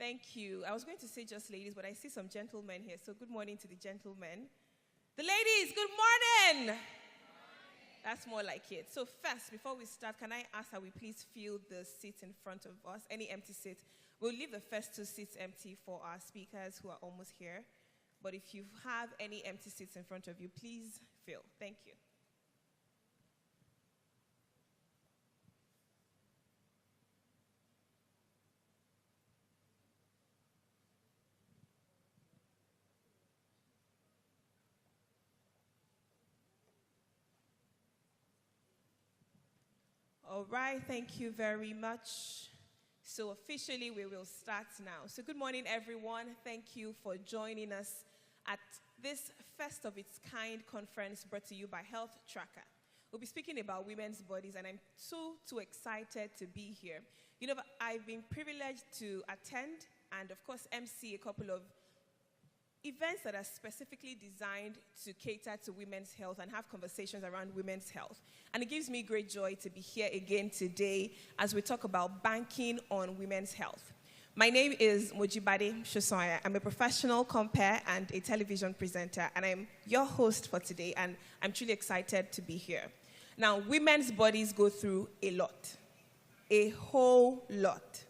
Thank you. I was going to say just ladies, but I see some gentlemen here. So good morning to the gentlemen. The ladies, good morning. That's more like it. So first, before we start, can I ask that we please fill the seats in front of us? Any empty seats? We'll leave the first 2 seats empty for our speakers who are almost here. But if you have any empty seats in front of you, please fill. Thank you. All right, thank you very much. So officially, we will start now. So good morning, everyone. Thank you for joining us at this first of its kind conference brought to you by Healthtracka. We'll be speaking about women's bodies, and I'm too excited to be here. You know, I've been privileged to attend and, of course, MC a couple of events that are specifically designed to cater to women's health and have conversations around women's health. And it gives me great joy to be here again today as we talk about banking on women's health. My name is Mojibade Shosoya. I'm a professional compere and a television presenter, and I'm your host for today, and I'm truly excited to be here. Now, women's bodies go through a lot, a whole lot.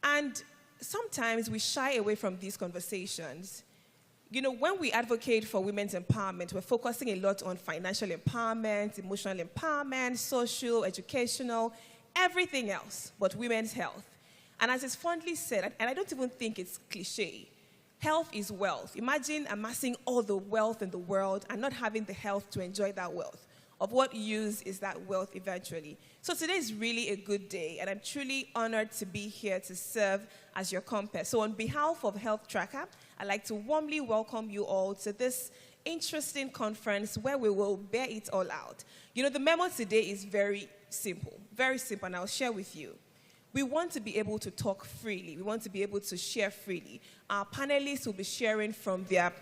And sometimes we shy away from these conversations. You know, when we advocate for women's empowerment, we're focusing a lot on financial empowerment, emotional empowerment, social, educational, everything else but women's health. And as is fondly said, and I don't even think it's cliche, health is wealth. Imagine amassing all the wealth in the world and not having the health to enjoy that wealth. Of what use is that wealth eventually? So today is really a good day, and I'm truly honored to be here to serve as your compere. So on behalf of Healthtracka, I'd like to warmly welcome you all to this interesting conference where we will bear it all out. You know, the memo today is very simple, and I'll share with you. We want to be able to talk freely. We want to be able to share freely. Our panelists will be sharing from their,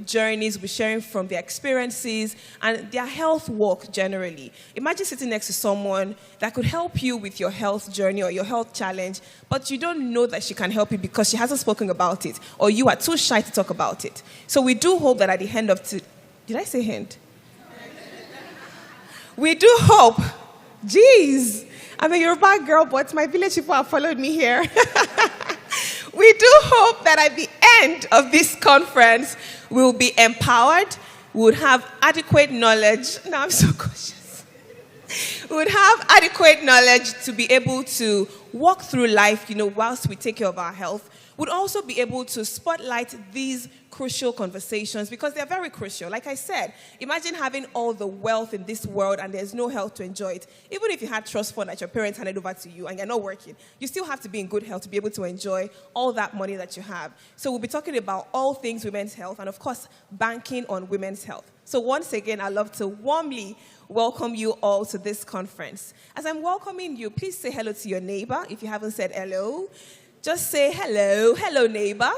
journeys, will be sharing from their experiences and their health work generally. Imagine sitting next to someone that could help you with your health journey or your health challenge, but you don't know that she can help you because she hasn't spoken about it, or you are too shy to talk about it. So we do hope that at the end of did I say end? We do hope. Jeez. I'm a Yoruba girl, but my village people have followed me here. We do hope that at the end of this conference, we will be empowered, we would have adequate knowledge. Now I'm so cautious. We would have adequate knowledge to be able to walk through life, whilst we take care of our health. We'd also be able to spotlight these crucial conversations because they're very crucial. Like I said, imagine having all the wealth in this world and there's no health to enjoy it. Even if you had trust fund that your parents handed over to you and you're not working, you still have to be in good health to be able to enjoy all that money that you have. So we'll be talking about all things women's health and, of course, banking on women's health. So once again, I'd love to warmly welcome you all to this conference. As I'm welcoming you, please say hello to your neighbor if you haven't said hello. Just say hello. Hello, neighbor.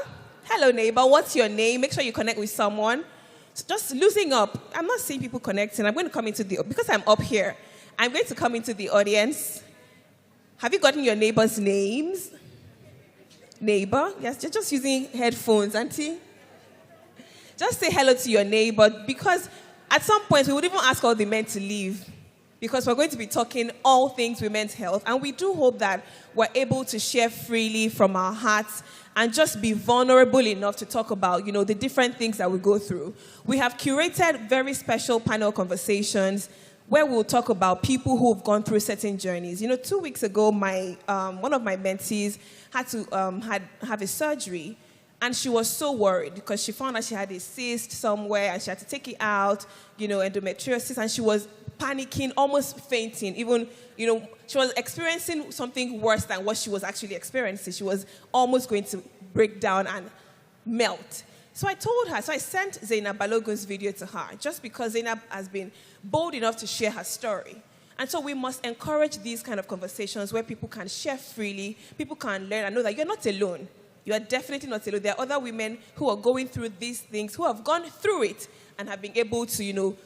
Hello, neighbor. What's your name? Make sure you connect with someone. So just losing up. I'm not seeing people connecting. I'm going to come into because I'm up here, I'm going to come into the audience. Have you gotten your neighbor's names? Neighbor? Yes, you're just using headphones, auntie. Just say hello to your neighbor because at some point we would even ask all the men to leave, because we're going to be talking all things women's health. And we do hope that we're able to share freely from our hearts and just be vulnerable enough to talk about, the different things that we go through. We have curated very special panel conversations where we'll talk about people who have gone through certain journeys. 2 weeks ago, one of my mentees had to have a surgery. And she was so worried because she found out she had a cyst somewhere and she had to take it out, endometriosis, and she was panicking, almost fainting. Even, she was experiencing something worse than what she was actually experiencing. She was almost going to break down and melt. So I told her, I sent Zainab Balogun's video to her, just because Zainab has been bold enough to share her story. And so we must encourage these kind of conversations where people can share freely, people can learn and know that you're not alone. You are definitely not alone. There are other women who are going through these things, who have gone through it and have been able to,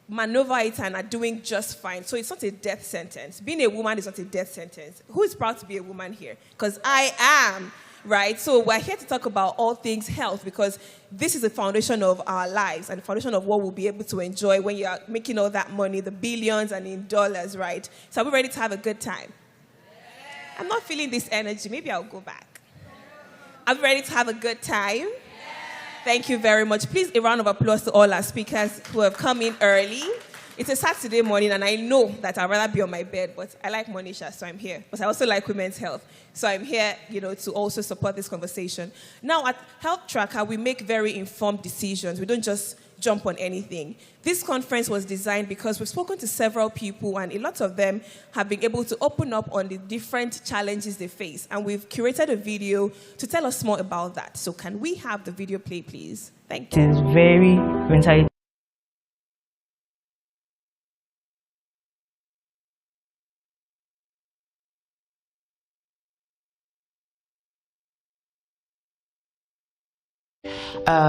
maneuver it and are doing just fine. So it's not a death sentence. Being a woman is not a death sentence. Who is proud to be a woman here? Because I am. right? So we're here to talk about all things health because this is the foundation of our lives and the foundation of what we'll be able to enjoy when you are making all that money, the billions and in dollars, right? So are we ready to have a good time? I'm not feeling this energy. Maybe I'll go back. Are we ready to have a good time? Thank you very much. Please, a round of applause to all our speakers who have come in early. It's a Saturday morning, and I know that I'd rather be on my bed, but I like Monisha, so I'm here. But I also like women's health, so I'm here, to also support this conversation. Now, at Healthtracka, we make very informed decisions. We don't just jump on anything. This conference was designed because we've spoken to several people, and a lot of them have been able to open up on the different challenges they face. And we've curated a video to tell us more about that. So can we have the video play, please? Thank you. It is very mentally.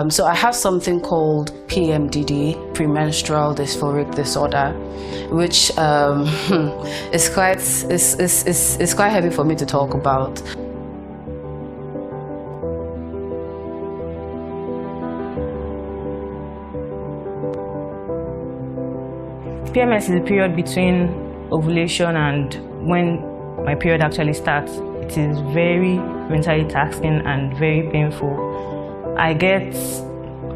So I have something called PMDD, premenstrual dysphoric disorder, which is quite heavy for me to talk about. PMS is the period between ovulation and when my period actually starts. It is very mentally taxing and very painful. I get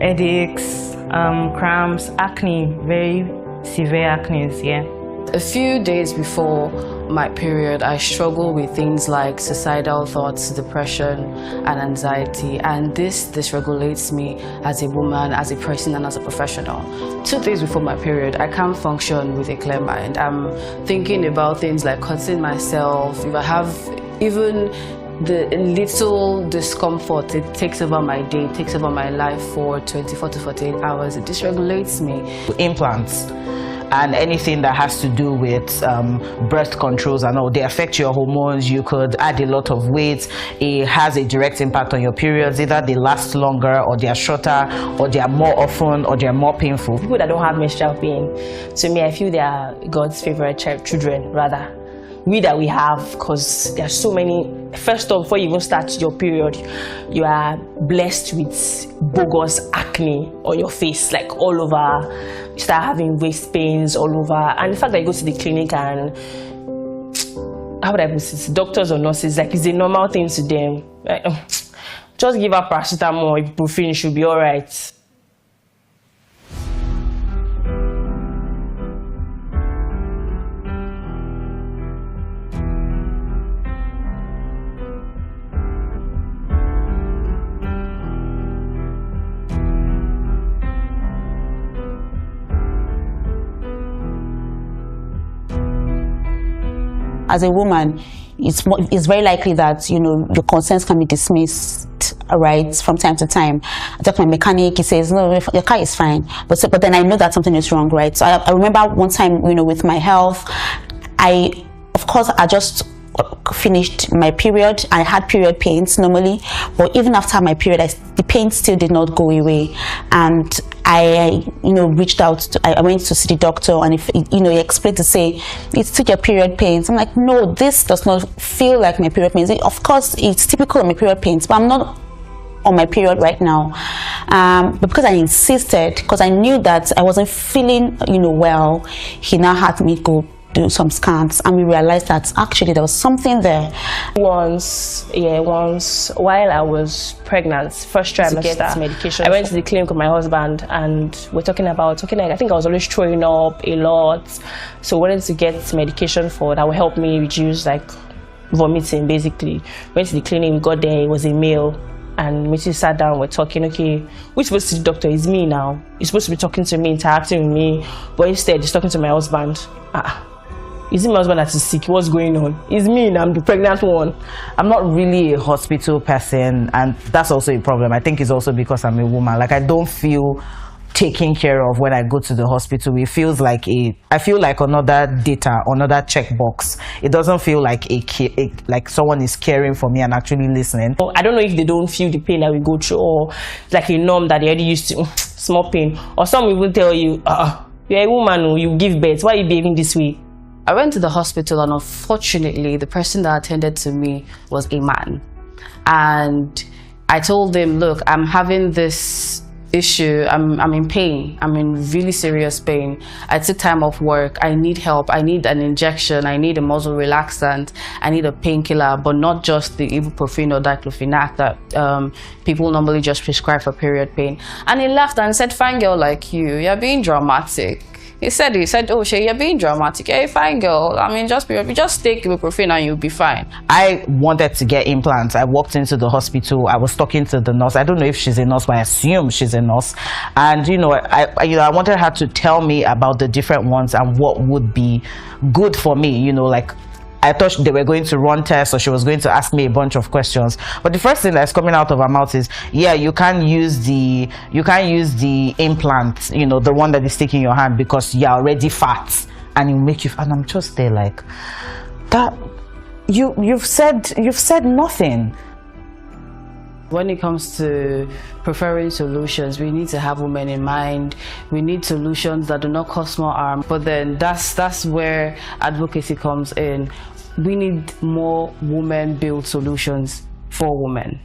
headaches, cramps, acne, very severe acne, yeah. A few days before my period, I struggle with things like suicidal thoughts, depression, and anxiety, and this dysregulates me as a woman, as a person, and as a professional. 2 days before my period, I can't function with a clear mind. I'm thinking about things like cutting myself. If I have even the little discomfort, it takes over my day, it takes over my life for 24 to 48 hours. It dysregulates me. Implants and anything that has to do with breast controls and all, they affect your hormones. You could add a lot of weight. It has a direct impact on your periods. Either they last longer, or they are shorter, or they are more often, or they are more painful. People that don't have menstrual pain, to me, I feel they are God's favorite children, rather. We that we have, because there are so many. First off, before you even start your period, you are blessed with bogus acne on your face, like all over. You start having waist pains all over, and the fact that you go to the clinic and, how would I put it, doctors or nurses, like it's a normal thing to them. Like, just give her paracetamol, ibuprofen, she'll be all right. As a woman, it's very likely that your concerns can be dismissed, right, from time to time. I talk to my mechanic, he says, no, your car is fine, but then I know that something is wrong, right? So I remember one time, with my health, of course I just finished my period. I had period pains normally, but even after my period, the pain still did not go away, and I reached out I went to see the doctor, and he explained to say it's still your period pains. I'm like, no, this does not feel like my period pains. Of course it's typical of my period pains, but I'm not on my period right now. But because I insisted, because I knew that I wasn't feeling well, he now had me go do some scans, and we realized that actually there was something there. Once while I was pregnant, first trimester, to get medication, I went to the clinic with my husband, and we're talking. I think I was always throwing up a lot, so we wanted to get medication that will help me reduce vomiting. Basically, went to the clinic, we got there, it was a male. And we just sat down, we're talking, okay, we're supposed to see the doctor, it's me now. He's supposed to be talking to me, interacting with me, but instead he's talking to my husband. Is it my husband that is sick? What's going on? It's me now, I'm the pregnant one. I'm not really a hospital person, and that's also a problem. I think it's also because I'm a woman. Like, I don't feel taken care of when I go to the hospital. It feels like I feel like another data, another checkbox. It doesn't feel like like someone is caring for me and actually listening. I don't know if they don't feel the pain that we go through, or like a norm that they already used to, small pain. Or some will tell you, you're a woman, you give birth, why are you behaving this way? I went to the hospital, and unfortunately, the person that attended to me was a man. And I told him, look, I'm having this issue. I'm in pain. I'm in really serious pain. I took time off work. I need help. I need an injection. I need a muscle relaxant. I need a painkiller, but not just the ibuprofen or diclofenac that people normally just prescribe for period pain. And he laughed and said, fine girl like you're being dramatic. He said, oh, Shay, you're being dramatic. Hey, fine girl. I mean, just take ibuprofen and you'll be fine. I wanted to get implants. I walked into the hospital. I was talking to the nurse. I don't know if she's a nurse, but I assume she's a nurse. And I wanted her to tell me about the different ones and what would be good for me. Like, I thought they were going to run tests, or she was going to ask me a bunch of questions. But the first thing that's coming out of her mouth is, yeah, you can't use the implant, the one that is sticking in your hand, because you're already fat, and it will make you. And I'm just there like, that. You've said nothing. When it comes to preferring solutions, we need to have women in mind. We need solutions that do not cause more harm. But then that's where advocacy comes in. We need more women-built solutions for women.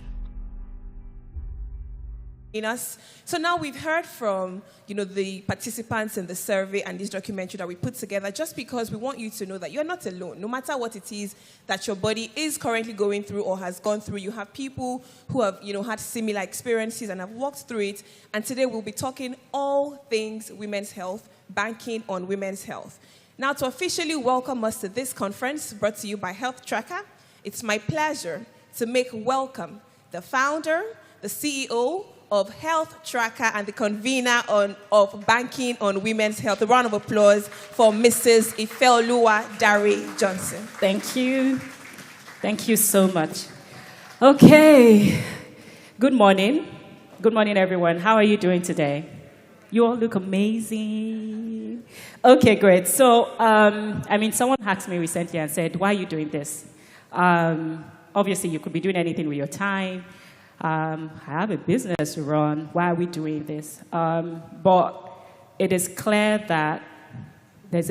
So now we've heard from the participants in the survey and this documentary that we put together, just because we want you to know that you're not alone. No matter what it is that your body is currently going through or has gone through, you have people who have had similar experiences and have walked through it. And today we'll be talking all things women's health, banking on women's health. Now, to officially welcome us to this conference brought to you by Healthtracka, it's my pleasure to make welcome the founder, the CEO of Healthtracka, and the convener of Banking on Women's Health. A round of applause for Mrs. Ifeoluwa Dare Johnson. Thank you. Thank you so much. Okay. Good morning. Good morning, everyone. How are you doing today? You all look amazing. Okay, great. So, someone asked me recently and said, why are you doing this? Obviously, you could be doing anything with your time. I have a business to run. Why are we doing this? But it is clear that there's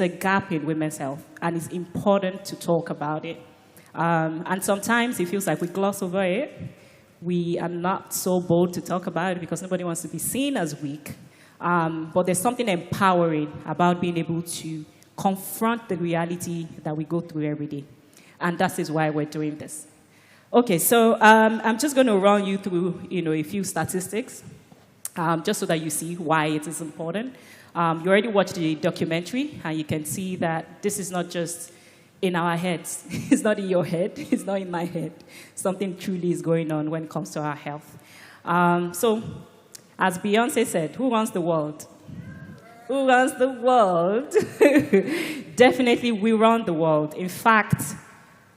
a gap in women's health, and it's important to talk about it. And sometimes it feels like we gloss over it. We are not so bold to talk about it because nobody wants to be seen as weak. But there's something empowering about being able to confront the reality that we go through every day. And that is why we're doing this. Okay, so I'm just going to run you through a few statistics, just so that you see why it is important. You already watched the documentary, and you can see that this is not just in our heads. It's not in your head. It's not in my head. Something truly is going on when it comes to our health. So, as Beyonce said, who runs the world? Who runs the world? Definitely, we run the world. In fact,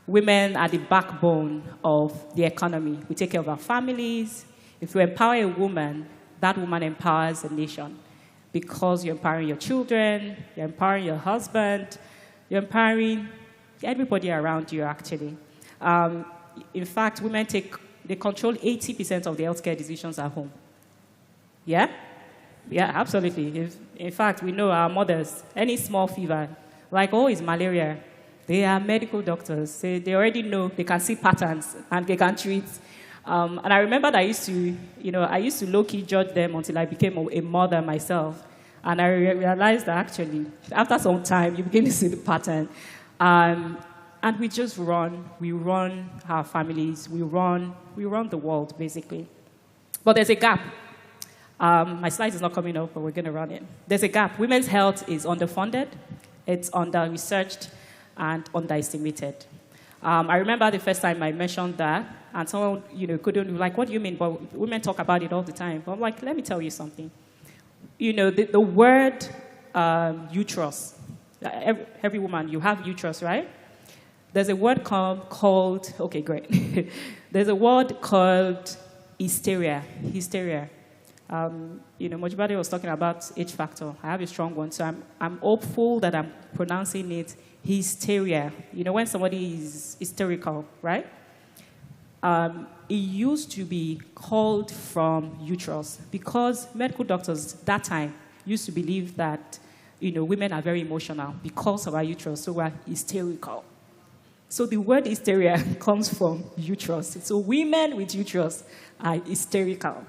women are the backbone of the economy. We take care of our families. If you empower a woman, that woman empowers a nation, because you're empowering your children, you're empowering your husband, you're empowering everybody around you, actually. In fact, women they control 80% of the healthcare decisions at home. Yeah? Yeah, absolutely. In fact, we know our mothers, any small fever, like, oh, it's malaria. They are medical doctors. They already know, they can see patterns, and they can treat. And I remember that I used to low-key judge them until I became a mother myself. And I realized that actually, after some time, you begin to see the pattern. And we just run. We run our families. We run the world, basically. But there's a gap. My slide is not coming up, but we're going to run it. There's a gap. Women's health is underfunded. It's under-researched and underestimated. I remember the first time I mentioned that, and someone couldn't, like, what do you mean? But women talk about it all the time. But I'm like, let me tell you something. The word uterus, every woman, you have uterus, right? There's a word called, okay, great. There's a word called hysteria. Mojibade was talking about H factor. I have a strong one, so I'm hopeful that I'm pronouncing it hysteria. When somebody is hysterical, right? It used to be called from uterus because medical doctors that time used to believe that women are very emotional because of our uterus, so we're hysterical. So the word hysteria comes from uterus. So women with uterus are hysterical.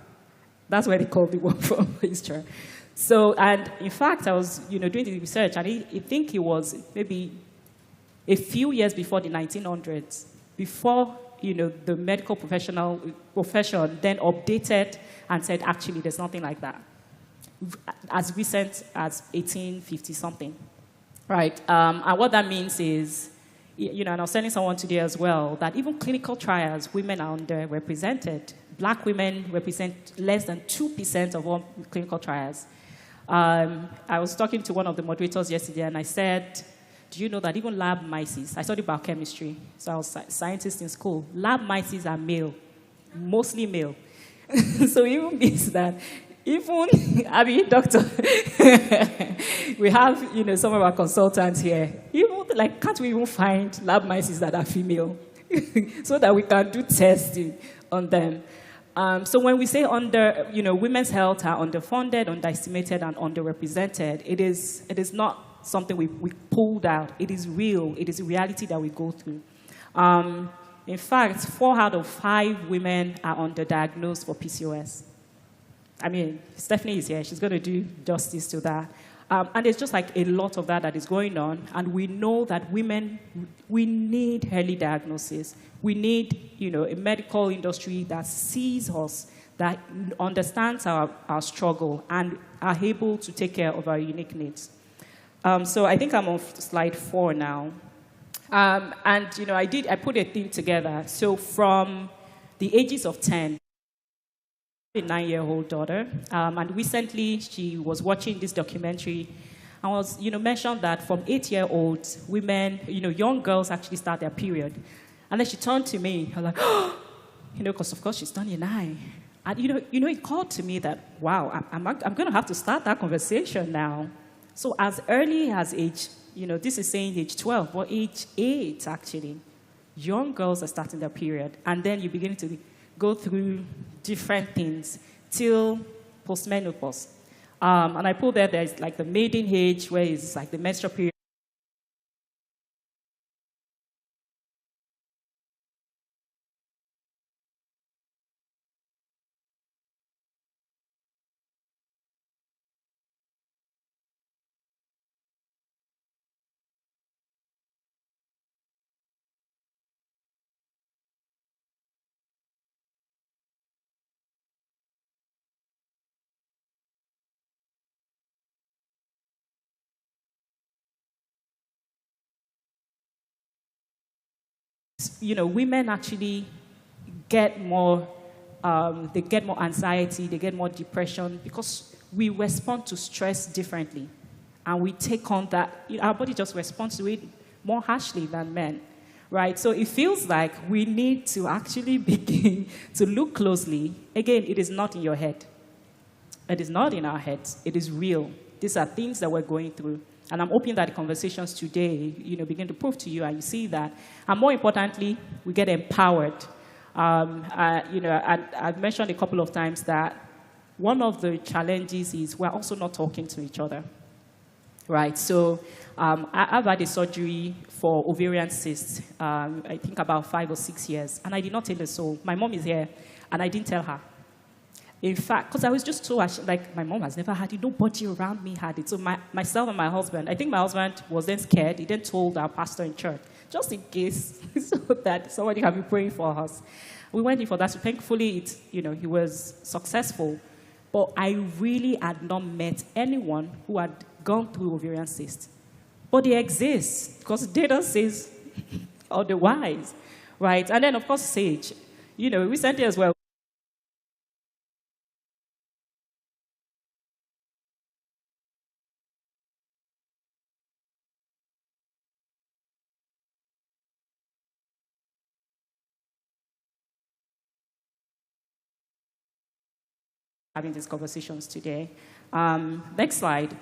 That's where they call the word from, hysteria. So, and in fact, I was, doing the research, and I think it was maybe a few years before the 1900s, before, the medical profession then updated and said, actually, there's nothing like that. As recent as 1850 something, right? And what that means is, and I was telling someone today as well, that even clinical trials, women are underrepresented. Black women represent less than 2% of all clinical trials. I was talking to one of the moderators yesterday, and I said, do you know that even lab mice, I studied biochemistry, so I was a scientist in school, lab mice are male, mostly male. So it even means that even, doctor, we have, some of our consultants here, can't we even find lab mice that are female so that we can do testing on them? So when we say women's health are underfunded, underestimated, and underrepresented, it is not something we pulled out. It is real. It is a reality that we go through. In fact, 4 out of 5 women are underdiagnosed for PCOS. I mean, Stephanie is here. She's going to do justice to that. And there's just like a lot of that is going on. And we know that women, we need early diagnosis. We need, a medical industry that sees us, that understands our struggle, and are able to take care of our unique needs. So I think I'm on slide 4 now. And, I put a theme together. So from the ages of 10, a 9-year-old daughter, and recently she was watching this documentary and was, mentioned that from 8-year-olds, women, young girls actually start their period. And then she turned to me, I was like, oh, because of course she's turning 9. And, it called to me that, wow, I'm going to have to start that conversation now. So as early as age, this is saying age 12, but age 8, actually, young girls are starting their period. And then you begin to go through different things till postmenopause. And I put there's like the maiden age, where it's like the menstrual period. Women actually get more, they get more anxiety, they get more depression, because we respond to stress differently. And we take on that, our body just responds to it more harshly than men, right? So it feels like we need to actually begin to look closely. Again, it is not in your head. It is not in our heads. It is real. These are things that we're going through. And I'm hoping that the conversations today, begin to prove to you, and you see that. And more importantly, we get empowered. I've mentioned a couple of times that one of the challenges is we're also not talking to each other, right? So I've had a surgery for ovarian cysts, I think about 5 or 6 years, and I did not tell a soul. My mom is here, and I didn't tell her. In fact, because I was just so, like, my mom has never had it. Nobody around me had it. So myself and my husband, I think my husband was then scared. He then told our pastor in church, just in case, so that somebody can be praying for us. We went in for that. So thankfully, he was successful. But I really had not met anyone who had gone through ovarian cysts. But they exist, because data says otherwise, right? And then, of course, Sage. Recently as well, having these conversations today. Next slide.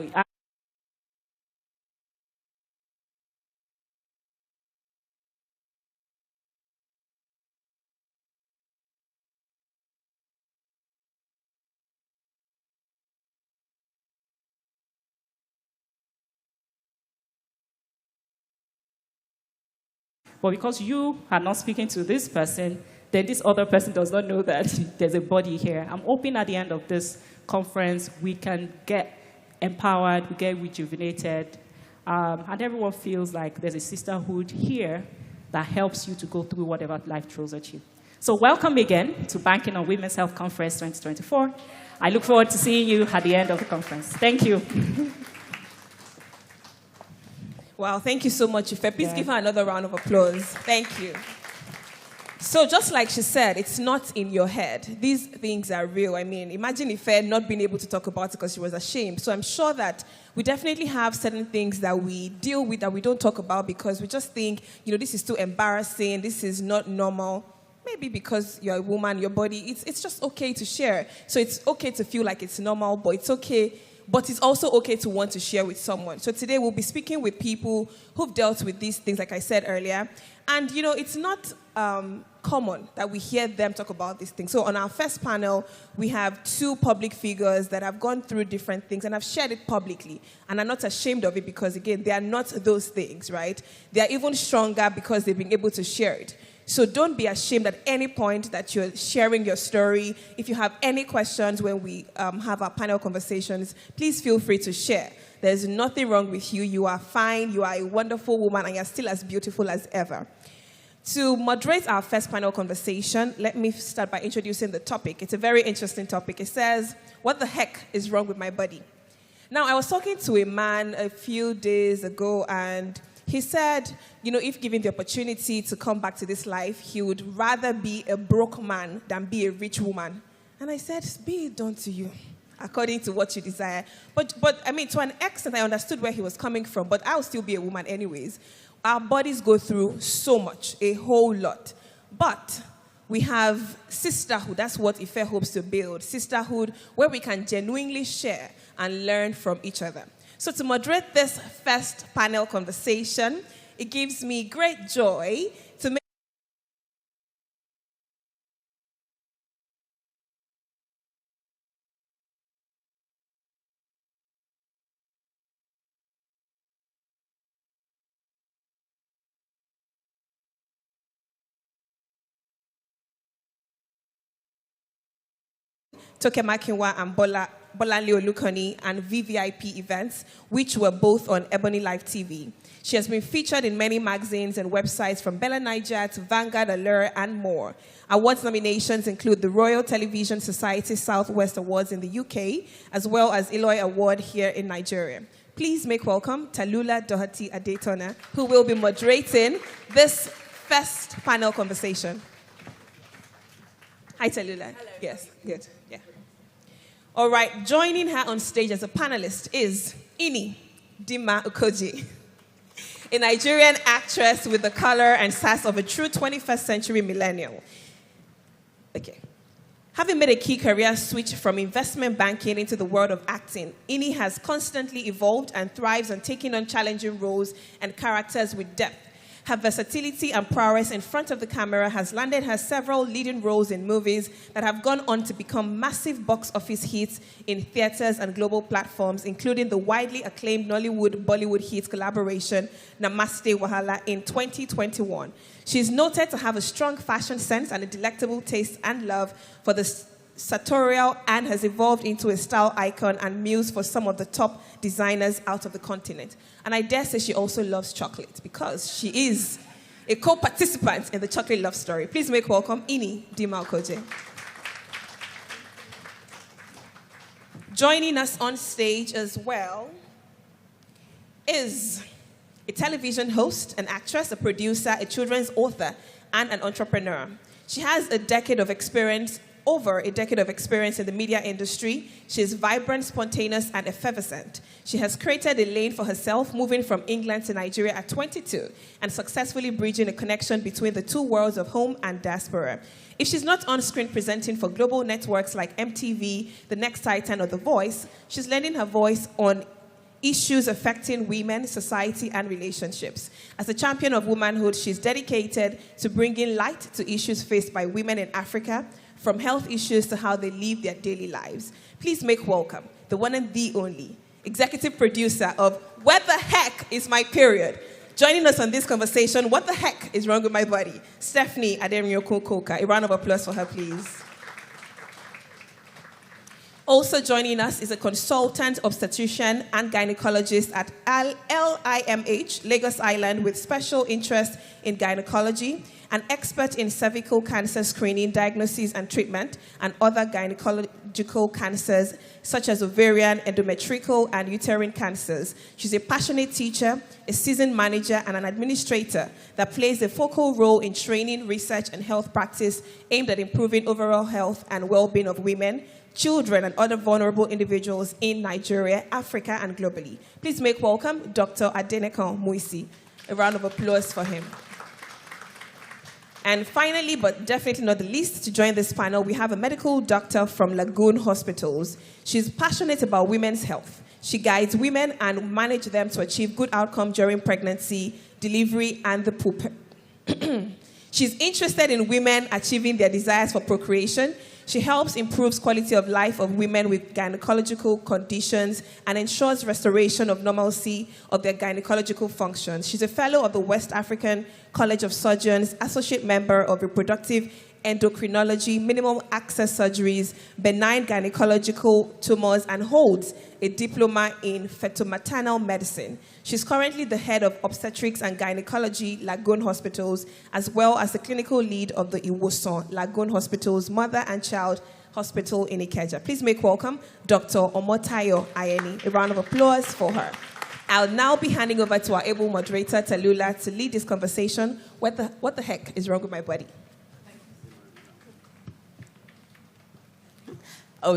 But because you are not speaking to this person, then this other person does not know that there's a body here. I'm hoping at the end of this conference, we can get empowered, we get rejuvenated, and everyone feels like there's a sisterhood here that helps you to go through whatever life throws at you. So welcome again to Banking on Women's Health Conference 2024. I look forward to seeing you at the end of the conference. Thank you. Wow, thank you so much, Ife. Please give her another round of applause. Thank you. So just like she said, it's not in your head. These things are real. I mean, imagine Ife not being able to talk about it because she was ashamed. So I'm sure that we definitely have certain things that we deal with that we don't talk about because we just think, this is too embarrassing, this is not normal. Maybe because you're a woman, your body, it's just okay to share. So it's okay to feel like it's normal, but it's okay. But it's also okay to want to share with someone. So today we'll be speaking with people who've dealt with these things, like I said earlier. And, it's not common that we hear them talk about these things. So on our first panel, we have two public figures that have gone through different things and have shared it publicly. And are not ashamed of it because, again, they are not those things, right? They are even stronger because they've been able to share it. So don't be ashamed at any point that you're sharing your story. If you have any questions when we have our panel conversations, please feel free to share. There's nothing wrong with you. You are fine. You are a wonderful woman, and you're still as beautiful as ever. To moderate our first panel conversation, let me start by introducing the topic. It's a very interesting topic. It says, what the heck is wrong with my body? Now, I was talking to a man a few days ago, and he said, if given the opportunity to come back to this life, he would rather be a broke man than be a rich woman. And I said, be it done to you, according to what you desire. But I mean, to an extent, I understood where he was coming from, but I'll still be a woman anyways. Our bodies go through so much, a whole lot. But we have sisterhood. That's what Ife hopes to build. Sisterhood where we can genuinely share and learn from each other. So to moderate this first panel conversation, it gives me great joy to make Toke Makinwa and Bolanle Olukoni and VVIP events, which were both on Ebony Live TV. She has been featured in many magazines and websites from Bella Niger to Vanguard, Allure, and more. Awards nominations include the Royal Television Society Southwest Awards in the UK, as well as Eloy Award here in Nigeria. Please make welcome Talula Doherty Adetona, who will be moderating this first panel conversation. Hi, Talula. Hello. Yes, good. Yeah. All right, joining her on stage as a panelist is Ini Dima Ukoji, a Nigerian actress with the color and sass of a true 21st century millennial. Okay. Having made a key career switch from investment banking into the world of acting, Ini has constantly evolved and thrives on taking on challenging roles and characters with depth. Her versatility and prowess in front of the camera has landed her several leading roles in movies that have gone on to become massive box office hits in theaters and global platforms, including the widely acclaimed Nollywood-Bollywood hit collaboration Namaste Wahala in 2021. She is noted to have a strong fashion sense and a delectable taste and love for the sartorial, and has evolved into a style icon and muse for some of the top designers out of the continent. And I dare say she also loves chocolate because she is a co-participant in the chocolate love story. Please make welcome Ini Dima Ukoji. Joining us on stage as well is a television host, an actress, a producer, a children's author, and an entrepreneur. She has over a decade of experience in the media industry. She is vibrant, spontaneous, and effervescent. She has created a lane for herself, moving from England to Nigeria at 22, and successfully bridging a connection between the two worlds of home and diaspora. If she's not on screen presenting for global networks like MTV, The Next Titan, or The Voice, she's lending her voice on issues affecting women, society, and relationships. As a champion of womanhood, she's dedicated to bringing light to issues faced by women in Africa, from health issues to how they live their daily lives. Please make welcome the one and the only executive producer of Where the Heck is My Period, Joining us on this conversation, what the heck is wrong with my body? Stephanie Ademio-Koka. A round of applause for her, please. Also joining us is a consultant obstetrician and gynecologist at LIMH, Lagos Island, with special interest in gynecology, an expert in cervical cancer screening, diagnosis, and treatment, and other gynecological cancers, such as ovarian, endometrial, and uterine cancers. She's a passionate teacher, a seasoned manager, and an administrator that plays a focal role in training, research, and health practice aimed at improving overall health and well-being of women, children, and other vulnerable individuals in Nigeria, Africa, and globally. Please make welcome Dr. Adeneko Muisi. A round of applause for him. And finally, but definitely not the least, to join this panel, we have a medical doctor from Lagoon Hospitals. She's passionate about women's health. She guides women and manages them to achieve good outcome during pregnancy, delivery, and the poop. She's interested in women achieving their desires for procreation. She helps improve quality of life of women with gynecological conditions and ensures restoration of normalcy of their gynecological functions. She's a fellow of the West African College of Surgeons, associate member of reproductive endocrinology, minimum access surgeries, benign gynecological tumors, and holds a diploma in fetal-maternal medicine. She's currently the head of obstetrics and gynecology, Lagoon Hospitals, as well as the clinical lead of the Iwosan, Lagoon Hospitals Mother and Child Hospital in Ikeja. Please make welcome Dr. Omotayo Ayeni. A round of applause for her. I'll now be handing over to our able moderator, Talula, to lead this conversation. What the heck is wrong with my body? Oh,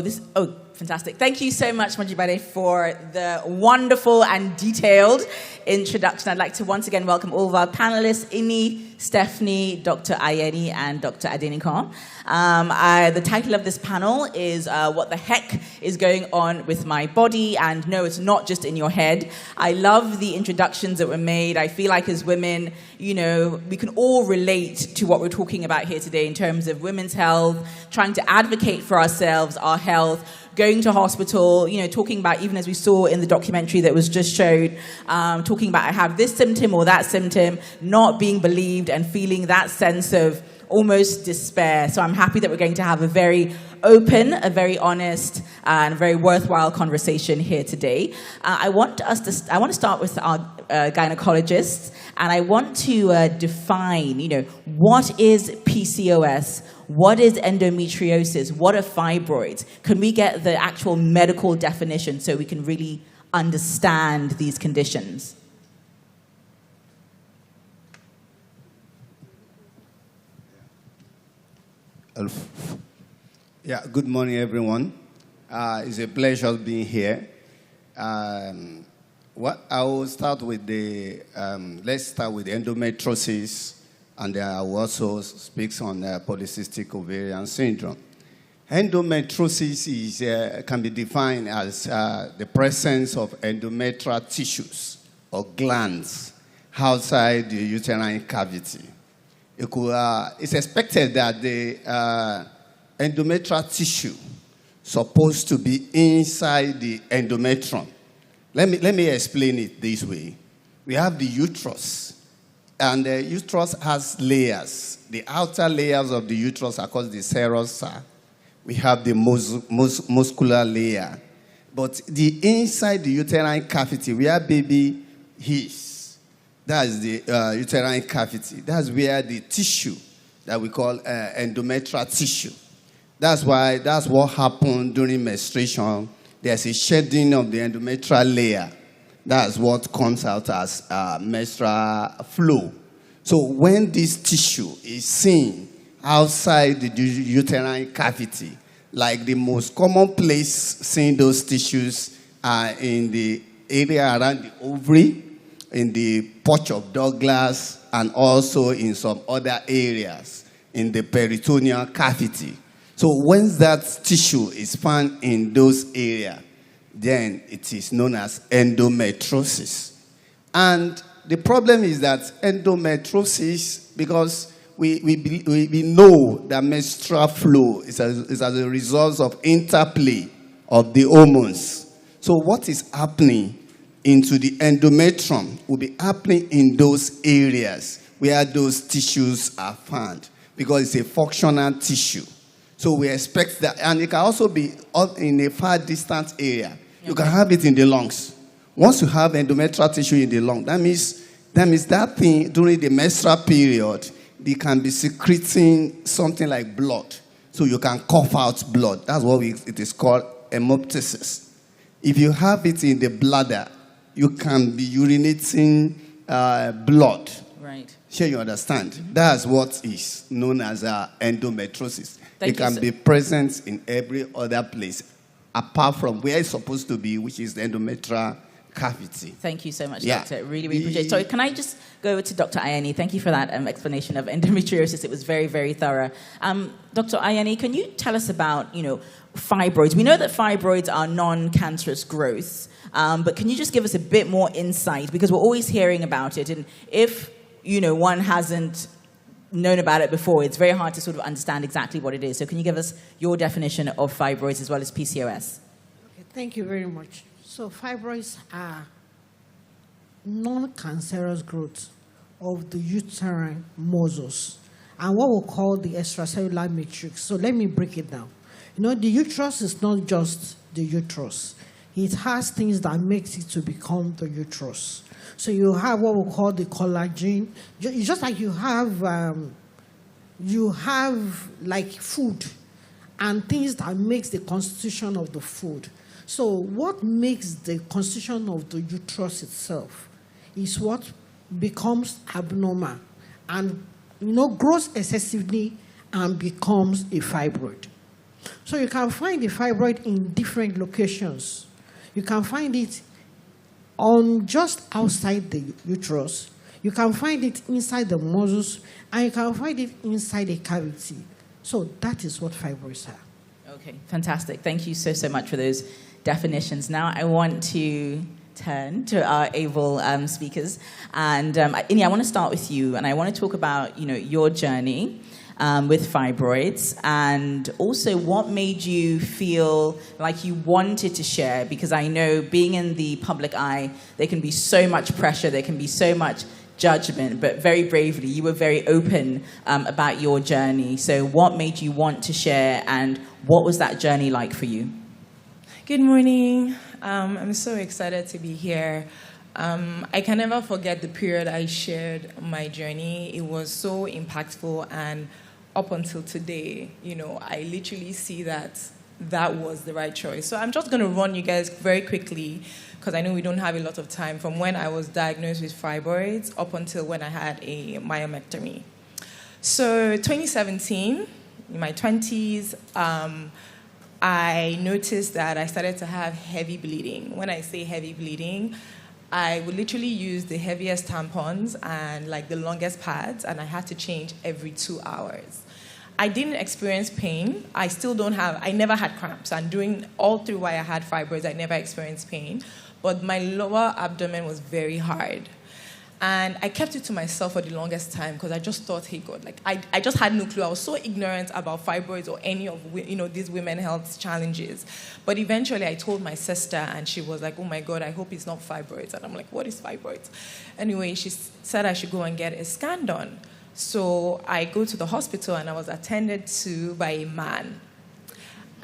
fantastic. Thank you so much, Majibade, for the wonderful and detailed introduction. I'd like to once again welcome all of our panelists, Ini, Stephanie, Dr. Ayeni, and Dr. Adeniko. The title of this panel is What the Heck is Going On with My Body? And no, it's not just in your head. I love the introductions that were made. I feel like as women, you know, we can all relate to what we're talking about here today in terms of women's health, trying to advocate for ourselves, our health, going to hospital, you know, talking about, even as we saw in the documentary that was just showed, talking about I have this symptom or that symptom, not being believed and feeling that sense of almost despair. So I'm happy that we're going to have a very open, a very honest, and a very worthwhile conversation here today. I want to start with our gynecologists, and I want to define, you know, what is PCOS? What is endometriosis? What are fibroids? Can we get the actual medical definition so we can really understand these conditions? Yeah, good morning, everyone. It's a pleasure being here. I will start with let's start with endometriosis, and I will also speak on polycystic ovarian syndrome. Endometriosis can be defined as the presence of endometrial tissues or glands outside the uterine cavity. It's expected that the endometrial tissue supposed to be inside the endometrium. Let me explain it this way. We have the uterus, and the uterus has layers. The outer layers of the uterus are called the serosa. We have the muscular layer. But the inside the uterine cavity, where baby is, that's the uterine cavity. That's where the tissue that we call endometrial tissue. That's what happened during menstruation. There's a shedding of the endometrial layer. That's what comes out as menstrual flow. So when this tissue is seen outside the uterine cavity, like the most common place seeing those tissues are in the area around the ovary, in the pouch of Douglas, and also in some other areas in the peritoneal cavity. So when that tissue is found in those areas, then it is known as endometriosis. And the problem is that endometriosis, because we know that menstrual flow is as a result of interplay of the hormones. So what is happening into the endometrium will be happening in those areas where those tissues are found, because it's a functional tissue. So we expect that, and it can also be in a far distant area. You can have it in the lungs. Once you have endometrial tissue in the lung, that means that thing during the menstrual period, they can be secreting something like blood. So you can cough out blood. That's what it is called hemoptysis. If you have it in the bladder, you can be urinating blood. Right. Sure, you understand? Mm-hmm. That's what is known as endometriosis. Thank it can be present in every other place, apart from where it's supposed to be, which is the endometrial cavity. Thank you so much, Doctor. Really, really appreciate it. So can I just go over to Dr. Ayeni? Thank you for that explanation of endometriosis. It was very, very thorough. Dr. Ayeni, can you tell us about, fibroids? We know that fibroids are non-cancerous growths, but can you just give us a bit more insight? Because we're always hearing about it, and if, one hasn't known about it before, it's very hard to sort of understand exactly what it is. So can you give us your definition of fibroids as well as PCOS? Okay, thank you very much. So fibroids are non-cancerous growth of the uterine muscles and what we'll call the extracellular matrix. So let me break it down. The uterus is not just the uterus. It has things that makes it to become the uterus. So you have what we call the collagen. It's just like you have like food and things that makes the constitution of the food. So what makes the constitution of the uterus itself is what becomes abnormal and grows excessively and becomes a fibroid. So you can find the fibroid in different locations. You can find it on just outside the uterus. You can find it inside the muscles, and you can find it inside a cavity. So that is what fibroids are. Okay, fantastic. Thank you so much for those definitions. Now I want to turn to our able speakers. And Ini, I want to start with you, and I want to talk about your journey with fibroids, and also what made you feel like you wanted to share, because I know being in the public eye, there can be so much pressure, there can be so much judgment, but very bravely, you were very open about your journey. So what made you want to share, and what was that journey like for you? Good morning. I'm so excited to be here. I can never forget the period I shared my journey. It was so impactful, and up until today, I literally see that was the right choice. So I'm just going to run you guys very quickly, because I know we don't have a lot of time, from when I was diagnosed with fibroids up until when I had a myomectomy. So 2017, in my 20s, I noticed that I started to have heavy bleeding. When I say heavy bleeding, I would literally use the heaviest tampons and like the longest pads, and I had to change every 2 hours. I didn't experience pain. I never had cramps. And all through why I had fibroids, I never experienced pain. But my lower abdomen was very hard. And I kept it to myself for the longest time, because I just thought, hey God, I just had no clue. I was so ignorant about fibroids or any of these women health challenges. But eventually I told my sister, and she was like, oh my God, I hope it's not fibroids. And I'm like, what is fibroids? Anyway, she said I should go and get a scan done. So I go to the hospital, and I was attended to by a man.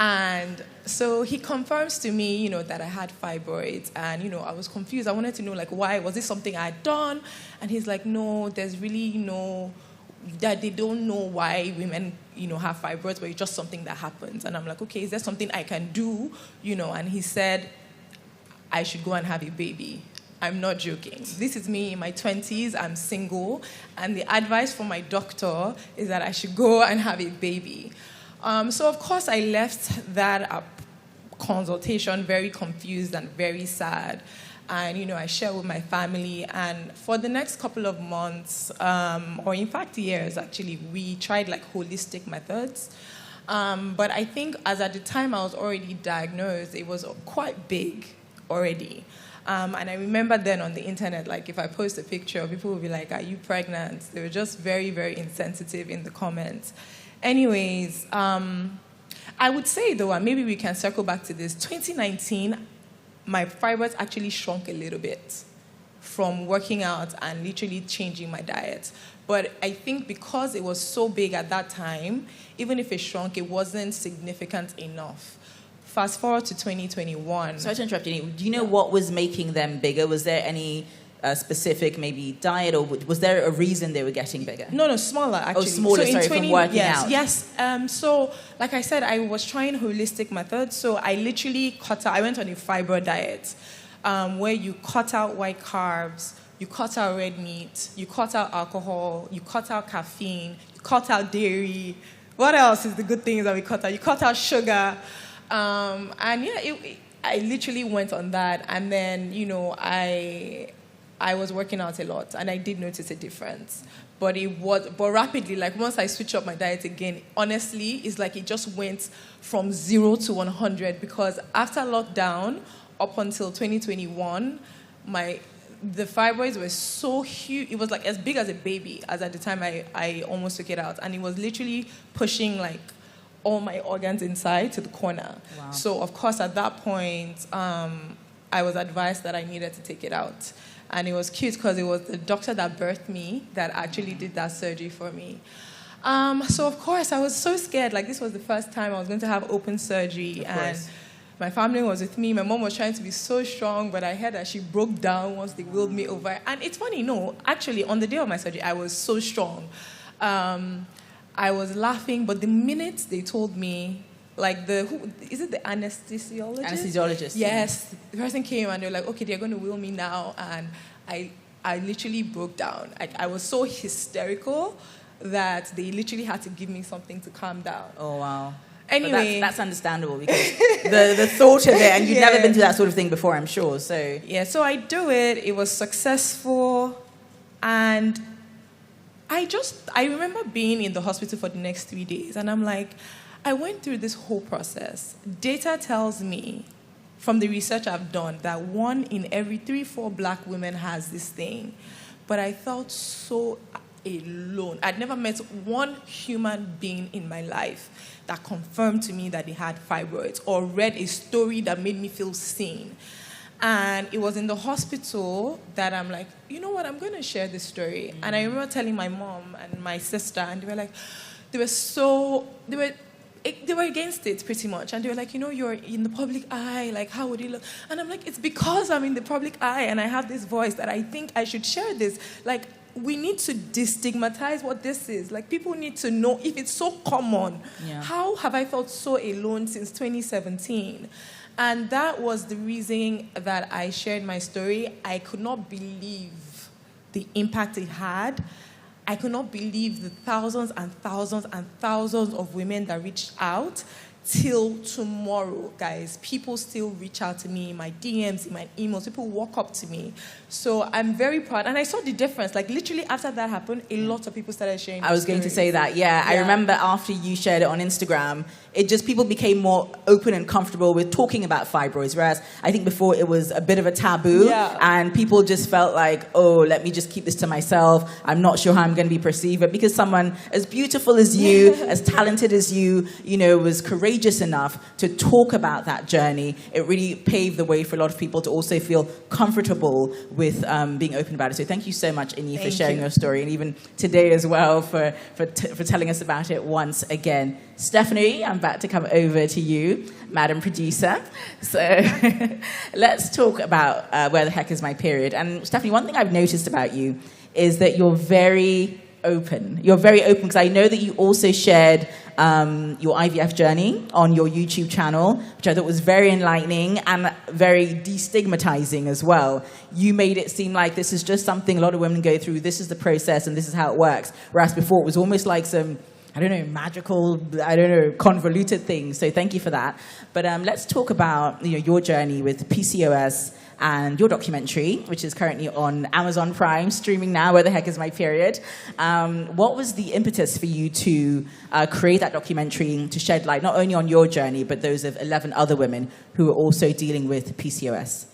And so he confirms to me, that I had fibroids, and, I was confused. I wanted to know, why? Was this something I had done? And he's like, no, there's really that they don't know why women, have fibroids, but it's just something that happens. And I'm like, okay, is there something I can do? And he said, I should go and have a baby. I'm not joking. This is me in my 20s. I'm single. And the advice from my doctor is that I should go and have a baby. So, of course, I left that consultation very confused and very sad. And, I shared with my family. And for the next couple of months, or in fact years, actually, we tried holistic methods. But I think as at the time I was already diagnosed, it was quite big already. And I remember then on the internet, if I post a picture, people would be like, are you pregnant? They were just very, very insensitive in the comments. Anyways, I would say, though, and maybe we can circle back to this, 2019, my fibroids actually shrunk a little bit from working out and literally changing my diet. But I think because it was so big at that time, even if it shrunk, it wasn't significant enough. Fast forward to 2021. Sorry to interrupt you. Do you know what was making them bigger? Was there any specific maybe diet, or was there a reason they were getting bigger? No, smaller actually. Oh, smaller, so sorry, from working out. Yes. So, like I said, I was trying holistic methods. So I literally I went on a fiber diet where you cut out white carbs, you cut out red meat, you cut out alcohol, you cut out caffeine, you cut out dairy. What else is the good things that we cut out? You cut out sugar. And yeah, I literally went on that. And then, I was working out a lot, and I did notice a difference. But rapidly, like once I switched up my diet again, honestly, it's like it just went from 0 to 100, because after lockdown, up until 2021, the fibroids were so huge. It was like as big as a baby, as at the time I almost took it out. And it was literally pushing like all my organs inside to the corner. Wow. So of course at that point, I was advised that I needed to take it out. And it was cute because it was the doctor that birthed me that actually did that surgery for me. So of course I was so scared. Like this was the first time I was going to have open surgery. And my family was with me. My mom was trying to be so strong, but I heard that she broke down once they wheeled me over. And it's funny, actually on the day of my surgery, I was so strong. I was laughing, but the minute they told me, like is it the anesthesiologist? Anesthesiologist. Yes. The person came and they were like, okay, they're going to wheel me now. And I literally broke down. I was so hysterical that they literally had to give me something to calm down. Oh, wow. Anyway. That's understandable, because the thought of it, and you've never been through that sort of thing before, I'm sure. So yeah, so I do it. It was successful. And I remember being in the hospital for the next 3 days. And I'm like, I went through this whole process. Data tells me, from the research I've done, that 1 in every 3-4 black women has this thing. But I felt so alone. I'd never met one human being in my life that confirmed to me that they had fibroids or read a story that made me feel seen. And it was in the hospital that I'm like, you know what, I'm going to share this story. And I remember telling my mom and my sister, and they were like, they were against it pretty much. And they were like, you're in the public eye, like how would it look? And I'm like, it's because I'm in the public eye and I have this voice that I think I should share this. Like, we need to destigmatize what this is. Like, people need to know, if it's so common, how have I felt so alone since 2017? And that was the reason that I shared my story. I could not believe the impact it had. I could not believe the thousands and thousands and thousands of women that reached out. Till tomorrow, guys, people still reach out to me in my DMs, in my emails. People walk up to me. So I'm very proud. And I saw the difference. Like, literally, after that happened, a lot of people started sharing I was going to say that, yeah. I remember after you shared it on Instagram, people became more open and comfortable with talking about fibroids, whereas I think before it was a bit of a taboo, and people just felt like, oh, let me just keep this to myself. I'm not sure how I'm going to be perceived. But because someone as beautiful as you, as talented as you, was courageous enough to talk about that journey, it really paved the way for a lot of people to also feel comfortable with being open about it. So thank you so much, Ini, for sharing your story, and even today as well for telling us about it once again. Stephanie, I'm about to come over to you, Madam Producer. So let's talk about Where the Heck Is My Period. And Stephanie, one thing I've noticed about you is that you're very open. You're very open, because I know that you also shared your IVF journey on your YouTube channel, which I thought was very enlightening and very destigmatizing as well. You made it seem like this is just something a lot of women go through. This is the process and this is how it works. Whereas before it was almost like some, magical, convoluted thing. So thank you for that. But let's talk about your journey with PCOS and your documentary, which is currently on Amazon Prime, streaming now, Where the Heck Is My Period. What was the impetus for you to create that documentary to shed light not only on your journey, but those of 11 other women who are also dealing with PCOS?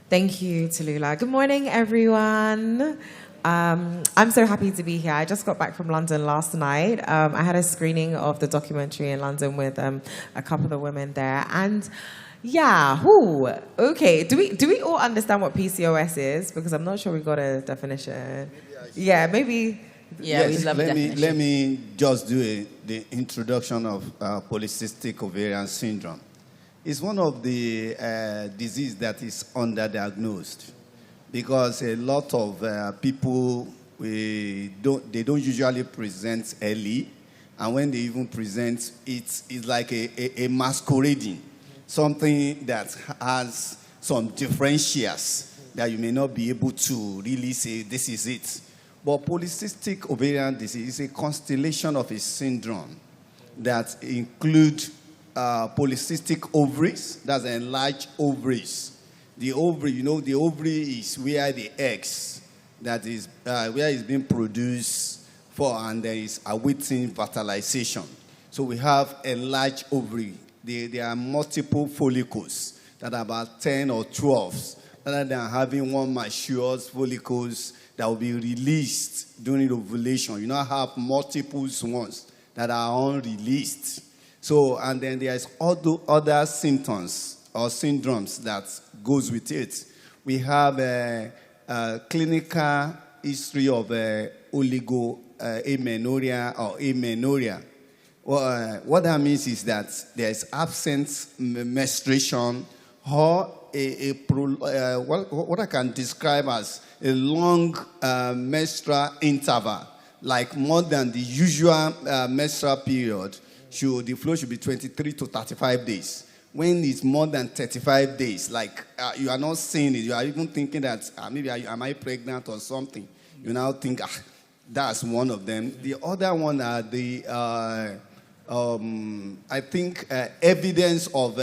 Thank you, Tallulah. Good morning, everyone. I'm so happy to be here. I just got back from London last night. I had a screening of the documentary in London with a couple of women there. And yeah, okay. Do we all understand what PCOS is? Because I'm not sure we got a definition. Yeah, maybe. Yeah, yes, we love definition. Let me just do the introduction of polycystic ovarian syndrome. It's one of the diseases that is underdiagnosed because a lot of people they don't usually present early, and when they even present, it's like a masquerading, something that has some differentials that you may not be able to really say this is it. But polycystic ovarian disease is a constellation of a syndrome that include polycystic ovaries, that's enlarged ovaries. The ovary, the ovary is where the eggs, that is where it's being produced for, and there is awaiting fertilization. So we have enlarged ovary. There are multiple follicles that are about 10 or 12, rather than having one mature follicles that will be released during ovulation. You now have multiple ones that are unreleased. So, and then there's other symptoms or syndromes that goes with it. We have a clinical history of oligoamenorrhea or amenorrhea. Well, what that means is that there's absent menstruation or what I can describe as a long menstrual interval, like more than the usual menstrual period. The flow should be 23 to 35 days. When it's more than 35 days, like you are not seeing it, you are even thinking that maybe am I pregnant or something. You now think that's one of them. The other one are the I think evidence of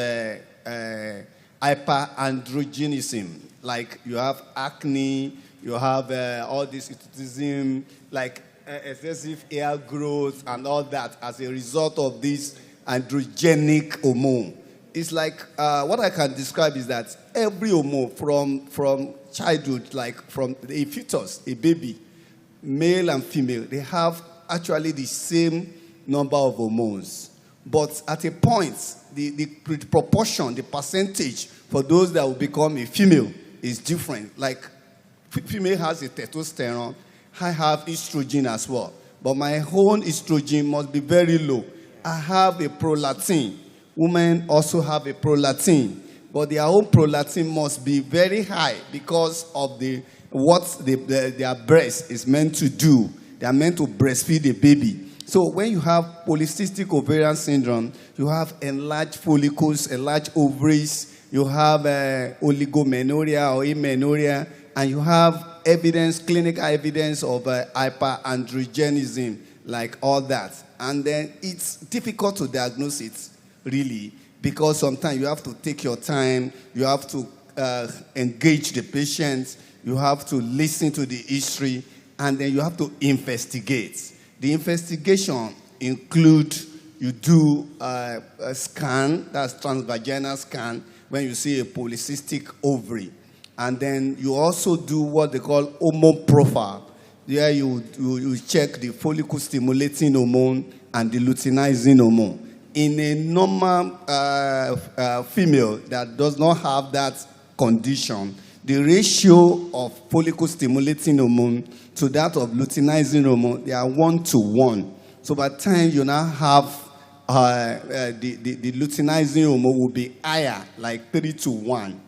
hyperandrogenism, like you have acne, you have all this eroticism, like excessive hair growth and all that as a result of this androgenic hormone. It's like what I can describe is that every hormone from childhood, like from a fetus, a baby, male and female, they have actually the same number of hormones. But at a point, the proportion, the percentage for those that will become a female is different. Like female has a testosterone, I have estrogen as well. But my own estrogen must be very low. I have a prolactin. Women also have a prolactin. But their own prolactin must be very high because of what their breast is meant to do. They are meant to breastfeed the baby. So when you have polycystic ovarian syndrome, you have enlarged follicles, enlarged ovaries, you have oligomenorrhea or amenorrhea, and you have clinical evidence of hyperandrogenism, like all that. And then it's difficult to diagnose it, really, because sometimes you have to take your time, you have to engage the patient, you have to listen to the history, and then you have to investigate. The investigation include you do a scan, that's transvaginal scan, when you see a polycystic ovary. And then you also do what they call hormone profile. There you check the follicle stimulating hormone and the luteinizing hormone. In a normal female that does not have that condition, the ratio of follicle stimulating hormone to that of luteinizing hormone, they are 1:1. So by the time you now have the luteinizing hormone will be higher, like 3:1.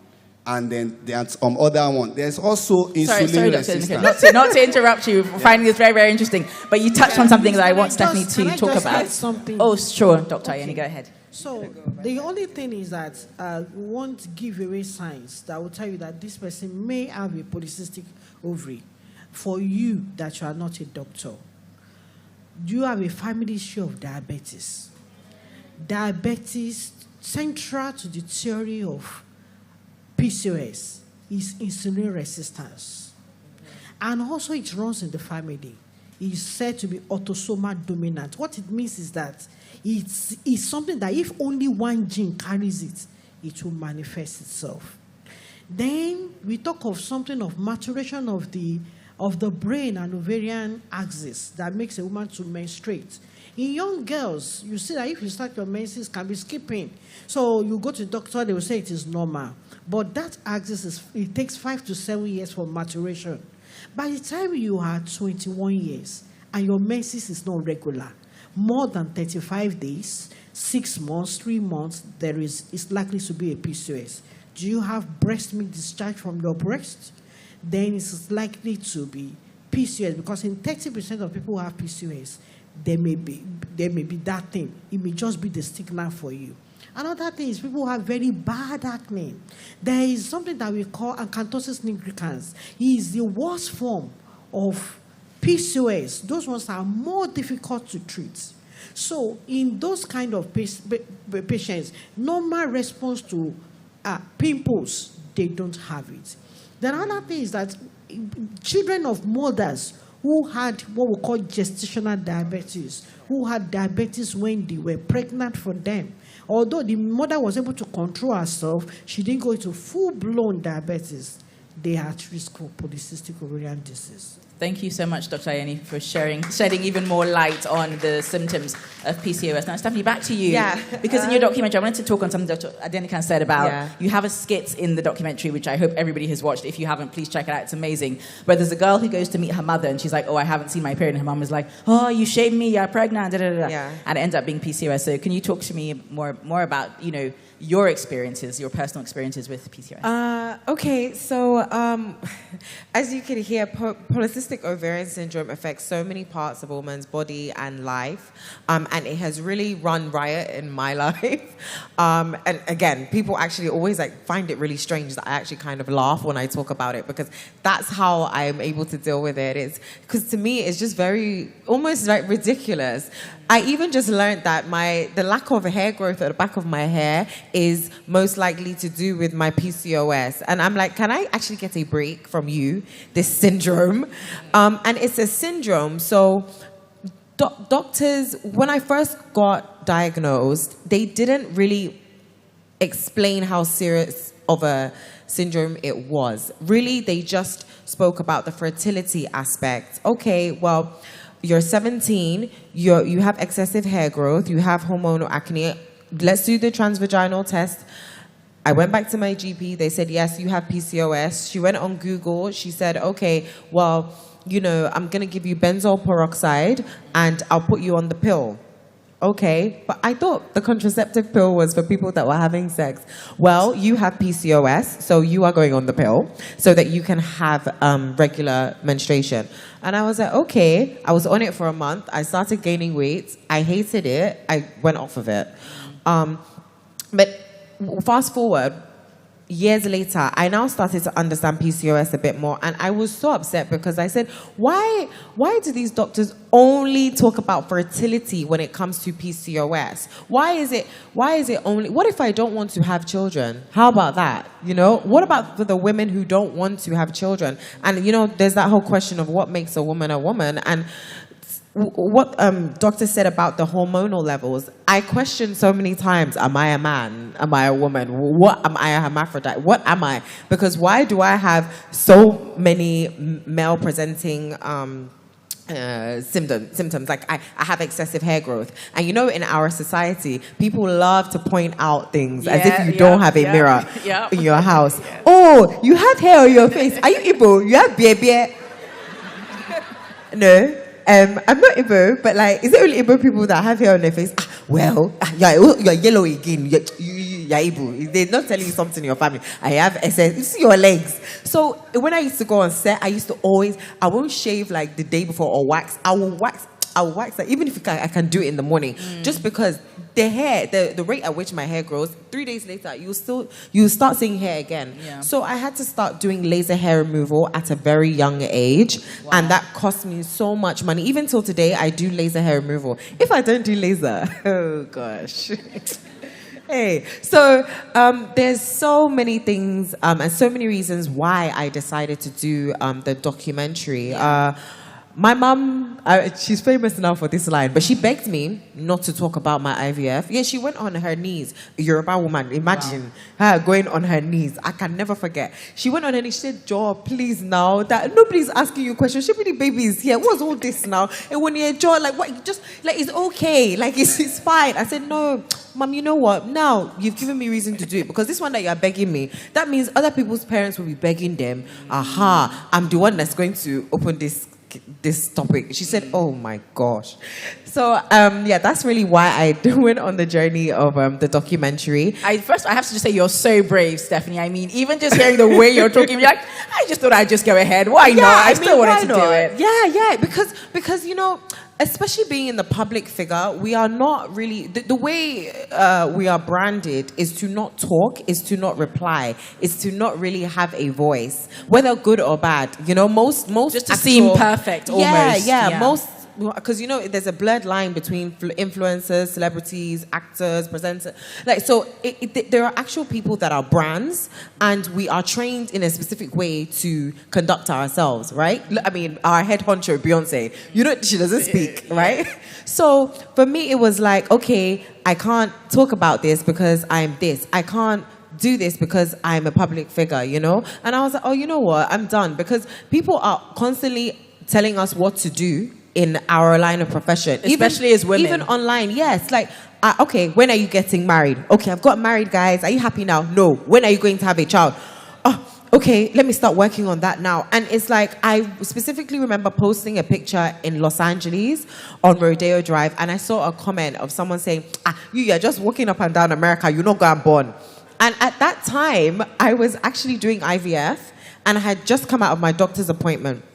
And then there's some other one. There's also insulin resistance. Not to interrupt you, finding this very, very interesting, but you touched on something that I want Stephanie to talk about. Oh, sure, Dr. Ayeni, go ahead. So the only thing is that we won't give away signs that will tell you that this person may have a polycystic ovary. For you that you are not a doctor, do you have a family history of diabetes? Diabetes, central to the theory of PCOS, is insulin resistance. And also it runs in the family. It's said to be autosomal dominant. What it means is that it's something that if only one gene carries it, it will manifest itself. Then we talk of something of maturation of the of the brain and ovarian axis that makes a woman to menstruate. In young girls, you see that if you start your menses, can be skipping. So you go to the doctor, they will say it is normal. But that axis, it takes 5 to 7 years for maturation. By the time you are 21 years and your menses is not regular, more than 35 days, 6 months, 3 months, it's likely to be a PCOS. Do you have breast milk discharge from your breast? Then it's likely to be PCOS, because in 30% of people who have PCOS, there may be that thing. It may just be the stigma for you. Another thing is people who have very bad acne. There is something that we call acanthosis nigricans. It is the worst form of PCOS. Those ones are more difficult to treat. So in those kind of patients, normal response to pimples, they don't have it. The other thing is that children of mothers who had what we call gestational diabetes, who had diabetes when they were pregnant for them, although the mother was able to control herself, she didn't go into full-blown diabetes. They are at risk for polycystic ovarian disease. Thank you so much, Dr. Ayeni, for shedding even more light on the symptoms of PCOS. Now, Stephanie, back to you. Yeah. Because in your documentary, I wanted to talk on something Dr. Adenika said about, you have a skit in the documentary, which I hope everybody has watched. If you haven't, please check it out. It's amazing. But there's a girl who goes to meet her mother, and she's like, oh, I haven't seen my period. And her mom is like, oh, you shamed me, you're pregnant, da, da, da. Yeah. And it ends up being PCOS. So can you talk to me more about, your experiences, your personal experiences with PCOS? Okay, so as you can hear, polycystic ovarian syndrome affects so many parts of a woman's body and life, and it has really run riot in my life. And again, people actually always find it really strange that I actually kind of laugh when I talk about it, because that's how I'm able to deal with it. It's because to me, it's just almost ridiculous. I even just learned that the lack of hair growth at the back of my hair is most likely to do with my PCOS. And I'm like, can I actually get a break from you, this syndrome? And it's a syndrome. So doctors, when I first got diagnosed, they didn't really explain how serious of a syndrome it was. Really, they just spoke about the fertility aspect. Okay, well, you're 17, you have excessive hair growth, you have hormonal acne. Let's do the transvaginal test. I went back to my GP. They said, yes, you have PCOS. She went on Google. She said, okay, well, I'm going to give you benzoyl peroxide and I'll put you on the pill. Okay, but I thought the contraceptive pill was for people that were having sex. Well, you have PCOS, so you are going on the pill so that you can have regular menstruation. And I was like, okay. I was on it for a month. I started gaining weight. I hated it. I went off of it. But fast forward, years later, I now started to understand PCOS a bit more, and I was so upset because I said, why do these doctors only talk about fertility when it comes to PCOS? Why is it only, what if I don't want to have children? How about that? What about for the women who don't want to have children? And there's that whole question of what makes a woman, and what doctor said about the hormonal levels, I questioned so many times, am I a man? Am I a woman? What am I, a hermaphrodite? What am I? Because why do I have so many male-presenting symptoms? Like I have excessive hair growth. And in our society, people love to point out things as if you don't have a mirror in your house. Yeah. Oh, you have hair on your face. Are you Igbo? You have baby. No. I'm not Igbo, but is it only Igbo people that have hair on their face? You're yellow again. You're Igbo. They're not telling you something in your family. I have SS. You see your legs. So when I used to go on set, I won't shave the day before or wax. I will wax even if I can do it in the morning, just because the hair, the rate at which my hair grows, 3 days later, you'll start seeing hair again. Yeah. So I had to start doing laser hair removal at a very young age. Wow. And that cost me so much money. Even till today, I do laser hair removal. If I don't do laser, oh gosh. Hey, so there's so many things and so many reasons why I decided to do the documentary. My mom, she's famous now for this line, but she begged me not to talk about my IVF. Yeah, she went on her knees. A Yoruba woman, imagine her going on her knees. I can never forget. She went on her knees. She said, "Joe, please now. That nobody's asking you questions. Should be the baby is here. What's all this now? And when you're Joe, like what? Just like it's okay. Like it's fine." I said, "No, Mom. You know what? Now you've given me reason to do it because this one that you are begging me, that means other people's parents will be begging them. Aha! I'm the one that's going to open this topic." She said, "Oh my gosh." So yeah, that's really why I went on the journey of the documentary. First, I have to just say you're so brave, Stephanie. I mean, even just hearing the way you're talking, you're like, I just thought I'd just go ahead. Why not? I still wanted to do it. Yeah, because you know, especially being in the public figure, we are not really, the way we are branded is to not talk, is to not reply, is to not really have a voice, whether good or bad. You know, most just to seem perfect almost. Yeah, most, because you know there's a blurred line between influencers, celebrities, actors, presenters. Like so, there are actual people that are brands, and we are trained in a specific way to conduct ourselves, right? I mean, our head honcho Beyonce, you know, she doesn't speak, right? So for me, it was like, okay, I can't talk about this because I'm this. I can't do this because I'm a public figure, you know? And I was like, oh, you know what? I'm done, because people are constantly telling us what to do in our line of profession. Especially as women. Even online, yes. Like, okay, when are you getting married? Okay, I've got married, guys. Are you happy now? No. When are you going to have a child? Oh, okay, let me start working on that now. And it's like, I specifically remember posting a picture in Los Angeles on Rodeo Drive, and I saw a comment of someone saying, you're just walking up and down America, you're not going born. And at that time, I was actually doing IVF, and I had just come out of my doctor's appointment.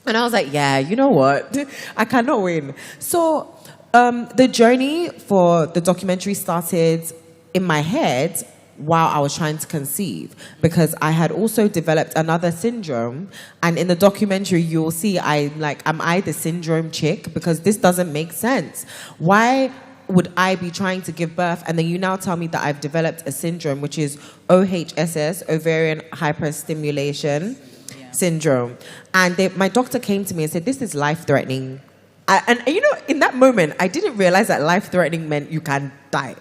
And I was like, yeah, you know what? I cannot win. So the journey for the documentary started in my head while I was trying to conceive, because I had also developed another syndrome. And in the documentary, you'll see am I the syndrome chick? Because this doesn't make sense. Why would I be trying to give birth, and then you now tell me that I've developed a syndrome, which is OHSS, ovarian hyperstimulation syndrome. And my doctor came to me and said, this is life-threatening. And you know, in that moment, I didn't realize that life-threatening meant you can die.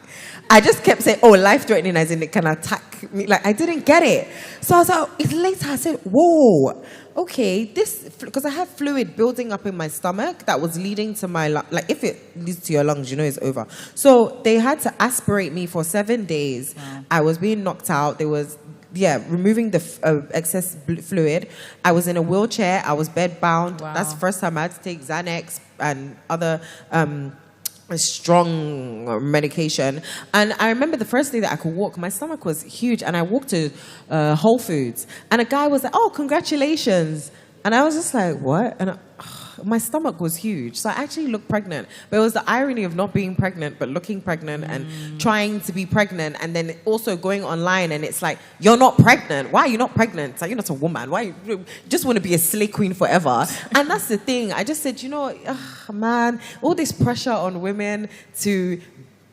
I just kept saying, oh, life-threatening as in it can attack me. Like, I didn't get it. So I was like, later I said, whoa, okay, because I have fluid building up in my stomach that was leading to my, like, if it leads to your lungs, you know it's over. So they had to aspirate me for 7 days. Wow. I was being knocked out. There was, removing the excess fluid. I was in a wheelchair. I was bedbound. Wow. That's the first time I had to take Xanax and other strong medication. And I remember the first day that I could walk, my stomach was huge, and I walked to Whole Foods, and a guy was like, oh, congratulations. And I was just like, what? And my stomach was huge. So I actually looked pregnant. But it was the irony of not being pregnant, but looking pregnant and trying to be pregnant, and then also going online, and it's like, you're not pregnant. Why are you not pregnant? It's like, you're not a woman. Why you just want to be a slay queen forever? And that's the thing. I just said, you know, man, all this pressure on women to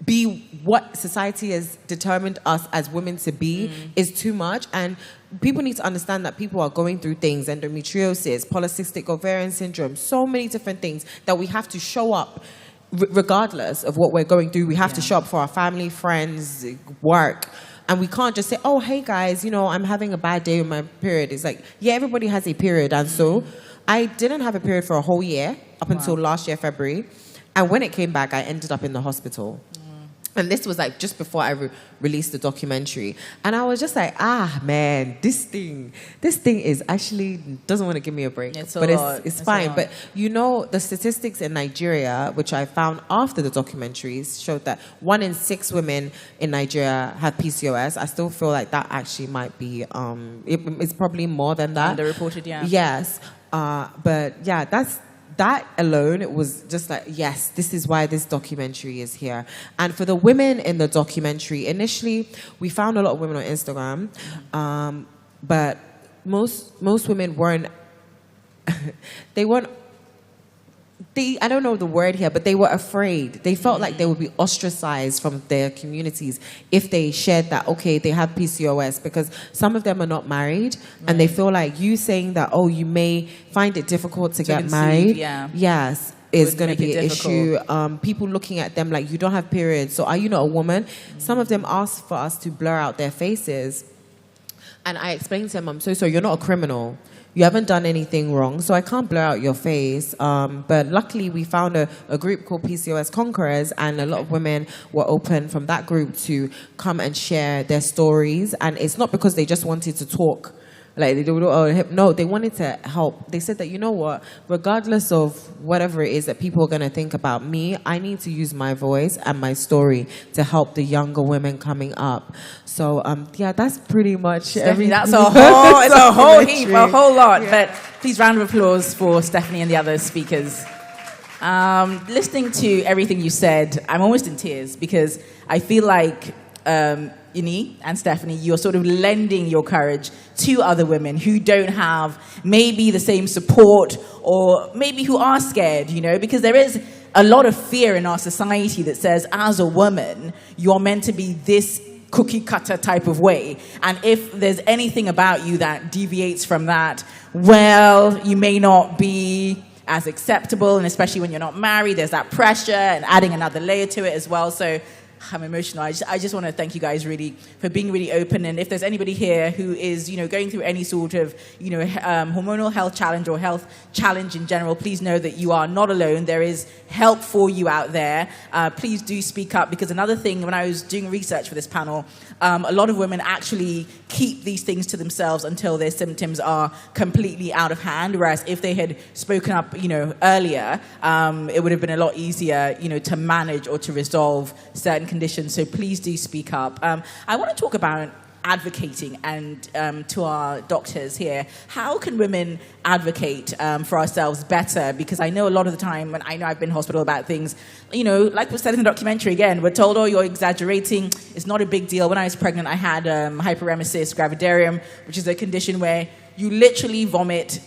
be what society has determined us as women to be is too much. And people need to understand that people are going through things, endometriosis, polycystic ovarian syndrome, so many different things that we have to show up regardless of what we're going through. We have to show up for our family, friends, work. And we can't just say, oh, hey guys, you know, I'm having a bad day with my period. It's like, yeah, everybody has a period. And so I didn't have a period for a whole year up until last year, February. And when it came back, I ended up in the hospital. And this was like just before I released the documentary. And I was just like, man, this thing is actually doesn't want to give me a break. It's fine. But you know, the statistics in Nigeria, which I found after the documentaries, showed that 1 in 6 women in Nigeria have PCOS. I still feel like that actually might be, it's probably more than that. Underreported, yeah. Yes. But yeah, that alone, it was just like, yes, this is why this documentary is here. And for the women in the documentary, initially, we found a lot of women on Instagram, but most women weren't, they weren't I don't know the word here, but they were afraid. They felt like they would be ostracized from their communities if they shared that, okay, they have PCOS, because some of them are not married, and they feel like you saying that, oh, you may find it difficult to get conceive, married. yeah. Yes, is Would going to make be it an issue. People looking at them like, you don't have periods, so are you not a woman? Some of them asked for us to blur out their faces. And I explained to them, I'm so sorry, you're not a criminal. You haven't done anything wrong, so I can't blur out your face. But luckily, we found a group called PCOS Conquerors, and a lot of women were open from that group to come and share their stories. And it's not because they just wanted to talk. Like, no, they wanted to help. They said that, you know what, regardless of whatever it is that people are going to think about me, I need to use my voice and my story to help the younger women coming up. So, yeah, that's pretty much everything. That's a whole, it's a whole heap, a whole lot. Yeah. But please, round of applause for Stephanie and the other speakers. Listening to everything you said, I'm almost in tears because I feel like Ini and Stephanie, you're sort of lending your courage to other women who don't have maybe the same support, or maybe who are scared, you know, because there is a lot of fear in our society that says, as a woman, you're meant to be this cookie cutter type of way. And if there's anything about you that deviates from that, well, you may not be as acceptable, and especially when you're not married, there's that pressure and adding another layer to it as well. So I'm emotional. I just want to thank you guys really for being really open. And if there's anybody here who is, you know, going through any sort of, you know, hormonal health challenge or health challenge in general, please know that you are not alone. There is help for you out there. Please do speak up, because another thing, when I was doing research for this panel, a lot of women actually keep these things to themselves until their symptoms are completely out of hand. Whereas if they had spoken up, you know, earlier, it would have been a lot easier, you know, to manage or to resolve certain conditions. So please do speak up. I want to talk about advocating, and to our doctors here, how can women advocate for ourselves better? Because I know a lot of the time, when I know I've been in hospital about things, you know, like was said in the documentary again, we're told, oh, you're exaggerating, it's not a big deal. When I was pregnant, I had hyperemesis gravidarium, which is a condition where you literally vomit.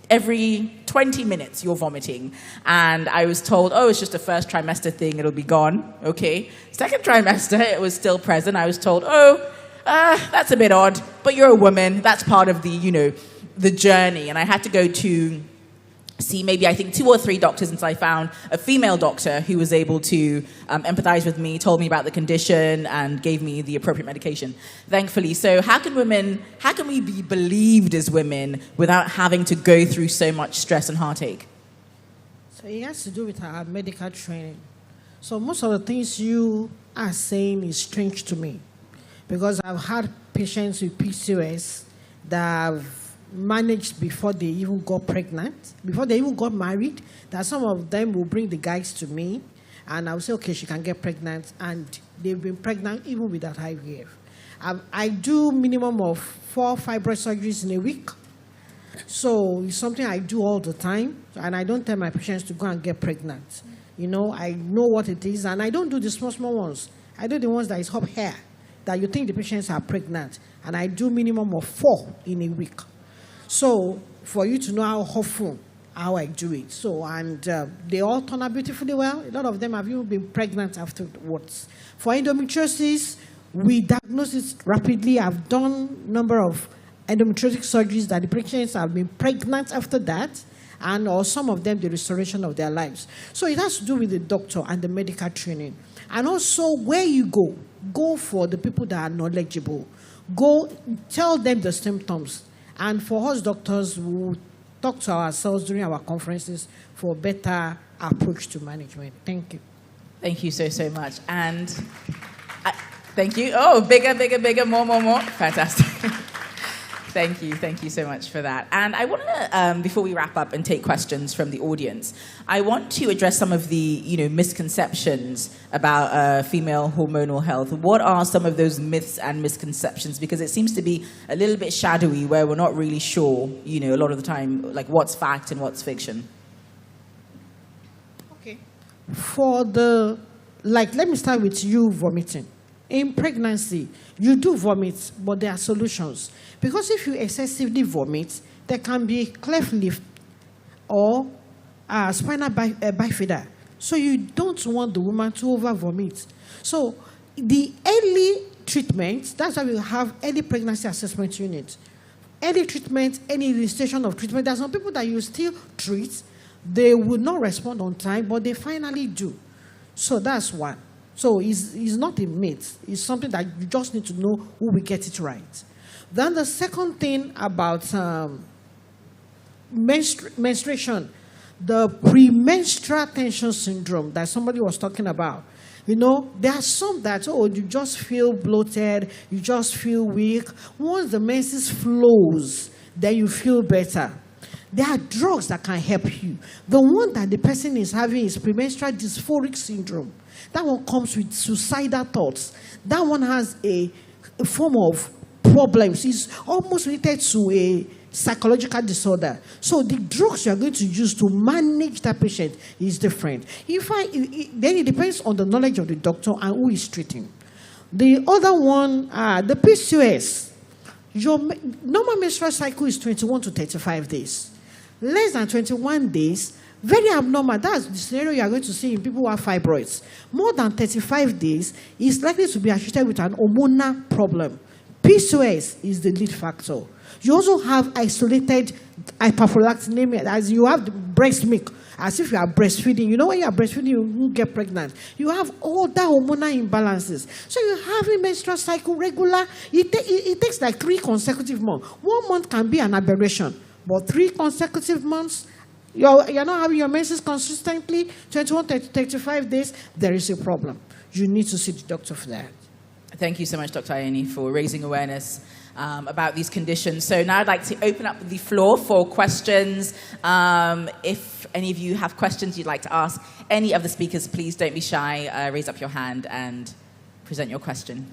Every 20 minutes, you're vomiting. And I was told, oh, it's just a first trimester thing, it'll be gone. Okay. Second trimester, it was still present. I was told, oh, that's a bit odd, but you're a woman. That's part of the, you know, the journey. And I had to go to see maybe, I think, 2 or 3 doctors until I found a female doctor who was able to empathize with me, told me about the condition, and gave me the appropriate medication, thankfully. So how can we be believed as women without having to go through so much stress and heartache? So it has to do with our medical training. So most of the things you are saying is strange to me, because I've had patients with PCOS that have managed before they even got pregnant, before they even got married, that some of them will bring the guys to me, and I'll say, okay, she can get pregnant, and they've been pregnant even without IVF. I do minimum of 4 fibroid surgeries in a week, so it's something I do all the time, and I don't tell my patients to go and get pregnant. You know, I know what it is, and I don't do the small ones. I do the ones that is up here, that you think the patients are pregnant, and I do minimum of 4 in a week. So for you to know how often, how I do it. So, and they all turn out beautifully well. A lot of them have even been pregnant afterwards. For endometriosis, we diagnose it rapidly. I've done a number of endometriotic surgeries that the patients have been pregnant after that, and or some of them the restoration of their lives. So it has to do with the doctor and the medical training. And also where you go for the people that are knowledgeable. Go tell them the symptoms. And for us doctors, we'll talk to ourselves during our conferences for a better approach to management. Thank you. Thank you so much. And thank you. Oh, bigger, more. Fantastic. Thank you so much for that. And I want to, before we wrap up and take questions from the audience, I want to address some of the, you know, misconceptions about female hormonal health. What are some of those myths and misconceptions? Because it seems to be a little bit shadowy, where we're not really sure, you know, a lot of the time, like what's fact and what's fiction. Okay. For the, like, let me start with you vomiting. In pregnancy, you do vomit, but there are solutions. Because if you excessively vomit, there can be cleft lip or spinal bifida. So you don't want the woman to over vomit. So the early treatment, that's why we have early pregnancy assessment unit. Early treatment, any initiation of treatment. There's some people that you still treat, they would not respond on time, but they finally do. So that's one. So it's not a myth. It's something that you just need to know who will get it right. Then the second thing about menstruation, the premenstrual tension syndrome that somebody was talking about. You know, there are some that, you just feel bloated, you just feel weak. Once the menses flows, then you feel better. There are drugs that can help you. The one that the person is having is premenstrual dysphoric syndrome. That one comes with suicidal thoughts. That one has a form of problems. It's almost related to a psychological disorder. So the drugs you are going to use to manage that patient is different. Then it depends on the knowledge of the doctor and who is treating. The other one, the PCOS. Your normal menstrual cycle is 21 to 35 days. Less than 21 days, very abnormal. That's the scenario you are going to see in people who have fibroids. More than 35 days is likely to be associated with an hormonal problem. PCOS is the lead factor. You also have isolated hyperprolactinemia, as you have the breast milk, as if you are breastfeeding. You know, when you are breastfeeding, you won't get pregnant. You have all that hormonal imbalances. So you have a menstrual cycle regular. It takes like 3 consecutive months. 1 month can be an aberration, but 3 consecutive months, you're not having your menses consistently, 21 to 35 days, there is a problem. You need to see the doctor for that. Thank you so much, Dr. Ayeni, for raising awareness about these conditions. So now I'd like to open up the floor for questions. If any of you have questions you'd like to ask any of the speakers, please don't be shy. Raise up your hand and present your question.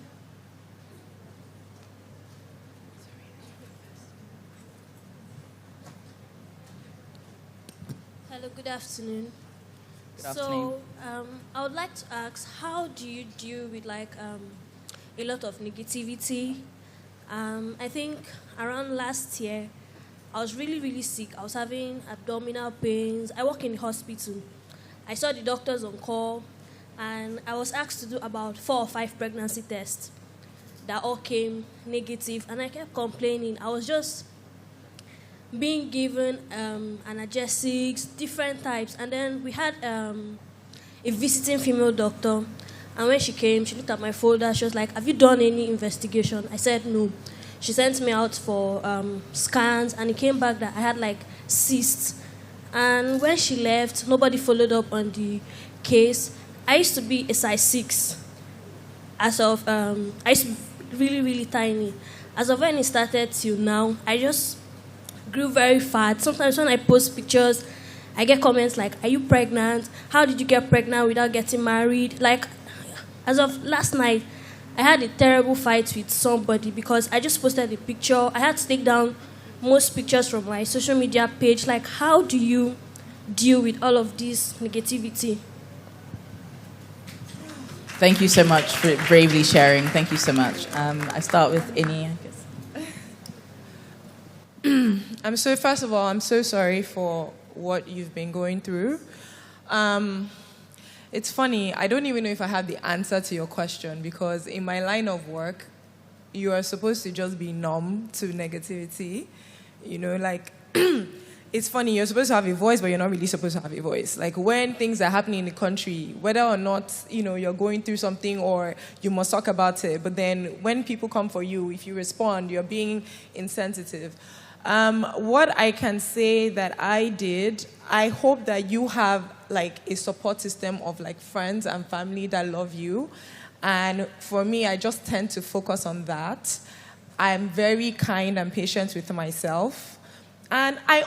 Hello, good afternoon. Good afternoon. So I would like to ask, how do you deal with a lot of negativity? I think around last year, I was really, really sick. I was having abdominal pains. I work in the hospital. I saw the doctors on call, and I was asked to do about 4 or 5 pregnancy tests that all came negative, and I kept complaining. I was just being given analgesics, different types, and then we had a visiting female doctor. And when she came, she looked at my folder. She was like, "Have you done any investigation?" I said, "No." She sent me out for scans, and it came back that I had cysts. And when she left, nobody followed up on the case. I used to be a size 6. I used to be really, really tiny. As of when it started till now, I just grew very fat. Sometimes when I post pictures, I get comments like, "Are you pregnant? How did you get pregnant without getting married?" As of last night, I had a terrible fight with somebody because I just posted a picture. I had to take down most pictures from my social media page. How do you deal with all of this negativity? Thank you so much for bravely sharing. Thank you so much. I start with Ini, I guess. First of all, I'm so sorry for what you've been going through. It's funny, I don't even know if I have the answer to your question, because in my line of work, you are supposed to just be numb to negativity. It's funny, you're supposed to have a voice, but you're not really supposed to have a voice. When things are happening in the country, whether or not, you're going through something or you must talk about it, but then when people come for you, if you respond, you're being insensitive. What I can say that I did, I hope that you have a support system of friends and family that love you. And for me, I just tend to focus on that. I'm very kind and patient with myself. And I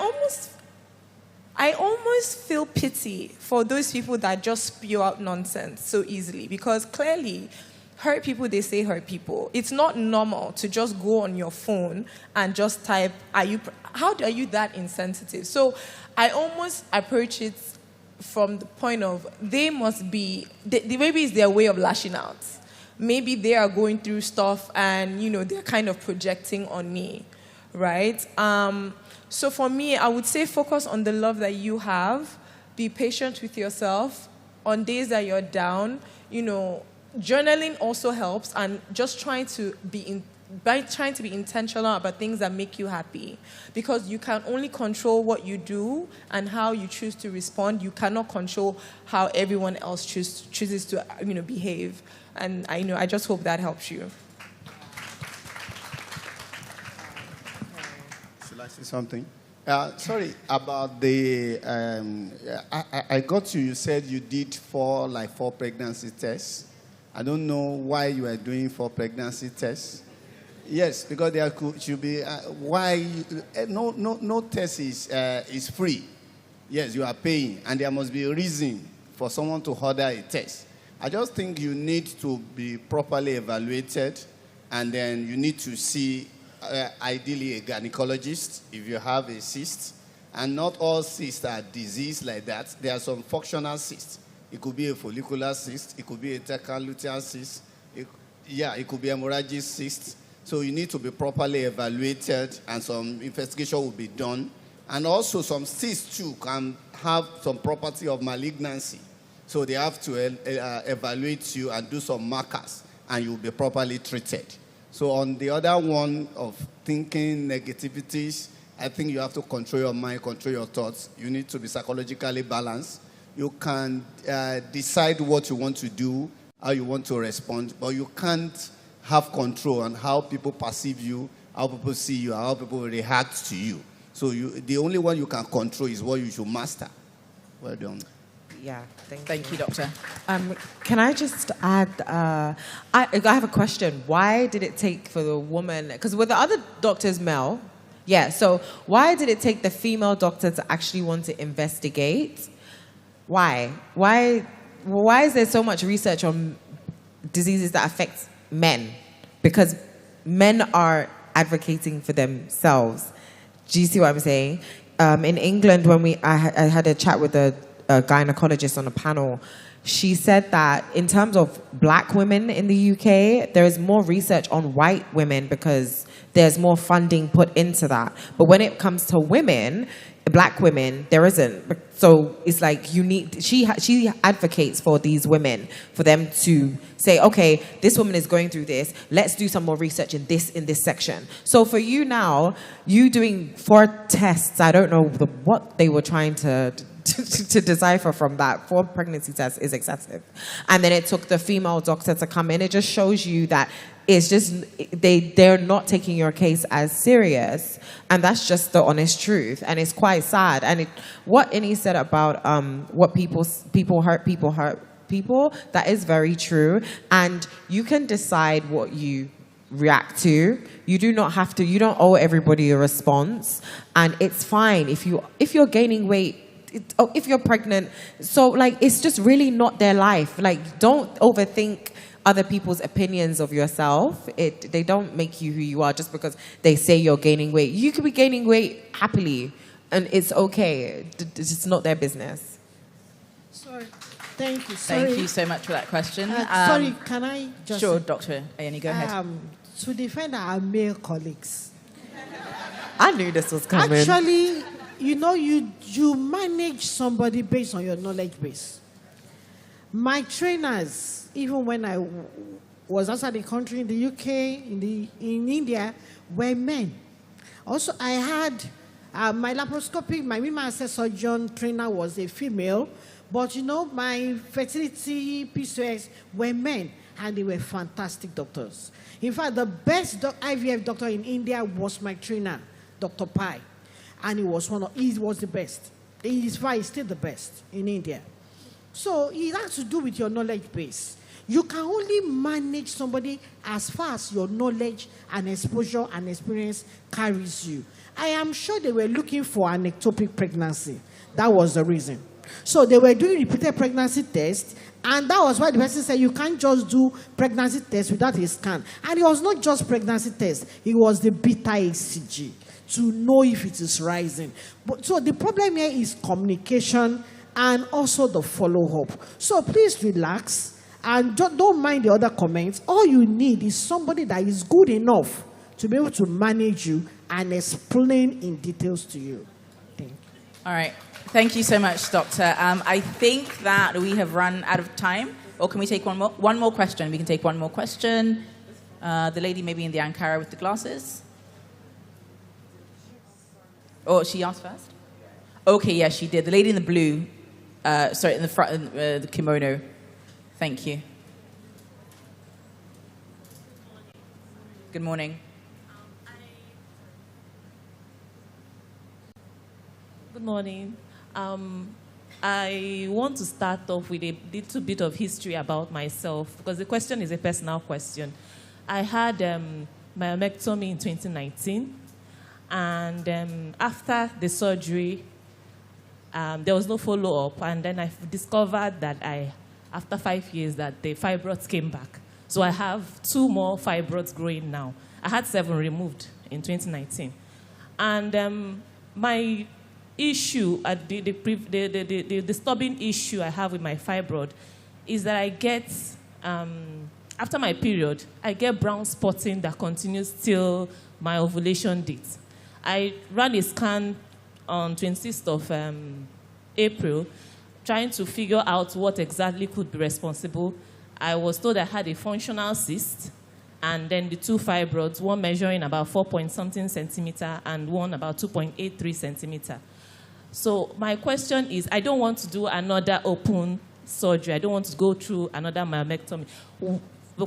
almost feel pity for those people that just spew out nonsense so easily, because clearly hurt people, they say hurt people. It's not normal to just go on your phone and just type, how are you that insensitive? So I almost approach it from the point of, they must be, maybe it's their way of lashing out. Maybe they are going through stuff and, they're kind of projecting on me, right? So for me, I would say focus on the love that you have. be patient with yourself. On days that you're down, you know, journaling also helps, and just trying to be intentional about things that make you happy, because you can only control what you do and how you choose to respond. You cannot control how everyone else chooses to, you know, behave. And I just hope that helps you. Should I say something? Sorry about the. I got you. You said you did four pregnancy tests. I don't know why you are doing 4 pregnancy tests. Yes, because there should be no test is free. Yes, you are paying, and there must be a reason for someone to order a test. I just think you need to be properly evaluated, and then you need to see ideally a gynecologist if you have a cyst. And not all cysts are diseased like that. There are some functional cysts. It could be a follicular cyst. It could be a tetralocular cyst. It could be hemorrhagic cyst. So you need to be properly evaluated, and some investigation will be done. And also some cysts too can have some property of malignancy. So they have to evaluate you and do some markers, and you'll be properly treated. So on the other one of thinking negativities, I think you have to control your mind, control your thoughts. You need to be psychologically balanced. You can decide what you want to do, how you want to respond, but you can't have control on how people perceive you, how people see you, how people react to you. So the only one you can control is what you should master. Well done. Yeah, thank you, Doctor. Can I just add, I have a question. Why did it take for the woman, because with the other doctors male, so why did it take the female doctor to actually want to investigate? Why is there so much research on diseases that affect men? Because men are advocating for themselves. Do you see what I'm saying? In England, when I had a chat with a gynecologist on a panel, she said that in terms of black women in the UK, there is more research on white women because there's more funding put into that. But when it comes to women, black women, there isn't. So it's like you need, she advocates for these women, for them to say, okay, this woman is going through this, let's do some more research in this section. So for you now, you doing 4 tests, I don't know what they were trying to decipher from that. 4 pregnancy tests is excessive. And then it took the female doctor to come in. It just shows you that it's just, they're not taking your case as serious. And that's just the honest truth. And it's quite sad. And what Innie said about what people hurt people, that is very true. And you can decide what you react to. You do not have to, you don't owe everybody a response. And it's fine if you're gaining weight, if you're pregnant. So like, it's just really not their life. Like, don't overthink other people's opinions of yourself. They don't make you who you are just because they say you're gaining weight. You could be gaining weight happily, and it's okay. It's not their business. Sorry. Thank you. Thank you so much for that question. Sorry, can I just... Sure, Dr. Ayeni, go ahead. To defend our male colleagues. I knew this was coming. Actually, you know, you manage somebody based on your knowledge base. My trainers, even when I was outside the country, in the UK, in India, were men. Also, I had my laparoscopic, my women access surgeon trainer was a female, but you know, my fertility PCOS were men, and they were fantastic doctors. In fact, the best IVF doctor in India was my trainer, Dr. Pai, and he was the best. He's still the best in India. So it has to do with your knowledge base. You can only manage somebody as far as your knowledge and exposure and experience carries you. I am sure they were looking for an ectopic pregnancy. That was the reason. So they were doing repeated pregnancy tests, and that was why the person said you can't just do pregnancy tests without a scan. And it was not just pregnancy tests, it was the beta HCG to know if it is rising. So the problem here is communication and also the follow-up. So please relax and don't mind the other comments. All you need is somebody that is good enough to be able to manage you and explain in details to you. Thank you. All right. Thank you so much, Doctor. I think that we have run out of time. Or can we take one more? One more question. We can take one more question. The lady maybe in the Ankara with the glasses. Oh, she asked first? Okay, yes, she did. The lady in the blue. Sorry, in the front, the kimono. Thank you. Good morning. Good morning. I want to start off with a little bit of history about myself because the question is a personal question. I had myomectomy in 2019, and after the surgery, there was no follow-up, and then I discovered that after 5 years, that the fibroids came back. So I have 2 more fibroids growing now. I had 7 removed in 2019, and my issue, the disturbing issue I have with my fibroid is that I get, after my period, I get brown spotting that continues till my ovulation date. I ran a scan on 26th of April, trying to figure out what exactly could be responsible. I was told I had a functional cyst, and then the 2 fibroids, one measuring about 4-point-something centimeter and one about 2.83 centimeter. So my question is, I don't want to do another open surgery. I don't want to go through another myomectomy.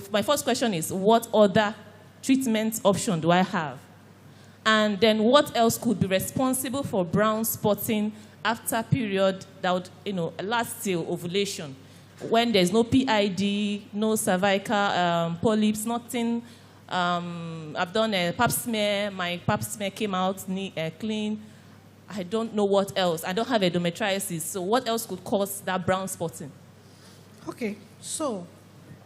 My first question is, what other treatment option do I have? And then what else could be responsible for brown spotting after period that would, last till ovulation? When there's no PID, no cervical polyps, nothing. I've done a pap smear. My pap smear came out clean. I don't know what else. I don't have endometriosis. So what else could cause that brown spotting? Okay, so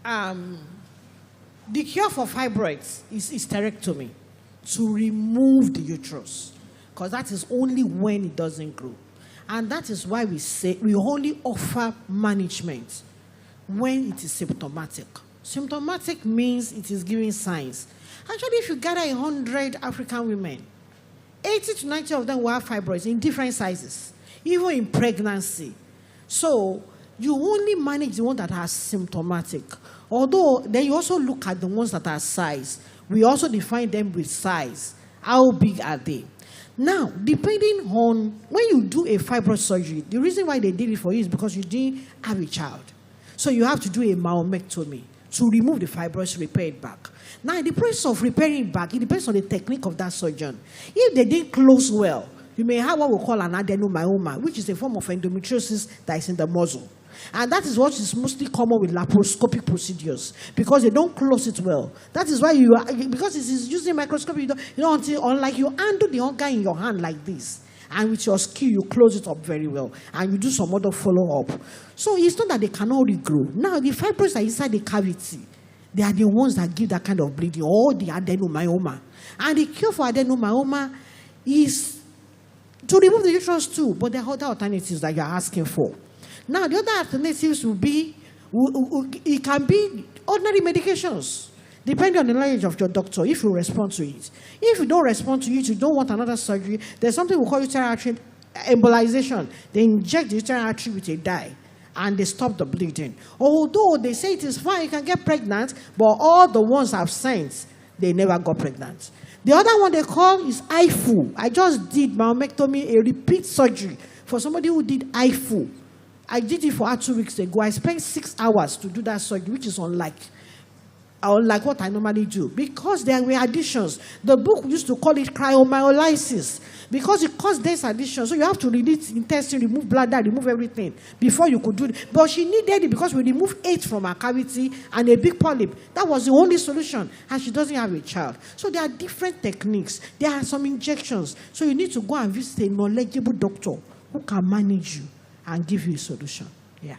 the cure for fibroids is hysterectomy, to remove the uterus, because that is only when it doesn't grow. And that is why we say we only offer management when it is symptomatic. Symptomatic means it is giving signs. Actually, if you gather 100 African women, 80 to 90 of them will have fibroids in different sizes, even in pregnancy. So you only manage the one that are symptomatic. Although then you also look at the ones that are size. We also define them with size. How big are they? Now, depending on when you do a fibroid surgery, the reason why they did it for you is because you didn't have a child. So you have to do a myomectomy to remove the fibroids, repair it back. Now, in the process of repairing it back, it depends on the technique of that surgeon. If they didn't close well, you may have what we call an adenomyoma, which is a form of endometriosis that is in the muscle. And that is what is mostly common with laparoscopic procedures, because they don't close it well. That is why because it is using microscopy, unlike you handle the organ in your hand like this, and with your skill, you close it up very well, and you do some other follow-up. So it's not that they cannot regrow. Now, the fibroids are inside the cavity. They are the ones that give that kind of bleeding, or the adenomyoma. And the cure for adenomyoma is to remove the uterus too, but there are other alternatives that you're asking for. Now, the other alternatives will be, it can be ordinary medications, depending on the knowledge of your doctor, if you respond to it. If you don't respond to it, you don't want another surgery, there's something we call uterine artery embolization. They inject the uterine artery with a dye, and they stop the bleeding. Although they say it is fine, you can get pregnant, but all the ones I've sent, they never got pregnant. The other one they call is IFU. I just did myomectomy, a repeat surgery, for somebody who did IFU. I did it for her 2 weeks ago. I spent 6 hours to do that surgery, which is unlike what I normally do, because there were additions. The book used to call it cryomyolysis, because it caused dense additions. So you have to release intestine, remove bladder, remove everything before you could do it. But she needed it because we removed 8 from her cavity and a big polyp. That was the only solution, and she doesn't have a child. So there are different techniques. There are some injections. So you need to go and visit a knowledgeable doctor who can manage you and give you a solution. Yeah.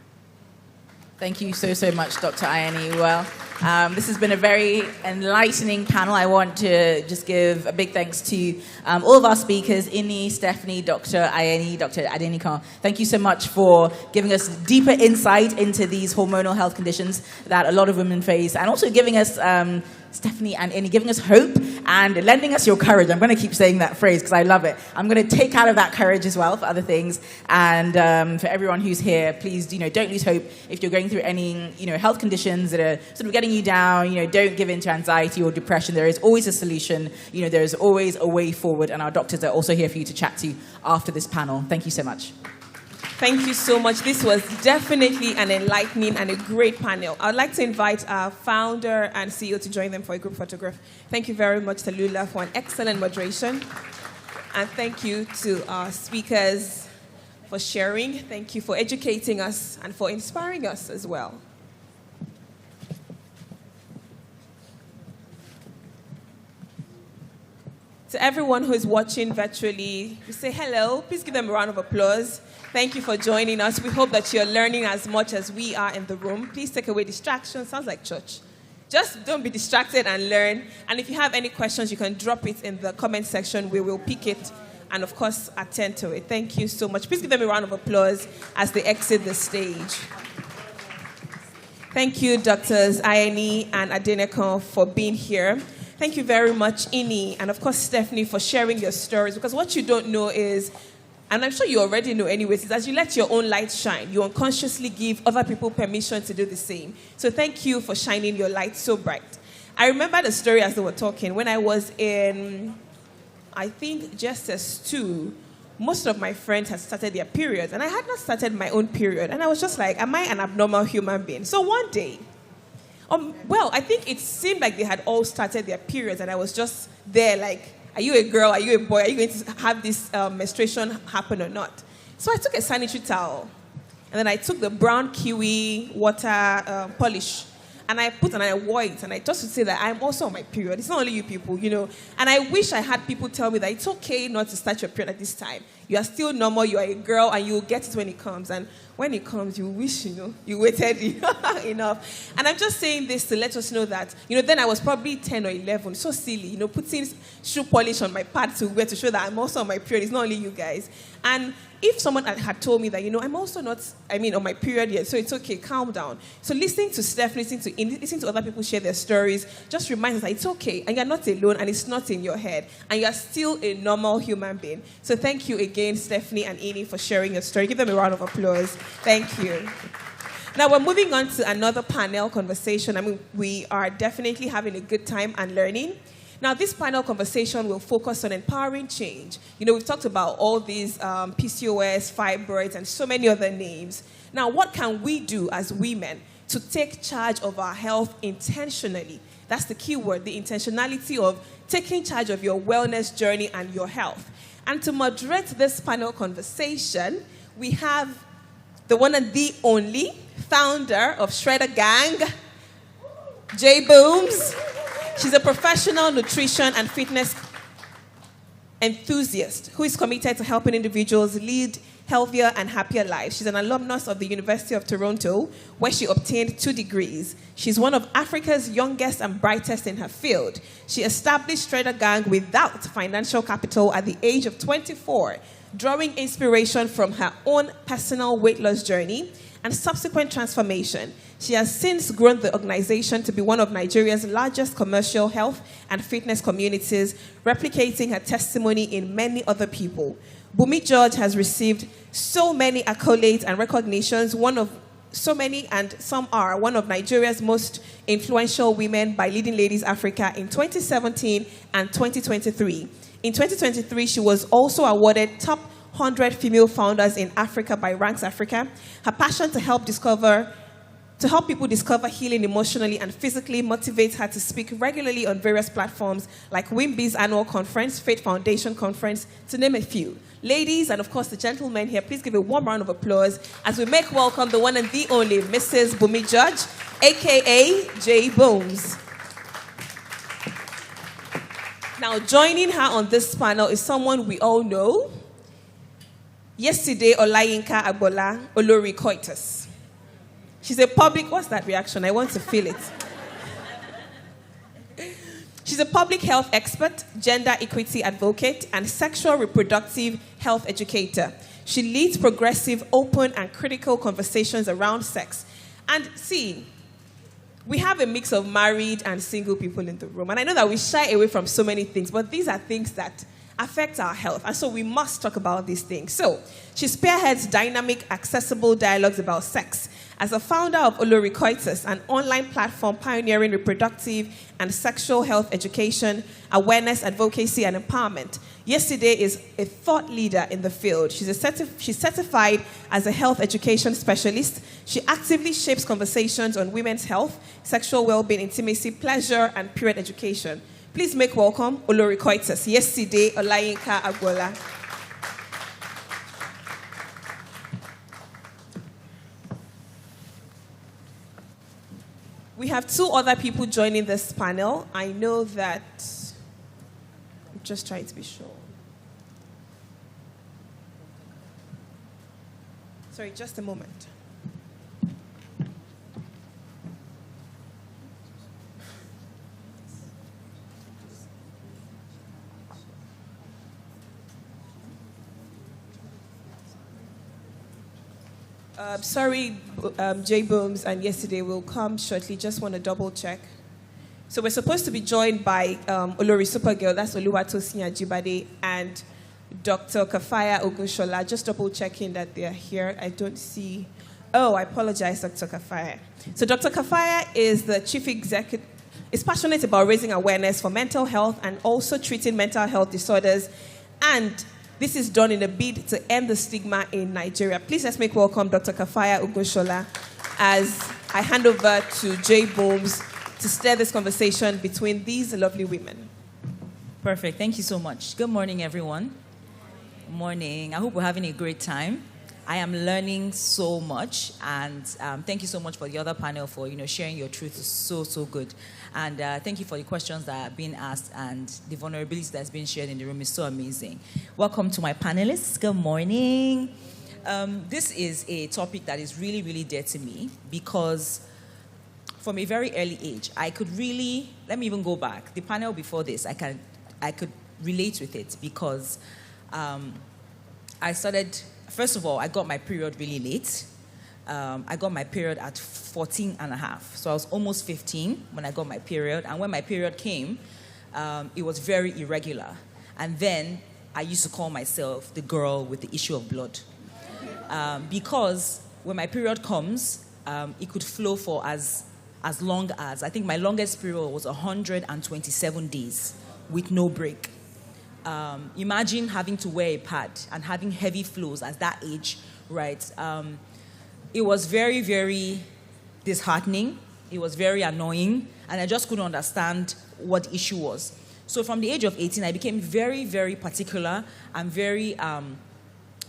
Thank you so much, Dr. Ayeni. Well, this has been a very enlightening panel. I want to just give a big thanks to all of our speakers, Inni, Stephanie, Dr. Ayeni, Dr. Adenika. Thank you so much for giving us deeper insight into these hormonal health conditions that a lot of women face, and also giving us Stephanie and Inni, giving us hope and lending us your courage. I'm going to keep saying that phrase because I love it. I'm going to take out of that courage as well for other things. And for everyone who's here, please, don't lose hope. If you're going through any, health conditions that are sort of getting you down, don't give in to anxiety or depression. There is always a solution. There is always a way forward. And our doctors are also here for you to chat to after this panel. Thank you so much. Thank you so much. This was definitely an enlightening and a great panel. I'd like to invite our founder and CEO to join them for a group photograph. Thank you very much to Lula for an excellent moderation. And thank you to our speakers for sharing. Thank you for educating us and for inspiring us as well. To everyone who is watching virtually, we say hello. Please give them a round of applause. Thank you for joining us. We hope that you're learning as much as we are in the room. Please take away distractions. Sounds like church. Just don't be distracted and learn. And if you have any questions, you can drop it in the comment section. We will pick it and, of course, attend to it. Thank you so much. Please give them a round of applause as they exit the stage. Thank you, Doctors Ayeni and Adeneko, for being here. Thank you very much, Inni, and, of course, Stephanie, for sharing your stories. Because what you don't know is, and I'm sure you already know anyways, is as you let your own light shine, you unconsciously give other people permission to do the same. So thank you for shining your light so bright. I remember the story as they were talking. When I was in, I think, JSS2, most of my friends had started their periods, and I had not started my own period. And I was just like, am I an abnormal human being? So one day, I think it seemed like they had all started their periods, and I was just there like, are you a girl? Are you a boy? Are you going to have this menstruation happen or not? So I took a sanitary towel, and then I took the brown kiwi water polish, and I put and I wore it, and I just to say that I'm also on my period. It's not only you people, And I wish I had people tell me that it's okay not to start your period at this time. You are still normal. You are a girl, and you will get it when it comes. And when it comes, you wish, you waited enough. And I'm just saying this to let us know that, then I was probably 10 or 11. So silly, putting shoe polish on my pad to wear to show that I'm also on my period. It's not only you guys. And if someone had told me that, I'm also not, on my period yet, so it's okay, calm down. So listening to Steph, listening to other people share their stories, just reminds us that it's okay, and you're not alone, and it's not in your head, and you're still a normal human being. So thank you again, Stephanie and Inni, for sharing your story. Give them a round of applause. Thank you. Now we're moving on to another panel conversation. We are definitely having a good time and learning. Now, this panel conversation will focus on empowering change. We've talked about all these PCOS, fibroids, and so many other names. Now, what can we do as women to take charge of our health intentionally? That's the key word, the intentionality of taking charge of your wellness journey and your health. And to moderate this panel conversation, we have the one and the only founder of Shredder Gang, J Booms. She's a professional nutrition and fitness enthusiast who is committed to helping individuals lead healthier and happier lives. She's an alumnus of the University of Toronto, where she obtained 2 degrees. She's one of Africa's youngest and brightest in her field. She established Shredder Gang without financial capital at the age of 24, drawing inspiration from her own personal weight loss journey and subsequent transformation. She has since grown the organization to be one of Nigeria's largest commercial health and fitness communities, replicating her testimony in many other people. Bumi George has received so many accolades and recognitions, one of Nigeria's most influential women by Leading Ladies Africa in 2017 and 2023. In 2023, she was also awarded Top 100 Female Founders in Africa by Ranks Africa. Her passion to help people discover healing emotionally and physically motivates her to speak regularly on various platforms like WIMBY's annual conference, Faith Foundation Conference, to name a few. Ladies, and of course the gentlemen here, please give a warm round of applause as we make welcome the one and the only Mrs. Bumi George, a.k.a. J Booms. Now, joining her on this panel is someone we all know. Yesterday, Olayinka Agbola Olori Coitus. She's a public, what's that reaction? I want to feel it. She's a public health expert, gender equity advocate, and sexual reproductive health educator. She leads progressive, open, and critical conversations around sex. And see, we have a mix of married and single people in the room. And I know that we shy away from so many things, but these are things that affect our health. And so we must talk about these things. So she spearheads dynamic, accessible dialogues about sex. As a founder of Olori Coitus, an online platform pioneering reproductive and sexual health education, awareness, advocacy, and empowerment, Yesterday is a thought leader in the field. She's certified as a health education specialist. She actively shapes conversations on women's health, sexual well-being, intimacy, pleasure, and period education. Please make welcome Olori Coitus. Yesterday, Olayinka Agbola. We have two other people joining this panel. I know that, I'm just trying to be sure. Sorry, just a moment. Sorry, J Booms and Yesterday will come shortly. Just want to double check. So we're supposed to be joined by Olori Supergirl, that's Oluwatosin Ajibade, and Dr. Kafaya Ogunshola. Just double checking that they are here. I don't see. Oh, I apologize, Dr. Kafaya. So Dr. Kafaya is the chief executive. Is passionate about raising awareness for mental health and also treating mental health disorders, and this is done in a bid to end the stigma in Nigeria. Please let's make welcome Dr. Kafaya Ogunshola as I hand over to J Booms to steer this conversation between these lovely women. Perfect. Thank you so much. Good morning, everyone. Morning. I hope we're having a great time. I am learning so much, and thank you so much for the other panel for sharing your truth. Is so good, and thank you for the questions that are being asked and the vulnerability that's being shared in the room is so amazing. Welcome to my panelists. Good morning. This is a topic that is really dear to me because from a very early age, I could really, let me even go back. The panel before this, I could relate with it because I started. First of all, I got my period really late. I got my period at 14 and a half. So I was almost 15 when I got my period. And when my period came, it was very irregular. And then I used to call myself the girl with the issue of blood. Because when my period comes, it could flow for as long as, I think my longest period was 127 days with no break. Imagine having to wear a pad and having heavy flows at that age, right? It was very disheartening. It was very annoying. And I just couldn't understand what the issue was. So from the age of 18, I became very particular and very,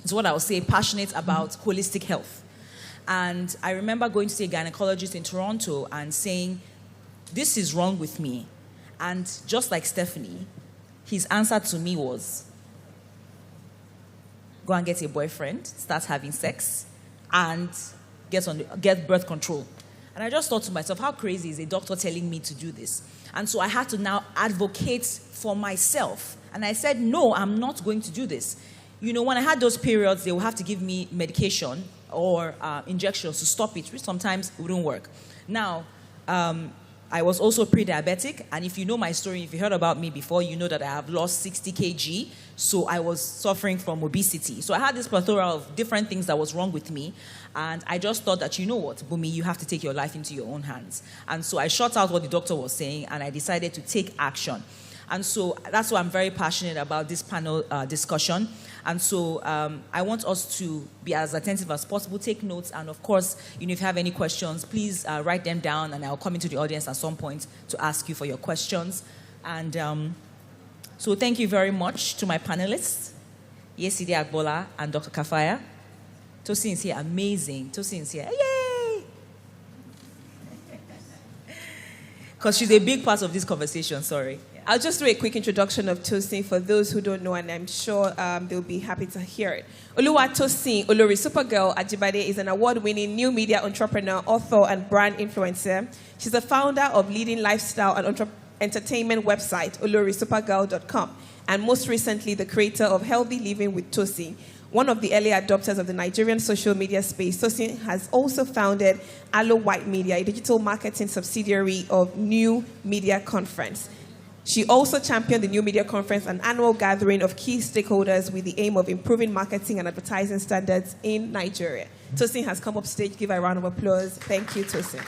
it's what I would say, passionate about holistic health. And I remember going to see a gynecologist in Toronto and saying, this is wrong with me. And just like Stephanie, his answer to me was, go and get a boyfriend, start having sex, and get birth control. And I just thought to myself, how crazy is a doctor telling me to do this? And so I had to now advocate for myself. And I said, no, I'm not going to do this. When I had those periods, they would have to give me medication or injections to stop it, which sometimes wouldn't work. Now, I was also pre-diabetic, and if you know my story, if you heard about me before, you know that I have lost 60 kg, so I was suffering from obesity. So I had this plethora of different things that was wrong with me, and I just thought that, you know what, Bumi, you have to take your life into your own hands. And so I shut out what the doctor was saying, and I decided to take action. And so that's why I'm very passionate about this panel discussion. And so I want us to be as attentive as possible, take notes, and of course, if you have any questions, please write them down, and I'll come into the audience at some point to ask you for your questions. And so thank you very much to my panelists, Yesterday Agbola and Dr. Kafaya. Tosin is here, amazing. Tosin is here, yay! Because she's a big part of this conversation, sorry. I'll just do a quick introduction of Tosin for those who don't know, and I'm sure they'll be happy to hear it. Oluwatosin Olori Supergirl Ajibade is an award-winning new media entrepreneur, author, and brand influencer. She's the founder of leading lifestyle and entertainment website, olorisupergirl.com, and most recently, the creator of Healthy Living with Tosin, One of the early adopters of the Nigerian social media space, Tosin has also founded Alo White Media, a digital marketing subsidiary of New Media Conference. She also championed the New Media Conference, an annual gathering of key stakeholders with the aim of improving marketing and advertising standards in Nigeria. Tosin has come up stage. Give her a round of applause. Thank you, Tosin.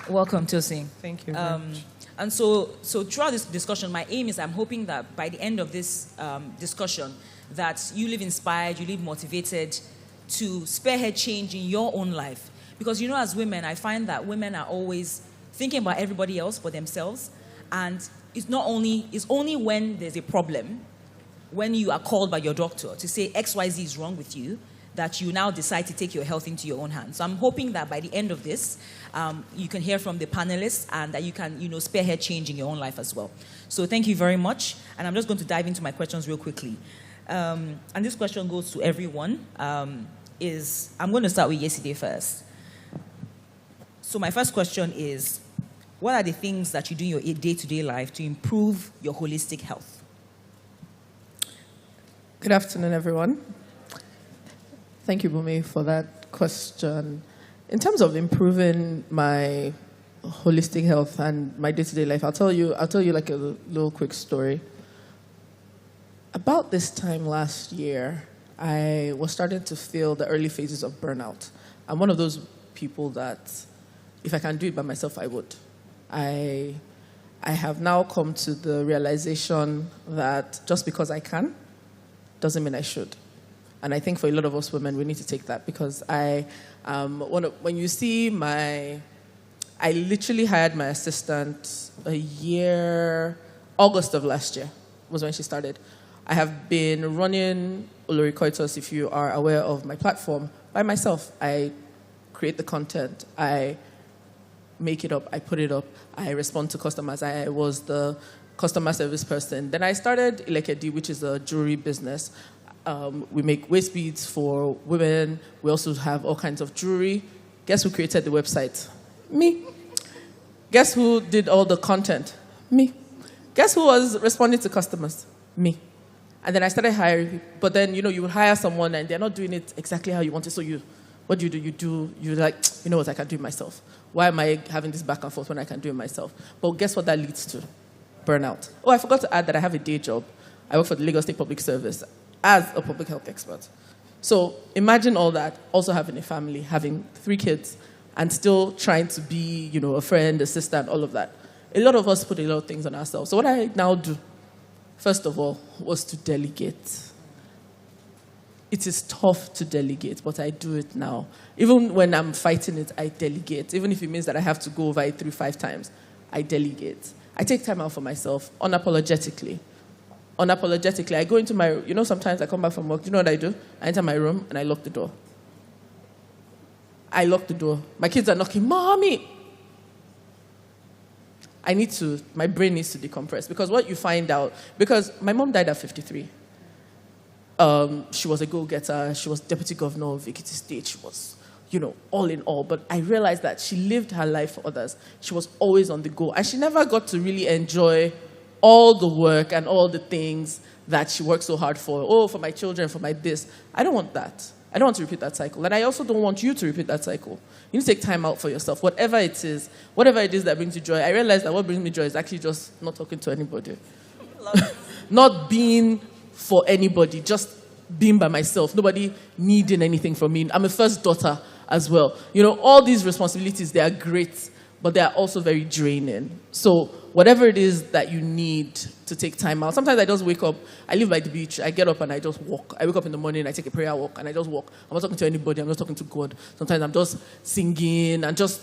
Welcome, Tosin. Thank you very much. And so throughout this discussion, my aim is I'm hoping that by the end of this discussion, that you live inspired, you live motivated to spearhead change in your own life. Because, as women, I find that women are always thinking about everybody else but themselves. And it's only when there's a problem, when you are called by your doctor to say XYZ is wrong with you, that you now decide to take your health into your own hands. So I'm hoping that by the end of this, you can hear from the panelists and that you can, spearhead change in your own life as well. So thank you very much. And I'm just going to dive into my questions real quickly. And this question goes to everyone. I'm going to start with yesterday first. So my first question is, what are the things that you do in your day-to-day life to improve your holistic health? Good afternoon, everyone. Thank you, Bumi, for that question. In terms of improving my holistic health and my day-to-day life, I'll tell you like a little quick story. About this time last year, I was starting to feel the early phases of burnout. I'm one of those people that, if I can do it by myself, I would. I have now come to the realization that just because I can doesn't mean I should. And I think for a lot of us women, we need to take that because when you see I literally hired my assistant August of last year was when she started. I have been running Olori Koitos, if you are aware of my platform, by myself. I create the content. I make it up. I put it up. I respond to customers. I was the customer service person. Then I started Ilekedi, which is a jewelry business. We make waist beads for women. We also have all kinds of jewelry. Guess who created the website? Me. Guess who did all the content? Me. Guess who was responding to customers? Me. And then I started hiring. But then, you would hire someone and they're not doing it exactly how you want it. So what do? You're like, you know what, I can do it myself. Why am I having this back and forth when I can do it myself? But guess what that leads to? Burnout. Oh, I forgot to add that I have a day job. I work for the Lagos State Public Service as a public health expert. So imagine all that, also having a family, having 3 kids, and still trying to be, a friend, a sister, and all of that. A lot of us put a lot of things on ourselves. So what I now do, first of all, was to delegate. It is tough to delegate, but I do it now. Even when I'm fighting it, I delegate. Even if it means that I have to go over it 3-5 times, I delegate. I take time out for myself, unapologetically. I go into my, sometimes I come back from work. Do you know what I do? I enter my room and I lock the door. My kids are knocking, Mommy! My brain needs to decompress. Because what you find out, because my mom died at 53. She was a go-getter. She was deputy governor of Ekiti State. She was, all in all. But I realized that she lived her life for others. She was always on the go. And she never got to really enjoy all the work and all the things that she worked so hard for. Oh, for my children, for my this. I don't want that. I don't want to repeat that cycle. And I also don't want you to repeat that cycle. You need to take time out for yourself, whatever it is that brings you joy. I realized that what brings me joy is actually just not talking to anybody. Not being for anybody, just being by myself. Nobody needing anything from me. I'm a first daughter as well. All these responsibilities, they are great, but they are also very draining. So whatever it is that you need to take time out. Sometimes I just wake up, I live by the beach, I get up and I just walk. I wake up in the morning, I take a prayer walk, and I just walk. I'm not talking to anybody, I'm just talking to God. Sometimes I'm just singing and just,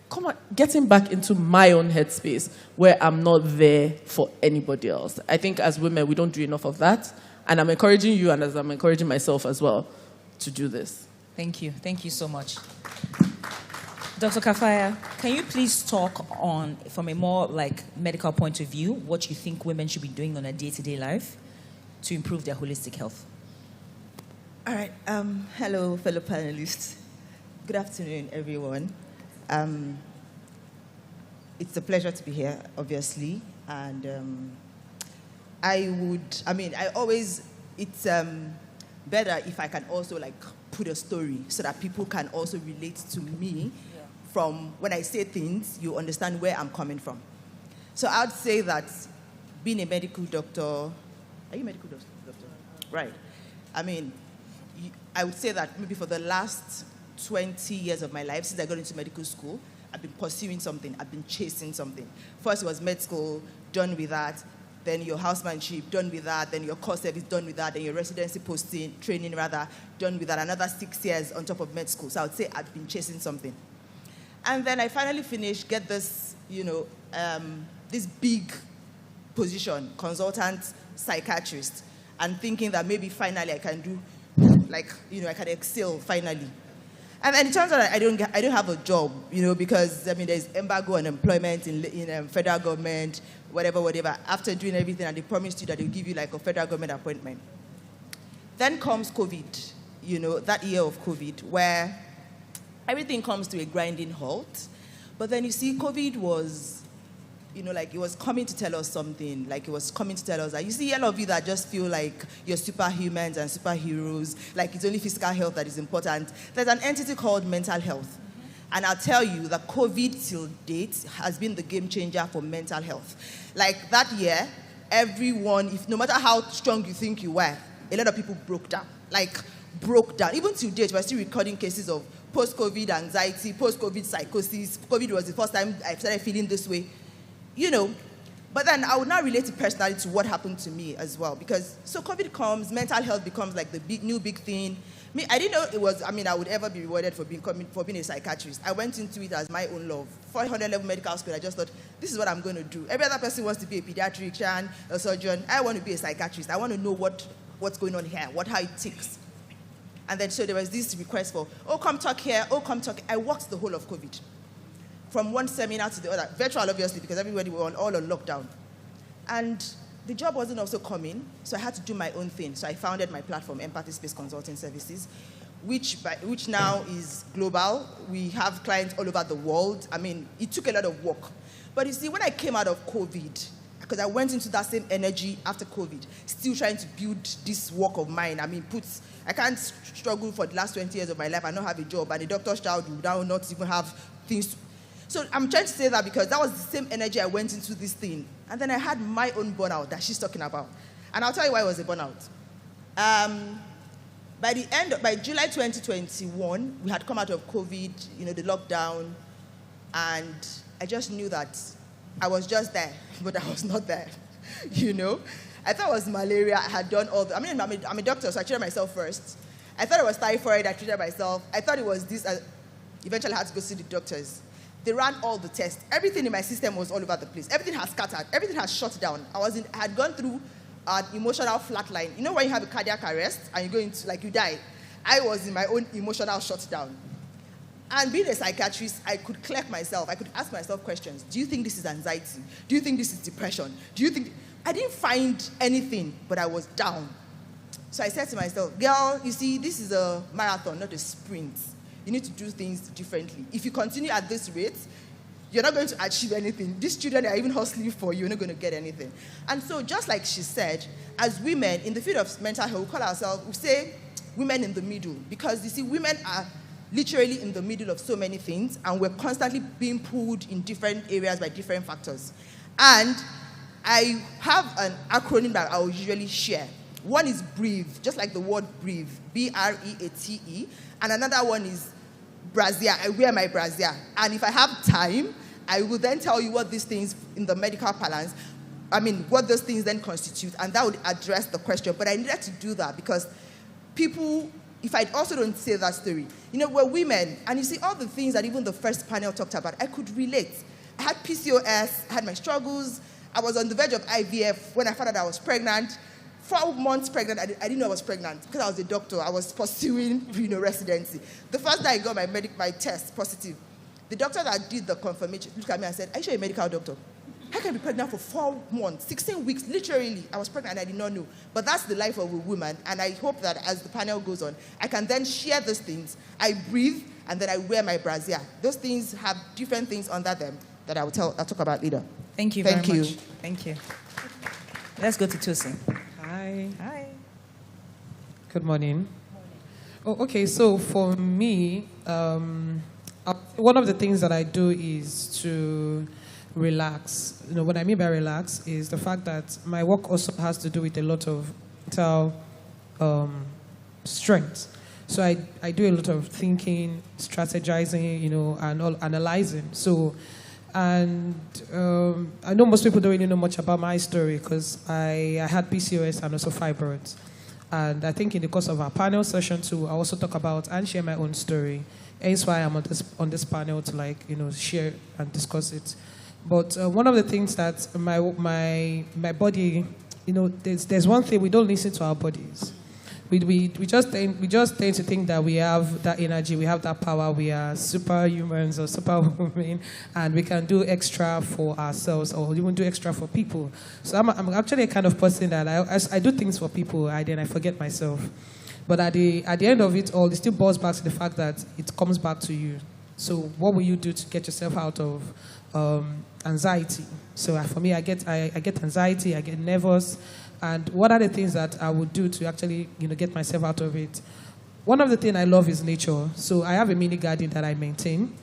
come on, getting back into my own headspace where I'm not there for anybody else. I think as women, we don't do enough of that. And I'm encouraging you, and as I'm encouraging myself as well, to do this. Thank you. Thank you so much. Dr. Kafaya, can you please talk on, from a more medical point of view, what you think women should be doing on a day-to-day life to improve their holistic health? All right. Hello, fellow panelists. Good afternoon, everyone. It's a pleasure to be here, obviously. And I always it's better if I can also like put a story so that people can also relate to me. From when I say things, you understand where I'm coming from. So I'd say that being a medical doctor, are you a medical doctor? Right. I mean, I would say that maybe for the last 20 years of my life, since I got into medical school, I've been pursuing something, I've been chasing something. First it was med school, done with that, then your housemanship, done with that, then your core service, done with that, then your residency posting, training rather, done with that, another 6 years on top of med school. So I would say I've been chasing something. And then I finally finished, get this, this big position, consultant psychiatrist, and thinking that maybe finally I can do, I can excel finally. And then it turns out that I don't have a job, because, there's embargo on employment in federal government, whatever. After doing everything, and they promised you that they'll give you like a federal government appointment. Then comes COVID, that year of COVID, where everything comes to a grinding halt. But then you see, COVID was, it was coming to tell us something. Like it was coming to tell us that, you see, all of you that just feel like you're superhumans and superheroes, like it's only physical health that is important. There's an entity called mental health. And I'll tell you that COVID till date has been the game changer for mental health. Like that year, everyone, no matter how strong you think you were, a lot of people broke down. Even till date, we're still recording cases of post-COVID anxiety, post-COVID psychosis. COVID was the first time I started feeling this way. But then I would now relate it personally to what happened to me as well. Because, so COVID comes, mental health becomes like the new big thing. I didn't know it was, I would ever be rewarded for being a psychiatrist. I went into it as my own love. 400 level medical school, I just thought, this is what I'm going to do. Every other person wants to be a pediatrician, a surgeon. I want to be a psychiatrist. I want to know what's going on here, how it ticks. And then so there was this request for, come talk here, come talk. I walked the whole of COVID. From one seminar to the other, virtual obviously, because everybody were all on lockdown. And the job wasn't also coming, so I had to do my own thing. So I founded my platform, Empathy Space Consulting Services, which now is global. We have clients all over the world. It took a lot of work. But you see, when I came out of COVID, because I went into that same energy after COVID, still trying to build this work of mine. I can't struggle for the last 20 years of my life and not have a job, and a doctor's child will now not even have things. So I'm trying to say that because that was the same energy I went into this thing. And then I had my own burnout that she's talking about. And I'll tell you why it was a burnout. By July 2021, we had come out of COVID, the lockdown, and I just knew that I was just there, but I was not there, I thought it was malaria. I had done all I'm a doctor, so I treated myself first. I thought it was typhoid. I treated myself. I thought it was this. Eventually, I had to go see the doctors. They ran all the tests. Everything in my system was all over the place. Everything has scattered. Everything has shut down. I had gone through an emotional flatline. When you have a cardiac arrest and you go into, you die. I was in my own emotional shutdown. And being a psychiatrist, I could collect myself. I could ask myself questions. Do you think this is anxiety? Do you think this is depression? Do you think... I didn't find anything, but I was down. So I said to myself, girl, you see, this is a marathon, not a sprint. You need to do things differently. If you continue at this rate, you're not going to achieve anything. These children are even hustling for you. You're not going to get anything. And so just like she said, as women in the field of mental health, we say women in the middle. Because you see, women are literally in the middle of so many things, and we're constantly being pulled in different areas by different factors. And I have an acronym that I will usually share. One is BREATHE, just like the word breathe, B-R-E-A-T-E. And another one is brassiere. I wear my brassiere. And if I have time, I will then tell you what these things in the medical parlance, what those things then constitute, and that would address the question. But I needed to do that because people, if I also don't say that story, we're women, and you see all the things that even the first panel talked about, I could relate. I had PCOS, I had my struggles, I was on the verge of IVF when I found out I was pregnant. 4 months pregnant, I didn't know I was pregnant because I was a doctor. I was pursuing, residency. The first day I got my test positive, the doctor that did the confirmation looked at me and said, "Are you sure you're a medical doctor? How can you be pregnant for 4 months, 16 weeks, literally? I was pregnant and I did not know." But that's the life of a woman, and I hope that as the panel goes on, I can then share those things. I breathe, and then I wear my brassiere. Those things have different things under them that I'll talk about later. Thank you very much. Thank you. Let's go to Tosin. Hi. Hi. Good morning. Oh, okay, so for me, one of the things that I do is to relax. You know, what I mean by relax is the fact that my work also has to do with a lot of mental strength. So I do a lot of thinking, strategizing, you know, and all analyzing. So, and I know most people don't really know much about my story because I had PCOS and also fibroids. And I think in the course of our panel session too, I also talk about and share my own story. Hence why I'm on this panel to, like, you know, share and discuss it. But one of the things that my body, you know, there's one thing, we don't listen to our bodies. We just tend to think that we have that energy, we have that power, we are superhumans or superwomen, and we can do extra for ourselves or even do extra for people. So I'm actually a kind of person that I do things for people, then I forget myself. But at the end of it all, it still boils back to the fact that it comes back to you. So what will you do to get yourself out of anxiety? So for me, I get anxiety, I get nervous. And what are the things that I would do to actually, you know, get myself out of it? One of the things I love is nature. So I have a mini garden that I maintain.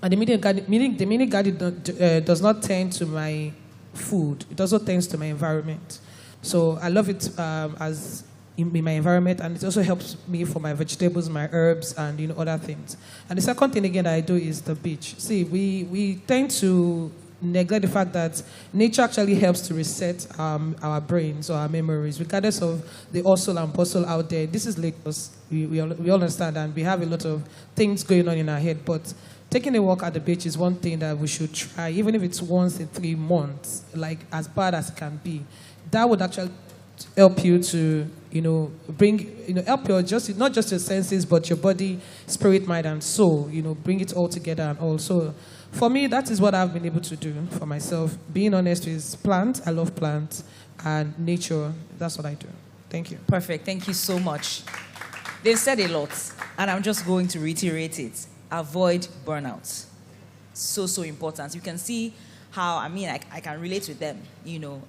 And the mini garden does not tend to my food. It also tends to my environment. So I love it as in my environment, and it also helps me for my vegetables, my herbs, and, you know, other things. And the second thing again that I do is the beach. See, we tend to neglect the fact that nature actually helps to reset our brains or our memories, regardless of the hustle and bustle out there. This is Lagos. We all understand, and we have a lot of things going on in our head. But taking a walk at the beach is one thing that we should try, even if it's once in 3 months, like as bad as it can be. That would actually help you to, you know, help your not just your senses, but your body, spirit, mind, and soul. You know, bring it all together. And also, for me, that is what I've been able to do for myself. Being honest with plants, I love plants, and nature. That's what I do. Thank you. Perfect. Thank you so much. They've said a lot, and I'm just going to reiterate it. Avoid burnout. So important. You can see how, I mean, I can relate with them, you know,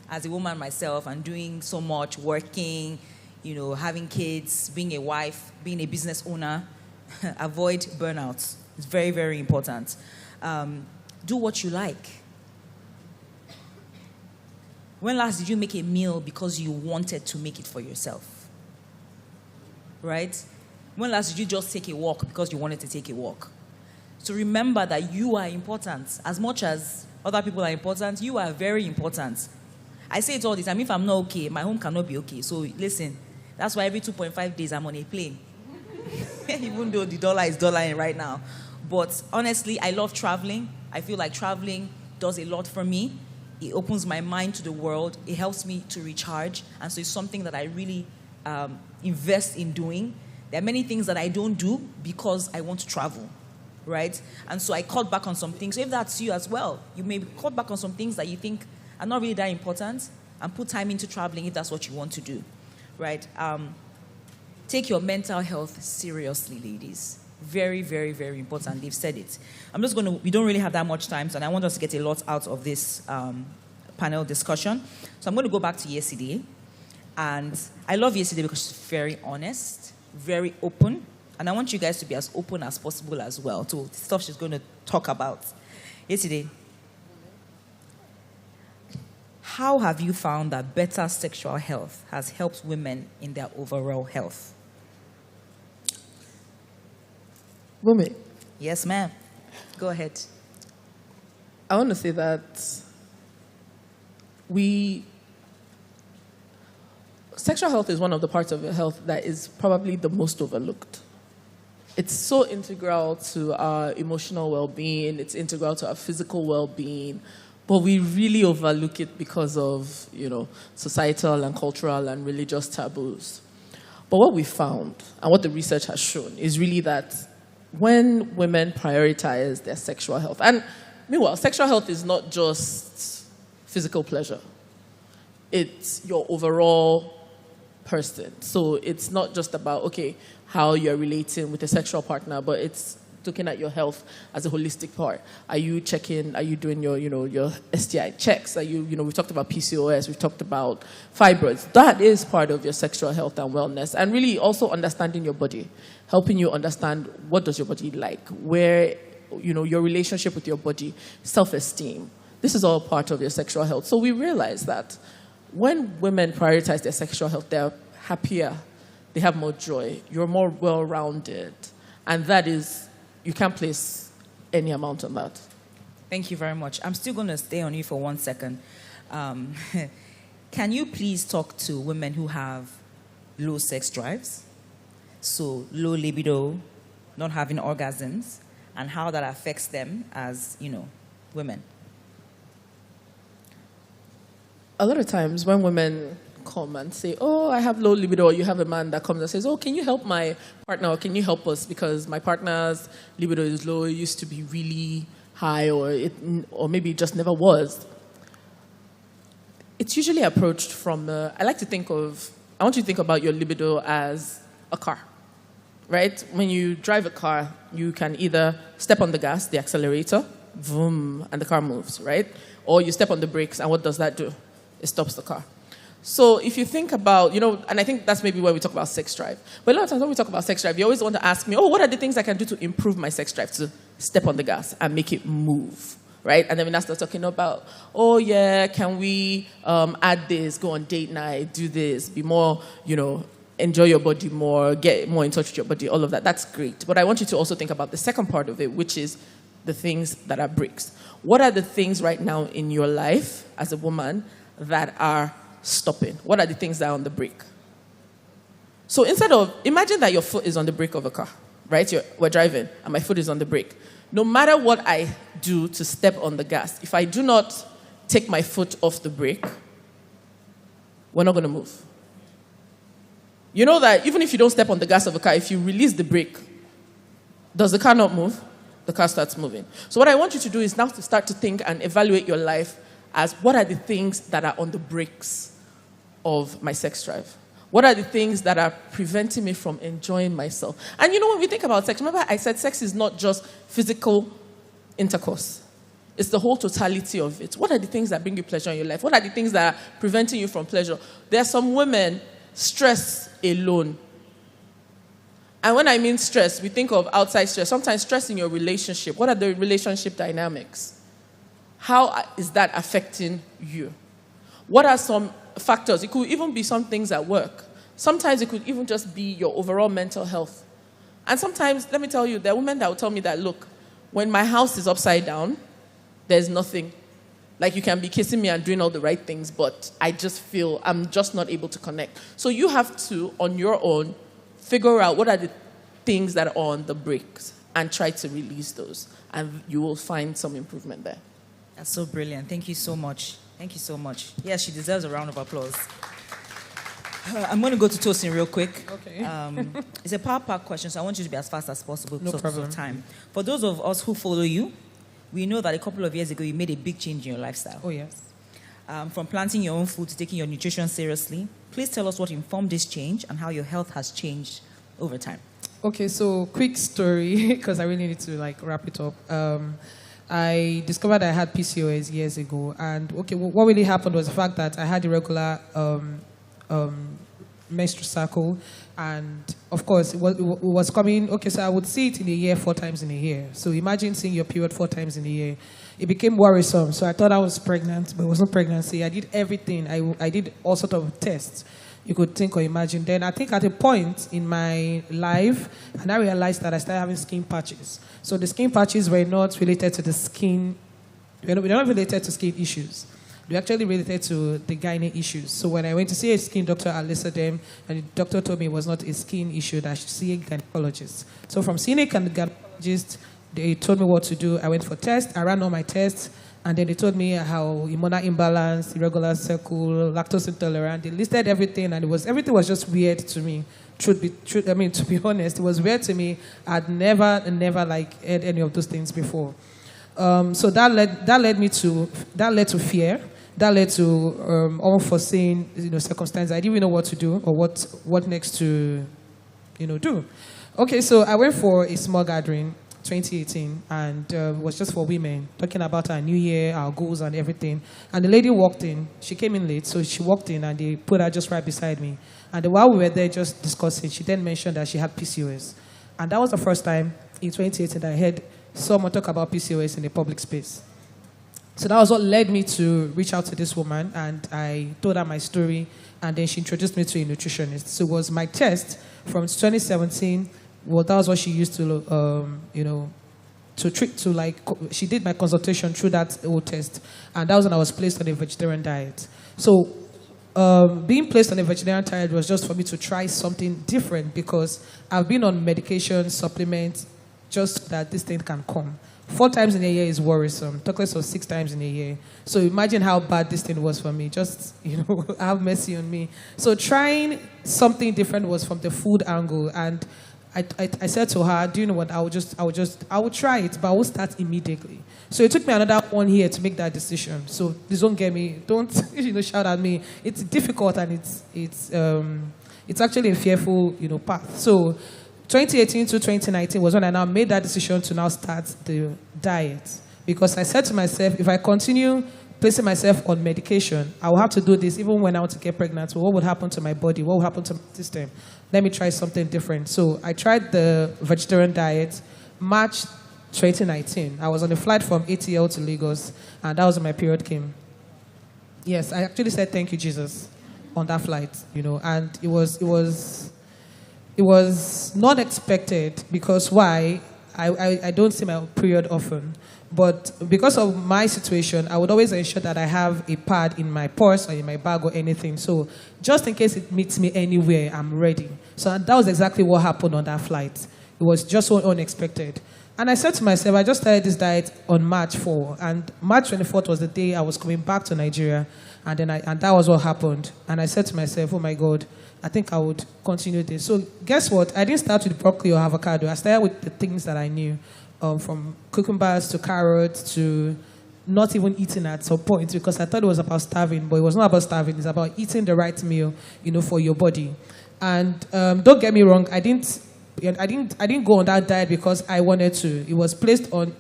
as a woman myself, and doing so much, working, you know, having kids, being a wife, being a business owner. Avoid burnout. It's very, very important. Do what you like. When last did you make a meal because you wanted to make it for yourself? Right? When last did you just take a walk because you wanted to take a walk? So remember that you are important. As much as other people are important, you are very important. I say it all the time. If I'm not okay, my home cannot be okay. So listen, that's why every 2.5 days I'm on a plane. Even though the dollar is dollaring right now. But honestly, I love traveling. I feel like traveling does a lot for me. It opens my mind to the world. It helps me to recharge. And so it's something that I really invest in doing. There are many things that I don't do because I want to travel, right? And so I cut back on some things. So if that's you as well, you may cut back on some things that you think are not really that important and put time into traveling if that's what you want to do, right? Take your mental health seriously, ladies. Very, very, very important. They've said it. We don't really have that much time, so I want us to get a lot out of this panel discussion. So I'm going to go back to yesterday. And I love yesterday because she's very honest, very open. And I want you guys to be as open as possible as well to the stuff she's going to talk about. Yesterday, how have you found that better sexual health has helped women in their overall health? Women. Yes, ma'am. Go ahead. I want to say that sexual health is one of the parts of your health that is probably the most overlooked. It's so integral to our emotional well-being. It's integral to our physical well-being. But we really overlook it because of, you know, societal and cultural and religious taboos. But what we found, and what the research has shown, is really that when women prioritize their sexual health, and meanwhile, sexual health is not just physical pleasure. It's your overall person. So it's not just about, okay, how you're relating with a sexual partner, but it's looking at your health as a holistic part. Are you checking? Are you doing your, your STI checks? Are you, we've talked about PCOS, we've talked about fibroids. That is part of your sexual health and wellness, and really also understanding your body, helping you understand what does your body like, where, your relationship with your body, self-esteem. This is all part of your sexual health. So we realize that when women prioritize their sexual health, they're happier, they have more joy, you're more well-rounded, and that is, you can't place any amount on that. Thank you very much. I'm still going to stay on you for 1 second. Can you please talk to women who have low sex drives, so low libido, not having orgasms, and how that affects them as, women? A lot of times when women come and say, oh, I have low libido, or you have a man that comes and says, oh, can you help my partner, or can you help us because my partner's libido is low, it used to be really high, or maybe it just never was. It's usually approached from, I want you to think about your libido as a car, right? When you drive a car, you can either step on the gas, the accelerator, vroom, and the car moves, right? Or you step on the brakes, and what does that do? It stops the car. So if you think about, and I think that's maybe where we talk about sex drive. But a lot of times when we talk about sex drive, you always want to ask me, oh, what are the things I can do to improve my sex drive, to step on the gas and make it move, right? And then we now start talking about, oh, yeah, can we add this, go on date night, do this, be more, enjoy your body more, get more in touch with your body, all of that. That's great. But I want you to also think about the second part of it, which is the things that are bricks. What are the things right now in your life as a woman that are stopping? What are the things that are on the brake? So imagine that your foot is on the brake of a car, right? We're driving and my foot is on the brake. No matter what I do to step on the gas, if I do not take my foot off the brake, we're not going to move. You know that even if you don't step on the gas of a car, if you release the brake, does the car not move? The car starts moving. So what I want you to do is now to start to think and evaluate your life as what are the things that are on the brakes of my sex drive? What are the things that are preventing me from enjoying myself? And when we think about sex, remember I said sex is not just physical intercourse. It's the whole totality of it. What are the things that bring you pleasure in your life? What are the things that are preventing you from pleasure? There are some women, stress alone. And when I mean stress, we think of outside stress. Sometimes stress in your relationship. What are the relationship dynamics? How is that affecting you? What are some factors? It could even be some things at work. Sometimes it could even just be your overall mental health. And sometimes, let me tell you, there are women that will tell me that, look, when my house is upside down, there's nothing. Like you can be kissing me and doing all the right things, but I just feel I'm just not able to connect. So you have to, on your own, figure out what are the things that are on the brakes and try to release those. And you will find some improvement there. That's so brilliant. Thank you so much. Thank you so much. Yes, she deserves a round of applause. I'm going to go to Tosin real quick. Okay. It's a power-pack question, so I want you to be as fast as possible No because problem. of time. For those of us who follow you, we know that a couple of years ago you made a big change in your lifestyle. Oh, yes. From planting your own food to taking your nutrition seriously. Please tell us what informed this change and how your health has changed over time. Okay, so quick story, because I really need to wrap it up. I discovered I had PCOS years ago, and what really happened was the fact that I had irregular menstrual cycle, and of course it was coming. Okay, so I would see it in a year 4 times in a year. So imagine seeing your period 4 times in a year. It became worrisome. So I thought I was pregnant, but it wasn't pregnancy. I did everything. I did all sorts of tests you could think or imagine. Then I think at a point in my life, and I realized that I started having skin patches. So the skin patches were not related to the skin. They're not related to skin issues. They're actually related to the gynae issues. So when I went to see a skin doctor, I listed them, and the doctor told me it was not a skin issue, that I should see a gynecologist. So from seeing a gynecologist, they told me what to do. I went for tests. I ran all my tests. And then they told me how hormonal imbalance, irregular cycle, lactose intolerant. They listed everything, and everything was just weird to me. To be honest, it was weird to me. I'd never heard any of those things before. So that led to fear. That led to unforeseen circumstances. I didn't even know what to do or what next to do. Okay, so I went for a small gathering. 2018, and it was just for women, talking about our new year, our goals and everything. And the lady walked in. She came in late, so she walked in and they put her just right beside me. And while we were there just discussing, she then mentioned that she had PCOS. And that was the first time in 2018 that I heard someone talk about PCOS in a public space. So that was what led me to reach out to this woman, and I told her my story, and then she introduced me to a nutritionist. So it was my test from 2017. Well, that was what she used to, she did my consultation through that old test, and that was when I was placed on a vegetarian diet. So being placed on a vegetarian diet was just for me to try something different, because I've been on medication, supplements, just that this thing can come. 4 times in a year is worrisome. Talk less of 6 times in a year. So imagine how bad this thing was for me. Just, have mercy on me. So trying something different was from the food angle. And I said to her, do you know what, I would try it, but I will start immediately. So it took me another 1 year to make that decision. So please don't get me, don't shout at me. It's difficult, and it's actually a fearful, path. So 2018 to 2019 was when I now made that decision to now start the diet. Because I said to myself, if I continue placing myself on medication, I will have to do this even when I want to get pregnant. So what would happen to my body? What would happen to my system? Let me try something different. So I tried the vegetarian diet March 2019. I was on a flight from ATL to Lagos, and that was when my period came. Yes, I actually said thank you, Jesus, on that flight, and it was not expected, because why? I don't see my period often. But because of my situation, I would always ensure that I have a pad in my purse or in my bag or anything. So just in case it meets me anywhere, I'm ready. So that was exactly what happened on that flight. It was just so unexpected. And I said to myself, I just started this diet on March 4. And March 24th was the day I was coming back to Nigeria. And that was what happened. And I said to myself, oh my God, I think I would continue this. So guess what? I didn't start with broccoli or avocado. I started with the things that I knew, from cucumbers to carrots to not even eating at some point, because I thought it was about starving, but it was not about starving. It's about eating the right meal, for your body. And don't get me wrong, I didn't go on that diet because I wanted to. I was placed on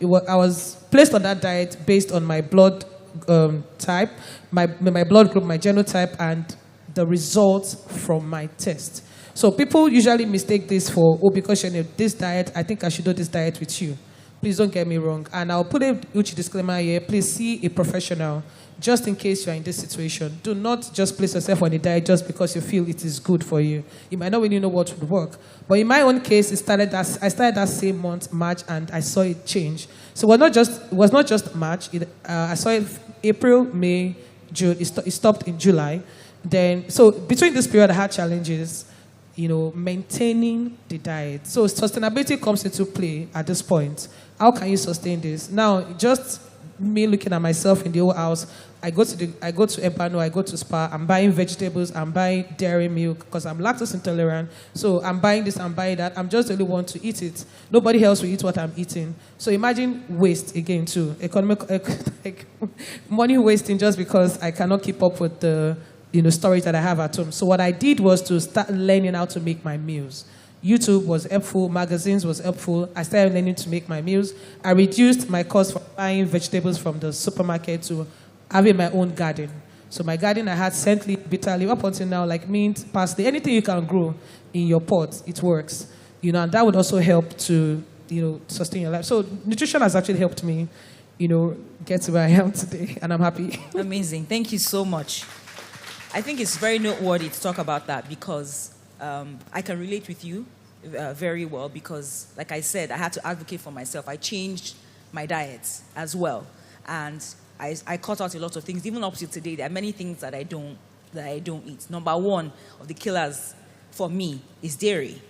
that diet based on my blood type, my blood group, my genotype, and the results from my test. So people usually mistake this for, because you're on this diet, I think I should do this diet with you. Please don't get me wrong. And I'll put a huge disclaimer here. Please see a professional, just in case you're in this situation. Do not just place yourself on a diet just because you feel it is good for you. You might not really know what would work. But in my own case, I started that same month, March, and I saw it change. So it was not just March. I saw it April, May, June. It stopped in July. Then, so between this period, I had challenges, maintaining the diet. So sustainability comes into play at this point. How can you sustain this? Now, just me looking at myself in the old house, I go to Ebano, I go to Spa, I'm buying vegetables, I'm buying dairy milk because I'm lactose intolerant. So I'm buying this, I'm buying that. I'm just the only one to eat it. Nobody else will eat what I'm eating. So imagine waste again too. Money wasting just because I cannot keep up with the storage that I have at home. So what I did was to start learning how to make my meals. YouTube was helpful, magazines was helpful. I started learning to make my meals. I reduced my cost from buying vegetables from the supermarket to having my own garden. So my garden, I had scent leaf, bitter leaf, up until now, like mint, parsley, anything you can grow in your pot, it works. And that would also help to, sustain your life. So nutrition has actually helped me, get to where I am today, and I'm happy. Amazing. Thank you so much. I think it's very noteworthy to talk about that, because I can relate with you very well, because, like I said, I had to advocate for myself. I changed my diet as well, and I cut out a lot of things. Even up to today, there are many things that I don't eat. Number one of the killers for me is dairy,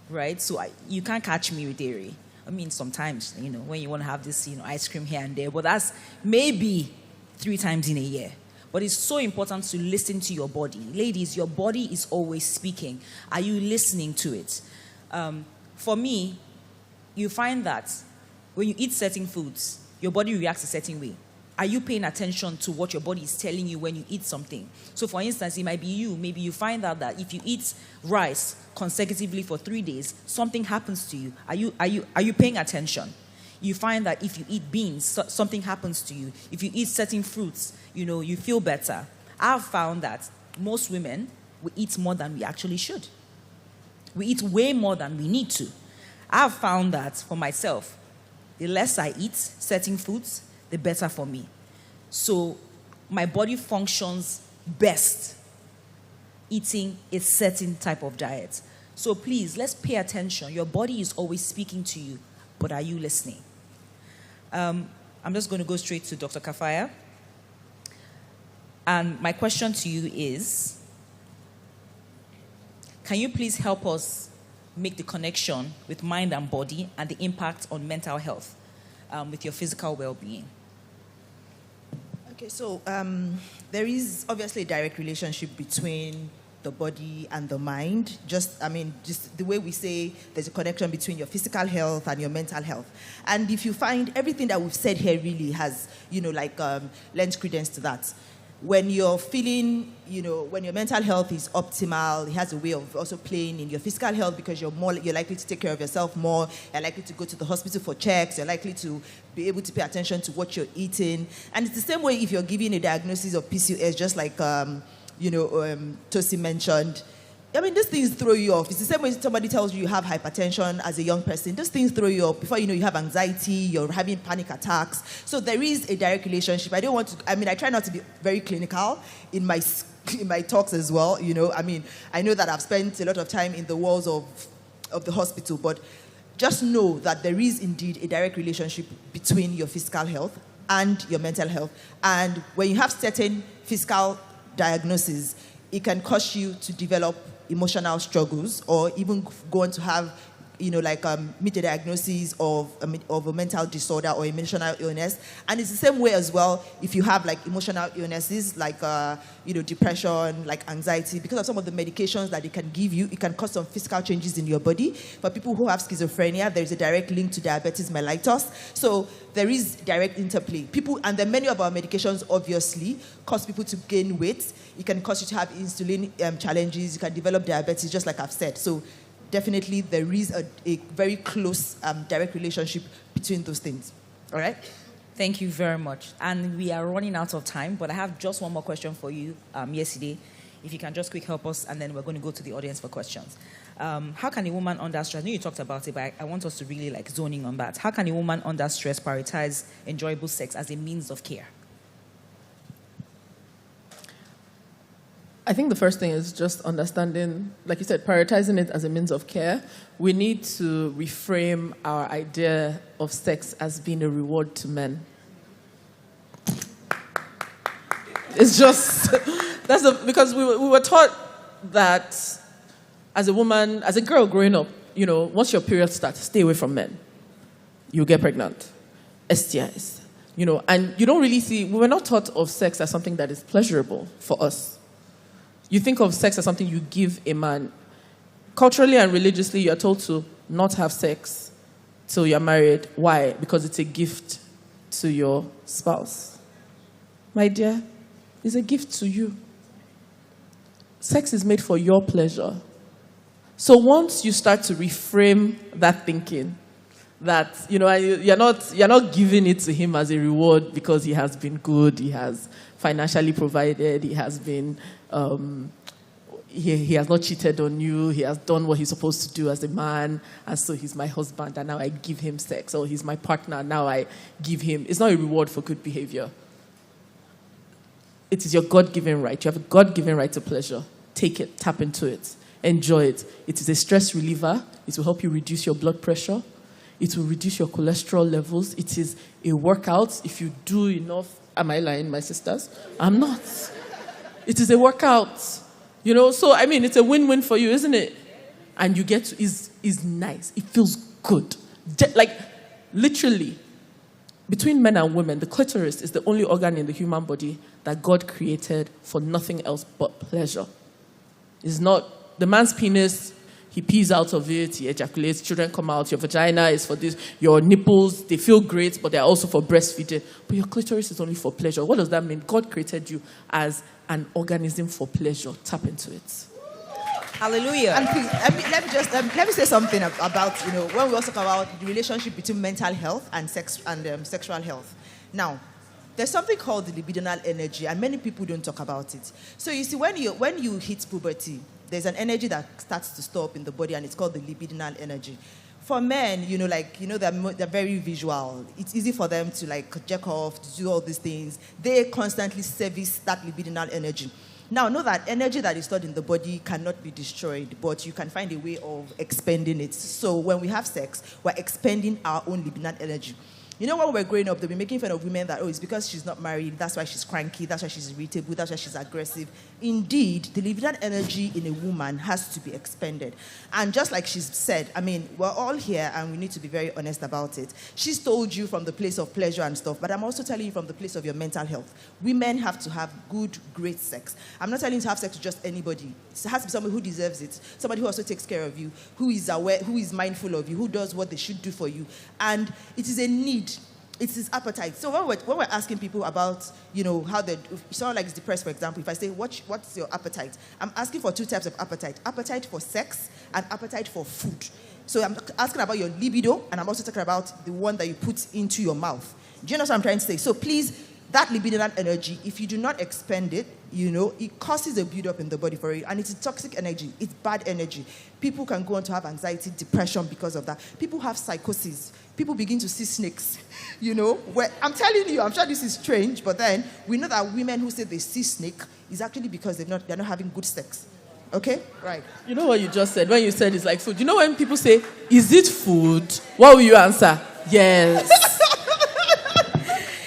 right? So you can't catch me with dairy. I mean, sometimes, when you want to have this, ice cream here and there, but that's maybe 3 times in a year. But it's so important to listen to your body. Ladies, your body is always speaking. Are you listening to it? For me, you find that when you eat certain foods, your body reacts a certain way. Are you paying attention to what your body is telling you when you eat something? So for instance, it might be you. Maybe you find out that if you eat rice consecutively for 3 days, something happens to you. Are you paying attention? You find that if you eat beans, something happens to you. If you eat certain fruits, you feel better. I've found that most women, we eat more than we actually should. We eat way more than we need to. I've found that for myself, the less I eat certain foods, the better for me. So my body functions best eating a certain type of diet. So please, let's pay attention. Your body is always speaking to you, but are you listening? I'm just going to go straight to Dr. Kafaya. And my question to you is, can you please help us make the connection with mind and body and the impact on mental health with your physical well-being? Okay, so there is obviously a direct relationship between the body and the mind. Just the way we say there's a connection between your physical health and your mental health. And if you find everything that we've said here really has, lends credence to that. When you're feeling, when your mental health is optimal, it has a way of also playing in your physical health because you're likely to take care of yourself more, you're likely to go to the hospital for checks, you're likely to be able to pay attention to what you're eating. And it's the same way if you're giving a diagnosis of PCOS, just like, Tosi mentioned. These things throw you off. It's the same way somebody tells you you have hypertension as a young person. Those things throw you off. Before you know, you have anxiety, you're having panic attacks. So there is a direct relationship. I try not to be very clinical in my talks as well. I know that I've spent a lot of time in the walls of the hospital, but just know that there is indeed a direct relationship between your physical health and your mental health. And when you have certain physical diagnoses, it can cause you to develop emotional struggles or even go on to have, meet a diagnosis of a mental disorder or emotional illness. And it's the same way as well if you have emotional illnesses like, depression, like anxiety. Because of some of the medications that it can give you, it can cause some physical changes in your body. For people who have schizophrenia, there is a direct link to diabetes mellitus. So there is direct interplay. And then many of our medications obviously cause people to gain weight. It can cause you to have insulin challenges. You can develop diabetes, just like I've said. So definitely there is a very close direct relationship between those things. All right? Thank you very much. And we are running out of time, but I have just one more question for you, yesterday. If you can just quick help us, and then we're going to go to the audience for questions. How can a woman under stress, I know you talked about it, but I want us to really zone in on that. How can a woman under stress prioritize enjoyable sex as a means of care? I think the first thing is just understanding, like you said, prioritizing it as a means of care. We need to reframe our idea of sex as being a reward to men. It's just, because we were taught that as a woman, as a girl growing up, once your period starts, stay away from men. You'll get pregnant. STIs. And you don't really see, we were not taught of sex as something that is pleasurable for us. You think of sex as something you give a man. Culturally and religiously, you're told to not have sex till you're married. Why? Because it's a gift to your spouse. My dear, it's a gift to you. Sex is made for your pleasure. So once you start to reframe that thinking, that you're not giving it to him as a reward because he has been good, he has financially provided, he has been he has not cheated on you, he has done what he's supposed to do as a man, and so he's my husband and now I give him sex, or he's my partner and now I give him. It's not a reward for good behavior. It is your God-given right. You have a God-given right to pleasure. Take it, tap into it, enjoy it. It is a stress reliever. It will help you reduce your blood pressure. It will reduce your cholesterol levels. It is a workout. If you do enough, am I lying, my sisters? I'm not. It is a workout. So it's a win-win for you, isn't it? And you get to, is nice. It feels good. Literally, between men and women, the clitoris is the only organ in the human body that God created for nothing else but pleasure. It's not, the man's penis, he pees out of it, he ejaculates, children come out, your vagina is for this, your nipples, they feel great, but they're also for breastfeeding. But your clitoris is only for pleasure. What does that mean? God created you as an organism for pleasure. Tap into it. Hallelujah. And please, let me say something about, when we also talk about the relationship between mental health and sexual health. Now, there's something called the libidinal energy, and many people don't talk about it. So you see, when you hit puberty, there's an energy that starts to store up in the body, and it's called the libidinal energy. For men, they're very visual. It's easy for them to jerk off, to do all these things. They constantly service that libidinal energy. Now, know that energy that is stored in the body cannot be destroyed, but you can find a way of expending it. So when we have sex, we're expending our own libidinal energy. When we're growing up, they'll be making fun of women that, it's because she's not married, that's why she's cranky, that's why she's irritable, that's why she's aggressive. Indeed, the libidinal energy in a woman has to be expended. And just like she's said, we're all here and we need to be very honest about it. She's told you from the place of pleasure and stuff, but I'm also telling you from the place of your mental health. Women have to have good, great sex. I'm not telling you to have sex with just anybody. It has to be somebody who deserves it, somebody who also takes care of you, who is aware, who is mindful of you, who does what they should do for you. And it is a need. It's his appetite. So when we're asking people about, how if someone like is depressed, for example, if I say, what's your appetite? I'm asking for two types of appetite. Appetite for sex and appetite for food. So I'm asking about your libido, and I'm also talking about the one that you put into your mouth. Do you know what I'm trying to say? So please, that libidinal energy, if you do not expend it, it causes a build-up in the body for it. And it's a toxic energy. It's bad energy. People can go on to have anxiety, depression because of that. People have psychosis. People begin to see snakes. Where I'm telling you, I'm sure this is strange, but then we know that women who say they see snake is actually because they're not having good sex. Okay? Right. You know what you just said? When you said it's like food. When people say, is it food? What will you answer? Yes.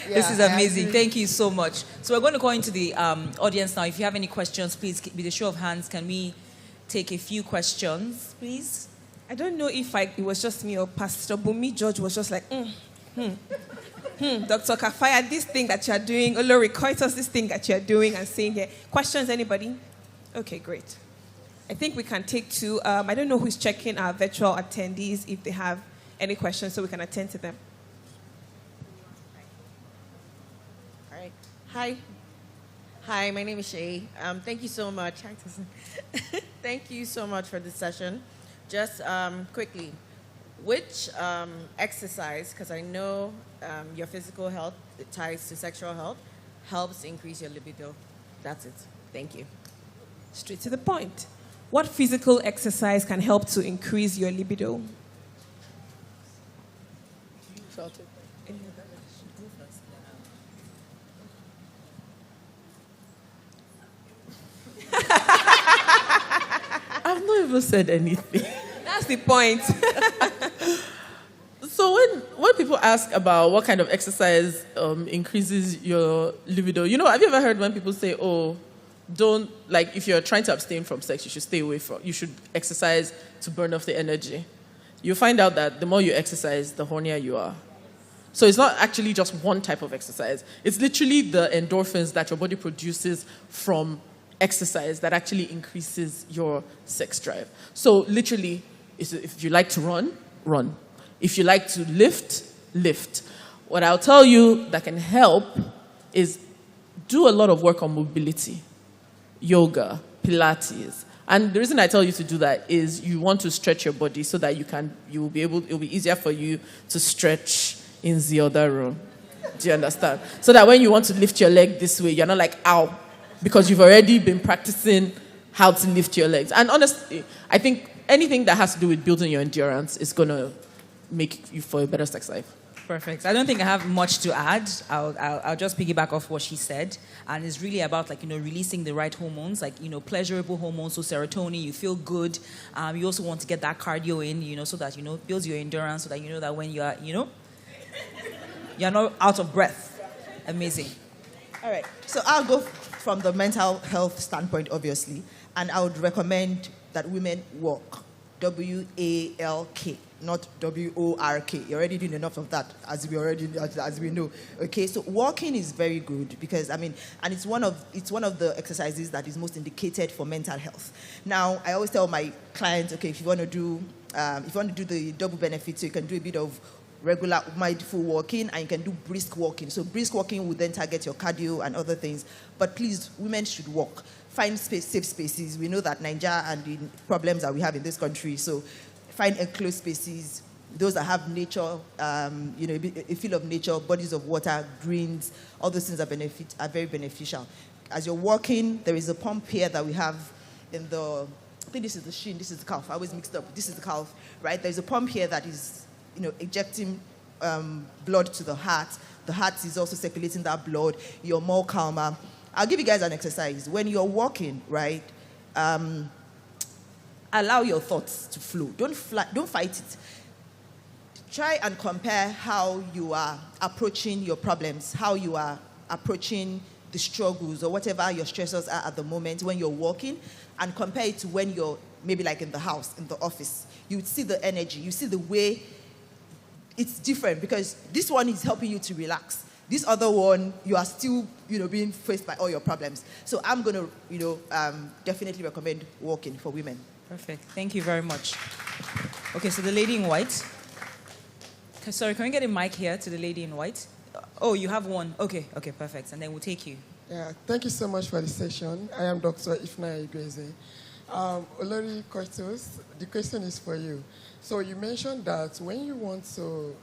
This is amazing. Thank you so much. So we're going to go into the audience now. If you have any questions, please, with a show of hands, can we take a few questions, please? I don't know if it was just me or Pastor Bumi George was just like, Dr. Kafaya, this thing that you're doing, Olori Koitos, this thing that you're doing and saying here. Questions, anybody? Okay, great. I think we can take two. I don't know who's checking our virtual attendees if they have any questions so we can attend to them. Hi, my name is Shay. Thank you so much. Hi, thank you so much for this session. Just quickly, which exercise, because I know your physical health, it ties to sexual health, helps increase your libido? That's it. Thank you. Straight to the point. What physical exercise can help to increase your libido? I've not even said anything. That's the point. So when people ask about what kind of exercise increases your libido, have you ever heard when people say, don't, if you're trying to abstain from sex, you should stay away from, you should exercise to burn off the energy. You find out that the more you exercise, the hornier you are. So it's not actually just one type of exercise. It's literally the endorphins that your body produces from exercise that actually increases your sex drive. So literally, if you like to run, run. If you like to lift, lift. What I'll tell you that can help is do a lot of work on mobility, yoga, Pilates. And the reason I tell you to do that is you want to stretch your body so that it'll be easier for you to stretch in the other room. Do you understand? So that when you want to lift your leg this way, you're not like, ow, because you've already been practicing how to lift your legs. And honestly, I think anything that has to do with building your endurance is going to make you for a better sex life. Perfect. I don't think I have much to add. I'll just piggyback off what she said. And it's really about releasing the right hormones, pleasurable hormones, so serotonin, you feel good. You also want to get that cardio in, so that, builds your endurance, so that you know that when you are, you're not out of breath. Amazing. All right. So I'll go from the mental health standpoint, obviously. And I would recommend that women walk. W-A-L-K. not W-O-R-K. You're already doing enough of that, as we know. Okay, so walking is very good because and it's one of the exercises that is most indicated for mental health. Now, I always tell my clients, okay, if you want to do the double benefit, so you can do a bit of regular mindful walking and you can do brisk walking. So brisk walking will then target your cardio and other things. But please, women should walk. Find safe spaces. We know that Nigeria and the problems that we have in this country. So find enclosed spaces, those that have nature, a feel of nature, bodies of water, greens, all those things are very beneficial. As you're walking, there is a pump here that we have in the, I think this is the shin, this is the calf. I always mixed up. This is the calf, right? There's a pump here that is, injecting blood to the heart. The heart is also circulating that blood. You're more calmer. I'll give you guys an exercise. When you're walking, right, allow your thoughts to flow. Don't fight it. Try and compare how you are approaching your problems, how you are approaching the struggles or whatever your stressors are at the moment when you're walking, and compare it to when you're maybe like in the house, in the office. You would see the energy. You see the way it's different because this one is helping you to relax. This other one, you are still, being faced by all your problems. So I'm going to, definitely recommend walking for women. Perfect. Thank you very much. Okay, so the lady in white. Okay, sorry, can we get a mic here to the lady in white? Oh, you have one. Okay, perfect. And then we'll take you. Yeah, thank you so much for the session. I am Dr. Ifna Igweze. Olori Koitos, the question is for you. So you mentioned that when you want to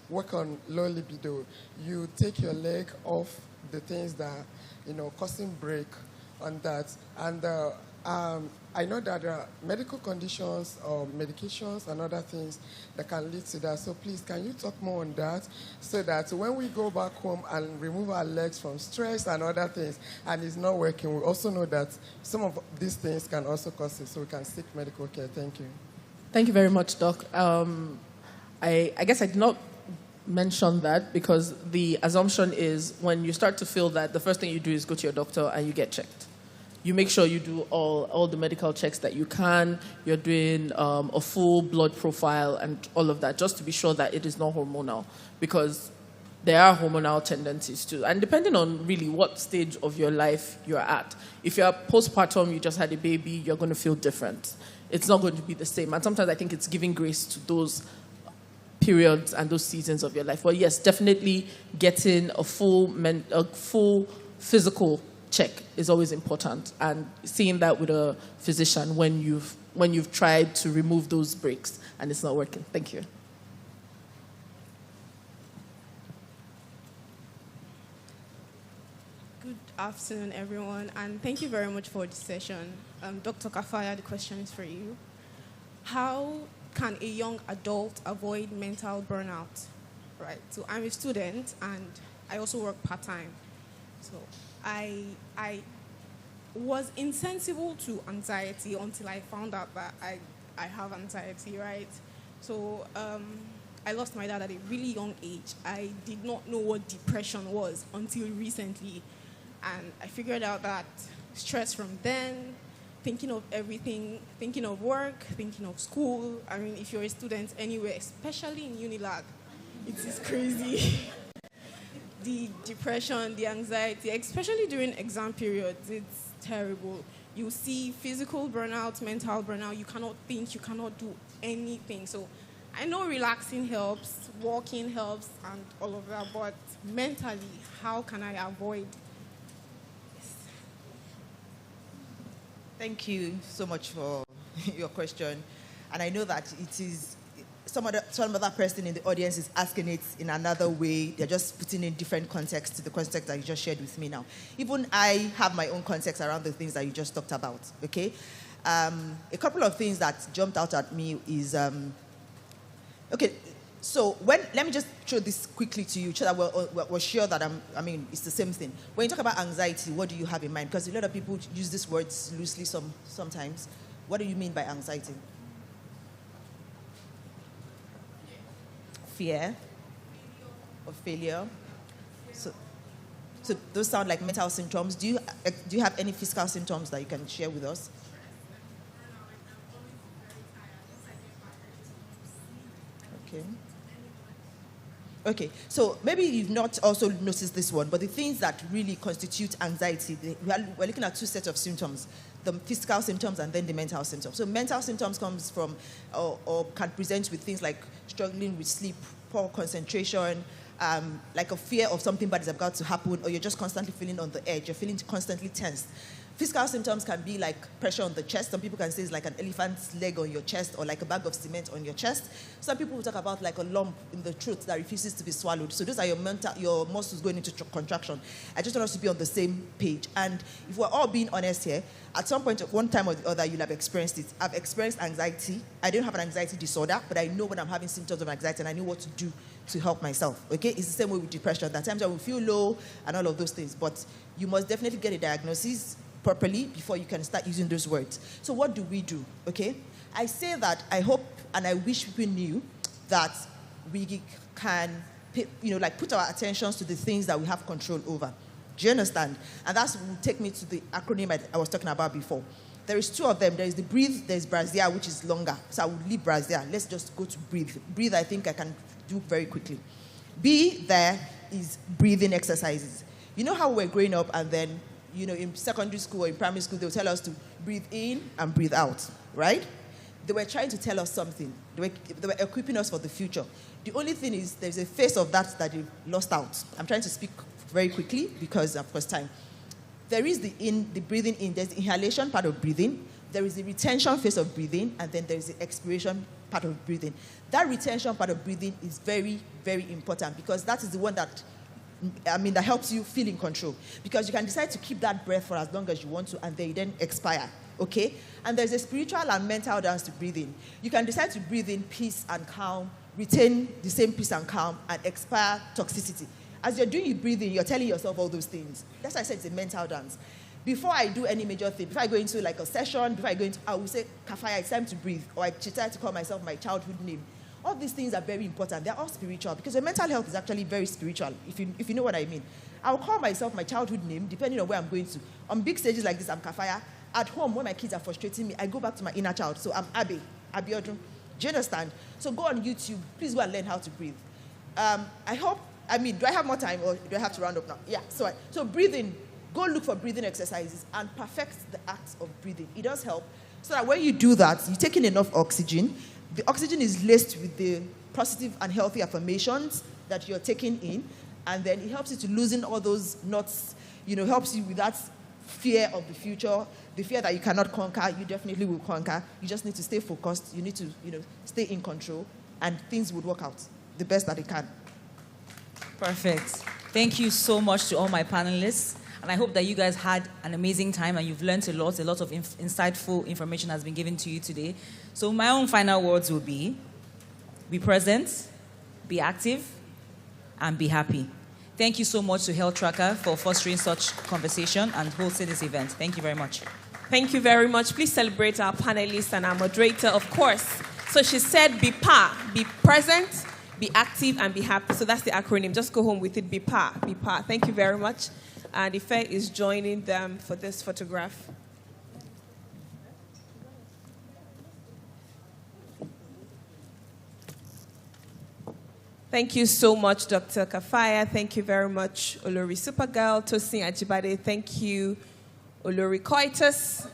work on low libido, you take your leg off the things that, causing break on that. And I know that there are medical conditions or medications and other things that can lead to that. So please, can you talk more on that so that when we go back home and remove our legs from stress and other things and it's not working, we also know that some of these things can also cause it, so we can seek medical care. Thank you. Thank you very much, Doc. I guess I did not mention that because the assumption is when you start to feel that, the first thing you do is go to your doctor and you get checked. You make sure you do all the medical checks that you can. You're doing a full blood profile and all of that, just to be sure that it is not hormonal, because there are hormonal tendencies too. And depending on really what stage of your life you're at, if you're postpartum, you just had a baby, you're going to feel different. It's not going to be the same. And sometimes I think it's giving grace to those periods and those seasons of your life. But yes, definitely getting a full physical check is always important, and seeing that with a physician when you've tried to remove those breaks and it's not working. Thank you. Good afternoon, everyone, and thank you very much for the session. Dr. Kafaya, the question is for you. How can a young adult avoid mental burnout? Right. So I'm a student and I also work part-time. So I was insensible to anxiety until I found out that I have anxiety, right? So I lost my dad at a really young age. I did not know what depression was until recently. And I figured out that stress from then, thinking of everything, thinking of work, thinking of school. I mean, if you're a student anywhere, especially in Unilag, it is crazy. The depression, the anxiety, especially during exam periods, it's terrible. You see physical burnout, mental burnout. You cannot think, you cannot do anything. So I know relaxing helps, walking helps, and all of that, but mentally, how can I avoid? Thank you so much for your question. And I know that it is some other person in the audience is asking it in another way. They're just putting in different context to the context that you just shared with me now. Even I have my own context around the things that you just talked about, okay? A couple of things that jumped out at me is, okay, so let me just show this quickly to you so that we're sure that it's the same thing. When you talk about anxiety, what do you have in mind? Because a lot of people use these words loosely sometimes. What do you mean by anxiety? Fear of failure. So those sound like mental symptoms. Do you have any physical symptoms that you can share with us? Okay. Okay, so maybe you've not also noticed this one, but the things that really constitute anxiety, we're looking at two sets of symptoms, the physical symptoms and then the mental symptoms. So mental symptoms comes from, or can present with things like struggling with sleep, poor concentration, like a fear of something bad is about to happen, or you're just constantly feeling on the edge, you're feeling constantly tensed. Physical symptoms can be like pressure on the chest. Some people can say it's like an elephant's leg on your chest or like a bag of cement on your chest. Some people will talk about like a lump in the throat that refuses to be swallowed. So those are your muscles going into contraction. I just want us to be on the same page. And if we're all being honest here, at some point, one time or the other, you'll have experienced it. I've experienced anxiety. I don't have an anxiety disorder, but I know when I'm having symptoms of anxiety and I know what to do to help myself. Okay? It's the same way with depression. There are times I will feel low and all of those things. But you must definitely get a diagnosis properly before you can start using those words. So what do we do? Okay? I say that I hope and I wish people knew that we can, put our attentions to the things that we have control over. Do you understand? And that will take me to the acronym I was talking about before. There is two of them. There is the breathe, there is brazier, which is longer. So I will leave brazier. Let's just go to breathe. Breathe, I think I can do very quickly. B there is breathing exercises. You know how we're growing up and then in secondary school or in primary school, they would tell us to breathe in and breathe out, right? They were trying to tell us something. They were equipping us for the future. The only thing is there's a phase of that they've lost out. I'm trying to speak very quickly because, of course, time. There is the breathing in. There's the inhalation part of breathing. There is the retention phase of breathing, and then there is the expiration part of breathing. That retention part of breathing is very, very important because that is the one that helps you feel in control. Because you can decide to keep that breath for as long as you want to, and then expire, okay? And there's a spiritual and mental dance to breathing. You can decide to breathe in peace and calm, retain the same peace and calm, and expire toxicity. As you're doing your breathing, you're telling yourself all those things. That's why I said it's a mental dance. Before I do any major thing, before I go into like a session, I will say, Kafaya, it's time to breathe. Or I try to call myself my childhood name. All these things are very important. They're all spiritual because your mental health is actually very spiritual, if you know what I mean. I'll call myself my childhood name depending on where I'm going to. On big stages like this, I'm Kafaya. At home, when my kids are frustrating me, I go back to my inner child. So I'm Abiodun. Do you understand? So go on YouTube. Please go and learn how to breathe. Do I have more time or do I have to round up now? Yeah, so breathing. Go look for breathing exercises and perfect the act of breathing. It does help. So that when you do that, you take in enough oxygen. The oxygen is laced with the positive and healthy affirmations that you're taking in, and then it helps you to loosen all those knots, helps you with that fear of the future, the fear that you cannot conquer. You definitely will conquer. You just need to stay focused. You need to, stay in control, and things would work out the best that they can. Perfect. Thank you so much to all my panelists. And I hope that you guys had an amazing time and you've learned a lot of insightful information has been given to you today. So my own final words will be present, be active, and be happy. Thank you so much to Healthtracka for fostering such conversation and hosting this event. Thank you very much. Thank you very much. Please celebrate our panelists and our moderator, of course. So she said, be present, be active, and be happy. So that's the acronym. Just go home with it, be PA. Thank you very much. And Ife is joining them for this photograph. Thank you so much, Dr. Kafaya. Thank you very much, Olori Supergirl, Tosin Ajibade. Thank you, Olori Coitus.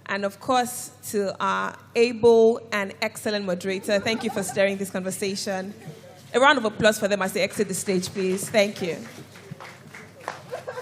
And of course, to our able and excellent moderator, thank you for steering this conversation. A round of applause for them as they exit the stage, please. Thank you.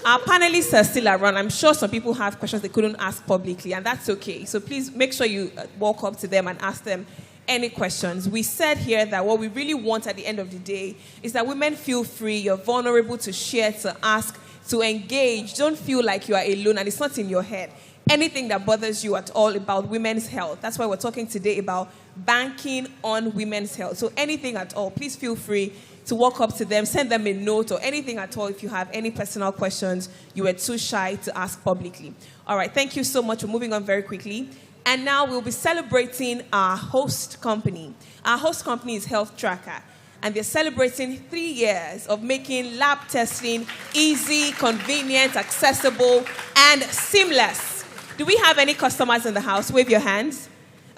Our panelists are still around. I'm sure some people have questions they couldn't ask publicly, and that's okay. So please make sure you walk up to them and ask them any questions. We said here that what we really want at the end of the day is that women feel free, you're vulnerable to share, to ask, to engage. Don't feel like you are alone and it's not in your head. Anything that bothers you at all about women's health. That's why we're talking today about banking on women's health. So anything at all, please feel free to walk up to them, send them a note or anything at all if you have any personal questions you were too shy to ask publicly. All right, thank you so much. We're moving on very quickly. And now we'll be celebrating our host company. Our host company is Healthtracka. And they're celebrating 3 years of making lab testing easy, convenient, accessible, and seamless. Do we have any customers in the house? Wave your hands.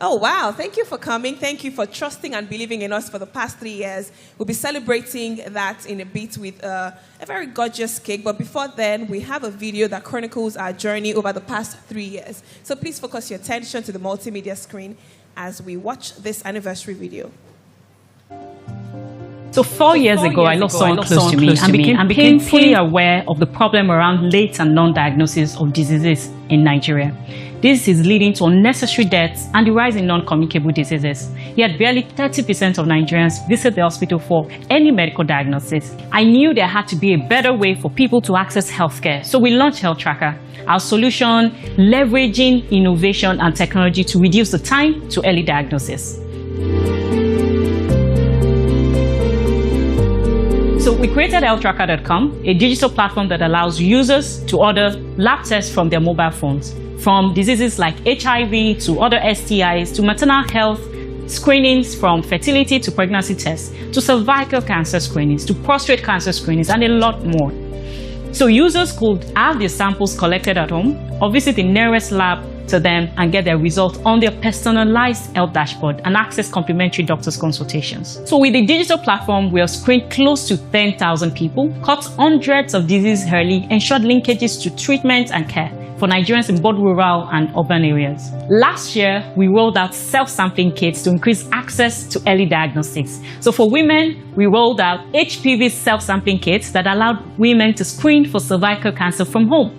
Oh, wow. Thank you for coming. Thank you for trusting and believing in us for the past 3 years. We'll be celebrating that in a bit with a very gorgeous cake. But before then, we have a video that chronicles our journey over the past 3 years. So please focus your attention to the multimedia screen as we watch this anniversary video. So 4 years ago, I lost someone close to me and became painfully aware of the problem around late and non-diagnosis of diseases in Nigeria. This is leading to unnecessary deaths and the rise in non-communicable diseases. Yet barely 30% of Nigerians visit the hospital for any medical diagnosis. I knew there had to be a better way for people to access healthcare, so we launched Healthtracka, our solution leveraging innovation and technology to reduce the time to early diagnosis. So we created Healthtracka.com, a digital platform that allows users to order lab tests from their mobile phones, from diseases like HIV to other STIs to maternal health screenings, from fertility to pregnancy tests, to cervical cancer screenings, to prostate cancer screenings, and a lot more. So users could have their samples collected at home or visit the nearest lab to them and get their results on their personalized health dashboard and access complimentary doctor's consultations. So with the digital platform, we have screened close to 10,000 people, caught hundreds of diseases early, ensured linkages to treatment and care for Nigerians in both rural and urban areas. Last year, we rolled out self-sampling kits to increase access to early diagnostics. So for women, we rolled out HPV self-sampling kits that allowed women to screen for cervical cancer from home.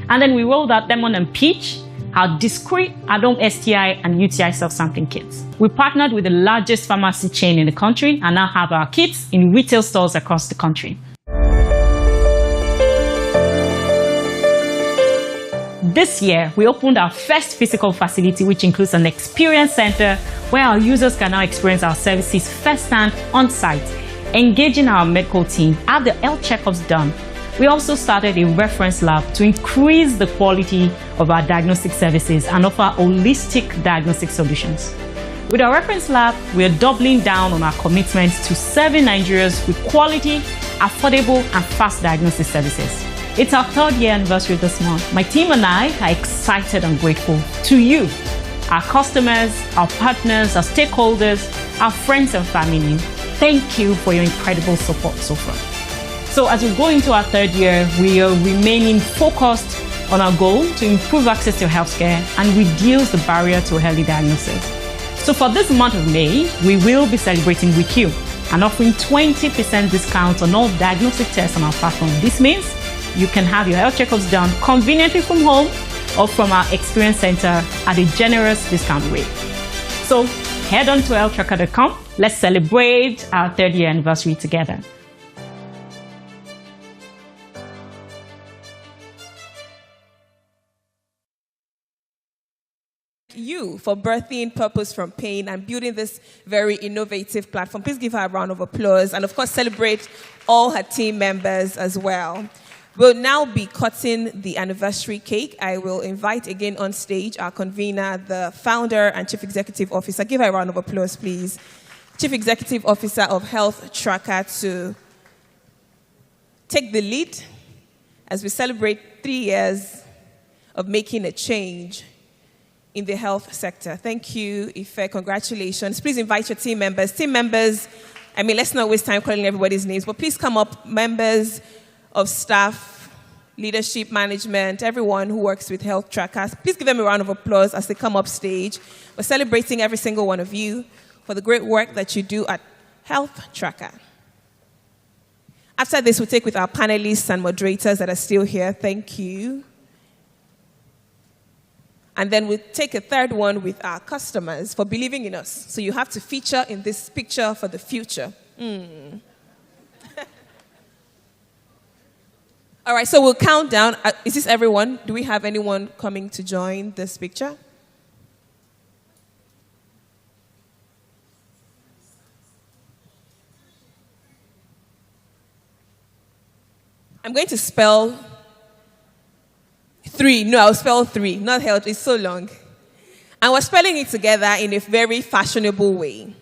And then we rolled out Lemon and Peach, our discreet at-home STI and UTI self-sampling kits. We partnered with the largest pharmacy chain in the country and now have our kits in retail stores across the country. This year, we opened our first physical facility, which includes an experience center where our users can now experience our services firsthand on site, engaging our medical team, have their health checkups done. We also started a reference lab to increase the quality of our diagnostic services and offer holistic diagnostic solutions. With our reference lab, we are doubling down on our commitment to serving Nigerians with quality, affordable, and fast diagnostic services. It's our 3rd year anniversary this month. My team and I are excited and grateful to you, our customers, our partners, our stakeholders, our friends and family. Thank you for your incredible support so far. So as we go into our 3rd year, we are remaining focused on our goal to improve access to healthcare and reduce the barrier to early diagnosis. So for this month of May, we will be celebrating with you and offering 20% discount on all diagnostic tests on our platform. This means you can have your health checkups done conveniently from home or from our experience center at a generous discount rate. So head on to Healthtracka.com. Let's celebrate our 3rd year anniversary together. You for birthing purpose from pain and building this very innovative platform. Please give her a round of applause and of course celebrate all her team members as well. We'll now be cutting the anniversary cake. I will invite again on stage our convener, the founder and chief executive officer. Give her a round of applause, please. Chief executive officer of Healthtracka to take the lead as we celebrate 3 years of making a change in the health sector. Thank you, Ife. Congratulations. Please invite your team members. Team members, let's not waste time calling everybody's names, but please come up, members of staff, leadership, management, everyone who works with Healthtracka. Please give them a round of applause as they come up stage. We're celebrating every single one of you for the great work that you do at Healthtracka. After this, we'll take with our panelists and moderators that are still here. Thank you. And then we'll take a 3rd one with our customers for believing in us. So you have to feature in this picture for the future. All right, so we'll count down. Is this everyone? Do we have anyone coming to join this picture? I'm going to spell 3. No, I'll spell 3, not health. It's so long. And we're spelling it together in a very fashionable way.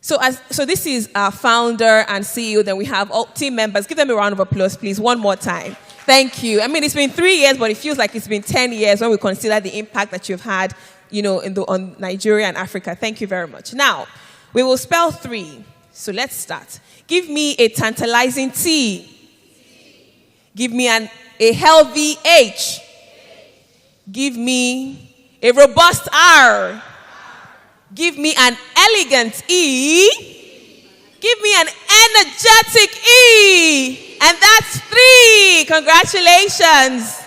So this is our founder and CEO. Then we have all team members. Give them a round of applause, please, one more time. Thank you. It's been 3 years, but it feels like it's been 10 years when we consider the impact that you've had on Nigeria and Africa. Thank you very much. Now, we will spell 3. So let's start. Give me a tantalizing T. Give me a healthy H. Give me a robust R. Give me an elegant E. Give me an energetic E. And that's 3. Congratulations.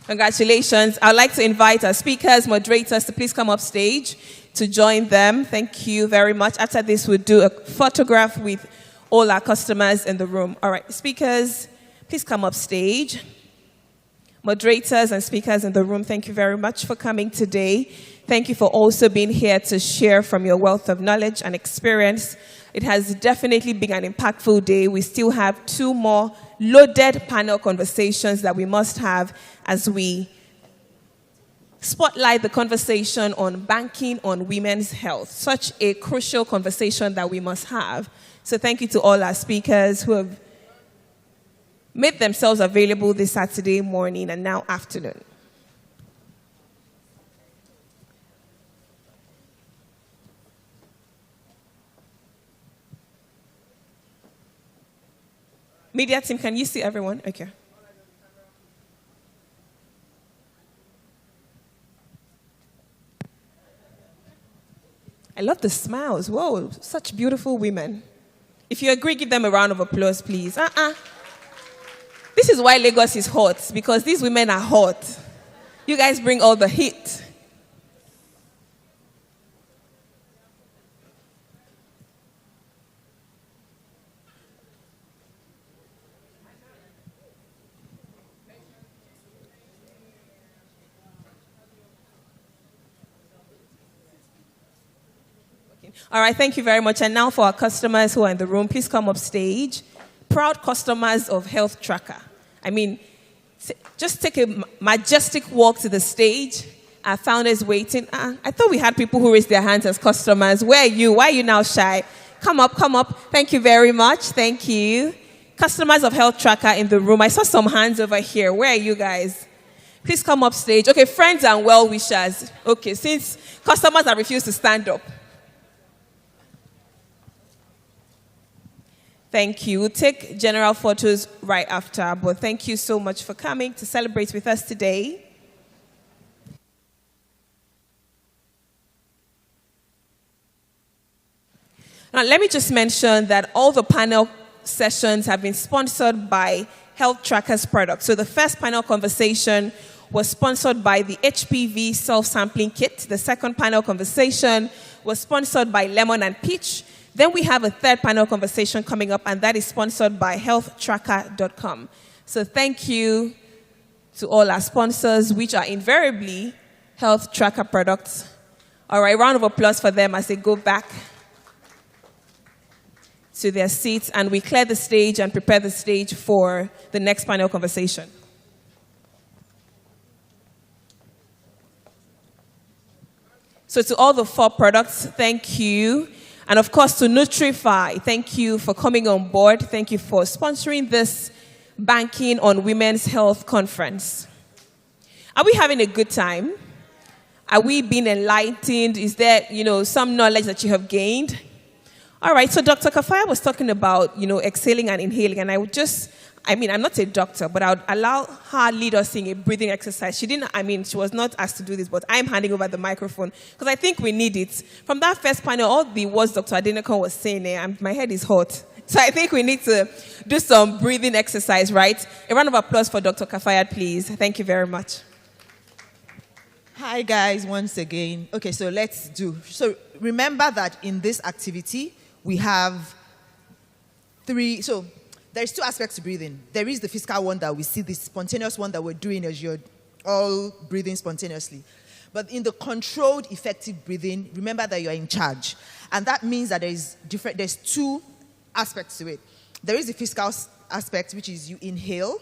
Congratulations. I'd like to invite our speakers, moderators to please come up stage to join them. Thank you very much. After this, we'll do a photograph with all our customers in the room. All right, speakers, please come up stage. Moderators and speakers in the room, thank you very much for coming today. Thank you for also being here to share from your wealth of knowledge and experience. It has definitely been an impactful day. We still have 2 more loaded panel conversations that we must have as we spotlight the conversation on banking on women's health. Such a crucial conversation that we must have. So thank you to all our speakers who have made themselves available this Saturday morning and now afternoon. Media team, can you see everyone? Okay. I love the smiles. Whoa, such beautiful women. If you agree, give them a round of applause, please. This is why Lagos is hot, because these women are hot. You guys bring all the heat. All right, thank you very much. And now for our customers who are in the room, please come up stage. Proud customers of Healthtracka. I mean, just take a majestic walk to the stage. Our founders waiting. I thought we had people who raised their hands as customers. Where are you? Why are you now shy? Come up, come up. Thank you very much. Thank you. Customers of Healthtracka in the room. I saw some hands over here. Where are you guys? Please come up stage. Okay, friends and well-wishers. Okay, since customers have refused to stand up. Thank you. We'll take general photos right after, but thank you so much for coming to celebrate with us today. Now, let me just mention that all the panel sessions have been sponsored by Healthtracka's products. So the first panel conversation was sponsored by the HPV self-sampling kit. The second panel conversation was sponsored by Lemon and Peach. Then we have a third panel conversation coming up, and that is sponsored by Healthtracka.com. So thank you to all our sponsors, which are invariably Healthtracka products. All right, round of applause for them as they go back to their seats, and we clear the stage and prepare the stage for the next panel conversation. So to all the 4 products, thank you. And of course, to Nutrify, thank you for coming on board. Thank you for sponsoring this Banking on Women's Health conference. Are we having a good time? Are we being enlightened? Is there, some knowledge that you have gained? All right, so Dr. Kafaya was talking about, exhaling and inhaling, and I'm not a doctor, but I would allow her lead us in a breathing exercise. She was not asked to do this, but I'm handing over the microphone because I think we need it. From that first panel, all the words Dr. Adeneko was saying, my head is hot. So I think we need to do some breathing exercise, right? A round of applause for Dr. Kafaya, please. Thank you very much. Hi, guys, once again. Okay, so let's do. So remember that in this activity, we have 3. So there's 2 aspects to breathing. There is the physical one that we see, the spontaneous one that we're doing as you're all breathing spontaneously. But in the controlled, effective breathing, remember that you're in charge. And that means that there's 2 aspects to it. There is the physical aspect, which is you inhale,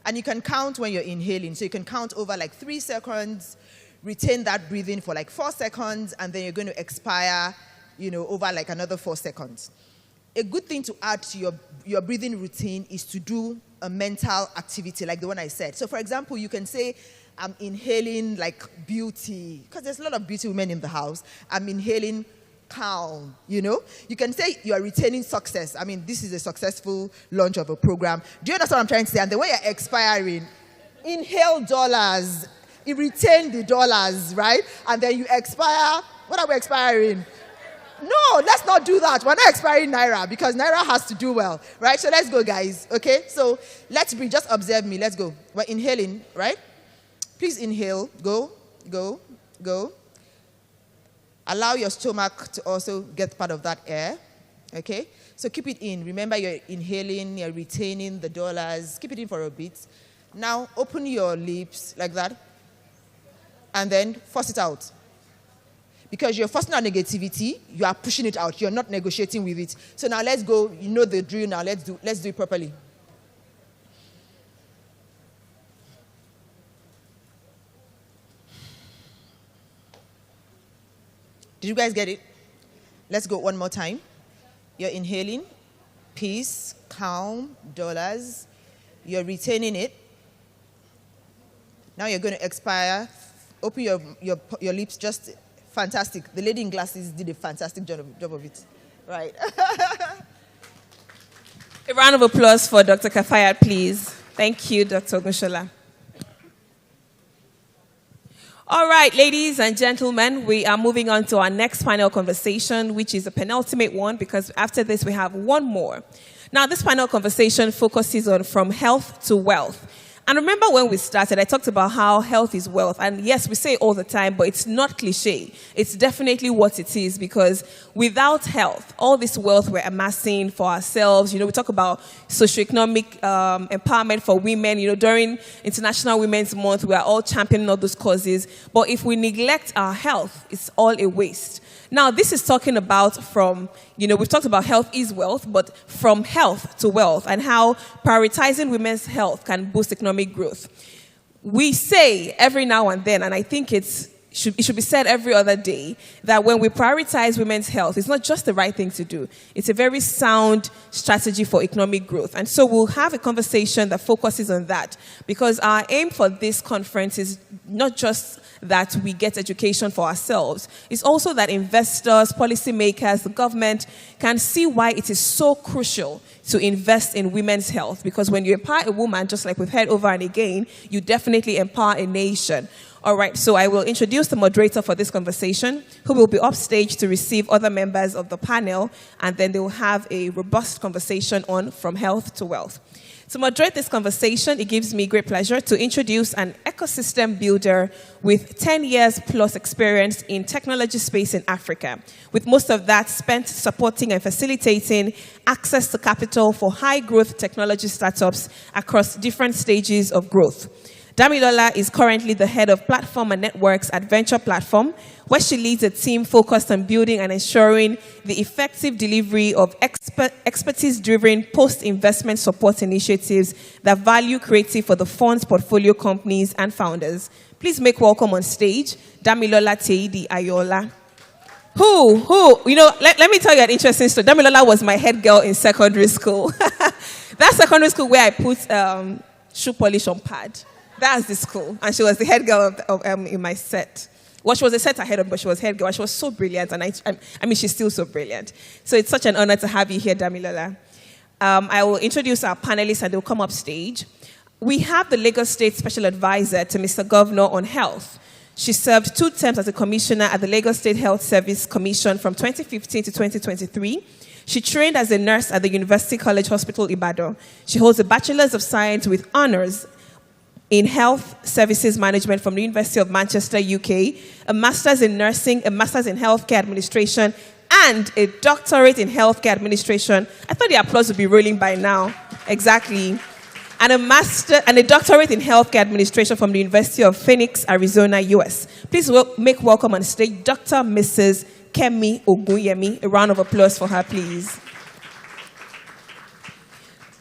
and you can count when you're inhaling. So you can count over 3 seconds, retain that breathing for 4 seconds, and then you're going to expire, over another 4 seconds. a good thing to add to your breathing routine is to do a mental activity like the one I said. So for example, you can say, I'm inhaling like beauty, because there's a lot of beauty women in the house. I'm inhaling calm, you know? You can say you are retaining success. I mean, this is a successful launch of a program. Do you understand what I'm trying to say? And the way you're expiring, inhale dollars, you retain the dollars, right? And then you expire. What are we expiring? No, let's not do that. We're not expiring Naira because Naira has to do well, right? So let's go, guys, okay? So let's breathe. Just observe me. Let's go. We're inhaling, right? Please inhale. Go, go, go. Allow your stomach to also get part of that air, okay? So keep it in. Remember, you're inhaling, you're retaining the dollars. Keep it in for a bit. Now, open your lips like that, and then force it out. Because you're forcing out negativity, you are pushing it out. You're not negotiating with it. So now let's go. You know the drill now. Let's do it properly. Did you guys get it? Let's go one more time. You're inhaling, peace, calm, dollars. You're retaining it. Now you're going to expire. Open your lips. Just fantastic. The lady in glasses did a fantastic job of it. Right. A round of applause for Dr. Kafayat, please. Thank you, Dr. Ogushola. All right, ladies and gentlemen, we are moving on to our next panel conversation, which is the penultimate one, because after this we have one more. Now, this panel conversation focuses on from health to wealth. And remember when we started, I talked about how health is wealth. And yes, we say it all the time, but it's not cliche. It's definitely what it is, because without health, all this wealth we're amassing for ourselves, you know, we talk about socioeconomic empowerment for women. You know, during International Women's Month, we are all championing all those causes. But if we neglect our health, it's all a waste. Now, this is talking about from, you know, we've talked about health is wealth, but from health to wealth, and how prioritizing women's health can boost economic growth. We say every now and then, and I think it should be said every other day, that when we prioritize women's health, it's not just the right thing to do. It's a very sound strategy for economic growth. And so we'll have a conversation that focuses on that, because our aim for this conference is not just that we get education for ourselves. It's also that investors, policymakers, the government can see why it is so crucial to invest in women's health. Because when you empower a woman, just like we've heard over and again, you definitely empower a nation. All right, so I will introduce the moderator for this conversation, who will be upstage to receive other members of the panel, and then they will have a robust conversation on from health to wealth. To moderate this conversation, it gives me great pleasure to introduce an ecosystem builder with 10 years plus experience in technology space in Africa, with most of that spent supporting and facilitating access to capital for high-growth technology startups across different stages of growth. Damilola is currently the head of platform and networks at Venture Platform, where she leads a team focused on building and ensuring the effective delivery of expertise-driven post-investment support initiatives that value creative for the fund's portfolio companies and founders. Please make welcome on stage, Damilola Teidi Ayola. You know, let me tell you an interesting story. Damilola was my head girl in secondary school. That's secondary school where I put shoe polish on pad. That's the school. And she was the head girl in my set. Well, she was a set ahead of me, but she was head girl. She was so brilliant. And I mean, she's still so brilliant. So it's such an honor to have you here, Damilola. I will introduce our panelists and they'll come up stage. We have the Lagos State Special Advisor to Mr. Governor on Health. She served 2 terms as a commissioner at the Lagos State Health Service Commission from 2015 to 2023. She trained as a nurse at the University College Hospital, Ibadan. She holds a Bachelor's of Science with honors in Health Services Management from the University of Manchester, UK, a Master's in Nursing, a Master's in Healthcare Administration, and a Doctorate in Healthcare Administration. I thought the applause would be rolling by now. Exactly. And a Doctorate in Healthcare Administration from the University of Phoenix, Arizona, US. Please make welcome on stage Dr. Mrs. Kemi Ogunyemi. A round of applause for her, please.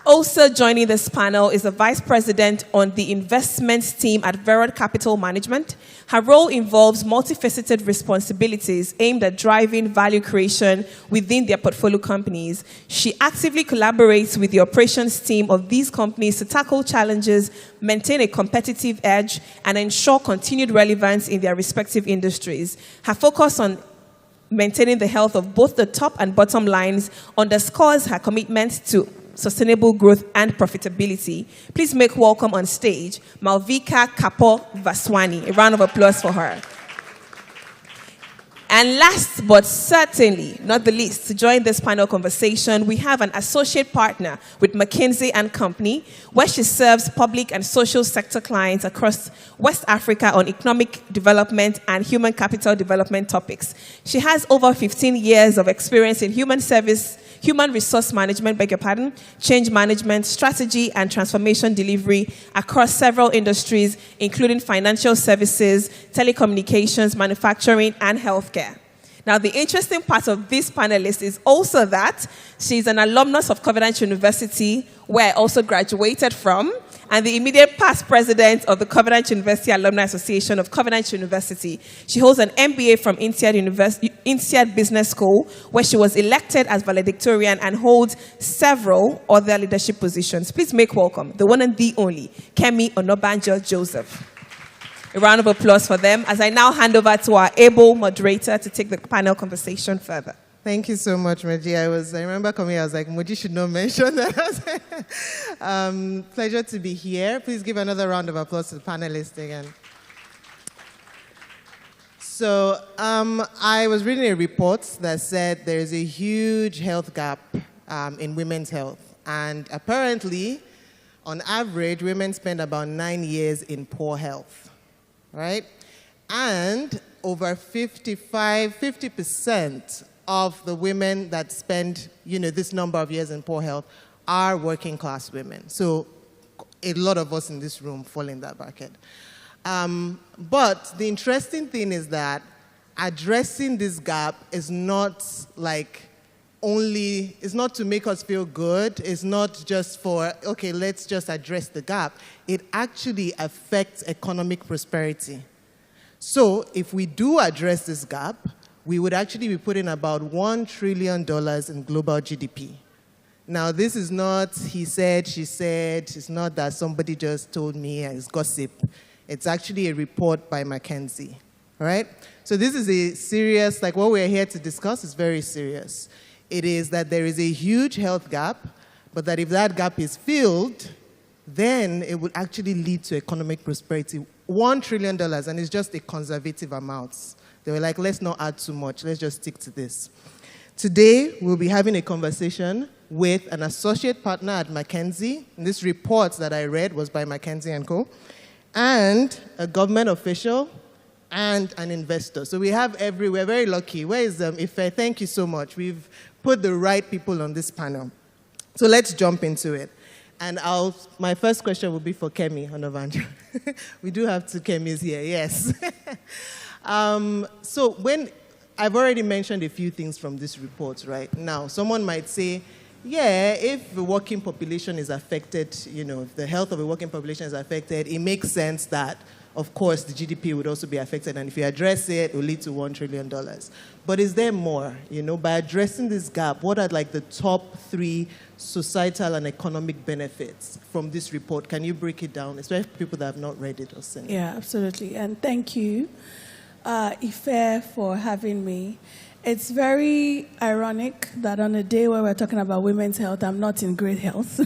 Also joining this panel is the Vice President on the Investments team at Verod Capital Management. Her role involves multifaceted responsibilities aimed at driving value creation within their portfolio companies. She actively collaborates with the operations team of these companies to tackle challenges, maintain a competitive edge, and ensure continued relevance in their respective industries. Her focus on maintaining the health of both the top and bottom lines underscores her commitment to sustainable growth and profitability. Please make welcome on stage Malvika Kapo Vaswani. A round of applause for her. And last but certainly not the least, to join this panel conversation, we have an associate partner with McKinsey & Company, where she serves public and social sector clients across West Africa on economic development and human capital development topics. She has over 15 years of experience in human resource management, change management, strategy, and transformation delivery across several industries, including financial services, telecommunications, manufacturing, and healthcare. Now, the interesting part of this panelist is also that she's an alumnus of Covenant University, where I also graduated from, and the immediate past president of the Covenant University Alumni Association of Covenant University. She holds an MBA from INSEAD Business School, where she was elected as valedictorian and holds several other leadership positions. Please make welcome the one and the only Kemi Onobanjo Joseph. A round of applause for them as I now hand over to our able moderator to take the panel conversation further. Thank you so much, Moji. I remember coming, I was like, Moji should not mention that. Pleasure to be here. Please give another round of applause to the panelists again. So I was reading a report that said there is a huge health gap in women's health. And apparently, on average, women spend about 9 years in poor health, right? And over 50% of the women that spend, this number of years in poor health are working class women. So a lot of us in this room fall in that bucket. But the interesting thing is that addressing this gap is not it's not to make us feel good. It's not just for, okay, let's just address the gap. It actually affects economic prosperity. So if we do address this gap, we would actually be putting about $1 trillion in global GDP. Now, this is not he said, she said. It's not that somebody just told me and it's gossip. It's actually a report by McKinsey, all right? So this is a serious, what we're here to discuss is very serious. It is that there is a huge health gap, but that if that gap is filled, then it would actually lead to economic prosperity. $1 trillion, and it's just a conservative amount. They were like, let's not add too much. Let's just stick to this. Today, we'll be having a conversation with an associate partner at McKinsey. And this report that I read was by McKinsey & Co. And a government official and an investor. So we have we're very lucky. Where is Ife? Thank you so much. We've put the right people on this panel. So let's jump into it. And my first question will be for Kemi Onobanjo. We do have two Kemis here, yes. So when I've already mentioned a few things from this report, right? Now, someone might say, yeah, if the working population is affected, if the health of the working population is affected, it makes sense that, of course, the GDP would also be affected. And if you address it, it will lead to $1 trillion. But is there more? By addressing this gap, what are the top 3 societal and economic benefits from this report? Can you break it down, especially for people that have not read it or seen it? Yeah, absolutely. And thank you, Ife, for having me. It's very ironic that on a day where we're talking about women's health, I'm not in great health.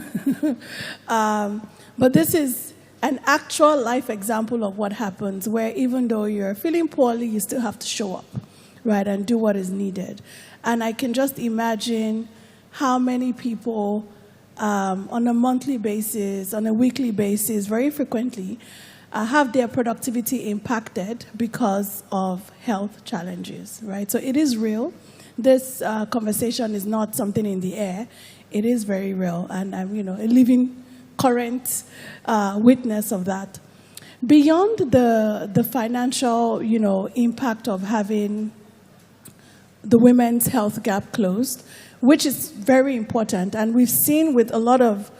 But this is an actual life example of what happens, where even though you're feeling poorly, you still have to show up, right, and do what is needed. And I can just imagine how many people on a monthly basis, on a weekly basis, very frequently, have their productivity impacted because of health challenges, right? So it is real. This conversation is not something in the air. It is very real, and I'm, a living current witness of that. Beyond the financial, impact of having the women's health gap closed, which is very important, and we've seen with a lot of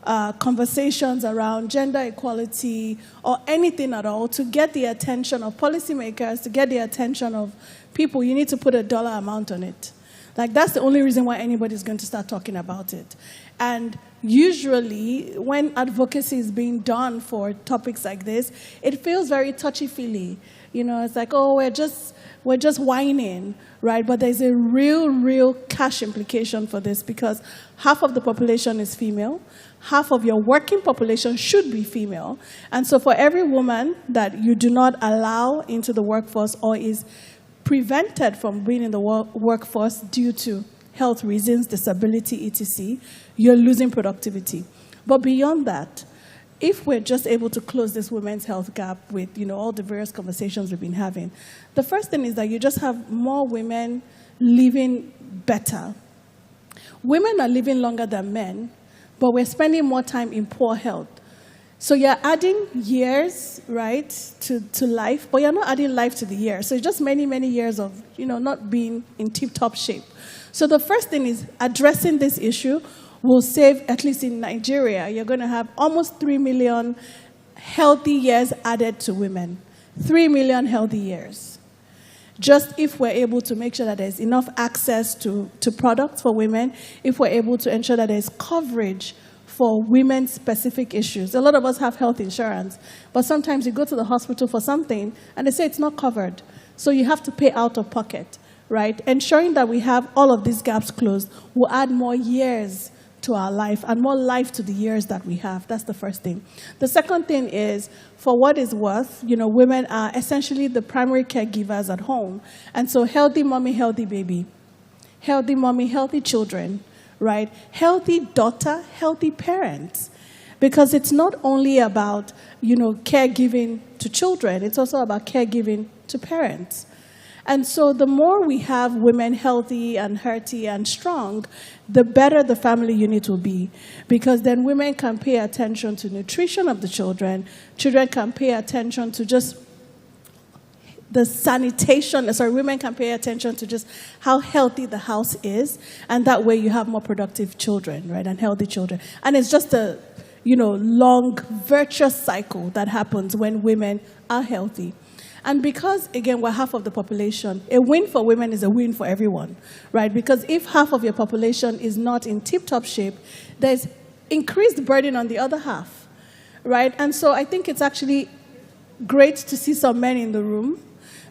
conversations around gender equality or anything at all to get the attention of policymakers, to get the attention of people, you need to put a dollar amount on it. Like, that's the only reason why anybody's going to start talking about it. And usually, when advocacy is being done for topics like this, it feels very touchy-feely. You know, it's like, oh, we're just whining, right? But there's a real cash implication for this, because half of the population is female, half of your working population should be female. And so for every woman that you do not allow into the workforce or is prevented from being in the workforce due to health reasons, disability, etc., you're losing productivity. But beyond that, if we're just able to close this women's health gap with, you know, all the various conversations we've been having, the first thing is that you just have more women living better. Women are living longer than men, but we're spending more time in poor health. So you're adding years, right, to life, but you're not adding life to the year. So it's just many, many years of, you know, not being in tip-top shape. So the first thing is addressing this issue will save, at least in Nigeria, you're going to have almost 3 million healthy years added to women. 3 million healthy years. Just if we're able to make sure that there's enough access to products for women, if we're able to ensure that there's coverage for women's specific issues. A lot of us have health insurance, but sometimes you go to the hospital for something and they say it's not covered. So you have to pay out of pocket, right? Ensuring that we have all of these gaps closed will add more years to our life and more life to the years that we have. That's the first thing. The second thing is, for what is worth, you know, women are essentially the primary caregivers at home. And so healthy mommy, healthy baby. Healthy mommy, healthy children, right? Healthy daughter, healthy parents. Because it's not only about, you know, caregiving to children, it's also about caregiving to parents. And so the more we have women healthy and hearty and strong, the better the family unit will be. Because then women can pay attention to nutrition of the children. Children can pay attention to just the sanitation. Women can pay attention to just how healthy the house is. And that way you have more productive children, right, and healthy children. And it's just a, you know, long, virtuous cycle that happens when women are healthy. And because, again, we're half of the population, a win for women is a win for everyone, right? Because if half of your population is not in tip-top shape, there's increased burden on the other half, right? And so I think it's actually great to see some men in the room,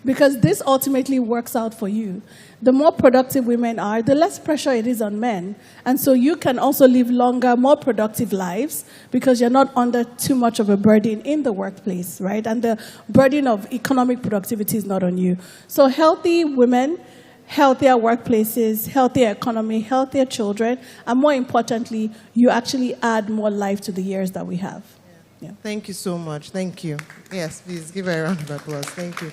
because this ultimately works out for you. The more productive women are, the less pressure it is on men. And so you can also live longer, more productive lives, because you're not under too much of a burden in the workplace, right? And the burden of economic productivity is not on you. So healthy women, healthier workplaces, healthier economy, healthier children, and more importantly, you actually add more life to the years that we have. Yeah. Thank you so much. Thank you. Yes, please give her a round of applause. Thank you.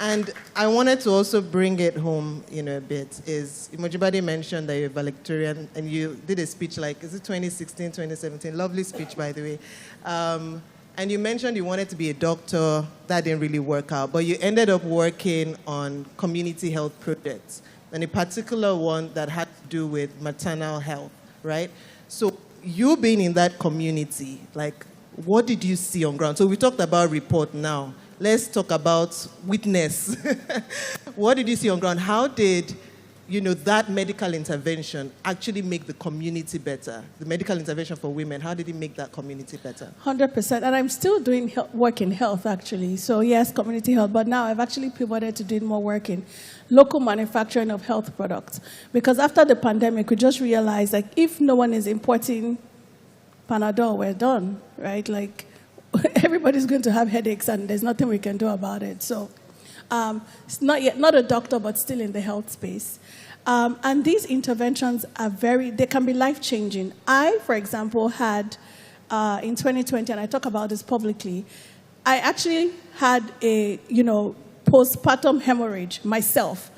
And I wanted to also bring it home, you know, a bit. Is Imojibade mentioned that you're valedictorian, and you did a speech like, is it 2016, 2017? Lovely speech, by the way. And you mentioned you wanted to be a doctor. That didn't really work out, but you ended up working on community health projects, and a particular one that had to do with maternal health, right? So you being in that community, like, what did you see on ground? So we talked about report now. Let's talk about witness. What did you see on ground? How did, you know, that medical intervention actually make the community better? The medical intervention for women, how did it make that community better? 100%. And I'm still doing work in health, actually. So yes, community health. But now I've actually pivoted to doing more work in local manufacturing of health products. Because after the pandemic, we just realized, like, if no one is importing Panadol, we're done, right? Like, everybody's going to have headaches, and there's nothing we can do about it. So it's not a doctor, but still in the health space. And these interventions are they can be life-changing. I, for example, had, in 2020, and I talk about this publicly, I actually had a, you know, postpartum hemorrhage myself,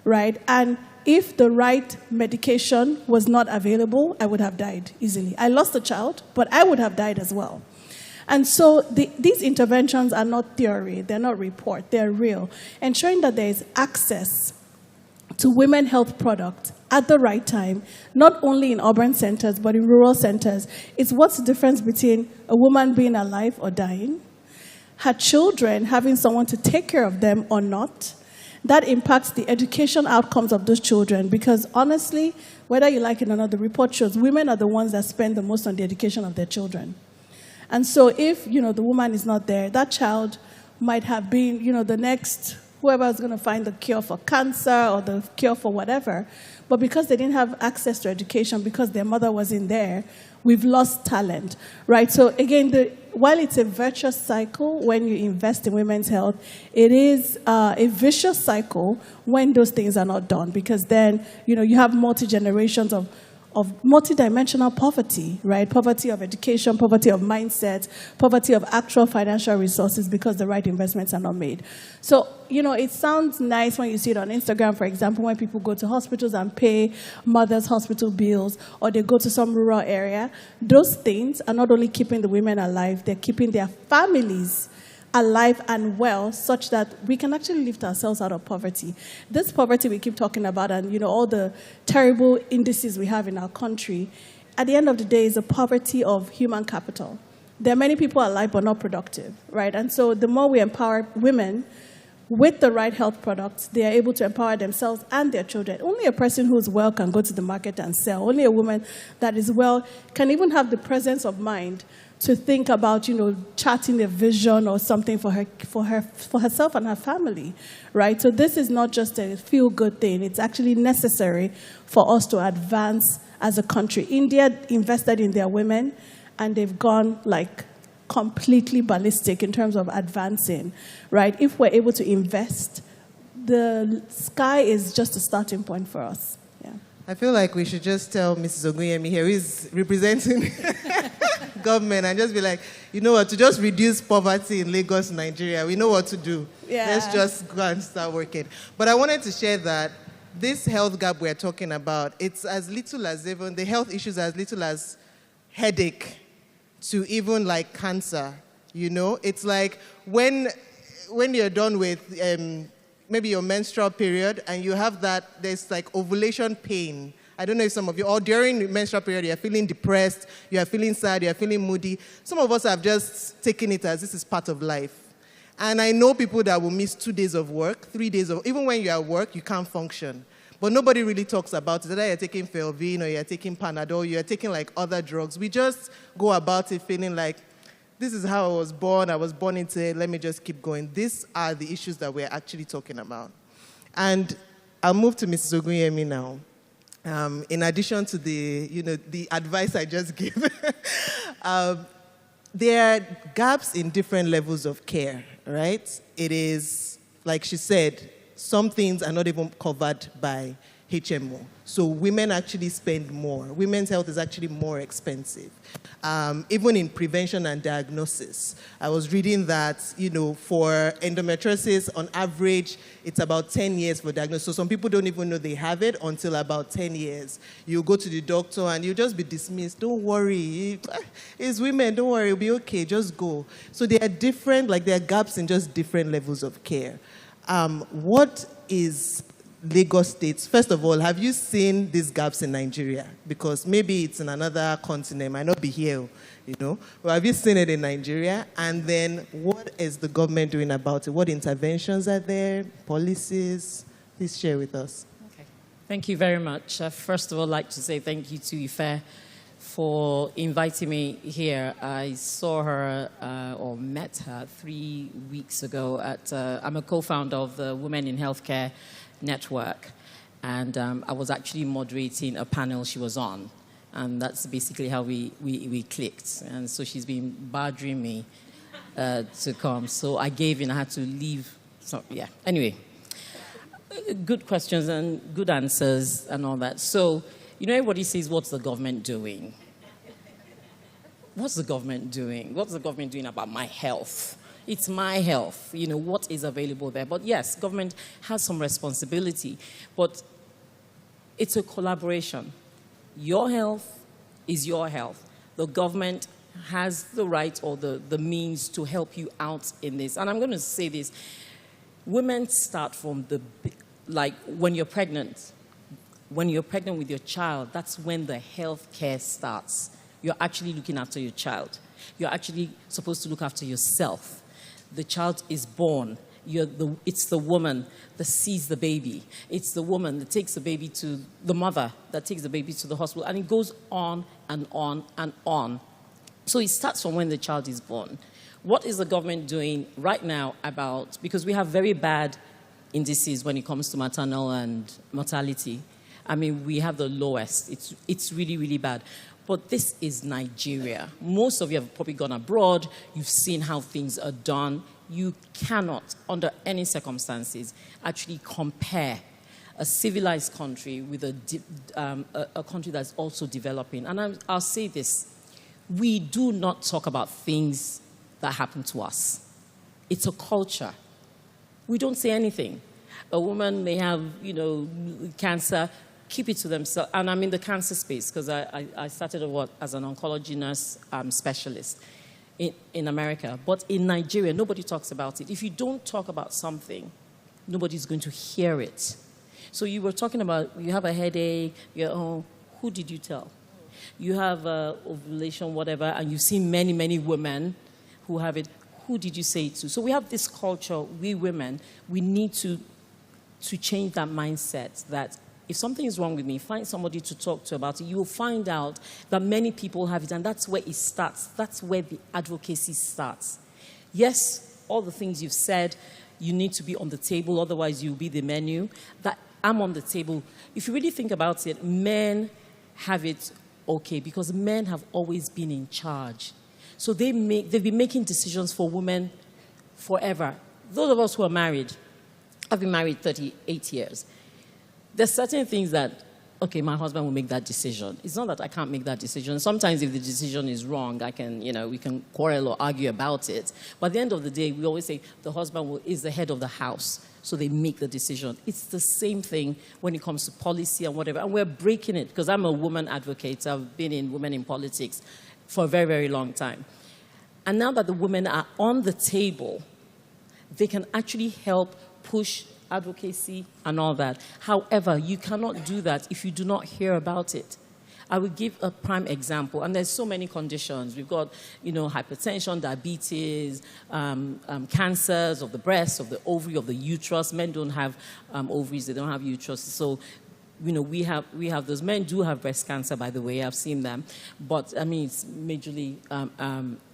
right? And if the right medication was not available, I would have died easily. I lost a child, but I would have died as well. And so these interventions are not theory, they're not report, they're real. Ensuring that there is access to women health products at the right time, not only in urban centers, but in rural centers, is what's the difference between a woman being alive or dying, her children having someone to take care of them or not. That impacts the education outcomes of those children, because honestly, whether you like it or not, the report shows women are the ones that spend the most on the education of their children. And so if, the woman is not there, that child might have been, the next, whoever is going to find the cure for cancer or the cure for whatever. But because they didn't have access to education, because their mother wasn't there, we've lost talent, right? So again, while it's a virtuous cycle when you invest in women's health, it is a vicious cycle when those things are not done, because then, you have multi-generations of multidimensional poverty, right? Poverty of education, poverty of mindset, poverty of actual financial resources because the right investments are not made. So, it sounds nice when you see it on Instagram, for example, when people go to hospitals and pay mothers' hospital bills, or they go to some rural area. Those things are not only keeping the women alive, they're keeping their families alive and well, such that we can actually lift ourselves out of poverty. This poverty we keep talking about, and all the terrible indices we have in our country, at the end of the day is a poverty of human capital. There are many people alive but not productive, right? And so the more we empower women with the right health products, they are able to empower themselves and their children. Only a person who is well can go to the market and sell. Only a woman that is well can even have the presence of mind to think about, charting a vision or something for herself and her family, right? So this is not just a feel-good thing. It's actually necessary for us to advance as a country. India invested in their women, and they've gone completely ballistic in terms of advancing, right? If we're able to invest, the sky is just a starting point for us. Yeah. I feel like we should just tell Mrs. Ogunyemi here, who is representing government, and just be like, you know what, to just reduce poverty in Lagos, Nigeria, we know what to do. Yeah. Let's just go and start working. But I wanted to share that this health gap we're talking about, it's as little as even, the health issues as little as headache to even cancer, It's like when you're done with maybe your menstrual period and you have there's ovulation pain. I don't know if some of you, or during the menstrual period, you're feeling depressed, you're feeling sad, you're feeling moody. Some of us have just taken it as this is part of life. And I know people that will miss 2 days of work, 3 days of, even when you're at work, you can't function. But nobody really talks about it. Whether you're taking Felvin or you're taking Panadol, you're taking other drugs. We just go about it feeling like, this is how I was born into it, let me just keep going. These are the issues that we're actually talking about. And I'll move to Mrs. Ogunyemi now. In addition to the advice I just gave, there are gaps in different levels of care, right? It is, like she said, some things are not even covered by HMO. So women actually spend more. Women's health is actually more expensive, even in prevention and diagnosis. I was reading that, for endometriosis, on average, it's about 10 years for diagnosis. So some people don't even know they have it until about 10 years. You go to the doctor and you'll just be dismissed. Don't worry. It's women. Don't worry. It'll be okay. Just go. So there are different, there are gaps in just different levels of care. What is Lagos State? First of all, have you seen these gaps in Nigeria? Because maybe it's in another continent, might not be here, But have you seen it in Nigeria? And then what is the government doing about it? What interventions are there? Policies? Please share with us. Okay. Thank you very much. First of all, I'd like to say thank you to Ife for inviting me here. I saw her or met her 3 weeks ago at, I'm a co-founder of the Women in Healthcare Network, and I was actually moderating a panel she was on, and that's basically how we clicked. And so she's been badgering me to come, so I gave in. I had to leave. So yeah. Anyway, good questions and good answers and all that. So everybody says, "What's the government doing?" What's the government doing? What's the government doing about my health? It's my health, what is available there. But yes, government has some responsibility, but it's a collaboration. Your health is your health. The government has the right or the means to help you out in this. And I'm going to say this. Women start from like when you're pregnant with your child, that's when the health care starts. You're actually looking after your child. You're actually supposed to look after yourself. The child is born. It's the woman that sees the baby. It's the woman that takes the baby to the mother that takes the baby to the hospital. And it goes on and on and on. So it starts from when the child is born. What is the government doing right now about, because we have very bad indices when it comes to maternal and mortality. I mean, we have the lowest. It's really, really bad. But this is Nigeria. Most of you have probably gone abroad. You've seen how things are done. You cannot, under any circumstances, actually compare a civilized country with a country that's also developing. And I'll say this. We do not talk about things that happen to us. It's a culture. We don't say anything. A woman may have, cancer, keep it to themselves. And I'm in the cancer space because I started as an oncology nurse specialist in America. But in Nigeria, nobody talks about it. If you don't talk about something, nobody's going to hear it. So you were talking about, you have a headache, who did you tell? You have ovulation, whatever, and you've seen many, many women who have it. Who did you say it to? So we have this culture, we women, we need to change that mindset that if something is wrong with me, find somebody to talk to about it. You will find out that many people have it, and that's where it starts. That's where the advocacy starts. Yes, all the things you've said, you need to be on the table, otherwise you'll be the menu. That I'm on the table. If you really think about it, men have it okay because men have always been in charge. So they've been making decisions for women forever. Those of us who are married, I've been married 38 years. There's certain things that, okay, my husband will make that decision. It's not that I can't make that decision. Sometimes if the decision is wrong, we can quarrel or argue about it. But at the end of the day, we always say the husband is the head of the house, so they make the decision. It's the same thing when it comes to policy and whatever. And we're breaking it because I'm a woman advocate. I've been in women in politics for a very, very long time. And now that the women are on the table, they can actually help push advocacy and all that. However, you cannot do that if you do not hear about it. I will give a prime example, and there's so many conditions. We've got, hypertension, diabetes, cancers of the breast, of the ovary, of the uterus. Men don't have ovaries; they don't have uterus. So, we have those. Men do have breast cancer, by the way. I've seen them, but I mean, it's majorly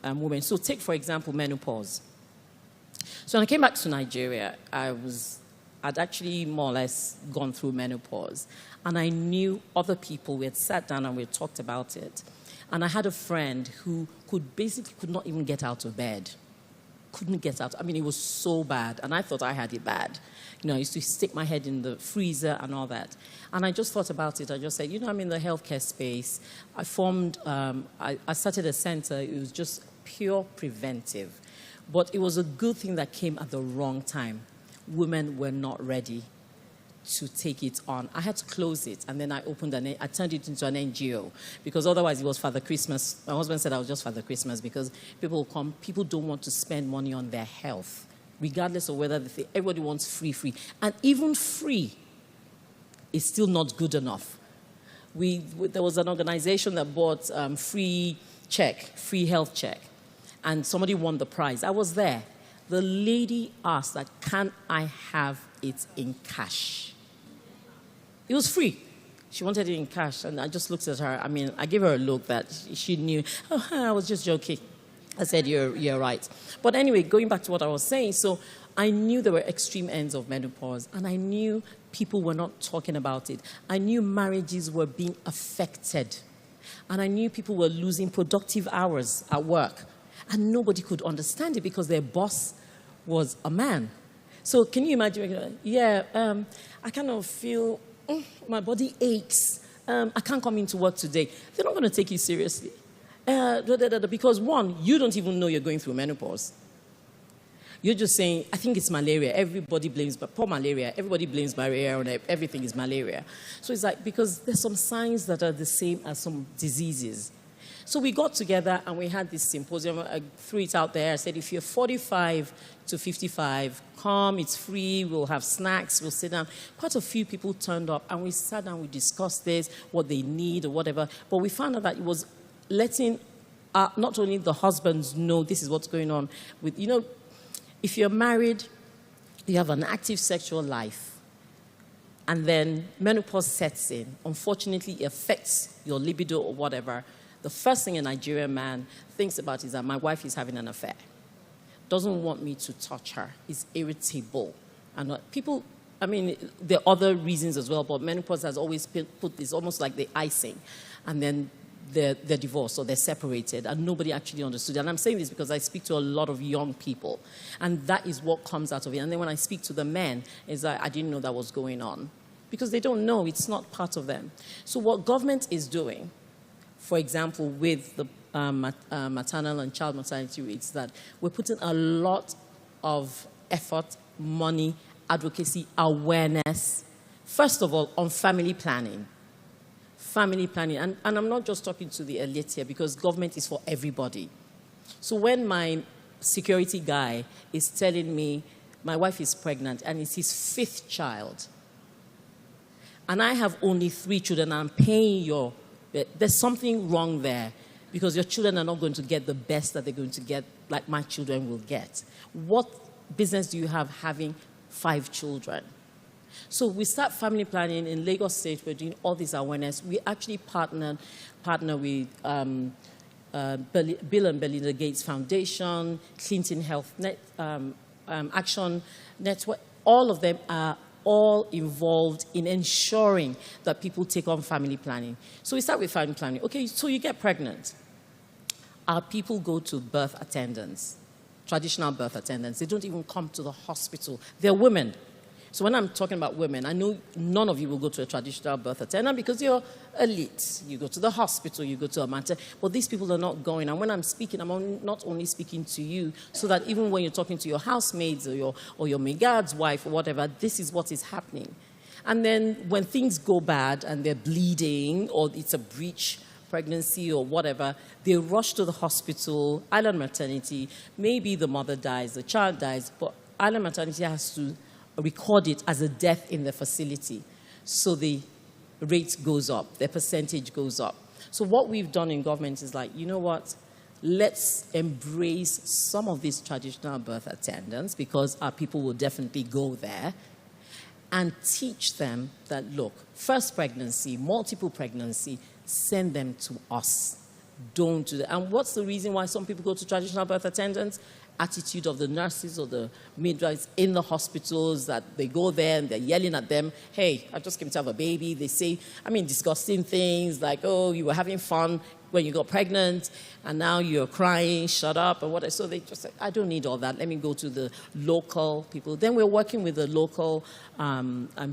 women. So, take for example menopause. So when I came back to Nigeria, I'd actually more or less gone through menopause. And I knew other people, we had sat down and we had talked about it. And I had a friend who could not even get out of bed. Couldn't get out. I mean, it was so bad. And I thought I had it bad. I used to stick my head in the freezer and all that. And I just thought about it. I just said, I'm in the healthcare space. I started a center. It was just pure preventive. But it was a good thing that came at the wrong time. Women were not ready to take it on. I had to close it, and then I turned it into an NGO, because otherwise it was Father Christmas. My husband said I was just Father Christmas, because people don't want to spend money on their health, regardless of whether everybody wants free. And even free is still not good enough. There was an organization that bought free health check, and somebody won the prize. I was there. The lady asked that, can I have it in cash? It was free. She wanted it in cash, and I just looked at her. I mean, I gave her a look that she knew. Oh, I was just joking. I said, you're right. But anyway, going back to what I was saying, so I knew there were extreme ends of menopause, and I knew people were not talking about it. I knew marriages were being affected, and I knew people were losing productive hours at work, and nobody could understand it because their boss was a man. So can you imagine? I kind of feel my body aches. I can't come into work today. They're not going to take you seriously. Because one, you don't even know you're going through menopause. You're just saying, I think it's malaria. Everybody blames malaria. Everybody blames malaria, and everything is malaria. So it's like, because there's some signs that are the same as some diseases. So we got together and we had this symposium. I threw it out there. I said, if you're 45 to 55, come, it's free, we'll have snacks, we'll sit down. Quite a few people turned up and we sat down, we discussed this, what they need or whatever. But we found out that it was letting not only the husbands know this is what's going on with, if you're married, you have an active sexual life, and then menopause sets in. Unfortunately, it affects your libido or whatever. The first thing a Nigerian man thinks about is that my wife is having an affair. Doesn't want me to touch her. Is irritable. And people, there are other reasons as well, but menopause has always put this almost like the icing. And then they're divorced or they're separated, and nobody actually understood. And I'm saying this because I speak to a lot of young people, and that is what comes out of it. And then when I speak to the men, is that I didn't know that was going on, because they don't know, it's not part of them. So what government is doing, for example, with the maternal and child mortality rates, that we're putting a lot of effort, money, advocacy, awareness, first of all, on family planning. Family planning. And I'm not just talking to the elite here, because government is for everybody. So when my security guy is telling me my wife is pregnant and it's his 5th child, and I have only 3 children, and I'm paying there's something wrong there, because your children are not going to get the best that they're going to get like my children will get. What business do you have having 5 children? So we start family planning in Lagos State. We're doing all this awareness. We actually partner with Bill and Melinda Gates Foundation, Clinton Health Action Network. All of them are all involved in ensuring that people take on family planning. So we start with family planning. Okay, so you get pregnant. Our people go to birth attendants, traditional birth attendants. They don't even come to the hospital. They're women. So when I'm talking about women, I know none of you will go to a traditional birth attendant because you're elite. You go to the hospital, you go to a mater, but these people are not going. And when I'm speaking, I'm not only speaking to you, so that even when you're talking to your housemaids or your maid's wife or whatever, this is what is happening. And then when things go bad and they're bleeding or it's a breech pregnancy or whatever, they rush to the hospital, island maternity. Maybe the mother dies, the child dies, but island maternity has to record it as a death in the facility. So the rate goes up, the percentage goes up. So what we've done in government is like, you know what? Let's embrace some of these traditional birth attendants, because our people will definitely go there, and teach them that, look, first pregnancy, multiple pregnancy, send them to us. Don't do that. And what's the reason why some people go to traditional birth attendants? Attitude of the nurses or the midwives in the hospitals, that they go there and they're yelling at them, hey, I just came to have a baby. They say, disgusting things like, oh, you were having fun when you got pregnant and now you're crying, shut up, or whatever. So they just say, I don't need all that. Let me go to the local people. Then we're working with the local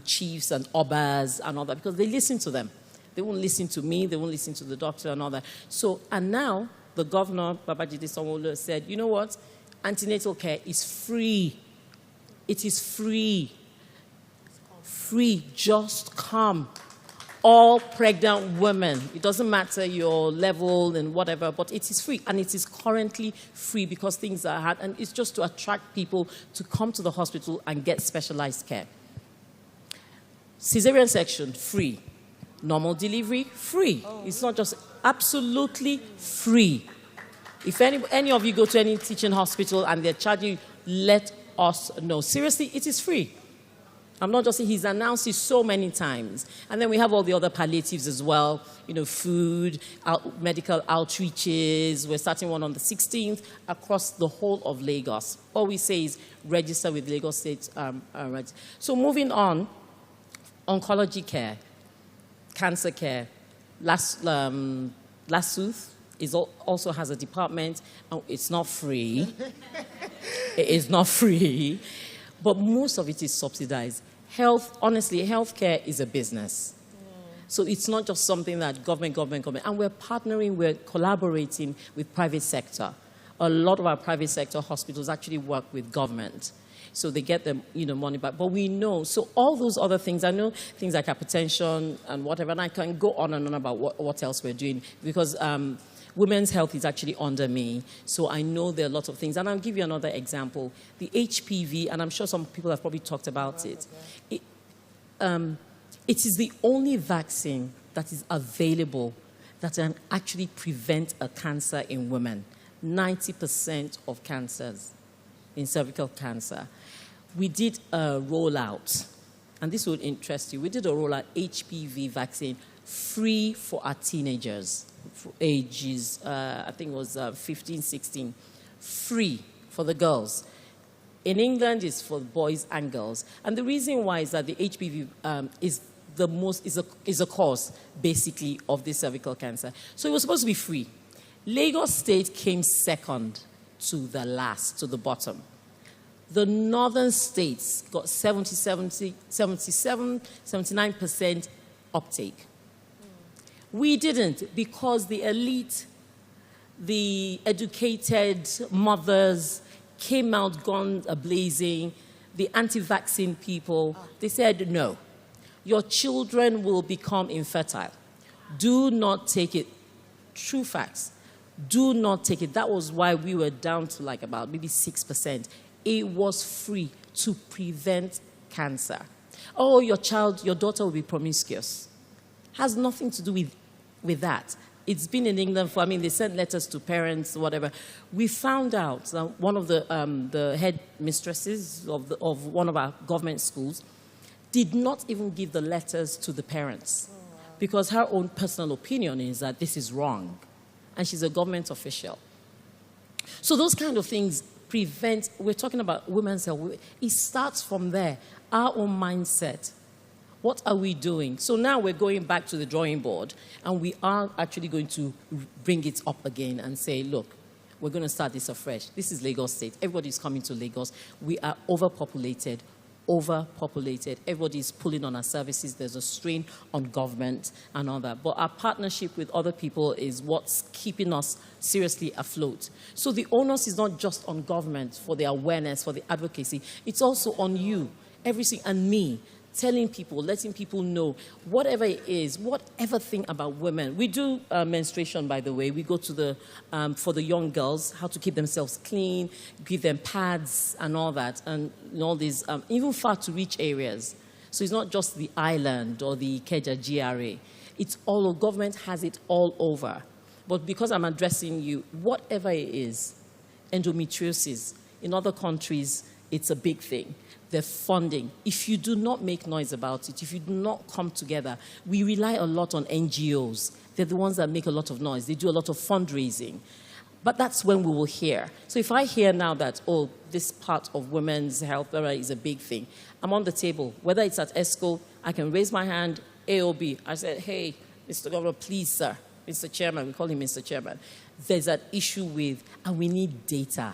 chiefs and obas and all that, because they listen to them. They won't listen to me. They won't listen to the doctor and all that. So, and now the governor, Babajide Sanwo-Olu, said, you know what? Antenatal care is free. It is free. Free. Just come. All pregnant women. It doesn't matter your level and whatever, but it is free. And it is currently free because things are hard. And it's just to attract people to come to the hospital and get specialized care. Cesarean section, free. Normal delivery, free. It's not just absolutely free. If any of you go to any teaching hospital and they're charging you, let us know. Seriously, it is free. I'm not just saying, he's announced it so many times. And then we have all the other palliatives as well, food, medical outreaches. We're starting one on the 16th across the whole of Lagos. All we say is register with Lagos State. So moving on, oncology care, cancer care, LASUTH also has a department. It's not free. It is not free. But most of it is subsidized. Honestly, healthcare is a business. So it's not just something that government. And we're partnering, we're collaborating with private sector. A lot of our private sector hospitals actually work with government. So they get the money back. But we know, so all those other things, I know things like hypertension and whatever, and I can go on and on about what else we're doing. Because women's health is actually under me, so I know there are a lot of things. And I'll give you another example. The HPV, and I'm sure some people have probably talked about it. It is the only vaccine that is available that can actually prevent a cancer in women. 90% of cancers in cervical cancer. We did a rollout, and this would interest you. We did a rollout HPV vaccine free for our teenagers, for ages, I think it was 15, 16, free for the girls. In England, it's for boys and girls. And the reason why is that the HPV is a cause, basically, of this cervical cancer. So it was supposed to be free. Lagos State came second to the last, to the bottom. The northern states got 79% uptake. We didn't, because the elite, the educated mothers came out guns a-blazing, the anti-vaccine people, they said, no, your children will become infertile. Do not take it. True facts. Do not take it. That was why we were down to like about maybe 6%. It was free to prevent cancer. Oh, your daughter will be promiscuous. Has nothing to do with that. It's been in England for, they sent letters to parents, whatever. We found out that one of the head mistresses of one of our government schools did not even give the letters to the parents because her own personal opinion is that this is wrong. And she's a government official. So those kind of things prevent, we're talking about women's health. It starts from there, our own mindset. What are we doing? So now we're going back to the drawing board, and we are actually going to bring it up again and say, look, we're going to start this afresh. This is Lagos State. Everybody's coming to Lagos. We are overpopulated. Everybody's pulling on our services. There's a strain on government and all that. But our partnership with other people is what's keeping us seriously afloat. So the onus is not just on government for the awareness, for the advocacy. It's also on you, everything, and me. Telling people, letting people know, whatever it is, whatever thing about women. We do menstruation, by the way. We go to the, for the young girls, how to keep themselves clean, give them pads and all that, and all these, even far to reach areas. So it's not just the island or the Ikeja GRA. It's all, government has it all over. But because I'm addressing you, whatever it is, endometriosis, in other countries, it's a big thing. The funding. If you do not make noise about it, if you do not come together, we rely a lot on NGOs. They're the ones that make a lot of noise. They do a lot of fundraising. But that's when we will hear. So if I hear now that, oh, this part of women's health is a big thing, I'm on the table. Whether it's at ESCO, I can raise my hand, AOB. I said, hey, Mr. Governor, please, sir, Mr. Chairman, we call him Mr. Chairman. There's an issue with, and we need data.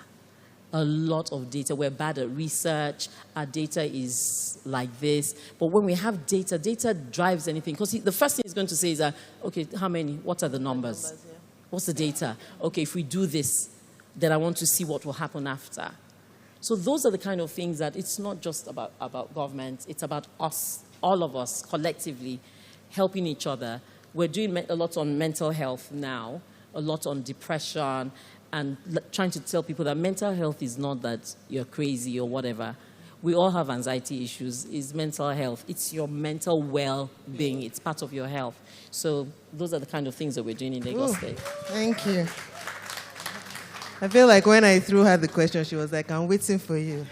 A lot of data. We're bad at research. Our data is like this. But when we have data, data drives anything. Because the first thing he's going to say is, that, okay, how many? What are the numbers? What's the data? Okay, if we do this, then I want to see what will happen after. So those are the kind of things that it's not just about government. It's about us, all of us, collectively, helping each other. We're doing a lot on mental health now, a lot on depression, and trying to tell people that mental health is not that you're crazy or whatever. We all have anxiety issues. It's mental health. It's your mental well-being. It's part of your health. So those are the kind of things that we're doing in Lagos State. Thank you. I feel like when I threw her the question, she was like, I'm waiting for you.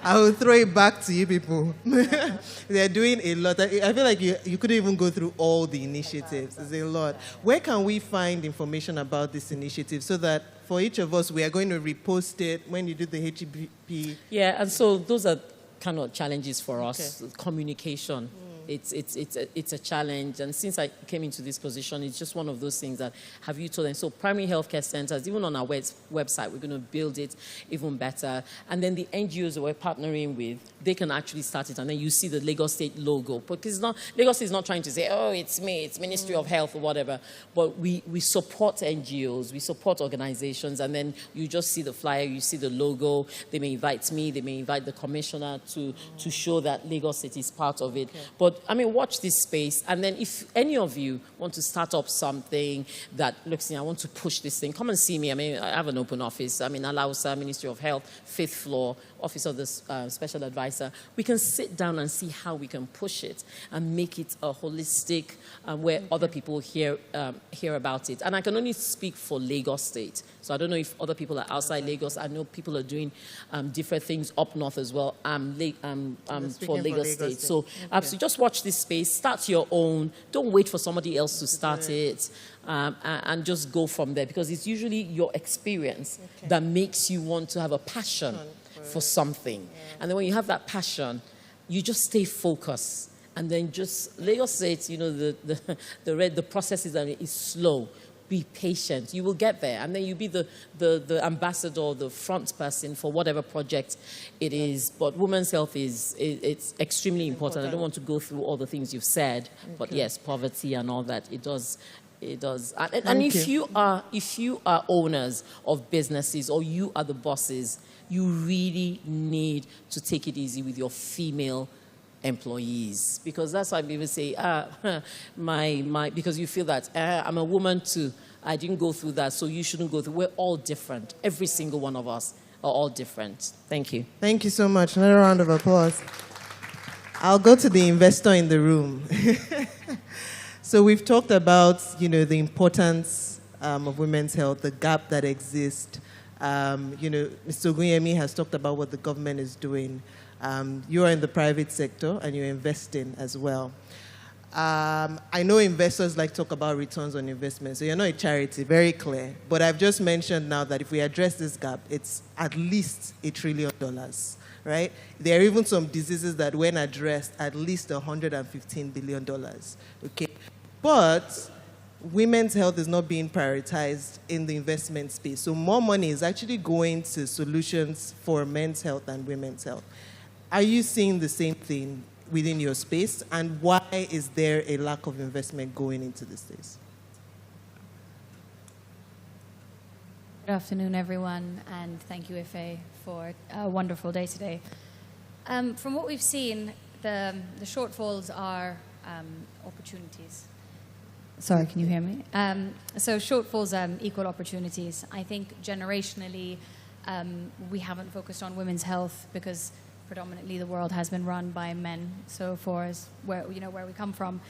I will throw it back to you people. They're doing a lot. I feel like you couldn't even go through all the initiatives. It's a lot. Where can we find information about this initiative so that for each of us, we are going to repost it when you do the HEP? Yeah, and so those are kind of challenges for us. Okay. Communication. It's a challenge. And since I came into this position, it's just one of those things that have you told them. So primary healthcare centers, even on our website, we're going to build it even better. And then the NGOs that we're partnering with, they can actually start it. And then you see the Lagos State logo. Because Lagos State is not trying to say, oh, it's me, it's Ministry of Health or whatever. But we support NGOs, we support organizations. And then you just see the flyer, you see the logo. They may invite me, they may invite the commissioner to show that Lagos State is part of it. Okay. But I mean, watch this space. And then if any of you want to start up something that looks, I want to push this thing, come and see me. I mean, I have an open office. I'm in Alausa, Ministry of Health, 5th floor, Office of the Special Advisor. We can sit down and see how we can push it and make it a holistic, where other people hear about it. And I can only speak for Lagos State. So I don't know if other people are outside Lagos. I know people are doing different things up north as well. For Lagos State. So so just watch this space. Start your own. Don't wait for somebody else to start it. And just go from there, because it's usually your experience that makes you want to have a passion for something. And then when you have that passion, you just stay focused. And then just Lagos State, the process is slow. Be patient. You will get there. And then you'll be the ambassador, the front person for whatever project it is. But women's health it's extremely important. I don't want to go through all the things you've said. But yes, poverty and all that, it does. And if you are owners of businesses, or you are the bosses, you really need to take it easy with your female employees, because that's why people say, because you feel that I'm a woman too. I didn't go through that, so you shouldn't go through. We're all different. Every single one of us are all different. Thank you. Thank you so much. Another round of applause. I'll go to the investor in the room. So we've talked about, the importance of women's health, the gap that exists. Mr. Ogunyemi has talked about what the government is doing. You are in the private sector and you're investing as well. I know investors like to talk about returns on investment, so you're not a charity, very clear. But I've just mentioned now that if we address this gap, it's at least $1 trillion, right? There are even some diseases that when addressed, at least $115 billion, okay? But women's health is not being prioritized in the investment space. So more money is actually going to solutions for men's health and women's health. Are you seeing the same thing within your space? And why is there a lack of investment going into this space? Good afternoon, everyone, and thank you, Ife, for a wonderful day today. From what we've seen, the shortfalls are opportunities. Sorry, can you hear me? So shortfalls equal opportunities. I think generationally, we haven't focused on women's health because predominantly the world has been run by men. So for us, where we come from,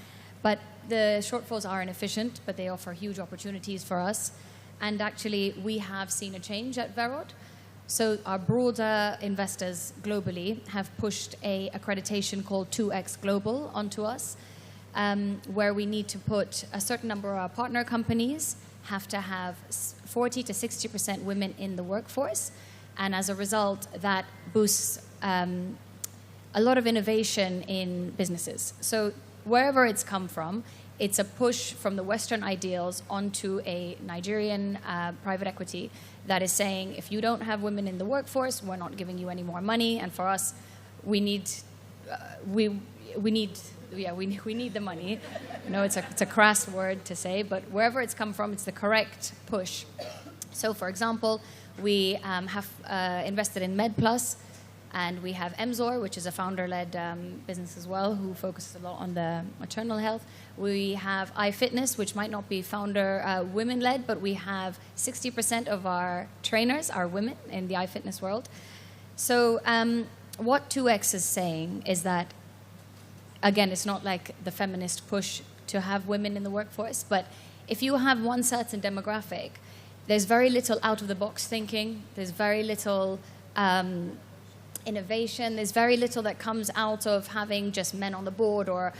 but the shortfalls are inefficient, but they offer huge opportunities for us. And actually, we have seen a change at Verod. So our broader investors globally have pushed a accreditation called 2X Global onto us, where we need to put a certain number of our partner companies have to have 40 to 60% women in the workforce. And as a result, that boosts a lot of innovation in businesses. So wherever it's come from, it's a push from the Western ideals onto a Nigerian private equity that is saying, if you don't have women in the workforce, we're not giving you any more money. And for us, we need the money. It's a crass word to say, but wherever it's come from, it's the correct push. So, for example, we have invested in MedPlus, and we have Emzor, which is a founder-led business as well, who focuses a lot on the maternal health. We have iFitness, which might not be founder women-led, but we have 60% of our trainers are women in the iFitness world. So what 2X is saying is that, again, it's not like the feminist push to have women in the workforce, but if you have one certain demographic, there's very little out-of-the-box thinking, there's very little innovation, there's very little that comes out of having just men on the board or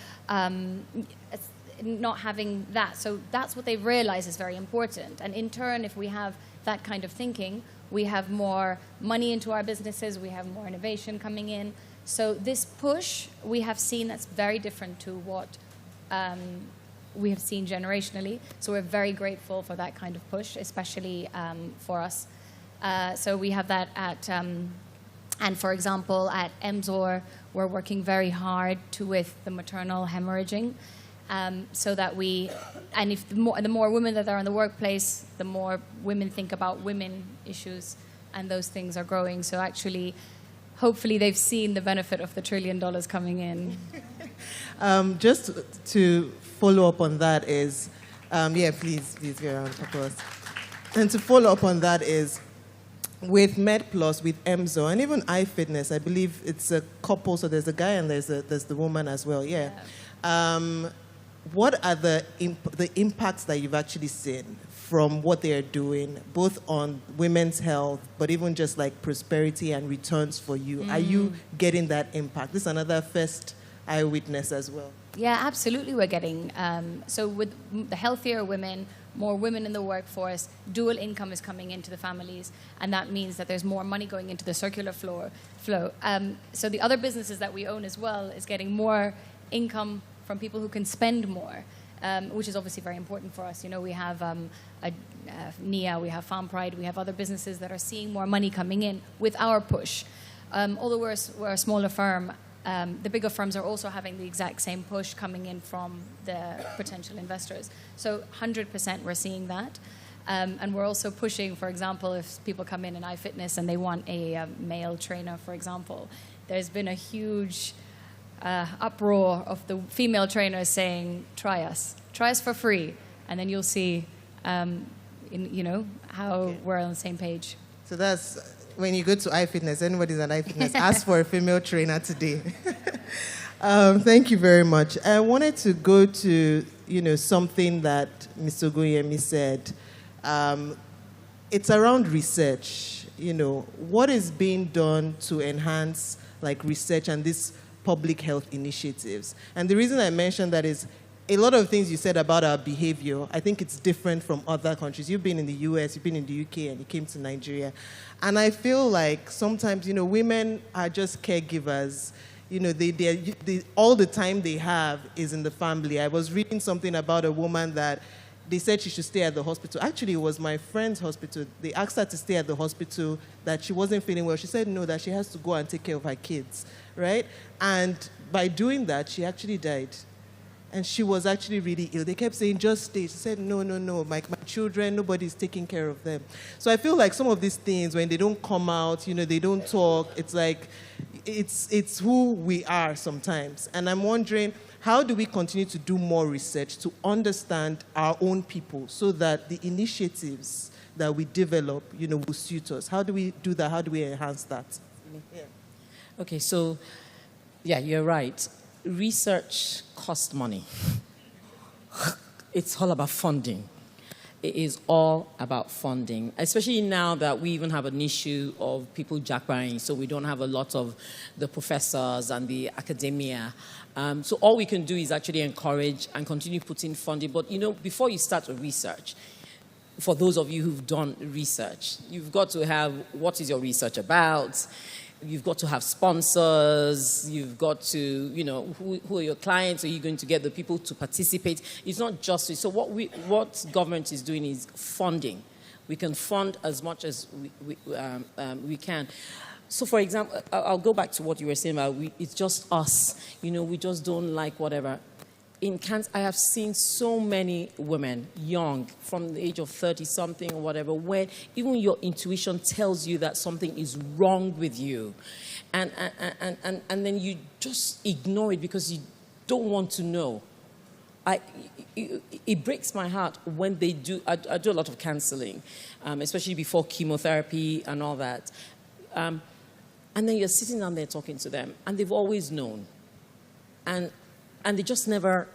not having that. So that's what they've realized is very important. And in turn, if we have that kind of thinking, we have more money into our businesses, we have more innovation coming in. So this push, we have seen that's very different to what we have seen generationally. So we're very grateful for that kind of push, especially for us. So we have that at, and for example, at Emzor, we're working very hard with the maternal hemorrhaging, so that and if the more women that are in the workplace, the more women think about women issues, and those things are growing. So actually, hopefully they've seen the benefit of the $1 trillion coming in. Just to follow up on that is, please give a round of applause. And to follow up on that is, with MedPlus, with Emzo, and even iFitness, I believe it's a couple, so there's a guy and there's the woman as well, what are the impacts that you've actually seen from what they are doing, both on women's health, but even just like prosperity and returns for you? Are you getting that impact? This is another first eyewitness as well. Yeah, absolutely we're getting. So with the healthier women, more women in the workforce, dual income is coming into the families, and that means that there's more money going into the circular flow. So the other businesses that we own as well is getting more income from people who can spend more, which is obviously very important for us. You know, we have NIA, we have Farm Pride, we have other businesses that are seeing more money coming in with our push. Although we're a smaller firm, the bigger firms are also having the exact same push coming in from the potential investors. So 100% we're seeing that. And we're also pushing, for example, if people come in iFitness and they want a male trainer, for example, there's been a huge uproar of the female trainers saying, try us for free, and then you'll see, how we're on the same page. So that's when you go to iFitness, anybody's an iFitness, ask for a female trainer today. Thank you very much. I wanted to go to, something that Mr. Ogunyemi said. It's around research. What is being done to enhance research and these public health initiatives? And the reason I mentioned that is a lot of things you said about our behavior, I think it's different from other countries. You've been in the US, you've been in the UK, and you came to Nigeria. And I feel like sometimes, women are just caregivers. They all the time they have is in the family. I was reading something about a woman that they said she should stay at the hospital. Actually, it was my friend's hospital. They asked her to stay at the hospital, that she wasn't feeling well. She said no, that she has to go and take care of her kids, right? And by doing that, she actually died. And she was actually really ill. They kept saying, just stay. She said, no, my children, nobody's taking care of them. So I feel like some of these things, when they don't come out, they don't talk, it's like, it's who we are sometimes. And I'm wondering, how do we continue to do more research to understand our own people so that the initiatives that we develop, will suit us? How do we do that? How do we enhance that? Yeah. Okay, so, you're right. Research costs money. It's all about funding. It is all about funding, especially now that we even have an issue of people jackpotting, so we don't have a lot of the professors and the academia. So all we can do is actually encourage and continue putting funding. But, before you start a research, for those of you who've done research, you've got to have, what is your research about? You've got to have sponsors. You've got to, who are your clients? Are you going to get the people to participate? It's not just so. What government is doing is funding. We can fund as much as we can. So, for example, I'll go back to what you were saying about it's just us. We just don't like whatever. In cancer, I have seen so many women, young, from the age of 30-something or whatever, where even your intuition tells you that something is wrong with you. And then you just ignore it because you don't want to know. It breaks my heart when they do. I do a lot of counseling, especially before chemotherapy and all that. And then you're sitting down there talking to them, and they've always known. And they just never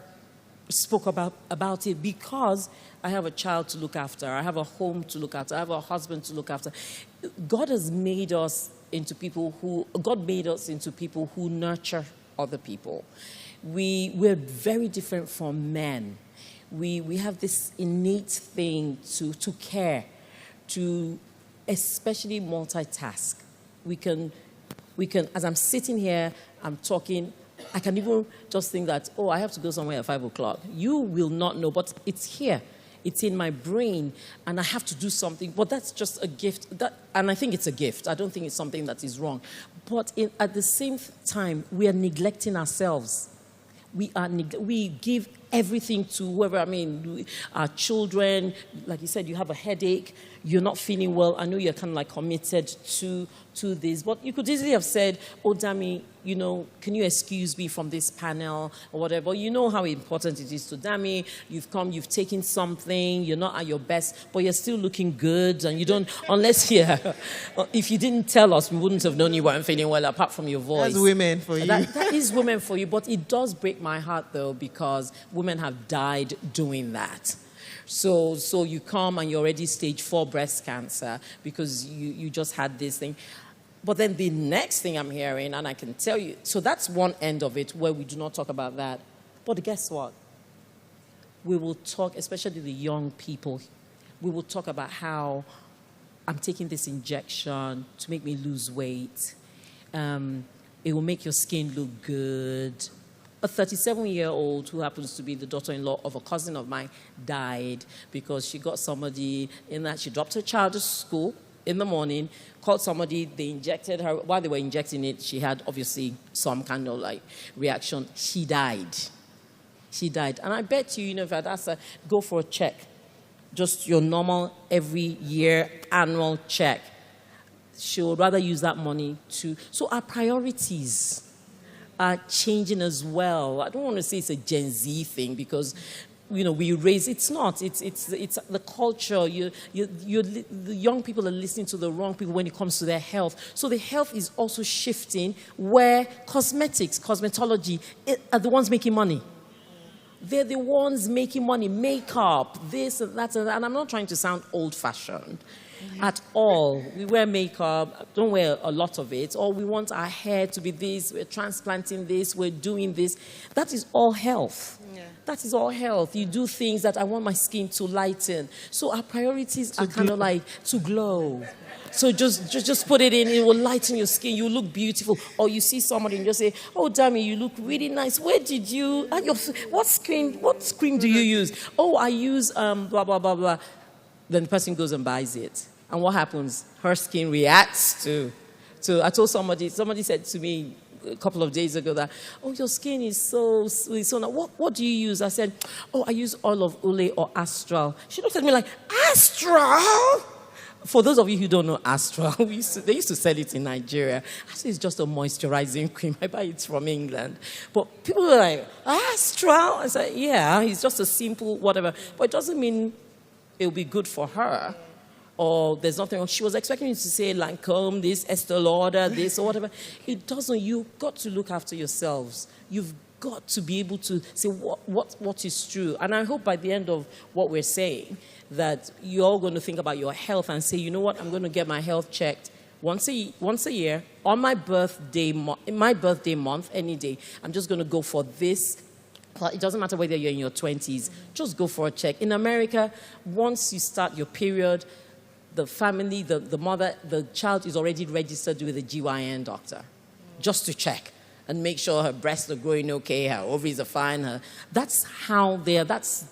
spoke about it because I have a child to look after. I have a home to look after. I have a husband to look after. God made us into people who nurture other people. We're very different from men. We have this innate thing to care, to especially multitask. We can, as I'm sitting here, I'm talking, I can even just think that, I have to go somewhere at 5 o'clock. You will not know, but it's here. It's in my brain, and I have to do something. But that's just a gift. And I think it's a gift. I don't think it's something that is wrong. But at the same time, we are neglecting ourselves. We give everything to whoever, our children, like you said, you have a headache, you're not feeling well, I know you're kind of like committed to this, but you could easily have said, oh, Dami, can you excuse me from this panel or whatever? You know how important it is to Dami. You've come, you've taken something, you're not at your best, but you're still looking good, and you don't, unless if you didn't tell us, we wouldn't have known you weren't feeling well, apart from your voice. That's women for you. That is women for you, but it does break my heart, though, because women have died doing that. So you come and you're already stage 4 breast cancer because you just had this thing. But then the next thing I'm hearing, and I can tell you, so that's one end of it where we do not talk about that. But guess what? We will talk, especially the young people, we will talk about how I'm taking this injection to make me lose weight. It will make your skin look good. A 37-year-old who happens to be the daughter-in-law of a cousin of mine died because she got somebody in that she dropped her child to school in the morning, called somebody, they injected her. While they were injecting it, she had obviously some kind of like reaction. She died. She died. And I bet you, if I'd ask her, go for a check, just your normal every year annual check, she would rather use that money to. So our priorities are changing as well. I don't want to say it's a Gen Z thing because, we raise. It's not. It's the culture. The young people are listening to the wrong people when it comes to their health. So the health is also shifting where cosmetology are the ones making money. They're the ones making money. Makeup, this and that, and I'm not trying to sound old-fashioned. At all. We wear makeup, don't wear a lot of it, or we want our hair to be this, we're transplanting this, we're doing this. That is all health. Yeah. That is all health. You do things that I want my skin to lighten. So our priorities are kind of like to glow. So just put it in, it will lighten your skin, you look beautiful. Or you see somebody and just say, oh, Dami, you look really nice. Where did you, what cream do you use? Oh, I use blah, blah, blah, blah. Then the person goes and buys it. And what happens? Her skin reacts to I told somebody said to me a couple of days ago that, oh, your skin is so sweet. So now, what do you use? I said, oh, I use oil of Ole or Astral. She looked at me like, Astral? For those of you who don't know Astral, they used to sell it in Nigeria. Actually, it's just a moisturizing cream. I buy it from England. But people were like, Astral? I said, yeah, it's just a simple whatever. But it doesn't mean it'll be good for her. Or there's nothing wrong. She was expecting you to say Lancome, this, Estee Lauder, this, or whatever. It doesn't. You've got to look after yourselves. You've got to be able to say what is true. And I hope by the end of what we're saying that you're all going to think about your health and say, you know what, I'm going to get my health checked once a year on my birthday month, any day. I'm just going to go for this. It doesn't matter whether you're in your 20s. Just go for a check. In America, once you start your period, the family, the mother, the child is already registered with a GYN doctor just to check and make sure her breasts are growing okay, her ovaries are fine. That's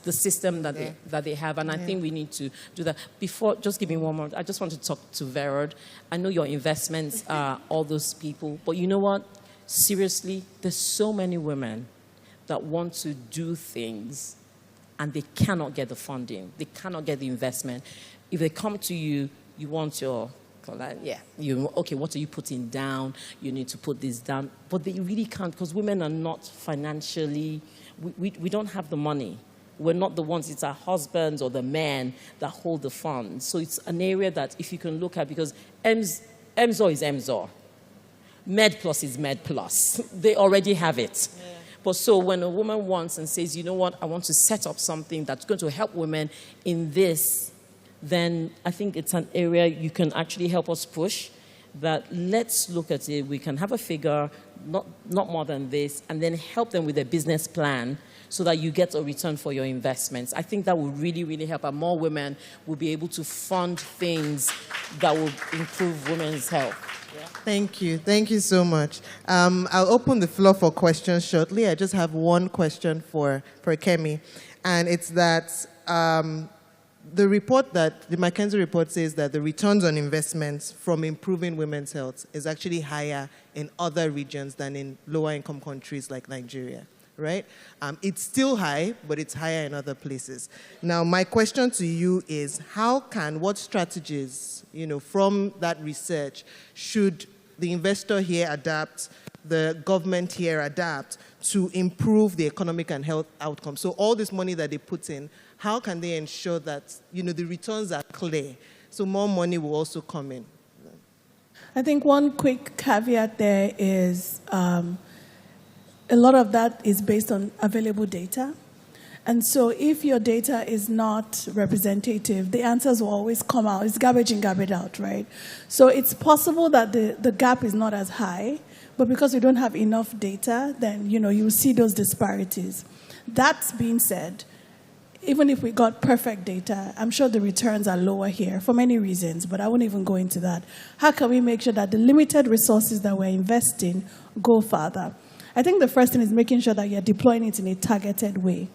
the system that they have, and I think we need to do that. Before, just give me one more. I just want to talk to Verod. I know your investments are all those people, but you know what? Seriously, there's so many women that want to do things and they cannot get the funding. They cannot get the investment. If they come to you, you want your, okay, what are you putting down? You need to put this down. But they really can't because women are not financially, we don't have the money. We're not the ones, it's our husbands or the men that hold the funds. So it's an area that if you can look at, because MZOR is MZOR. Med Plus is Med Plus. They already have it. Yeah. But so when a woman wants and says, you know what, I want to set up something that's going to help women in this, then I think it's an area you can actually help us push, that let's look at it. We can have a figure, not more than this, and then help them with a business plan so that you get a return for your investments. I think that will really, really help, and more women will be able to fund things that will improve women's health. Yeah. Thank you. Thank you so much. I'll open the floor for questions shortly. I just have one question for Kemi, and it's that the McKinsey report says that the returns on investments from improving women's health is actually higher in other regions than in lower income countries like Nigeria. right? It's still high, but it's higher in other places. Now, my question to you is, what strategies, from that research, should the investor here adapt, the government here adapt to improve the economic and health outcomes? So all this money that they put in, how can they ensure that, the returns are clear? So more money will also come in. I think one quick caveat there is a lot of that is based on available data. And so if your data is not representative, the answers will always come out. It's garbage in, garbage out, right? So it's possible that the gap is not as high, but because we don't have enough data, then, you see those disparities. That being said, even if we got perfect data, I'm sure the returns are lower here for many reasons, but I won't even go into that. How can we make sure that the limited resources that we're investing go further? I think the first thing is making sure that you're deploying it in a targeted way,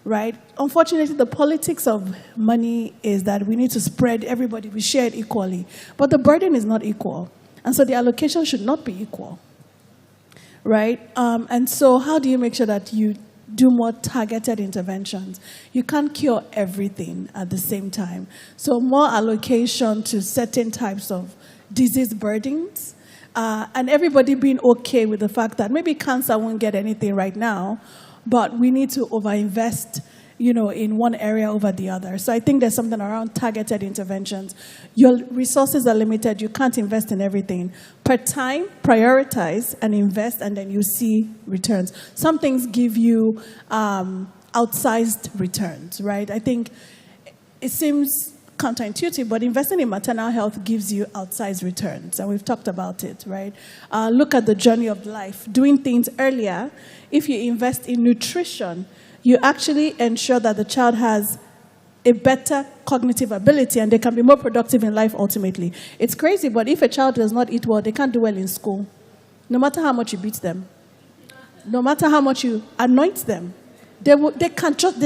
right? Unfortunately, the politics of money is that we need to spread everybody, we share it equally, but the burden is not equal, and so the allocation should not be equal, right? And so how do you make sure that you do more targeted interventions? You can't cure everything at the same time. So more allocation to certain types of disease burdens, and everybody being okay with the fact that maybe cancer won't get anything right now, but we need to overinvest, in one area over the other. So I think there's something around targeted interventions. Your resources are limited. You can't invest in everything. Per time, prioritize and invest, and then you see returns. Some things give you outsized returns, right? I think it seems counterintuitive, but investing in maternal health gives you outsized returns, and we've talked about it, right? Look at the journey of life. Doing things earlier, if you invest in nutrition, you actually ensure that the child has a better cognitive ability and they can be more productive in life ultimately. It's crazy, but if a child does not eat well, they can't do well in school. No matter how much you beat them, no matter how much you anoint them, they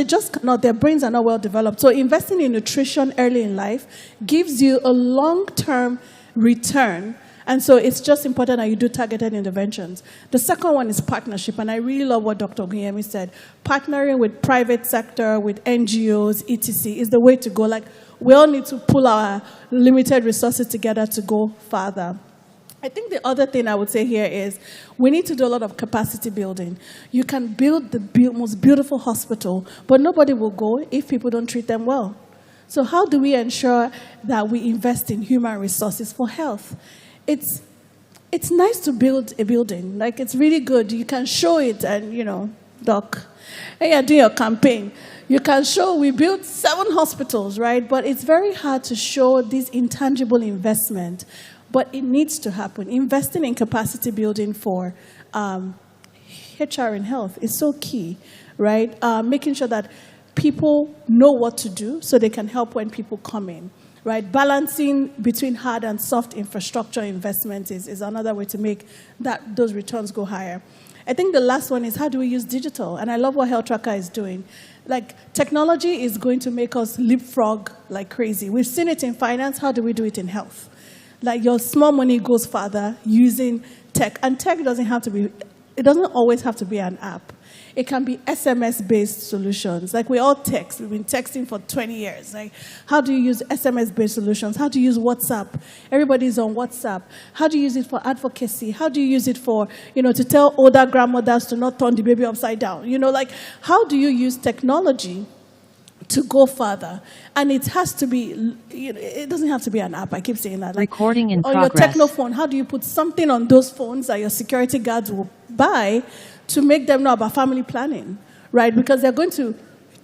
just cannot, their brains are not well developed. So investing in nutrition early in life gives you a long-term return. And so it's just important that you do targeted interventions. The second one is partnership, and I really love what Dr. Oguyemi said. Partnering with private sector, with NGOs, etc. is the way to go. Like, we all need to pull our limited resources together to go farther. I think the other thing I would say here is we need to do a lot of capacity building. You can build the most beautiful hospital, but nobody will go if people don't treat them well. So how do we ensure that we invest in human resources for health? It's nice to build a building. Like, it's really good. You can show it and, doc, hey, you're doing your campaign. You can show we built 7 hospitals, right? But it's very hard to show this intangible investment. But it needs to happen. Investing in capacity building for HR in health is so key, right? Making sure that people know what to do so they can help when people come in. Right, balancing between hard and soft infrastructure investments is another way to make those returns go higher. I think the last one is how do we use digital? And I love what Healthtracka is doing. Like, technology is going to make us leapfrog like crazy. We've seen it in finance. How do we do it in health? Like, your small money goes further using tech. And tech doesn't always have to be an app. It can be SMS-based solutions. Like, we all text. We've been texting for 20 years. Like, how do you use SMS-based solutions? How do you use WhatsApp? Everybody's on WhatsApp. How do you use it for advocacy? How do you use it for, to tell older grandmothers to not turn the baby upside down? Like, how do you use technology to go further? And it has to be, it doesn't have to be an app. I keep saying that. Like, recording in progress. progress. On your technophone, how do you put something on those phones that your security guards will buy to make them know about family planning, right? Because they're going to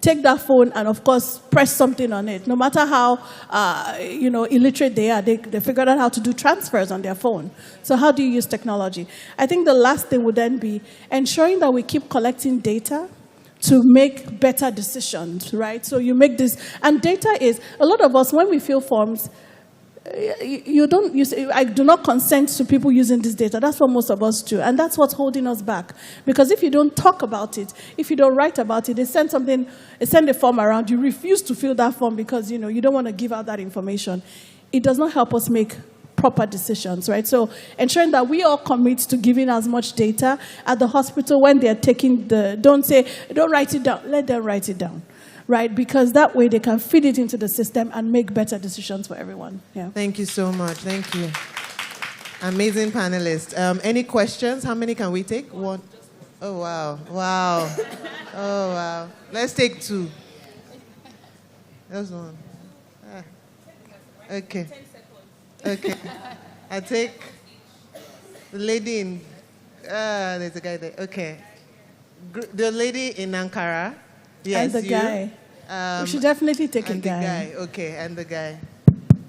take that phone and, of course, press something on it. No matter how, illiterate they are, they figured out how to do transfers on their phone. So how do you use technology? I think the last thing would then be ensuring that we keep collecting data to make better decisions, right? So you make this, and data is, a lot of us, when we fill forms, I do not consent to people using this data. That's what most of us do. And that's what's holding us back. Because if you don't talk about it, if you don't write about it, they send a form around, you refuse to fill that form because, you don't want to give out that information. It does not help us make proper decisions, right? So ensuring that we all commit to giving as much data at the hospital when they're taking don't write it down, let them write it down, right? Because that way they can feed it into the system and make better decisions for everyone. Yeah. Thank you so much. Thank you. Amazing panelists. Any questions? How many can we take? One. Oh, wow. Wow. Oh, wow. Let's take two. That's one. Okay. Okay. I take the lady in, there's a guy there. Okay. The lady in Ankara. Yes, And the you. guy. We should definitely take a And guy. the guy. Okay, and the guy.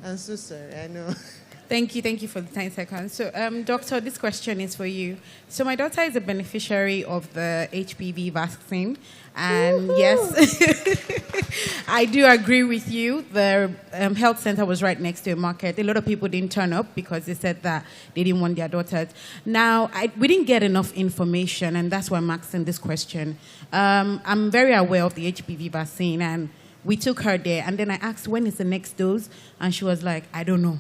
I'm so sorry, I know. Thank you for the 10 seconds. So, doctor, this question is for you. So, my daughter is a beneficiary of the HPV vaccine, and yes, I do agree with you. The health center was right next to a market. A lot of people didn't turn up because they said that they didn't want their daughters. Now, we didn't get enough information, and that's why I'm asking this question. I'm very aware of the HPV vaccine, and we took her there, and then I asked, when is the next dose? And she was like, I don't know.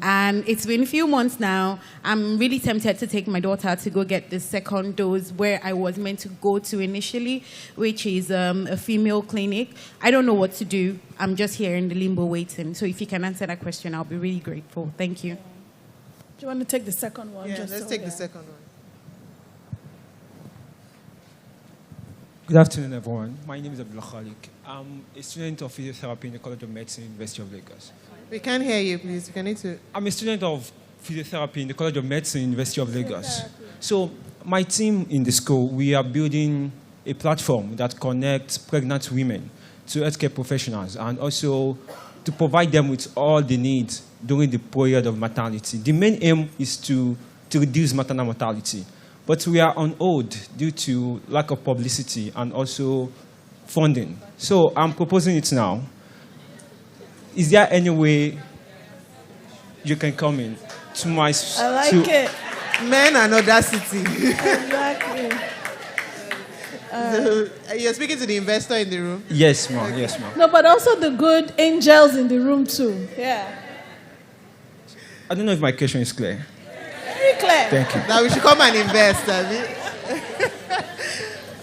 And it's been a few months now. I'm really tempted to take my daughter to go get the second dose where I was meant to go to initially, which is a female clinic. I don't know what to do. I'm just here in the limbo waiting. So if you can answer that question, I'll be really grateful. Thank you. Do you want to take the second one? Yeah, let's take the second one. Good afternoon, everyone. My name is Abdullah Khalik. I'm a student of physiotherapy in the College of Medicine, University of Lagos. We can't hear you, please. You can need to. I'm a student of physiotherapy in the College of Medicine, University of Lagos. So my team in the school, we are building a platform that connects pregnant women to healthcare professionals and also to provide them with all they need during the period of maternity. The main aim is to reduce maternal mortality. But we are on hold due to lack of publicity and also funding. So I'm proposing it now. Is there any way you can come in to my... I like it. Men and audacity. Exactly. So, you're speaking to the investor in the room? Yes, ma'am. Yes, ma'am. No, but also the good angels in the room too. Yeah. I don't know if my question is clear. Very clear. Thank you. Now we should come and invest, have you?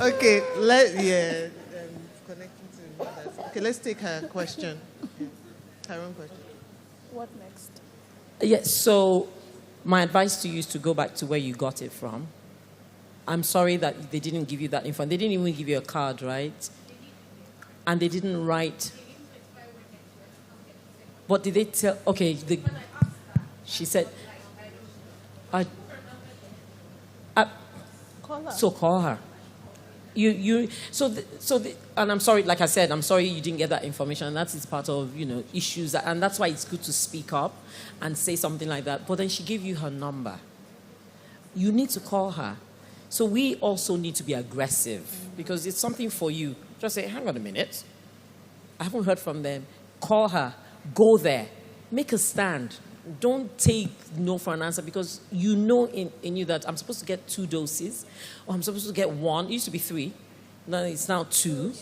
Okay, connecting to others. Okay, let's take her question. Her own question. What next? Yes, so my advice to you is to go back to where you got it from. I'm sorry that they didn't give you that info. They didn't even give you a card, right? And they didn't write. What did they tell? Okay, she said, Call her. so call her. And I'm sorry, like I said, I'm sorry you didn't get that information. That is part of, issues. And that's why it's good to speak up and say something like that. But then she gave you her number. You need to call her. So we also need to be aggressive because it's something for you. Just say, hang on a minute. I haven't heard from them. Call her. Go there. Make a stand. Don't take no for an answer because you know in you that I'm supposed to get 2 doses or I'm supposed to get 1. It used to be 3. Now it's now 2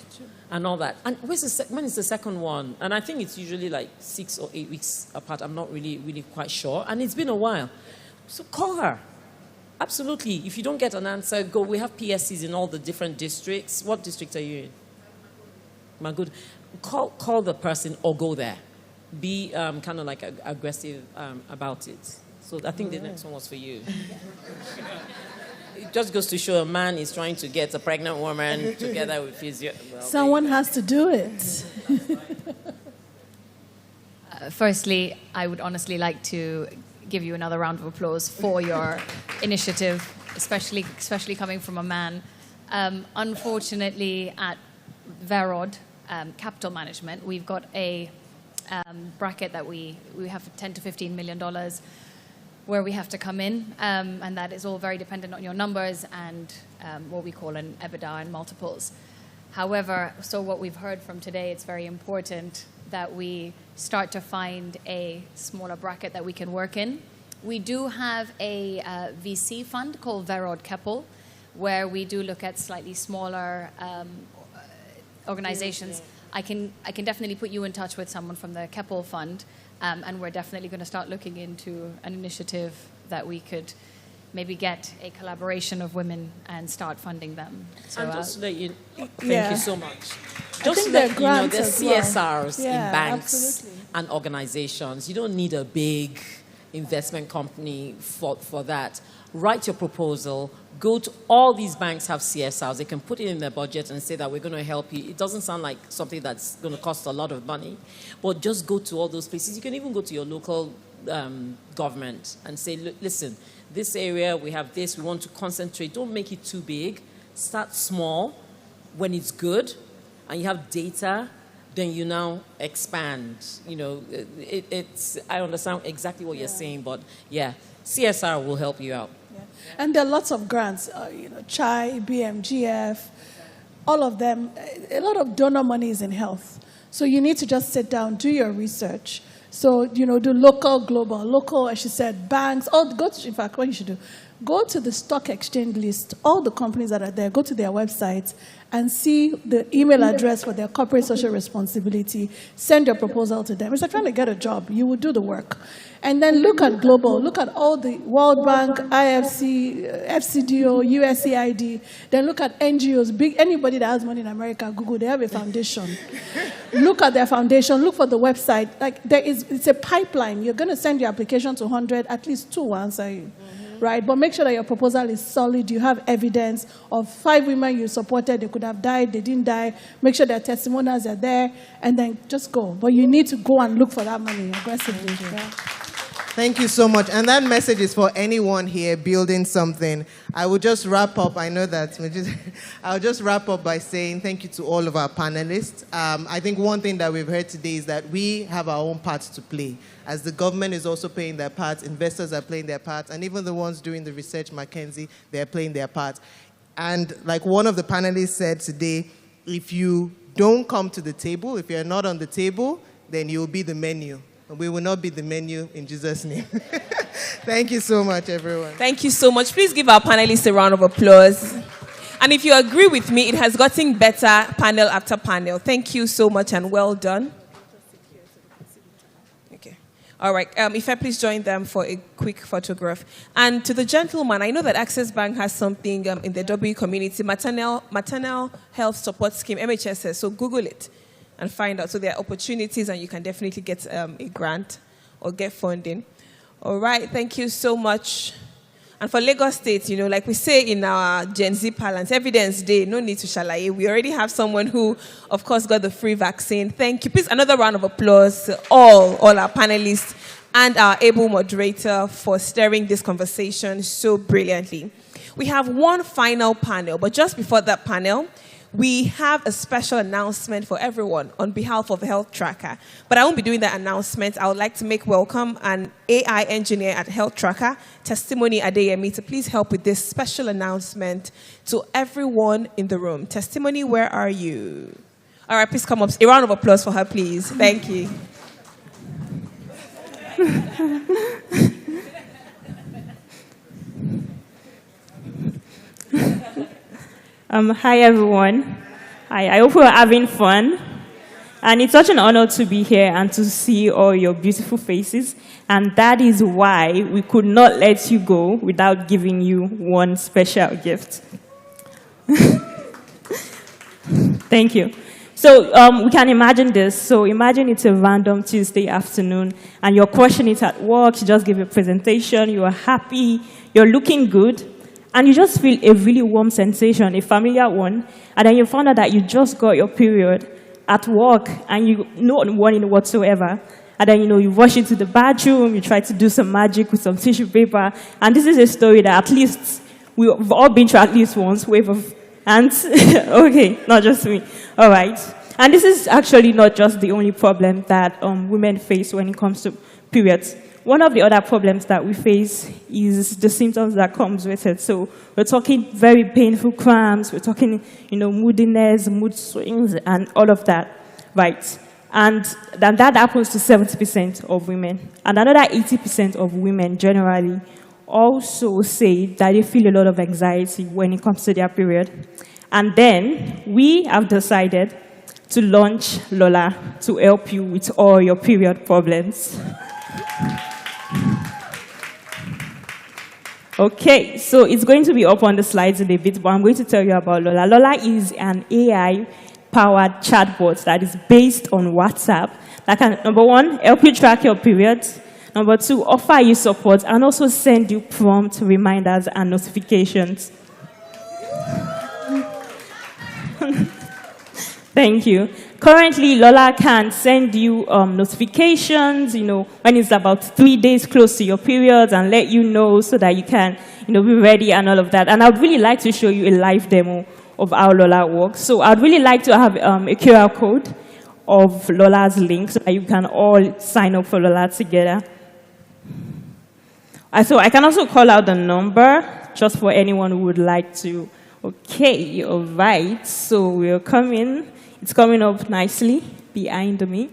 and all that. And when is the second one? And I think it's usually like 6 or 8 weeks apart. I'm not really quite sure. And it's been a while. So call her. Absolutely. If you don't get an answer, go. We have PSCs in all the different districts. What district are you in? My good. Call the person or go there. Be kind of like aggressive about it. So I think the next one was for you. It just goes to show a man is trying to get a pregnant woman together with his... Someone has to do it. Firstly, I would honestly like to give you another round of applause for your initiative, especially coming from a man. Unfortunately, at Verod Capital Management, we've got a bracket that we have $10 to $15 million where we have to come in, and that is all very dependent on your numbers and what we call an EBITDA and multiples. However, so what we've heard from today, it's very important that we start to find a smaller bracket that we can work in. We do have a VC fund called Verod Keppel, where we do look at slightly smaller organizations. I can definitely put you in touch with someone from the Keppel Fund, and we're definitely going to start looking into an initiative that we could maybe get a collaboration of women and start funding them. So, and just to let you, thank Yeah. you so much. I Just think to there let are you know, grants there's as well. CSRs Yeah, in banks absolutely. and organizations. You don't need a big investment company for that. Write your proposal. Go to all these banks have CSRs. They can put it in their budget and say that we're going to help you. It doesn't sound like something that's going to cost a lot of money, but just go to all those places. You can even go to your local government and say, "Look, listen, this area, we have this, we want to concentrate. Don't make it too big. Start small. When it's good and you have data, then you now expand." You know, I understand exactly what you're saying, but yeah, CSR will help you out. And there are lots of grants, CHI, BMGF, all of them. A lot of donor money is in health. So you need to just sit down, do your research. So, do local, global, local, as she said, banks. In fact, what you should do, go to the stock exchange list, all the companies that are there, go to their websites and see the email address for their corporate social responsibility. Send your proposal to them. It's like trying to get a job. You will do the work. And then look at global. Look at all the World Bank, IFC, FCDO, USAID. Then look at NGOs. Anybody that has money in America, Google, they have a foundation. Look at their foundation. Look for the website. It's a pipeline. You're going to send your application to 100, at least 2 will answer you. Right? But make sure that your proposal is solid. You have evidence of 5 women you supported. They could have died. They didn't die. Make sure their testimonials are there. And then just go. But you need to go and look for that money aggressively. Yeah. Thank you so much. And that message is for anyone here building something. I will just wrap up. I know that. I'll just wrap up by saying thank you to all of our panelists. I think one thing that we've heard today is that we have our own parts to play. As the government is also playing their part, investors are playing their part, and even the ones doing the research, McKinsey, they're playing their part. And like one of the panelists said today, if you don't come to the table, if you're not on the table, then you'll be the menu. We will not be the menu in Jesus' name. Thank you so much, everyone. Thank you so much. Please give our panelists a round of applause. And if you agree with me, it has gotten better panel after panel. Thank you so much and well done. Okay. All right. Ife, please join them for a quick photograph. And to the gentleman, I know that Access Bank has something in the W community, maternal health support scheme, MHSS. So Google it and find out. So there are opportunities and you can definitely get a grant or get funding. All right, thank you so much. And for Lagos State, like we say in our Gen Z parlance, evidence day, no need to shalaye. We already have someone who, of course, got the free vaccine. Thank you. Please, another round of applause to all our panelists and our able moderator for steering this conversation so brilliantly. We have one final panel, but just before that panel, we have a special announcement for everyone on behalf of Healthtracka. But I won't be doing that announcement. I would like to make welcome an AI engineer at Healthtracka, Testimony Adeyemi, to please help with this special announcement to everyone in the room. Testimony, where are you? All right, please come up. A round of applause for her, please. Thank you. Hi, everyone. I hope you're having fun. And it's such an honor to be here and to see all your beautiful faces. And that is why we could not let you go without giving you one special gift. Thank you. So we can imagine this. So imagine it's a random Tuesday afternoon and you're crushing it at work. You just gave a presentation. You are happy. You're looking good. And you just feel a really warm sensation, a familiar one. And then you found out that you just got your period at work and you not warning whatsoever. And then, you rush into the bathroom, you try to do some magic with some tissue paper. And this is a story that at least we've all been through at least once. Wave of hands. Okay, not just me. All right. And this is actually not just the only problem that women face when it comes to periods. One of the other problems that we face is the symptoms that comes with it. So we're talking very painful cramps, we're talking, moodiness, mood swings, and all of that, right? And then that happens to 70% of women. And another 80% of women generally also say that they feel a lot of anxiety when it comes to their period. And then we have decided to launch Lola to help you with all your period problems. Okay, so it's going to be up on the slides in a bit, but I'm going to tell you about Lola. Lola is an AI-powered chatbot that is based on WhatsApp that can, number one, help you track your periods. Number two, offer you support and also send you prompt reminders and notifications. Thank you. Currently, Lola can send you notifications, when it's about 3 days close to your periods and let you know so that you can, be ready and all of that. And I would really like to show you a live demo of how Lola works. So I'd really like to have a QR code of Lola's link so that you can all sign up for Lola together. So I can also call out the number just for anyone who would like to. Okay, all right. So we're coming. It's coming up nicely behind me.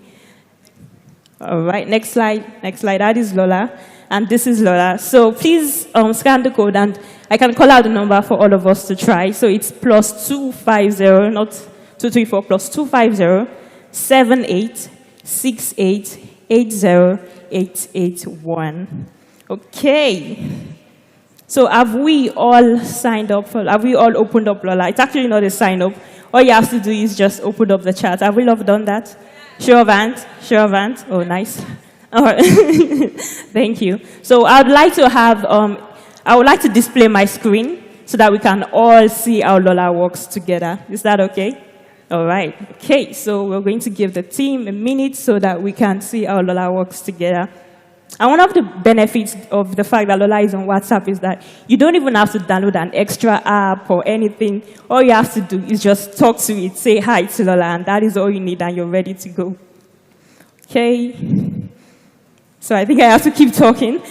All right, next slide. Next slide. That is Lola, and this is Lola. So please scan the code, and I can call out the number for all of us to try. So it's +250, not 234, +250 78 68 80 881. Okay. So have we all signed up have we all opened up Lola? It's actually not a sign up. All you have to do is just open up the chat. Have we all done that? Show of hands. Show of hands. Oh, nice. All right. Thank you. So I would like to have, I would like to display my screen so that we can all see how Lola works together. Is that okay? All right. Okay. So we're going to give the team a minute so that we can see how Lola works together. And one of the benefits of the fact that Lola is on WhatsApp is that you don't even have to download an extra app or anything. All you have to do is just talk to it, say hi to Lola, and that is all you need, and you're ready to go. Okay? So I think I have to keep talking.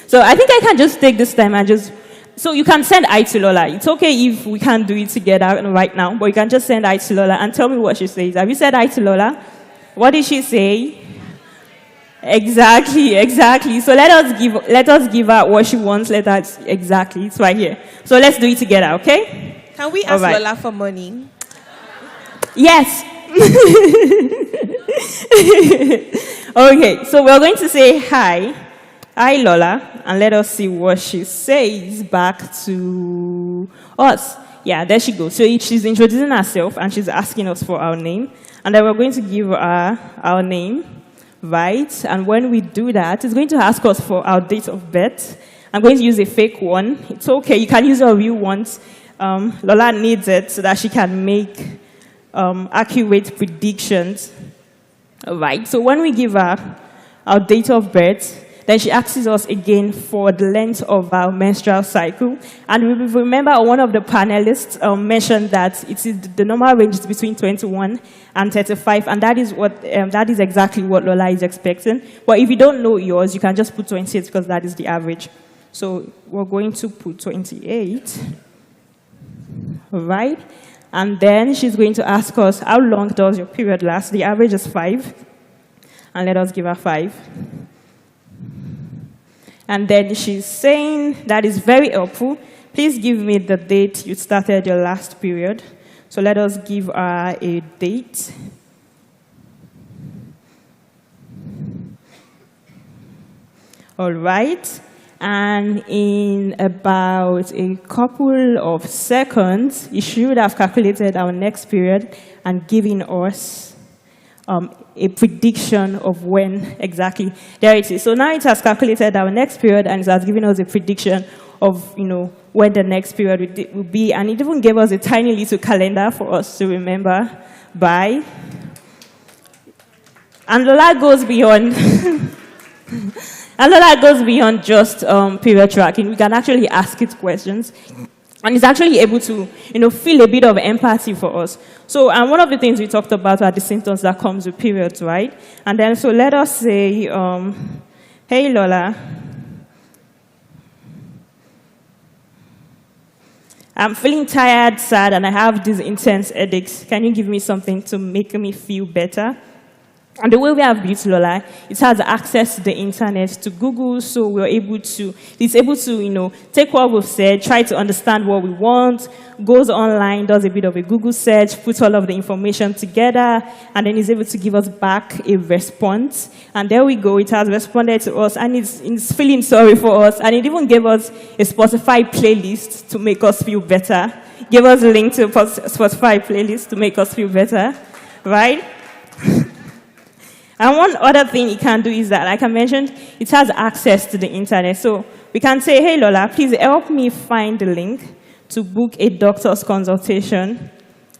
So I think I can just take this time and just... So you can send hi to Lola. It's okay if we can't do it together right now, but you can just send hi to Lola and tell me what she says. Have you said hi to Lola? What did she say? Exactly, exactly. So let us give her what she wants. Exactly, it's right here. So let's do it together, okay? Can we ask Lola for money? Yes. Okay, so we're going to say hi. Hi, Lola, and let us see what she says back to us. Yeah, there she goes. So she's introducing herself, and she's asking us for our name. And then we're going to give her our name. Right, and when we do that, it's going to ask us for our date of birth. I'm going to use a fake one. It's okay, you can use your real ones. Lola needs it so that she can make accurate predictions. All right, so when we give her our date of birth, then she asks us again for the length of our menstrual cycle. And remember, one of the panelists mentioned that the normal range is between 21 and 35, and that is exactly what Lola is expecting. But if you don't know yours, you can just put 28 because that is the average. So we're going to put 28. All right, and then she's going to ask us, how long does your period last? The average is 5, and let us give her 5. And then she's saying, that is very helpful. Please give me the date you started your last period. So let us give her a date. All right. And in about a couple of seconds, you should have calculated our next period and given us a prediction of when exactly. There it is. So now it has calculated our next period and it has given us a prediction of, when the next period will be. And it even gave us a tiny little calendar for us to remember by. And Lola goes beyond. And Lola goes beyond just period tracking. We can actually ask it questions. And it's actually able to, feel a bit of empathy for us. So, and one of the things we talked about are the symptoms that comes with periods, right? And then, so let us say, hey, Lola, I'm feeling tired, sad, and I have these intense headaches. Can you give me something to make me feel better? And the way we have built Lola, it has access to the internet, to Google, so it's able to, take what we've said, try to understand what we want, goes online, does a bit of a Google search, puts all of the information together, and then is able to give us back a response. And there we go, it has responded to us, and it's feeling sorry for us, and it even gave us a Spotify playlist to make us feel better. Gave us a link to a Spotify playlist to make us feel better, right? And one other thing it can do is that, like I mentioned, it has access to the internet. So we can say, hey, Lola, please help me find the link to book a doctor's consultation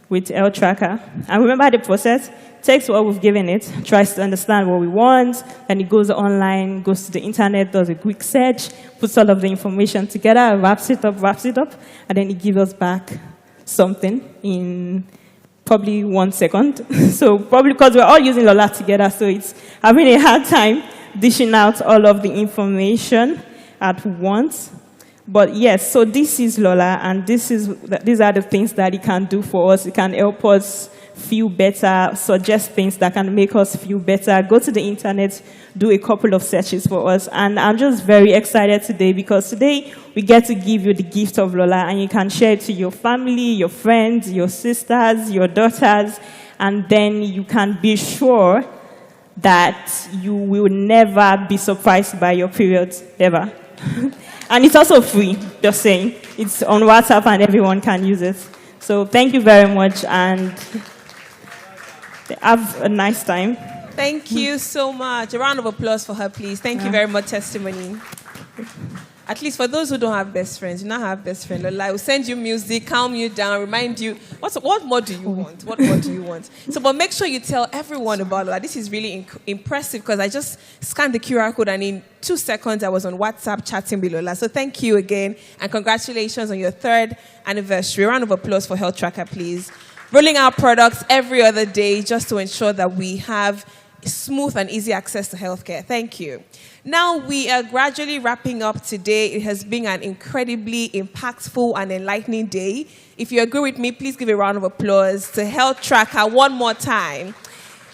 with Healthtracka. And remember the process, takes what we've given it, tries to understand what we want, and it goes online, goes to the internet, does a quick search, puts all of the information together, wraps it up, and then it gives us back something in probably 1 second. So probably because we're all using Lola together, so it's having a hard time dishing out all of the information at once. But yes, so this is Lola, and these are the things that it can do for us. It can help us feel better, suggest things that can make us feel better, go to the internet, do a couple of searches for us. And I'm just very excited today because today we get to give you the gift of Lola, and you can share it to your family, your friends, your sisters, your daughters, and then you can be sure that you will never be surprised by your periods, ever. And it's also free, just saying. It's on WhatsApp and everyone can use it. So thank you very much, and have a nice time. Thank you so much. A round of applause for her, please. Thank you very much, testimony. At least for those who don't have best friends, you now have best friend. Lola will send you music, calm you down, remind you, what more do you want? What more do you want? So, but make sure you tell everyone about Lola. This is really impressive because I just scanned the QR code and in 2 seconds I was on WhatsApp chatting with Lola. So thank you again and congratulations on your 3rd anniversary. A round of applause for Healthtracka, please. Rolling out products every other day just to ensure that we have smooth and easy access to healthcare. Thank you. Now we are gradually wrapping up today. It has been an incredibly impactful and enlightening day. If you agree with me, please give a round of applause to Healthtracka one more time.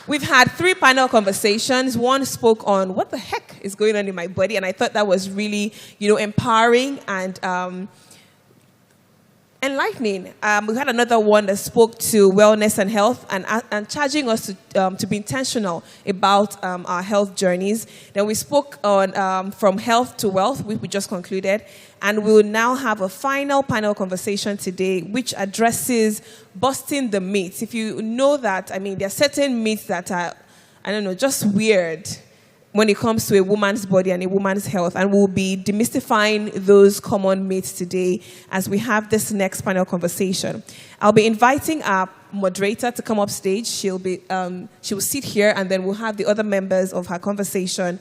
We've had 3 panel conversations. One spoke on what the heck is going on in my body, and I thought that was really, empowering and enlightening. We had another one that spoke to wellness and health and charging us to be intentional about our health journeys. Then we spoke on from health to wealth, which we just concluded. And we'll now have a final panel conversation today, which addresses busting the myths. If you know that, there are certain myths that are, just weird when it comes to a woman's body and a woman's health. And we'll be demystifying those common myths today as we have this next panel conversation. I'll be inviting our moderator to come up stage. She will sit here, and then we'll have the other members of her conversation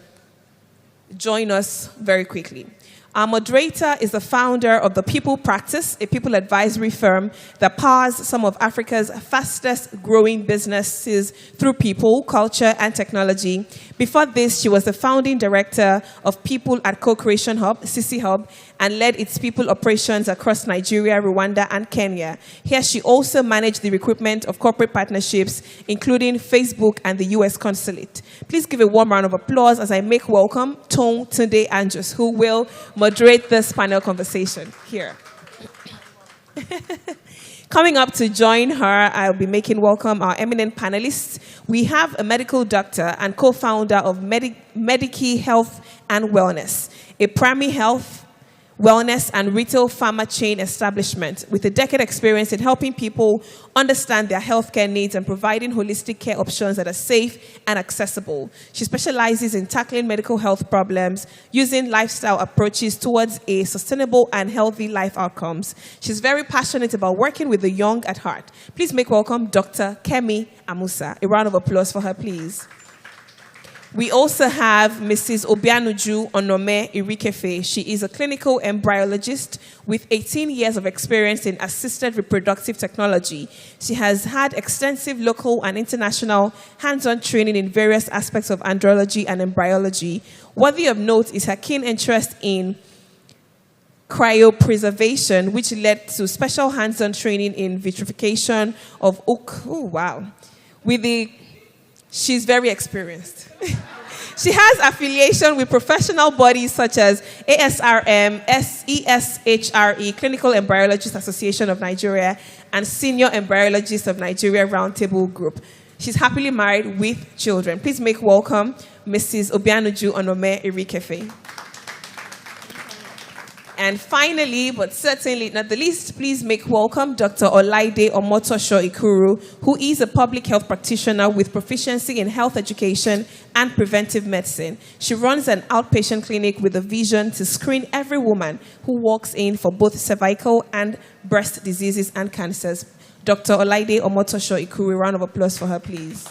join us very quickly. Our moderator is the founder of The People Practice, a people advisory firm that powers some of Africa's fastest growing businesses through people, culture, and technology. Before this, she was the founding director of People at Co-Creation Hub, CC Hub, and led its people operations across Nigeria, Rwanda, and Kenya. Here, she also managed the recruitment of corporate partnerships, including Facebook and the U.S. Consulate. Please give a warm round of applause as I make welcome Tone Tunde Andrews, who will moderate this panel conversation here. Coming up to join her, I'll be making welcome our eminent panelists. We have a medical doctor and co-founder of Medikey Health and Wellness, a primary health, wellness, and retail pharma chain establishment with a decade experience in helping people understand their healthcare needs and providing holistic care options that are safe and accessible. She specializes in tackling medical health problems using lifestyle approaches towards a sustainable and healthy life outcomes. She's very passionate about working with the young at heart. Please make welcome Dr. Kemi Amusa. A round of applause for her, please. We also have Mrs. Obianuju Onome Irikefe. She is a clinical embryologist with 18 years of experience in assisted reproductive technology. She has had extensive local and international hands-on training in various aspects of andrology and embryology. Worthy of note is her keen interest in cryopreservation, which led to special hands-on training in vitrification of oak. Oh, wow. With the She's very experienced. She has affiliation with professional bodies such as ASRM, ESHRE, Clinical Embryologists Association of Nigeria, and Senior Embryologists of Nigeria Roundtable Group. She's happily married with children. Please make welcome Mrs. Obianuju Onome Irikefe. And finally, but certainly not the least, please make welcome Dr. Olaide Omotosho Ikuru, who is a public health practitioner with proficiency in health education and preventive medicine. She runs an outpatient clinic with a vision to screen every woman who walks in for both cervical and breast diseases and cancers. Dr. Olaide Omotosho Ikuru, a round of applause for her, please.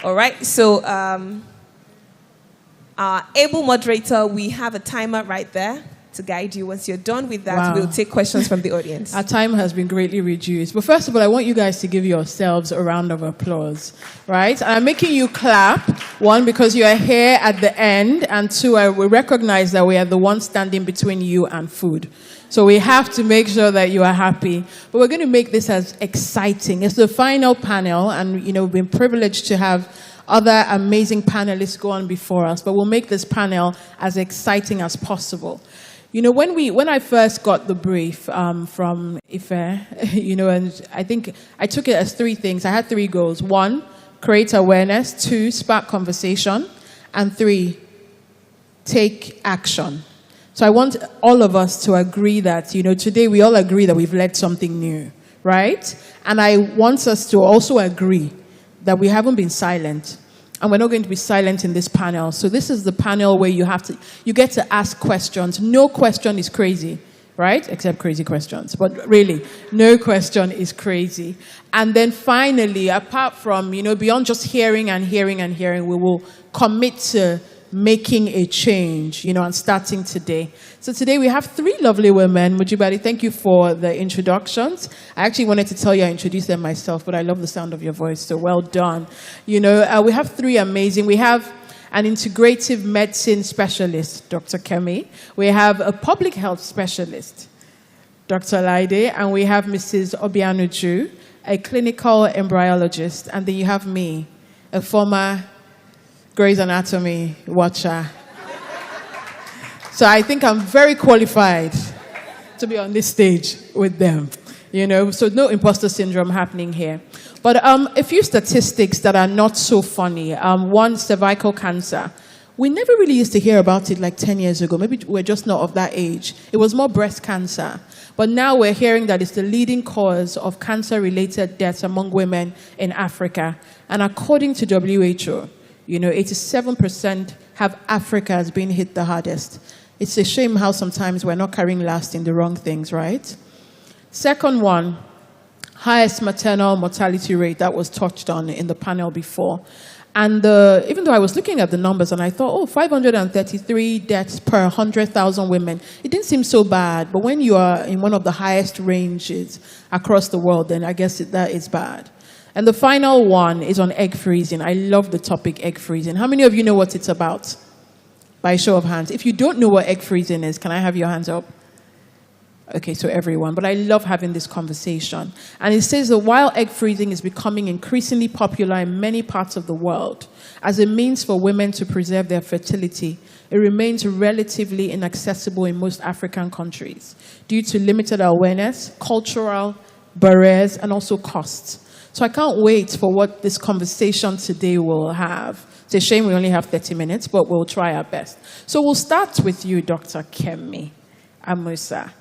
All right, so our able moderator, we have a timer right there to guide you. Once you're done with that, we'll take questions from the audience. Our time has been greatly reduced. But first of all, I want you guys to give yourselves a round of applause, right? And I'm making you clap, one, because you are here at the end, and two, we recognize that we are the ones standing between you and food. So we have to make sure that you are happy. But we're going to make this as exciting. It's the final panel, and we've been privileged to have other amazing panelists go on before us, but we'll make this panel as exciting as possible. When I first got the brief from Ife, and I think I took it as three things. I had three goals. 1, create awareness. 2, spark conversation. And 3, take action. So I want all of us to agree that, today we all agree that we've learned something new, right? And I want us to also agree that we haven't been silent. And we're not going to be silent in this panel. So this is the panel where you get to ask questions. No question is crazy, right? Except crazy questions. But really, no question is crazy. And then finally, apart from, beyond just hearing and hearing and hearing, we will commit to making a change, and starting today. So today we have 3 lovely women. Mujibadi, thank you for the introductions. I actually wanted to tell you I introduced them myself, but I love the sound of your voice, so well done. We have 3 amazing. We have an integrative medicine specialist, Dr. Kemi. We have a public health specialist, Dr. Laide, and we have Mrs. Obianuju, a clinical embryologist, and then you have me, a former Grey's Anatomy watcher. So I think I'm very qualified to be on this stage with them, so no imposter syndrome happening here. But a few statistics that are not so funny. 1, cervical cancer. We never really used to hear about it like 10 years ago. Maybe we're just not of that age. It was more breast cancer. But now we're hearing that it's the leading cause of cancer-related deaths among women in Africa. And according to WHO, 87% have Africa as being hit the hardest. It's a shame how sometimes we're not carrying last in the wrong things, right? Second one, highest maternal mortality rate that was touched on in the panel before. And even though I was looking at the numbers and I thought, 533 deaths per 100,000 women, it didn't seem so bad. But when you are in one of the highest ranges across the world, then I guess that is bad. And the final one is on egg freezing. I love the topic egg freezing. How many of you know what it's about? By a show of hands. If you don't know what egg freezing is, can I have your hands up? Okay, so everyone. But I love having this conversation. And it says that while egg freezing is becoming increasingly popular in many parts of the world as a means for women to preserve their fertility, it remains relatively inaccessible in most African countries due to limited awareness, cultural barriers, and also costs. So I can't wait for what this conversation today will have. It's a shame we only have 30 minutes, but we'll try our best. So we'll start with you, Dr. Kemi Amusa.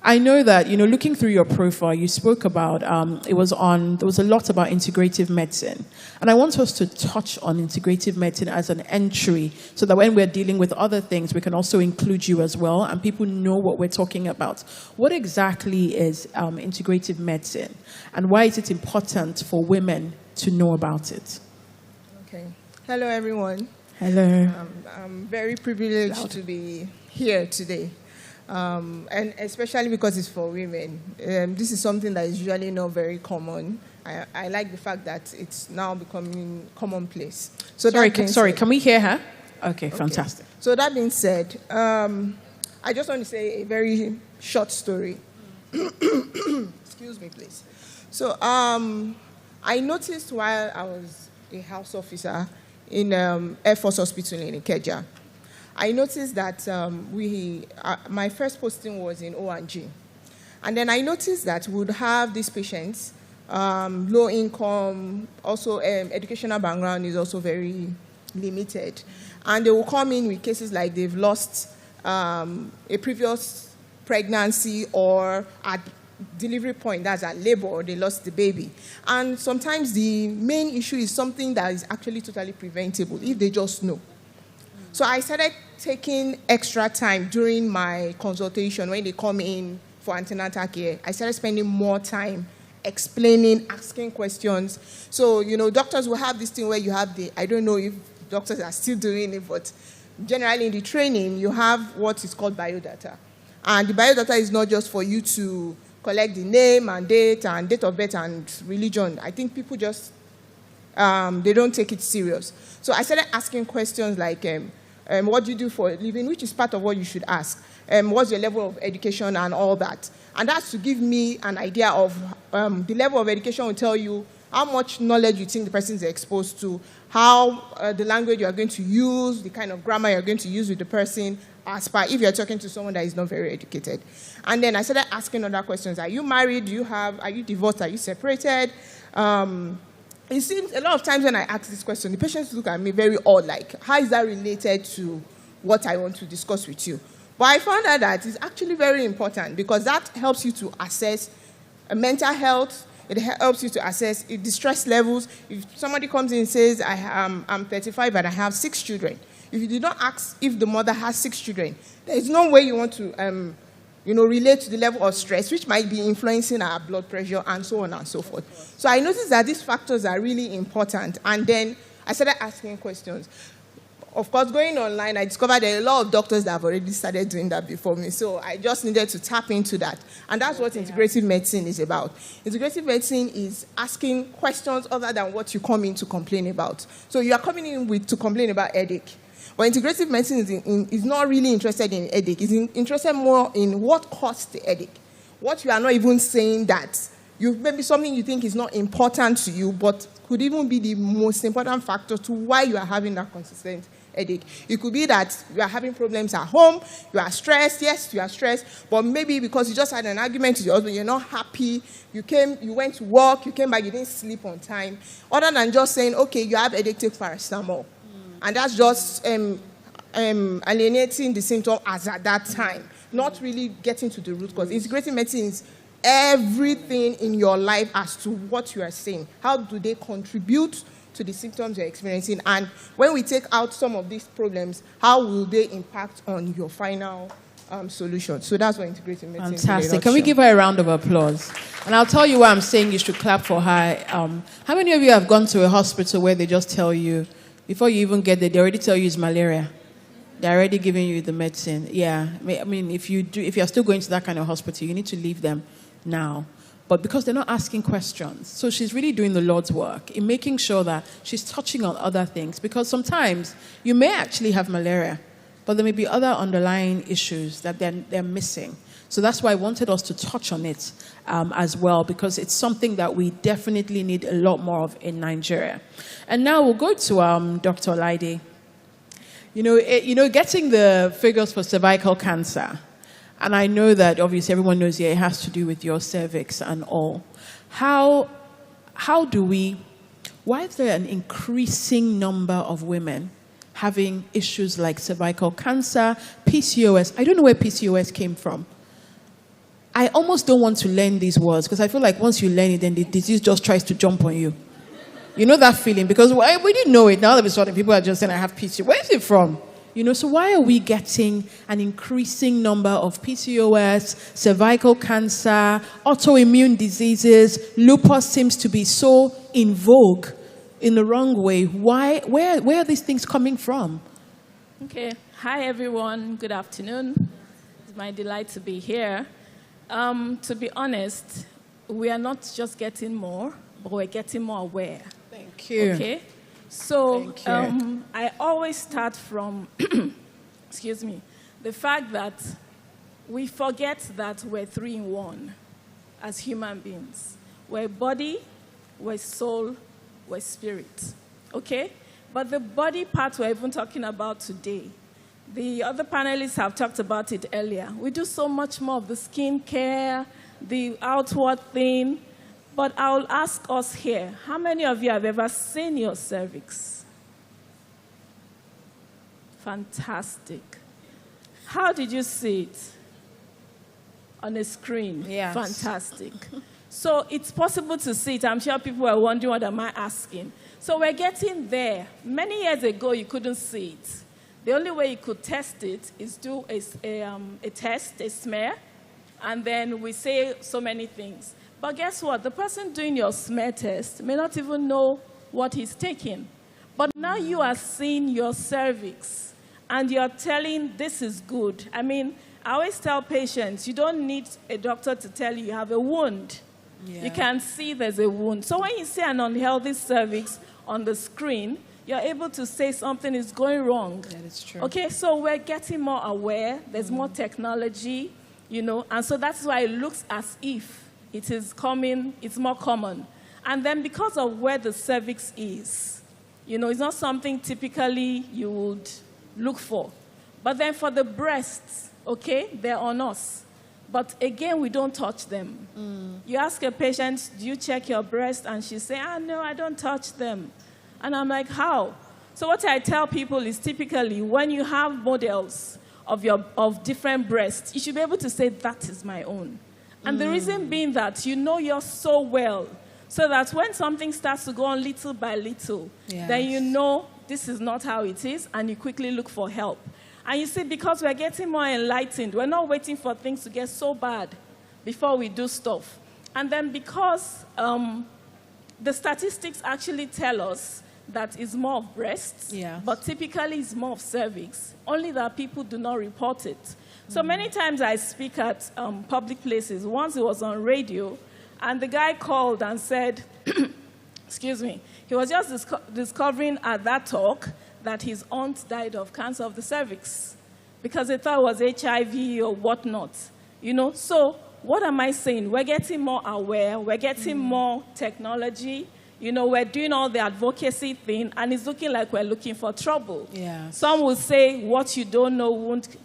I know that, looking through your profile, you spoke about, there was a lot about integrative medicine. And I want us to touch on integrative medicine as an entry so that when we're dealing with other things, we can also include you as well and people know what we're talking about. What exactly is integrative medicine and why is it important for women to know about it? Okay. Hello, everyone. Hello. I'm very privileged to be here today. And especially because it's for women. This is something that is usually not very common. I like the fact that it's now becoming commonplace. So sorry, can we hear her? Okay, fantastic. So that being said, I just want to say a very short story. Excuse me, please. So I noticed while I was a house officer in Air Force Hospital in Ikeja, I noticed that my first posting was in O&G. And then I noticed that we would have these patients, low income, also educational background is also very limited. And they will come in with cases like they've lost a previous pregnancy or at delivery point, that's at labor, or they lost the baby. And sometimes the main issue is something that is actually totally preventable if they just know. So I started taking extra time during my consultation when they come in for antenatal care. I started spending more time explaining, asking questions. So, doctors will have this thing where you have I don't know if doctors are still doing it, but generally in the training, you have what is called biodata. And the biodata is not just for you to collect the name and date of birth and religion. I think people just, they don't take it serious. So I started asking questions like, what do you do for a living, which is part of what you should ask. What's your level of education and all that. And that's to give me an idea of the level of education will tell you how much knowledge you think the person is exposed to, how the language you are going to use, the kind of grammar you're going to use with the person, as per if you're talking to someone that is not very educated. And then I started asking other questions. Are you married? Are you divorced? Are you separated? It seems a lot of times when I ask this question, the patients look at me very odd, like, how is that related to what I want to discuss with you? But I found out that it's actually very important because that helps you to assess mental health. It helps you to assess the stress levels. If somebody comes in and says, I'm 35 and I have 6 children, if you did not ask if the mother has 6 children, there is no way you want to relate to the level of stress, which might be influencing our blood pressure and so on and so forth. So I noticed that these factors are really important. And then I started asking questions. Of course, going online, I discovered there are a lot of doctors that have already started doing that before me. So I just needed to tap into that. And that's what integrative medicine is about. Integrative medicine is asking questions other than what you come in to complain about. So you are coming in to complain about headache. But integrative medicine is not really interested in headache. It's interested more in what caused the headache. What you are not even saying that maybe something you think is not important to you, but could even be the most important factor to why you are having that consistent headache. It could be that you are having problems at home, you are stressed, yes, you are stressed, but maybe because you just had an argument with your husband, you're not happy, you went to work, you came back, you didn't sleep on time, other than just saying, okay, you have headache, take paracetamol. And that's just alienating the symptom as at that time, not really getting to the root cause. Integrative medicine is everything in your life as to what you are saying. How do they contribute to the symptoms you're experiencing? And when we take out some of these problems, how will they impact on your final solution? So that's what integrative medicine is. Fantastic. Can we give her a round of applause? And I'll tell you why I'm saying you should clap for her. How many of you have gone to a hospital where they just tell you, before you even get there, they already tell you it's malaria? They're already giving you the medicine. Yeah. I mean, if you're still going to that kind of hospital, you need to leave them now. But because they're not asking questions. So she's really doing the Lord's work in making sure that she's touching on other things. Because sometimes you may actually have malaria, but there may be other underlying issues that they're missing. So that's why I wanted us to touch on it as well, because it's something that we definitely need a lot more of in Nigeria. And now we'll go to Dr. Olaide. Getting the figures for cervical cancer, and I know that obviously everyone knows it has to do with your cervix and all. Why is there an increasing number of women having issues like cervical cancer, PCOS? I don't know where PCOS came from. I almost don't want to learn these words because I feel like once you learn it, then the disease just tries to jump on you. You know that feeling? Because we didn't know it. Now all of a sudden people are just saying, I have PCOS. Where is it from? So why are we getting an increasing number of PCOS, cervical cancer, autoimmune diseases? Lupus seems to be so in vogue in the wrong way. Why? Where are these things coming from? Okay. Hi, everyone. Good afternoon. It's my delight to be here. To be honest, we are not just getting more, but we're getting more aware. Thank you. Okay? So I always start from, excuse me, the fact that we forget that we're 3 in 1 as human beings. We're body, we're soul, we're spirit. Okay? But the body part we're even talking about today, the other panelists have talked about it earlier. We do so much more of the skin care, the outward thing. But I'll ask us here, how many of you have ever seen your cervix? Fantastic. How did you see it? On a screen. Yes. Fantastic. So it's possible to see it. I'm sure people are wondering, what am I asking? So we're getting there. Many years ago, you couldn't see it. The only way you could test it is do a test, a smear, and then we say so many things. But guess what? The person doing your smear test may not even know what he's taking. But now you are seeing your cervix, and you're telling this is good. I mean, I always tell patients, you don't need a doctor to tell you have a wound. Yeah. You can see there's a wound. So when you see an unhealthy cervix on the screen, you're able to say something is going wrong. That is true. Okay, so we're getting more aware. There's more technology, you know, and so that's why it looks as if it is coming, it's more common. And then because of where the cervix is, you know, it's not something typically you would look for. But then for the breasts, okay, they're on us. But again, we don't touch them. You ask a patient, do you check your breast? And she say, no, I don't touch them. And I'm like, how? So what I tell people is typically when you have models of different breasts, you should be able to say, that is my own. And the reason being that you know yours so well, so that when something starts to go on little by little, then you know this is not how it is, and you quickly look for help. And you see, because we're getting more enlightened, we're not waiting for things to get so bad before we do stuff. And then because the statistics actually tell us that it's more of breasts, but typically it's more of cervix, only that people do not report it. So many times I speak at public places. Once it was on radio, and the guy called and said, excuse me, he was just discovering at that talk that his aunt died of cancer of the cervix because they thought it was HIV or whatnot. You know, so what am I saying? We're getting more aware. We're getting more technology. You know, we're doing all the advocacy thing, and it's looking like we're looking for trouble. Some will say what you don't know won't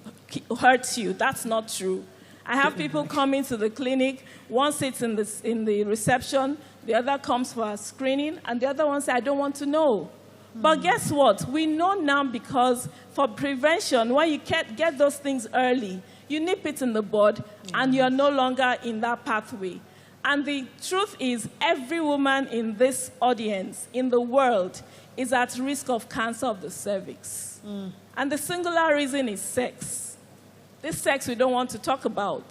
hurt you. That's not true. I have people coming to the clinic. One sits in the reception, the other comes for a screening, and the other one says, I don't want to know. But guess what? We know now because for prevention, when you get those things early, you nip it in the bud, and you're no longer in that pathway. And the truth is, every woman in this audience, in the world, is at risk of cancer of the cervix. And the singular reason is sex. This sex we don't want to talk about.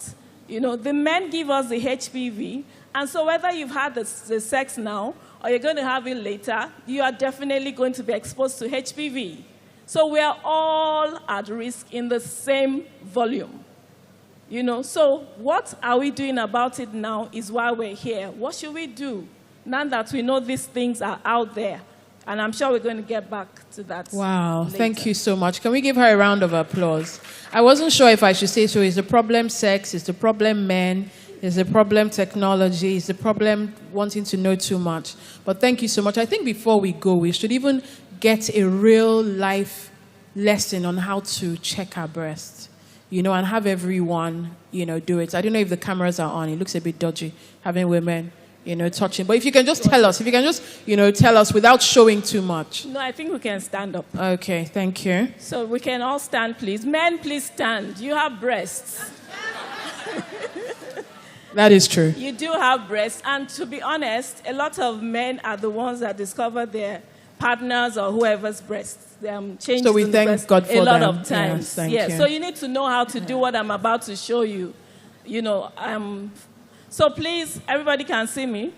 You know, the men give us the HPV, and so whether you've had the sex now or you're going to have it later, you are definitely going to be exposed to HPV. So we are all at risk in the same volume. You know, so what are we doing about it now is why we're here. What should we do now that we know these things are out there? And I'm sure we're going to get back to that. Wow, later. thank you so much. Can we give her a round of applause? I wasn't sure if I should say so. Is the problem sex? Is the problem men? Is the problem technology? Is the problem wanting to know too much? But thank you so much. I think before we go, we should even get a real life lesson on how to check our breasts, you know, and have everyone, you know, do it. I don't know if the cameras are on. It looks a bit dodgy having women, you know, touching. But if you can just tell us, you know, tell us without showing too much. No, I think we can stand up. Okay, thank you. So we can all stand, please. Men, please stand. You have breasts. That is true. You do have breasts. And to be honest, a lot of men are the ones that discover their partners or whoever's breasts. Changes So we in the thank breast God for a lot them. of times. Yes, thank you. So you need to know how to do what I'm about to show you. You know, so please, everybody can see me,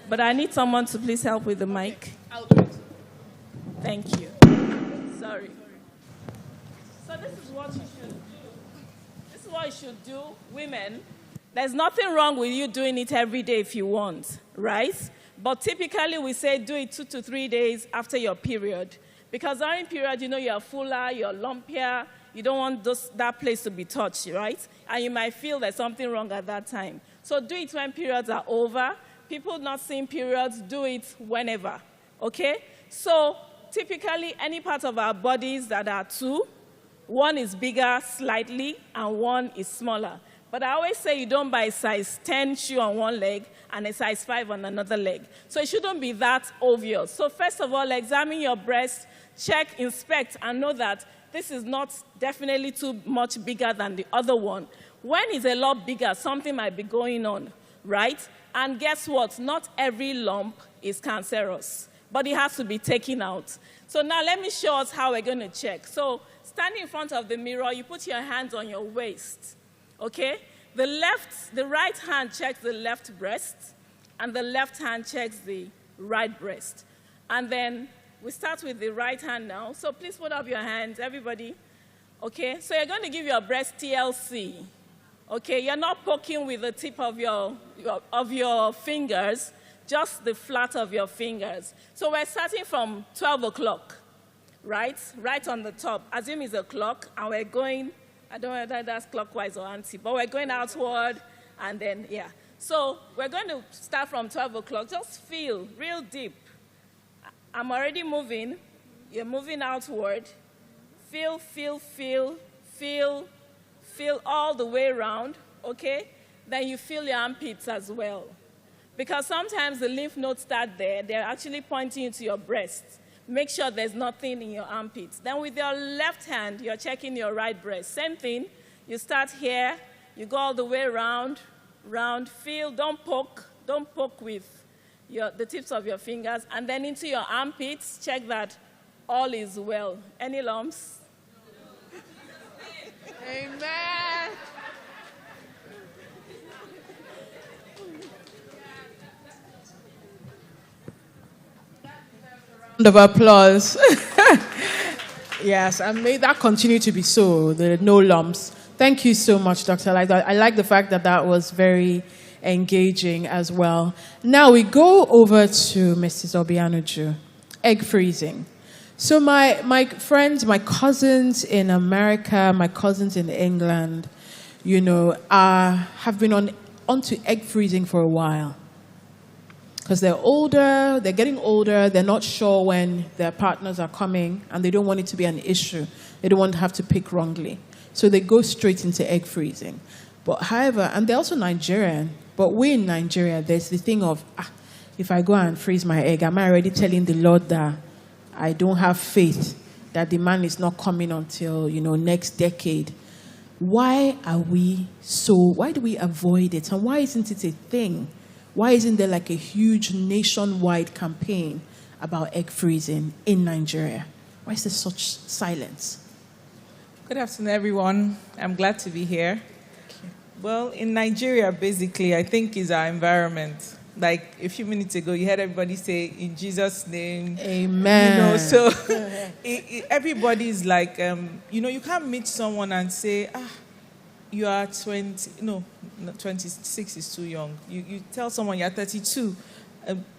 but I need someone to please help with the mic. Thank you. Sorry. So this is what you should do. This is what you should do, women. There's nothing wrong with you doing it every day if you want, right? But typically we say do it 2 to 3 days after your period. Because during period, you know, you're fuller, you're lumpier, you don't want that place to be touched, right? And you might feel there's something wrong at that time. So do it when periods are over. people not seeing periods, do it whenever, okay? So typically, any part of our bodies that are two, one is bigger slightly and one is smaller. But I always say you don't buy a size 10 shoe on one leg and a size 5 on another leg. So it shouldn't be that obvious. So first of all, examine your breast, check, inspect, and know that this is not definitely too much bigger than the other one. When it's a lot bigger, something might be going on, right? And guess what? Not every lump is cancerous, but it has to be taken out. So now let me show us how we're going to check. So standing in front of the mirror, you put your hands on your waist, okay? The right hand checks the left breast, and the left hand checks the right breast. And then we start with the right hand now. So please put up your hands, everybody. Okay, so you're going to give your breast TLC. Okay, you're not poking with the tip of your fingers, just the flat of your fingers. So we're starting from 12 o'clock, right? Right on the top. Assume it's a clock, and we're going, I don't know whether that's clockwise or anti, but we're going outward, and then, yeah. So we're going to start from 12 o'clock. Just feel real deep. I'm already moving. You're moving outward. Feel, feel, feel, feel, feel all the way around, okay? Then you feel your armpits as well. Because sometimes the lymph nodes start there. They're actually pointing to your breast. Make sure there's nothing in your armpits. Then with your left hand, you're checking your right breast. Same thing. You start here. You go all the way around, round. Feel, don't poke with the tips of your fingers, and then into your armpits, check that all is well. Any lumps? Amen. Round of applause. Yes, and may that continue to be so. There are no lumps. Thank you so much, Dr. I like the fact that that was very engaging as well. Now we go over to Mrs. Obianuju, egg freezing. So my friends, my cousins in America, my cousins in England, you know, have been onto egg freezing for a while. Because they're older, they're getting older, they're not sure when their partners are coming, and they don't want it to be an issue. They don't want to have to pick wrongly. So they go straight into egg freezing. But however, and they're also Nigerian, but we in Nigeria, there's the thing of, if I go and freeze my egg, am I already telling the Lord that I don't have faith that the man is not coming until, you know, next decade? Why do we avoid it? And why isn't it a thing? Why isn't there like a huge nationwide campaign about egg freezing in Nigeria? Why is there such silence? Good afternoon, everyone. I'm glad to be here. Well, in Nigeria, basically, I think is our environment. Like a few minutes ago, you heard everybody say, "In Jesus' name." Amen. You know, so everybody is like, you know, you can't meet someone and say, you are 20. No, 26 is too young. You tell someone you're 32.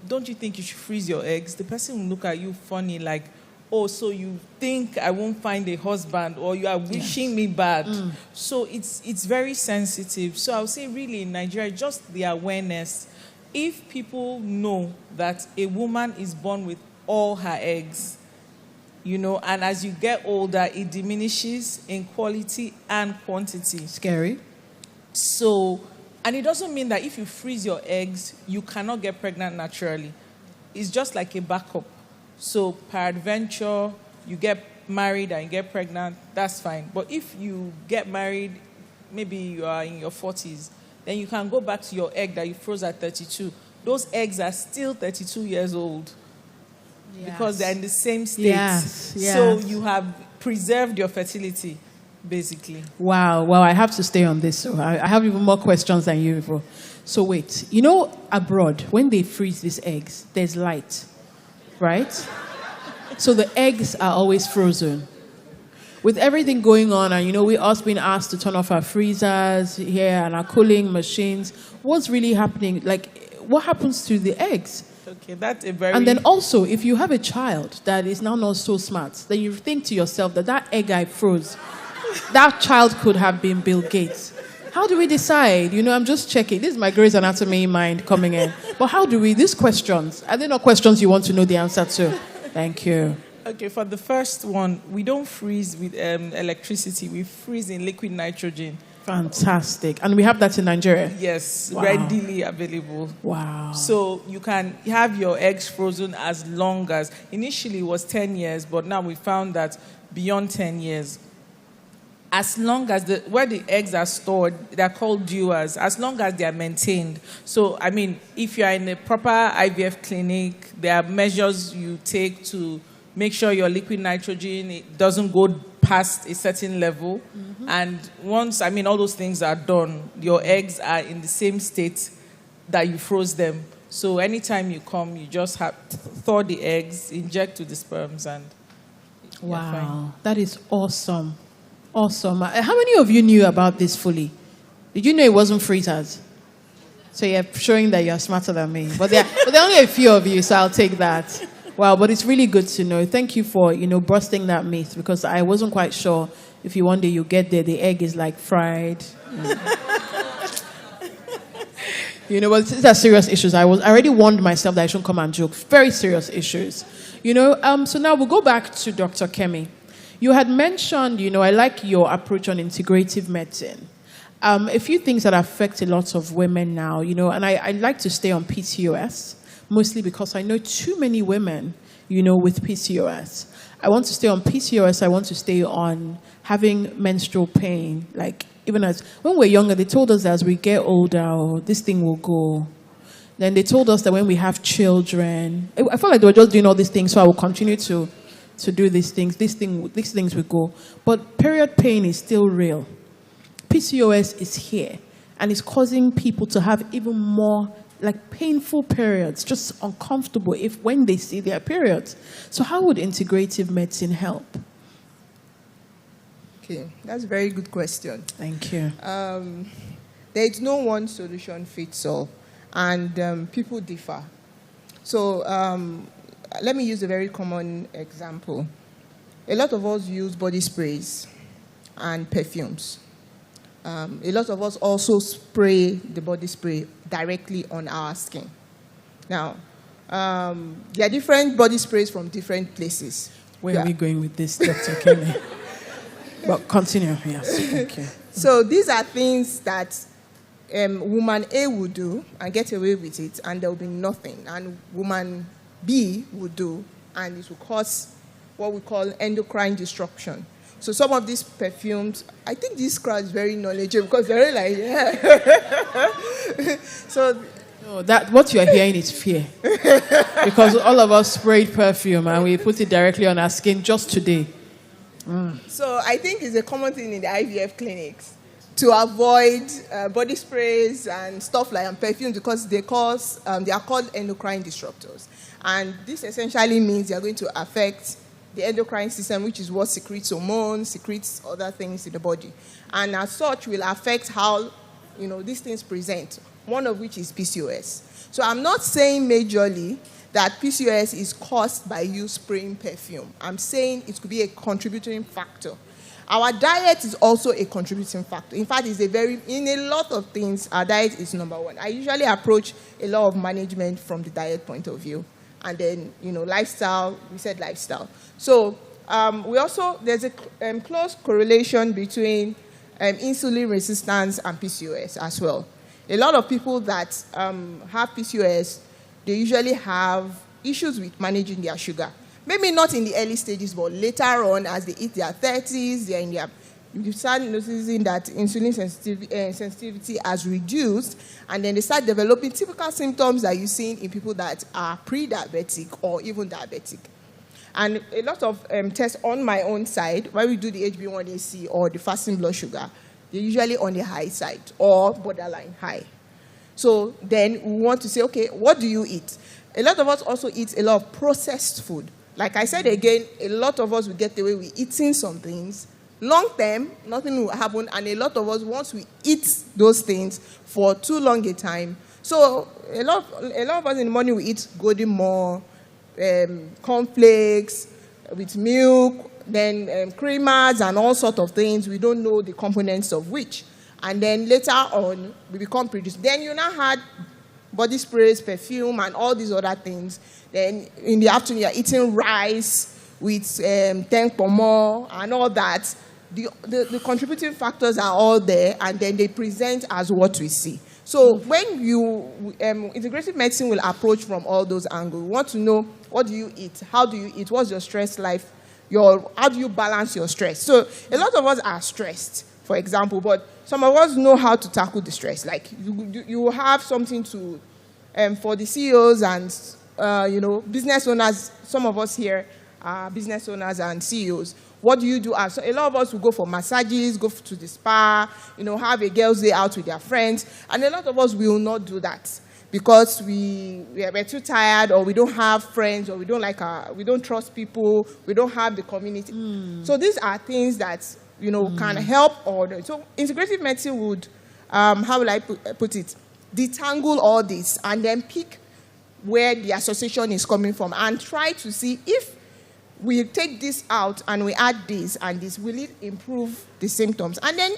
Don't you think you should freeze your eggs? The person will look at you funny, like, oh, so you think I won't find a husband, or you are wishing me bad. So it's very sensitive. So I would say really in Nigeria, just the awareness. If people know that a woman is born with all her eggs, you know, and as you get older, it diminishes in quality and quantity. Scary. So, and it doesn't mean that if you freeze your eggs, you cannot get pregnant naturally. It's just like a backup. So, peradventure, you get married and you get pregnant, that's fine. But if you get married, maybe you are in your 40s, then you can go back to your egg that you froze at 32. Those eggs are still 32 years old because they're in the same state. Yes. So you have preserved your fertility, basically. Wow. Well, I have to stay on this. So I have even more questions than usual. So wait, you know, abroad, when they freeze these eggs, there's light, right? So the eggs are always frozen. With everything going on, and you know, we us being asked to turn off our freezers here and our cooling machines, what's really happening? Like, what happens to the eggs? Okay, that's a very... And then also, if you have a child that is now not so smart, then you think to yourself that egg I froze, that child could have been Bill Gates. How do we decide? You know, I'm just checking. This is my Grey's Anatomy mind coming in. But how do we, these questions, are they not questions you want to know the answer to? Thank you. Okay, for the first one, we don't freeze with electricity. We freeze in liquid nitrogen. Fantastic. And we have that in Nigeria? Yes, Wow. readily available. Wow. So you can have your eggs frozen as long as, initially it was 10 years, but now we found that beyond 10 years, as long as where the eggs are stored, they're called dewars, as long as they are maintained. So, I mean, if you are in a proper IVF clinic, there are measures you take to make sure your liquid nitrogen it doesn't go past a certain level. Mm-hmm. And once, I mean, all those things are done, your eggs are in the same state that you froze them. So anytime you come, you just have to thaw the eggs, inject to the sperms, and you're fine. Wow. That is awesome. Awesome. How many of you knew about this fully? Did you know it wasn't fritters? So you're showing that you're smarter than me. But there are only a few of you, so I'll take that. Wow, but it's really good to know. Thank you for, busting that myth, because I wasn't quite sure if one day you get there, the egg is like fried. But these are serious issues. I already warned myself that I shouldn't come and joke. Very serious issues. So now we'll go back to Dr. Kemi. You had mentioned, I like your approach on integrative medicine. A few things that affect a lot of women now, and I like to stay on PCOS, mostly because I know too many women, with PCOS. I want to stay on PCOS. I want to stay on having menstrual pain. Like, even when we're younger, they told us that as we get older, this thing will go. Then they told us that when we have children, I felt like they were just doing all these things, so I will continue to do these things. These things will go. But period pain is still real. PCOS is here, and it's causing people to have even more painful periods, just uncomfortable when they see their periods. So how would integrative medicine help? Okay, that's a very good question. Thank you. There is no one solution fits all, and people differ. So let me use a very common example. A lot of us use body sprays and perfumes. A lot of us also spray the body spray directly on our skin. Now, there are different body sprays from different places. Where are we going with this, Dr. Kemi? But continue, yes. Thank you. So these are things that woman A would do and get away with it, and there will be nothing. And woman B would do, and it will cause what we call endocrine disruption. So some of these perfumes, I think this crowd is very knowledgeable because they're like, yeah. So what you're hearing is fear. Because all of us sprayed perfume and we put it directly on our skin just today. So I think it's a common thing in the IVF clinics to avoid body sprays and stuff like perfumes because they are called endocrine disruptors. And this essentially means they are going to affect the endocrine system, which is what secretes hormones, secretes other things in the body. And as such, will affect how, these things present, one of which is PCOS. So I'm not saying majorly that PCOS is caused by you spraying perfume. I'm saying it could be a contributing factor. Our diet is also a contributing factor. In fact, in a lot of things, our diet is number one. I usually approach a lot of management from the diet point of view. And then, lifestyle, we said lifestyle. So there's a close correlation between insulin resistance and PCOS as well. A lot of people that have PCOS, they usually have issues with managing their sugar. Maybe not in the early stages, but later on, as they hit their 30s, you start noticing that insulin sensitivity has reduced, and then they start developing typical symptoms that you've seen in people that are pre-diabetic or even diabetic. And a lot of tests on my own side, when we do the HbA1c or the fasting blood sugar, they're usually on the high side or borderline high. So then we want to say, okay, what do you eat? A lot of us also eat a lot of processed food. Like I said again, a lot of us will get away with eating some things. Long term, nothing will happen, and a lot of us, once we eat those things for too long a time, so a lot of us in the morning we eat golden more, cornflakes with milk, then creamers and all sorts of things. We don't know the components of which. and then later on, we become produced. Then you now had body sprays, perfume, and all these other things. Then in the afternoon, you're eating rice with tank pomo and all that. The contributing factors are all there, and then they present as what we see. So when you, integrative medicine will approach from all those angles. We want to know, what do you eat? How do you eat? What's your stress life? How do you balance your stress? So a lot of us are stressed, for example, but some of us know how to tackle the stress. Like you have something to, for the CEOs and business owners. Some of us here are business owners and CEOs. What do you do? So a lot of us will go for massages, go to the spa, have a girls' day out with their friends, and a lot of us will not do that because we're too tired, or we don't have friends, or we don't trust people, we don't have the community. So these are things that can help others. So integrative medicine would, how will I put it, detangle all this and then pick where the association is coming from and try to see if we take this out and we add this and this, will it improve the symptoms? And then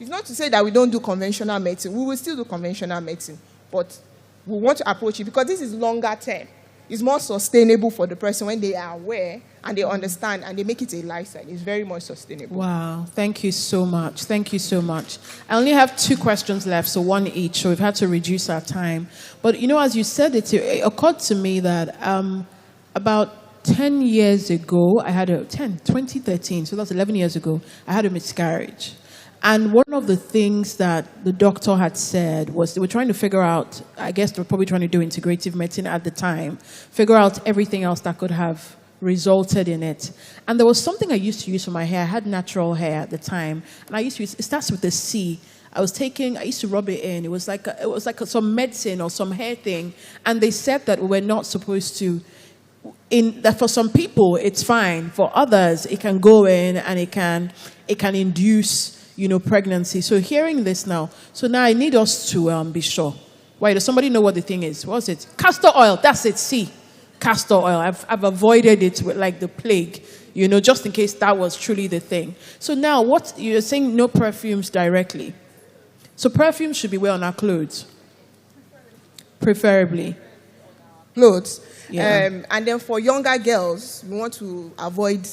it's not to say that we don't do conventional medicine. We will still do conventional medicine, but we want to approach it because this is longer term. It's more sustainable for the person when they are aware and they understand and they make it a lifestyle. It's very much sustainable. Wow, thank you so much. Thank you so much. I only have 2 questions left, so one each, so we've had to reduce our time. But as you said it occurred to me that about 10 years ago, 2013, so that's 11 years ago, I had a miscarriage. And one of the things that the doctor had said was they were trying to figure out, I guess they were probably trying to do integrative medicine at the time, figure out everything else that could have resulted in it. And there was something I used to use for my hair. I had natural hair at the time. And I used to use, it starts with a C. I used to rub it in. It was like some medicine or some hair thing. And they said that we were not supposed to, that for some people it's fine. For others, it can go in and it can induce pregnancy. So hearing this now, I need us to be sure. Why, does somebody know what the thing is? What's it? Castor oil, that's it, C. Castor oil. I've avoided it with like the plague, just in case that was truly the thing. So now, what you're saying, no perfumes directly. So perfumes should be wear on our clothes. Preferably. Clothes. Yeah. And then for younger girls, we want to avoid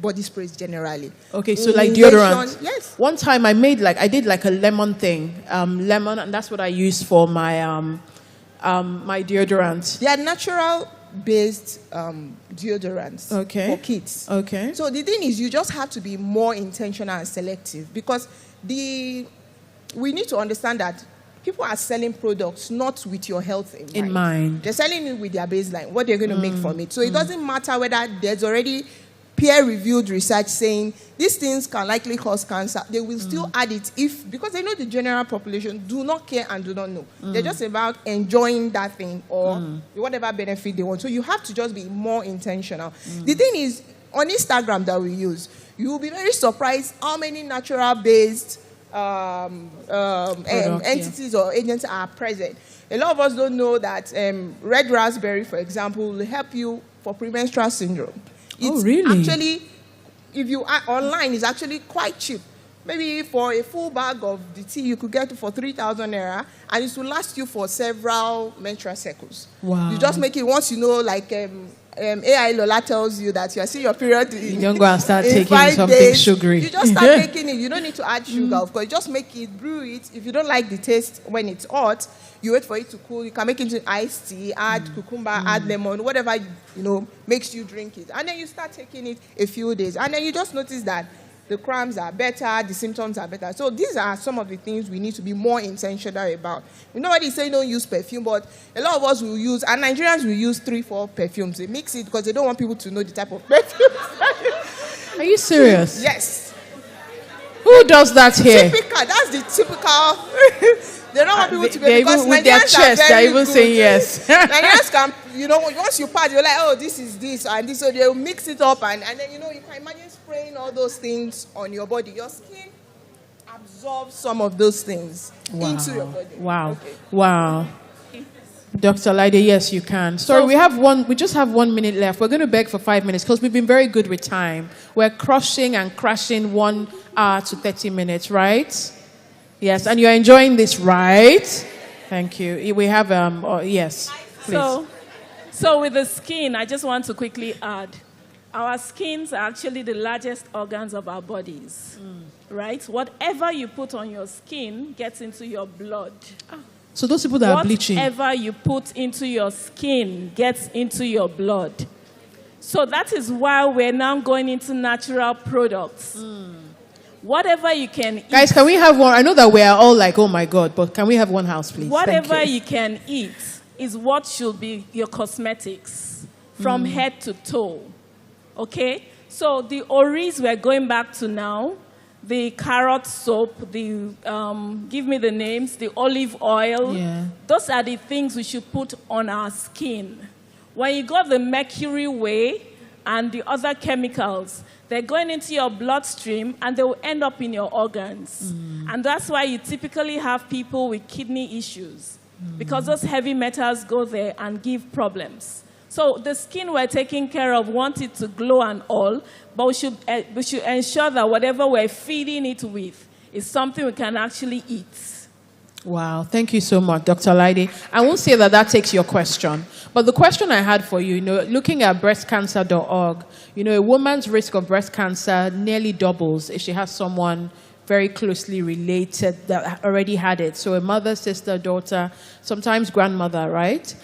body sprays generally. Okay, so like deodorant. Yes. One time I did like a lemon thing, lemon, and that's what I use for my my deodorant. They are natural-based deodorants for kids. Okay. So the thing is, you just have to be more intentional and selective because we need to understand that people are selling products not with your health in mind. They're selling it with their baseline, what they're going to make from it. So it doesn't matter whether there's already peer-reviewed research saying these things can likely cause cancer. They will still add it because they know the general population do not care and do not know. They're just about enjoying that thing or whatever benefit they want. So you have to just be more intentional. The thing is, on Instagram that we use, you will be very surprised how many natural-based entities or agents are present. A lot of us don't know that red raspberry, for example, will help you for premenstrual syndrome. Really? Actually, if you are online, it's actually quite cheap. Maybe for a full bag of the tea, you could get it for 3,000 naira, and it will last you for several menstrual cycles. Wow. You just make it once like AI Lola tells you that you are seeing your period. You don't go and start taking 5 something days. sugary. You just start taking it. You don't need to add sugar, of course. You just make it, brew it. If you don't like the taste when it's hot, you wait for it to cool. You can make it into iced tea, add cucumber, add lemon, whatever makes you drink it. And then you start taking it a few days. And then you just notice that the cramps are better, the symptoms are better. So these are some of the things we need to be more intentional about. Nobody is saying don't use perfume, but a lot of us will use, and Nigerians will use 3-4 perfumes. They mix it because they don't want people to know the type of perfume. Are you serious? Yes. Who does that here? Typical. That's the typical. They don't want people to be because with their chest, they're even saying yes. Nigerians can, once you pass, you're like, oh, this is this and this, so they'll mix it up, and then you can imagine spraying all those things on your body. Your skin absorbs some of those things into your body. Wow. Okay. Wow. Dr. Laide, yes, you can. Sorry, we just have 1 minute left. We're going to beg for 5 minutes because we've been very good with time. We're crushing and crashing 1 hour to 30 minutes, right? Yes, and you're enjoying this, right? Thank you. We have, yes, please. So with the skin, I just want to quickly add, our skins are actually the largest organs of our bodies, right? Whatever you put on your skin gets into your blood. So those people that are bleaching. Whatever you put into your skin gets into your blood. So that is why we're now going into natural products. Whatever you can eat. Guys, can we have one? I know that we are all like, oh my God, but can we have one house, please? Whatever you can eat is what should be your cosmetics from head to toe. Okay? So the oris we're going back to now, the carrot soap, the, give me the names, the olive oil. Yeah. Those are the things we should put on our skin. When you got the mercury whey and the other chemicals, they're going into your bloodstream and they will end up in your organs. And that's why you typically have people with kidney issues, because those heavy metals go there and give problems. So the skin we're taking care of, want it to glow and all, but we should ensure that whatever we're feeding it with is something we can actually eat. Wow, thank you so much, Dr. Laide. I won't say that that takes your question, but the question I had for you, looking at breastcancer.org, a woman's risk of breast cancer nearly doubles if she has someone very closely related that already had it. So a mother, sister, daughter, sometimes grandmother, right?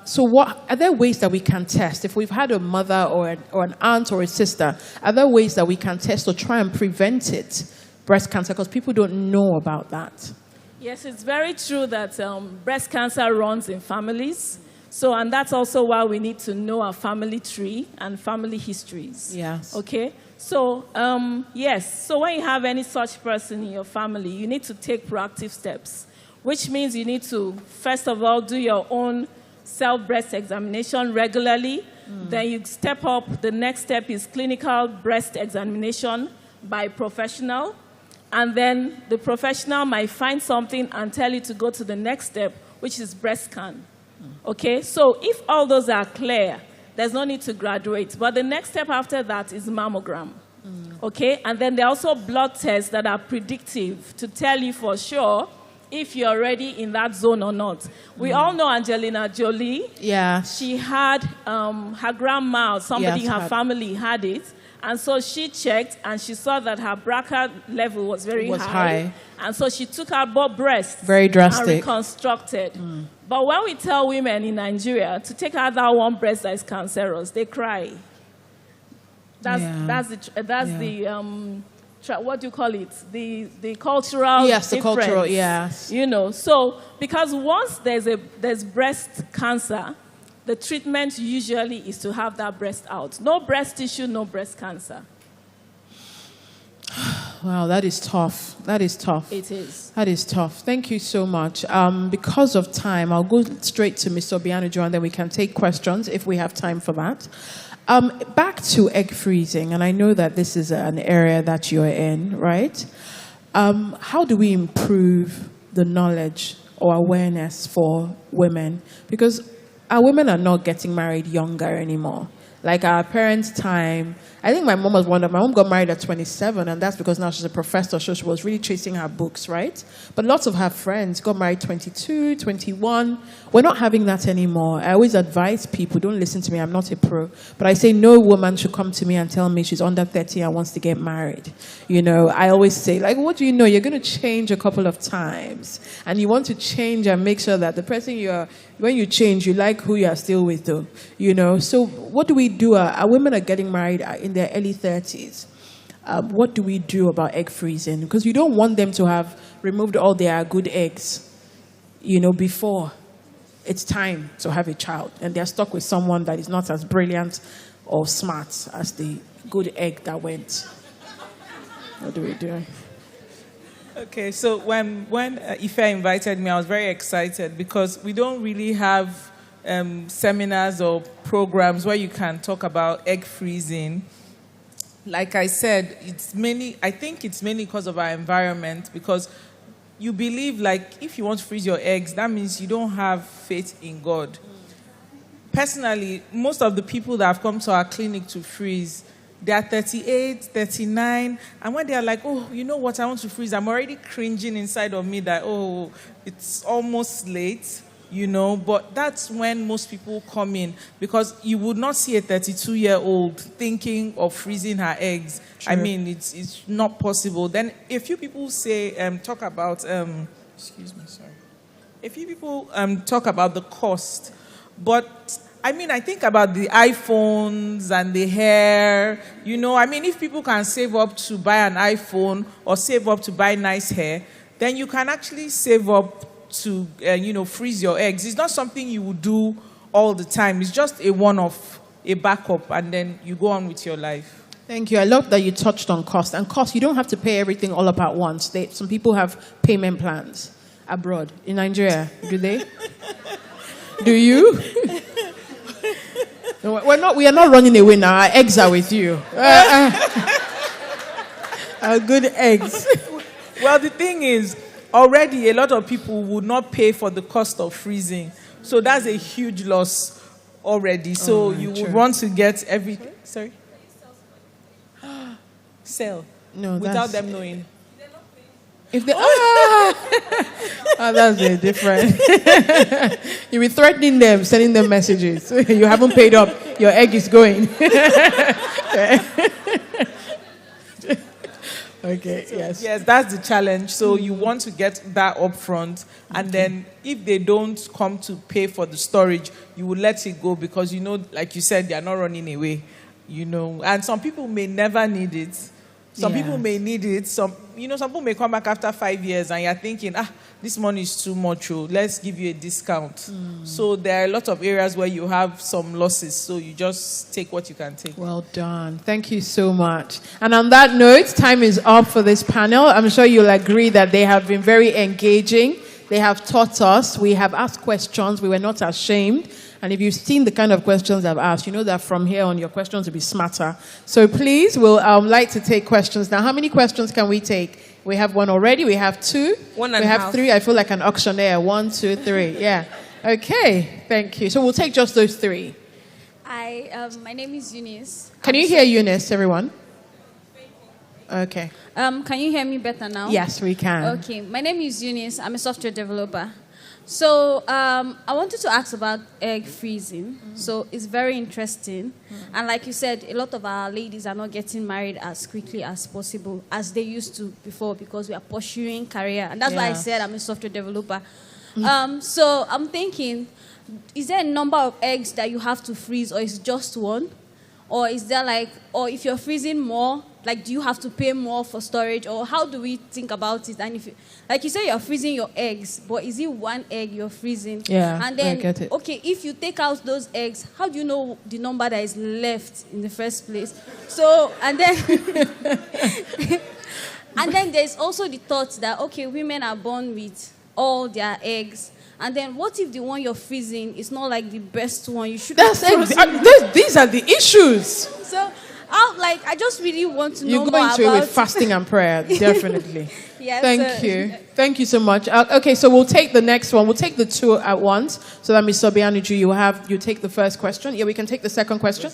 So are there ways that we can test? If we've had a mother or an aunt or a sister, are there ways that we can test or try and prevent it, breast cancer? Because people don't know about that. Yes, it's very true that breast cancer runs in families. So, and that's also why we need to know our family tree and family histories. Yes. Okay? So, yes. So when you have any such person in your family, you need to take proactive steps, which means you need to, first of all, do your own self-breast examination regularly. Then you step up. The next step is clinical breast examination by a professional. And then the professional might find something and tell you to go to the next step, which is breast scan. Okay? So if all those are clear, there's no need to graduate. But the next step after that is mammogram. Okay? And then there are also blood tests that are predictive to tell you for sure if you're already in that zone or not. We all know Angelina Jolie. Yeah. She had her grandma or somebody in her family had it. And so she checked, and she saw that her BRCA level was very high. And so she took her both breasts very drastic. And reconstructed. But when we tell women in Nigeria to take out that one breast that is cancerous, they cry. That's the what do you call it? The cultural Yes, the difference, cultural, yes. So because once there's breast cancer, the treatment usually is to have that breast out. No breast tissue, no breast cancer. Wow, that is tough. That is tough. It is. That is tough. Thank you so much. Because of time, I'll go straight to Mr. Obianuju, and then we can take questions if we have time for that. Back to egg freezing, and I know that this is an area that you're in, right? How do we improve the knowledge or awareness for women? Because our women are not getting married younger anymore. Like our parents' time, I think my mom was one of, my mom got married at 27, and that's because now she's a professor, so she was really chasing her books, right? But lots of her friends got married 22, 21. We're not having that anymore. I always advise people, don't listen to me, I'm not a pro, but I say no woman should come to me and tell me she's under 30 and wants to get married. I always say, like, what do you know? You're going to change a couple of times, and you want to change and make sure that the person when you change, you like who you are still with, though. So what do we do? Our women are getting married in their early 30s. What do we do about egg freezing? Because you don't want them to have removed all their good eggs, before it's time to have a child. And they're stuck with someone that is not as brilliant or smart as the good egg that went. What do we do? Okay, so when Ife invited me, I was very excited because we don't really have seminars or programs where you can talk about egg freezing. Like I said, I think it's mainly because of our environment, because you believe, like, if you want to freeze your eggs, that means you don't have faith in God. Personally, most of the people that have come to our clinic to freeze, They are 38, 39, and when they are like, oh, you know what, I want to freeze, I'm already cringing inside of me that, oh, it's almost late, you know. But that's when most people come in, because you would not see a 32-year-old thinking of freezing her eggs. True. I mean, it's not possible. Then a few people say, talk about, excuse me, sorry. A few people talk about the cost, but I mean, I think about the iPhones and the hair. You know, I mean, if people can save up to buy an iPhone or save up to buy nice hair, then you can actually save up to, freeze your eggs. It's not something you would do all the time. It's just a one-off, a backup, and then you go on with your life. Thank you. I love that you touched on cost. And cost, you don't have to pay everything all up at once. Some people have payment plans abroad. In Nigeria, do they? Do you? No, we are not running away now. Our eggs are with you. Our good eggs. Well, the thing is, already a lot of people would not pay for the cost of freezing. So that's a huge loss already. So you would want to get everything. Sorry? Sell. No, without them knowing. If they that's very different. You'll be threatening them, sending them messages. You haven't paid up. Your egg is going. Okay, yes. Yes, that's the challenge. So you want to get that up front, and then if they don't come to pay for the storage, you will let it go, because, you know, like you said, they are not running away, you know. And some people may never need it. Some people may need it. Some people may come back after 5 years and you're thinking, this money is too much. Let's give you a discount. So there are a lot of areas where you have some losses. So you just take what you can take. Well done. Thank you so much. And on that note, time is up for this panel. I'm sure you'll agree that they have been very engaging. They have taught us. We have asked questions. We were not ashamed. And if you've seen the kind of questions I've asked, you know that from here on, your questions will be smarter. So please, we'll like to take questions. Now, how many questions can we take? We have one already. We have two. One and we have half. three. I feel like an auctioneer. 1, 2, 3. Yeah. Okay. Thank you. So we'll take just those three. My name is Eunice. Can you hear Eunice, everyone? Okay. Can you hear me better now? Yes, we can. Okay. My name is Eunice. I'm a software developer. So I wanted to ask about egg freezing. So it's very interesting. And like you said, a lot of our ladies are not getting married as quickly as possible as they used to before, because we are pursuing career. And that's why I said I'm a software developer. So I'm thinking, is there a number of eggs that you have to freeze, or is it just one? Or is there or if you're freezing more, do you have to pay more for storage? Or how do we think about it? And if you, like you say, you're freezing your eggs, but is it one egg you're freezing? Yeah, and then, I get it. Okay, if you take out those eggs, how do you know the number that is left in the first place? So, and then, and then there's also the thought that, okay, women are born with all their eggs. And then what if the one you're freezing is not like the best one? You should. These are the issues. So, I just really want to know You're more going about through it with fasting and prayer, definitely. Yes, Thank you. Thank you so much. Okay, so we'll take the next one. We'll take the two at once. So that Ms. Sobianuju, you take the first question. Yeah, we can take the second question.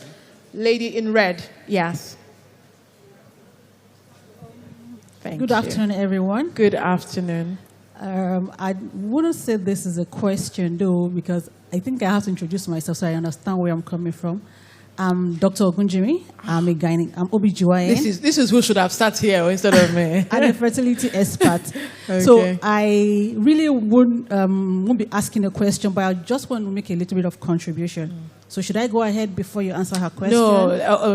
Lady in red. Yes. Thank you. Good afternoon, everyone. Good afternoon. I wouldn't say this is a question, though, because I think I have to introduce myself so I understand where I'm coming from. I'm Dr. Ogunjimi. I'm a I'm OBGYN. This is who should have sat here instead of me. I'm a fertility expert. Okay. So I really won't be asking a question, but I just want to make a little bit of contribution. So should I go ahead before you answer her question? No,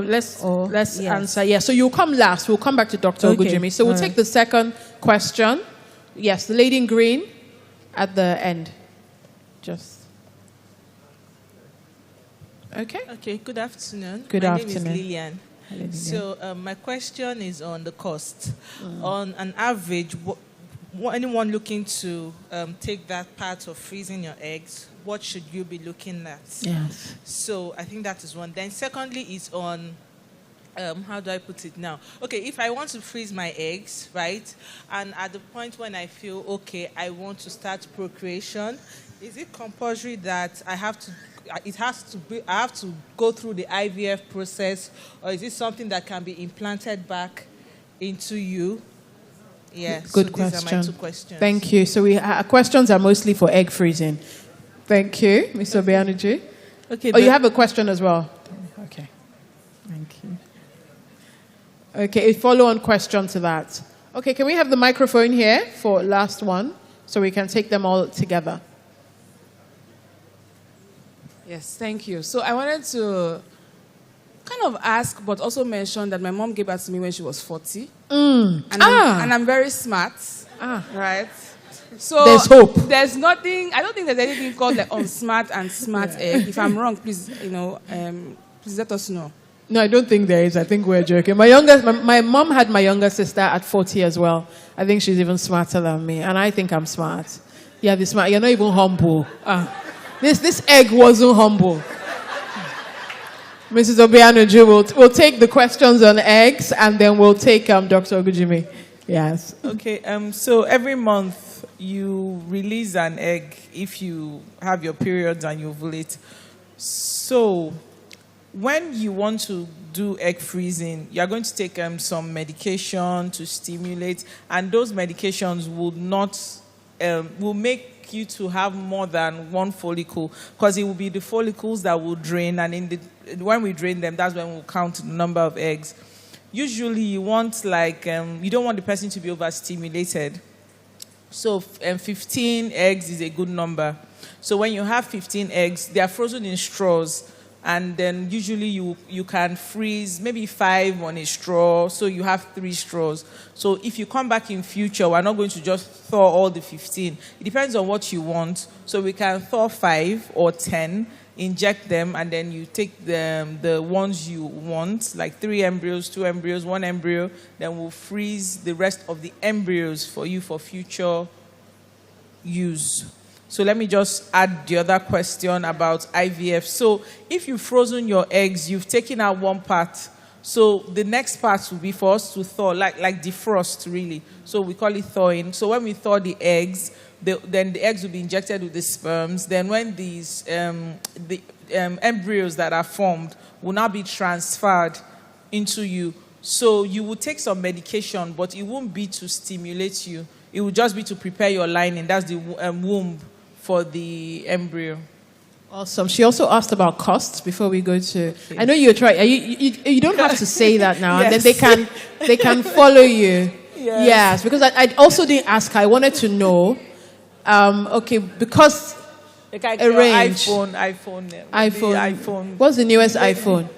let's answer. Yeah, so you'll come last. We'll come back to Dr. Ogunjimi. So we'll take the second question. Yes, the lady in green at the end. Okay. Okay, good afternoon. Good afternoon. My name is Lillian. Lillian. So my question is on the cost. On an average, anyone looking to take that part of freezing your eggs, what should you be looking at? Yes. So I think that is one. Then secondly is on, how do I put it now? Okay, if I want to freeze my eggs, right, and at the point when I feel, okay, I want to start procreation, is it compulsory that I have to it has to be, I have to go through the IVF process, or is it something that can be implanted back into you? Yeah. Good so question. These are my 2 questions. Thank you. So our questions are mostly for egg freezing. Thank you, Mr. Obianuju. Okay. Oh, you have a question as well? Okay. Thank you. Okay, a follow-on question to that. Okay, can we have the microphone here for last one so we can take them all together? Yes, thank you. So I wanted to kind of ask, but also mention that my mom gave birth to me when she was 40. And I'm very smart. Right? So there's hope. There's nothing, I don't think there's anything called like unsmart and smart egg. If I'm wrong, please, please let us know. No, I don't think there is. I think we're joking. My mom had my younger sister at 40 as well. I think she's even smarter than me, and I think I'm smart. Yeah, this smart. You're not even humble. This egg wasn't humble. Mrs. Obianuju will take the questions on eggs, and then we'll take Dr. Ogujimi. Yes. Okay. So every month you release an egg if you have your periods and you ovulate. So when you want to do egg freezing, you're going to take some medication to stimulate, and those medications will make you to have more than one follicle, because it will be the follicles that will drain, and when we drain them, that's when we'll count the number of eggs. Usually you want you don't want the person to be overstimulated. So 15 eggs is a good number. So when you have 15 eggs, they are frozen in straws. And then usually you can freeze maybe 5 on a straw, so you have 3 straws. So if you come back in future, we're not going to just thaw all the 15. It depends on what you want. So we can thaw 5 or 10, inject them, and then you take the ones you want, like 3 embryos, 2 embryos, 1 embryo. Then we'll freeze the rest of the embryos for you for future use. So let me just add the other question about IVF. So if you've frozen your eggs, you've taken out one part. So the next part will be for us to thaw, like defrost, really. So we call it thawing. So when we thaw the eggs, then the eggs will be injected with the sperms. Then when these embryos that are formed will now be transferred into you. So you will take some medication, but it won't be to stimulate you. It will just be to prepare your lining. That's the womb for the embryo. Awesome. She also asked about costs before we go to. I know you're trying. You don't have to say that now, Yes. and then they can follow you. Yes. Yes, because I also didn't ask her. I wanted to know. Okay, because a range. iPhone. What's the newest iPhone?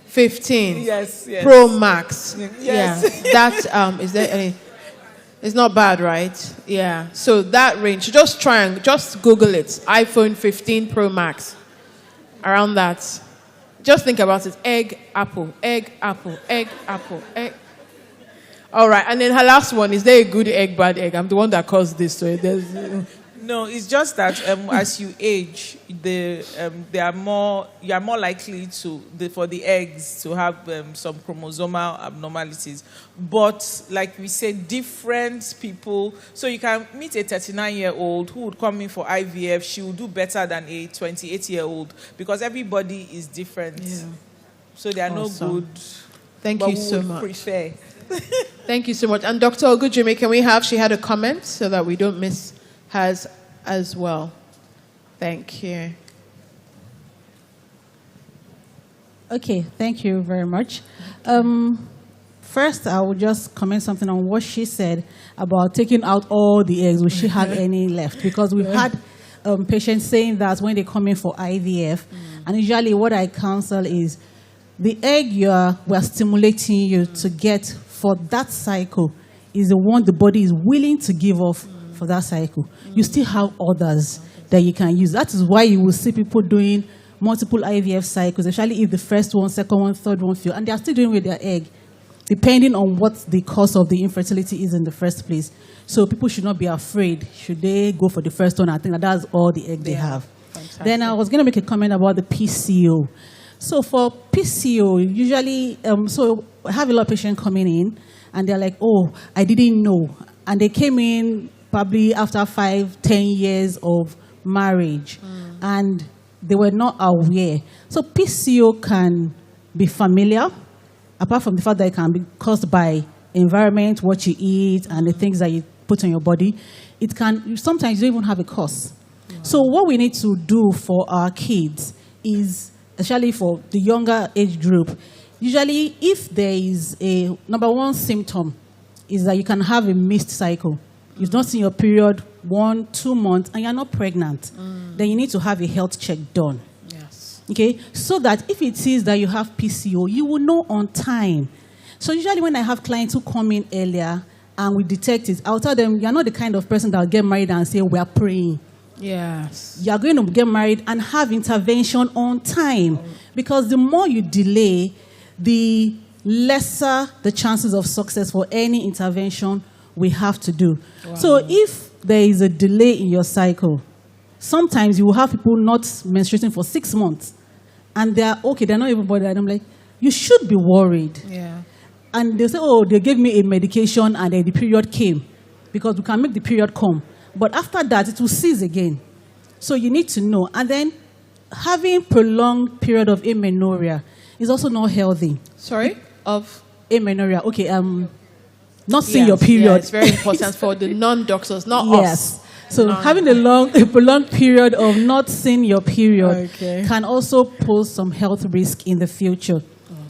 15. Yes. Pro Max. Yes. Yeah. That is there any? It's not bad, right? Yeah. So that range, just Google it. iPhone 15 Pro Max. Around that. Just think about it. Egg, apple, egg, apple, egg, apple, egg. All right. And then her last one, is there a good egg, bad egg? I'm the one that caused this. So No, it's just that as you age, you are more likely for the eggs to have some chromosomal abnormalities. But like we said, different people. So you can meet a 39-year-old who would come in for IVF. She will do better than a 28-year-old because everybody is different. Yeah. So they are Awesome. no good. Thank you so much. Prefer. Thank you so much. And Dr. Ogujimi, she had a comment so that we don't miss hers as well. Thank you. Okay, thank you very much. First, I will just comment something on what she said about taking out all the eggs. Will she have any left? Because we've had patients saying that when they come in for IVF, and usually what I counsel is the egg we're stimulating you to get for that cycle is the one the body is willing to give off for that cycle. You still have others that you can use. That is why you will see people doing multiple IVF cycles, especially if the first one, second one, third one fail, and they are still doing with their egg, depending on what the cause of the infertility is in the first place. So people should not be afraid. Should they go for the first one? I think that's all the egg they have. Fantastic. Then I was going to make a comment about the PCO. So for PCO, usually, so I have a lot of patients coming in, and they're like, oh, I didn't know. And they came in probably after 5-10 years of marriage. And they were not aware. So PCO can be familiar, apart from the fact that it can be caused by environment, what you eat, and the things that you put on your body. It can, sometimes you don't even have a cause. So what we need to do for our kids is, especially for the younger age group, usually if there is a, number one symptom is that you can have a missed cycle. You've not seen your period 1-2 months and you're not pregnant, then you need to have a health check done. Yes. Okay? So that if it is that you have PCO, you will know on time. So usually when I have clients who come in earlier and we detect it, I'll tell them, you're not the kind of person that will get married and say, we're praying. Yes. You're going to get married and have intervention on time. Because the more you delay, the lesser the chances of success for any intervention we have to do. Wow. So if there is a delay in your cycle, sometimes you will have people not menstruating for 6 months. And they're okay, they're not even bothered. And I'm like, you should be worried. Yeah. And they say, oh, they gave me a medication and then the period came. Because we can make the period come. But after that, it will cease again. So you need to know. And then having prolonged period of amenorrhea is also not healthy. Sorry? Of? Amenorrhea. Okay, not seeing your period. Yeah, it's very important for the non-doctors, not us. Yes. So having a prolonged period of not seeing your period can also pose some health risk in the future.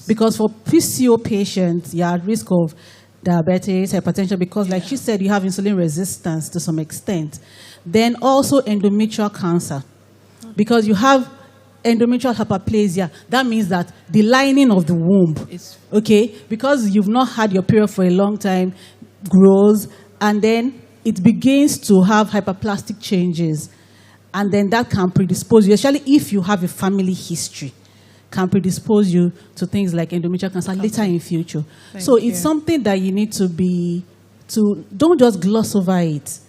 Because for PCO patients, you're at risk of diabetes, hypertension, because like she said, you have insulin resistance to some extent. Then also endometrial cancer. Because you have endometrial hyperplasia, that means that the lining of the womb, okay, because you've not had your period for a long time, grows, and then it begins to have hyperplastic changes. And then that can predispose you, especially if you have a family history, can predispose you to things like endometrial cancer later in future. So it's something that you need to don't just gloss over it.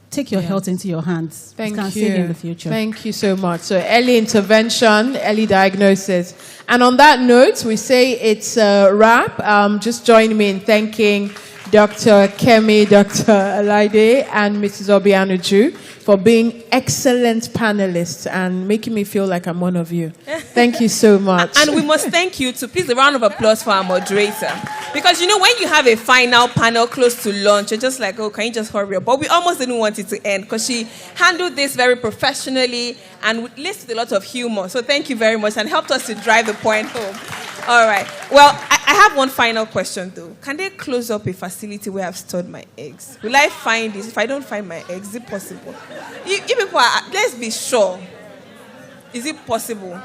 Take your health into your hands. Thank it can you. save you in the future. Thank you so much. So early intervention, early diagnosis. And on that note, we say it's a wrap. Just join me in thanking Dr. Kemi, Dr. Alaide, and Mrs. Obianuju for being excellent panelists and making me feel like I'm one of you. Thank you so much. And we must thank you too. Please, a round of applause for our moderator. Because, you know, when you have a final panel close to lunch, you're just like, oh, can you just hurry up? But we almost didn't want it to end because she handled this very professionally and listed a lot of humor. So thank you very much and helped us to drive the point home. All right. Well, I have one final question, though. Can they close up a facility where I've stored my eggs? Will I find this? If I don't find my eggs, is it possible? You people are, let's be sure. Is it possible?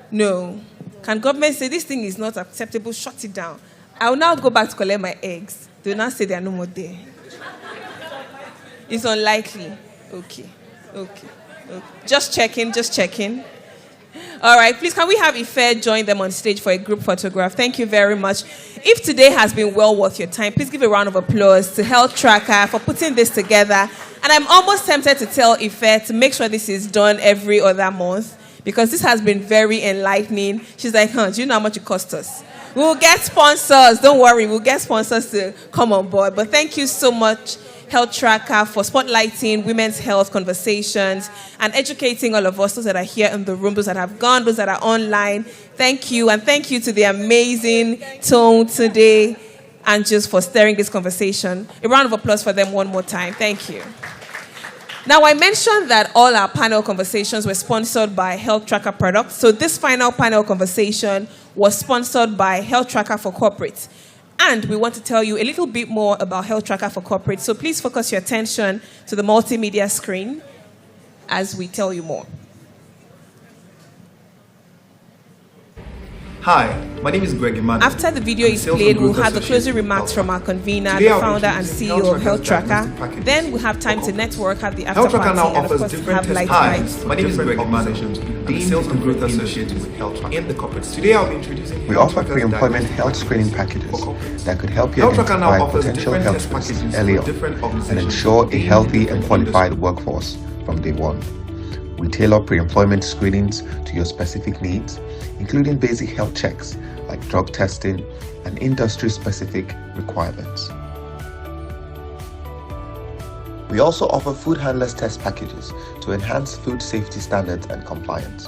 No. Can government say this thing is not acceptable? Shut it down. I will now go back to collect my eggs. They will now say they are no more there. It's unlikely. Okay. Just checking. All right, please, can we have Ife join them on stage for a group photograph? Thank you very much. If today has been well worth your time, please give a round of applause to Healthtracka for putting this together. And I'm almost tempted to tell Ife to make sure this is done every other month because this has been very enlightening. She's like, do you know how much it cost us? We'll get sponsors. Don't worry, we'll get sponsors to come on board. But thank you so much, Healthtracka, for spotlighting women's health conversations and educating all of us, those that are here in the room, those that have gone, those that are online. Thank you, and thank you to the amazing Tone today and just for steering this conversation. A round of applause for them one more time. Thank you. Now, I mentioned that all our panel conversations were sponsored by Healthtracka products. So this final panel conversation was sponsored by Healthtracka for Corporate. And we want to tell you a little bit more about Healthtracka for Corporate. So please focus your attention to the multimedia screen as we tell you more. Hi, my name is Greg Emmanuel. After the video is played, we'll have the closing remarks from our convener, the founder and CEO of Healthtracka. Then we'll have time to network, have the after party, now and of offers course different have light Hi, nights. my name is Greg Emmanuel. The Sales and Growth Associate with Healthtracka in the corporate. Today I'll be introducing. We offer pre-employment health screening packages that could help you identify potential health risks early on and ensure a healthy and qualified workforce from day one. We tailor pre-employment screenings to your specific needs, including basic health checks like drug testing and industry-specific requirements. We also offer food handlers test packages to enhance food safety standards and compliance.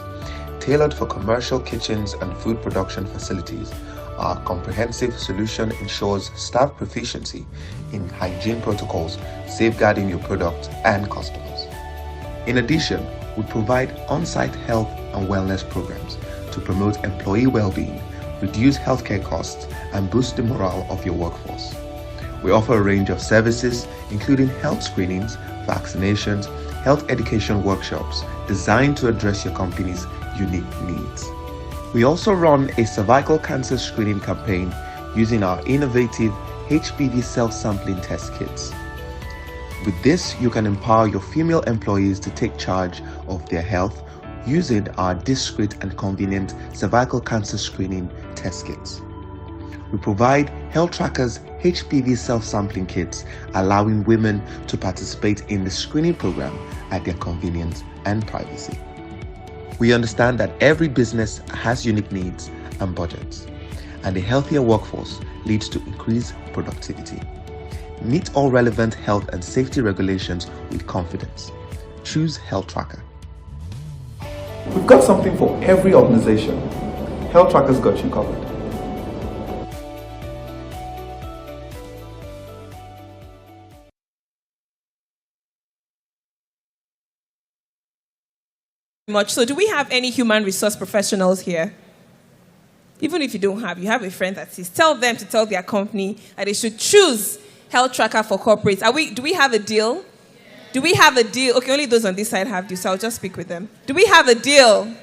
Tailored for commercial kitchens and food production facilities, our comprehensive solution ensures staff proficiency in hygiene protocols, safeguarding your product and customers. In addition, we provide on-site health and wellness programs to promote employee well-being, reduce healthcare costs, and boost the morale of your workforce. We offer a range of services, including health screenings, vaccinations, health education workshops designed to address your company's unique needs. We also run a cervical cancer screening campaign using our innovative HPV self-sampling test kits. With this, you can empower your female employees to take charge of their health using our discreet and convenient cervical cancer screening test kits. We provide Healthtracka's HPV self-sampling kits, allowing women to participate in the screening program at their convenience and privacy. We understand that every business has unique needs and budgets, and a healthier workforce leads to increased productivity. Meet all relevant health and safety regulations with confidence. Choose Healthtracka. We've got something for every organization. Healthtracka's got you covered. Much. So do we have any human resource professionals here? Even if you have a friend that says, tell them to tell their company that they should choose Healthtracka for corporates. Do we have a deal? Do we have a deal? Okay, only those on this side have deals, so I'll just speak with them. Do we have a deal?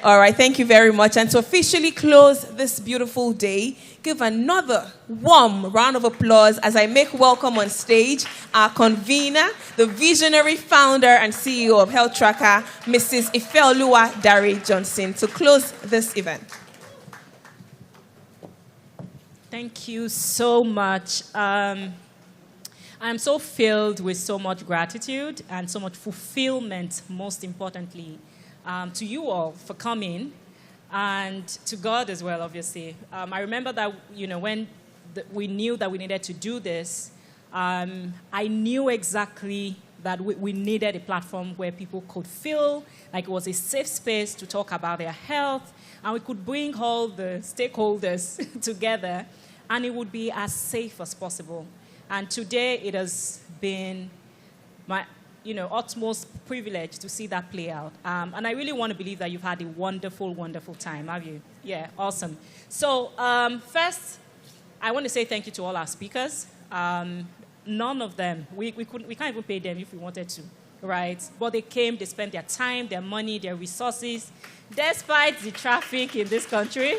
All right, thank you very much. And to officially close this beautiful day, give another warm round of applause as I make welcome on stage our convener, the visionary founder and CEO of Healthtracka, Mrs. Ifeoluwa Dare Johnson, to close this event. Thank you so much. I'm so filled with so much gratitude and so much fulfillment, most importantly, to you all for coming, and to God as well, obviously. I remember that, when we knew that we needed to do this, I knew exactly that we needed a platform where people could feel like it was a safe space to talk about their health, and we could bring all the stakeholders together, and it would be as safe as possible. And today it has been my utmost privilege to see that play out. And I really want to believe that you've had a wonderful, wonderful time, have you? Yeah, awesome. So first, I want to say thank you to all our speakers. None of them, we can't even pay them if we wanted to, right? But they came, they spent their time, their money, their resources, despite the traffic in this country,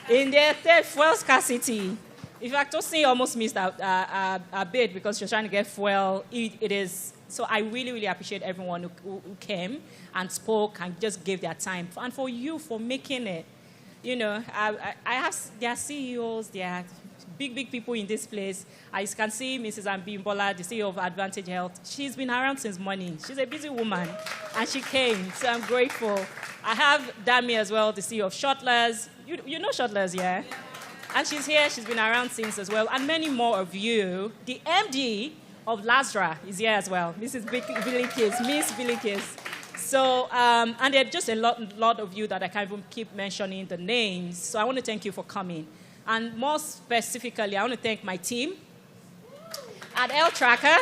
in their fuel scarcity. In fact, Tosin almost missed a bit because she was trying to get fuel. It is. So I really, really appreciate everyone who came and spoke and just gave their time. And for you, for making it. I have, there are CEOs, there are big people in this place. As you can see, Mrs. Ambimbola, the CEO of Advantage Health, she's been around since morning. She's a busy woman, and she came, so I'm grateful. I have Dami as well, the CEO of Shotlers. You know Shotlers, yeah? And she's here, she's been around since as well, and many more of you. The MD of Lasra is here as well, Mrs. Bilikis, Miss Bilikis. So, and there are just a lot of you that I can't even keep mentioning the names. So I want to thank you for coming. And more specifically, I want to thank my team at Healthtracka.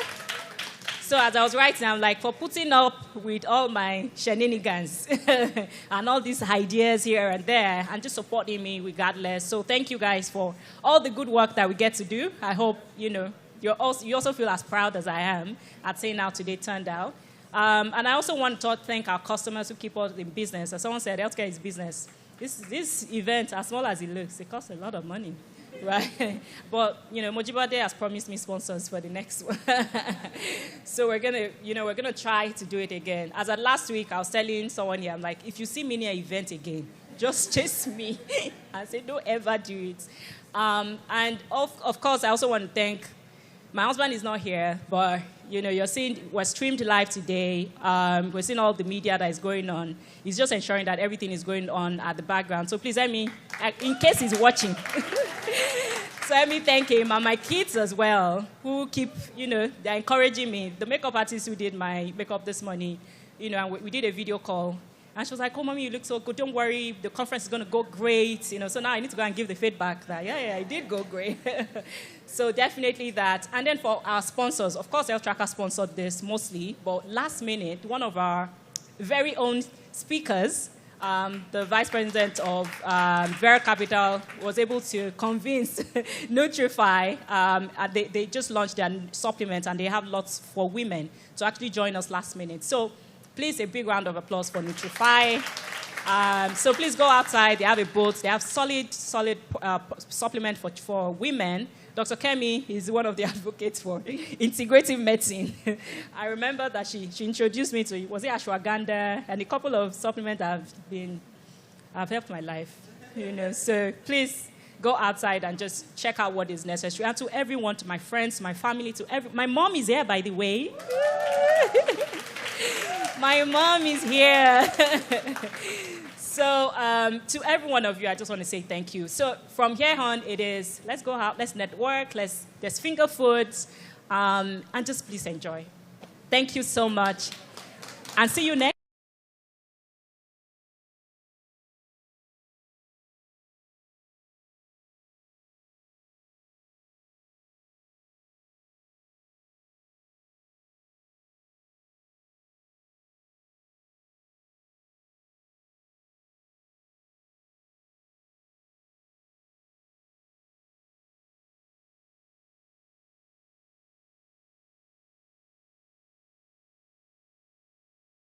So as I was writing, I'm like, for putting up with all my shenanigans and all these ideas here and there and just supporting me regardless. So thank you guys for all the good work that we get to do. I hope, you also feel as proud as I am at seeing how today turned out. And I also want to thank our customers who keep us in business. As someone said, healthcare is business. This event, as small as it looks, it costs a lot of money. Right, but Mojibade has promised me sponsors for the next one, so we're gonna try to do it again. As of last week, I was telling someone here, I'm like, if you see me near an event again, just chase me and say, don't ever do it. And of course, I also want to thank my husband. Is not here, but we're streamed live today. We're seeing all the media that is going on. He's just ensuring that everything is going on at the background. So please let me, in case he's watching. So let me thank him and my kids as well, who keep, they're encouraging me. The makeup artist who did my makeup this morning, and we did a video call, And she was like, oh, mommy, you look so good. Don't worry, the conference is going to go great. You know, so now I need to go and give the feedback that, yeah, it did go great. So definitely that. And then for our sponsors, of course, Healthtracka sponsored this mostly, but last minute, one of our very own speakers, the vice president of Vera Capital, was able to convince Nutrify. They just launched their supplements, and they have lots for women to actually join us last minute. So please, a big round of applause for Nutrify. So please go outside. They have a boat. They have solid supplement for women. Dr. Kemi is one of the advocates for integrative medicine. I remember that she introduced me to, was it ashwagandha, and a couple of supplements have helped my life. You know, so please go outside and just check out what is necessary. And to everyone, to my friends, my family, my mom is here, by the way. My mom is here. So to every one of you, I just want to say thank you. So from here on, it is, let's go out, let's network, there's finger foods, and just please enjoy. Thank you so much. And see you next.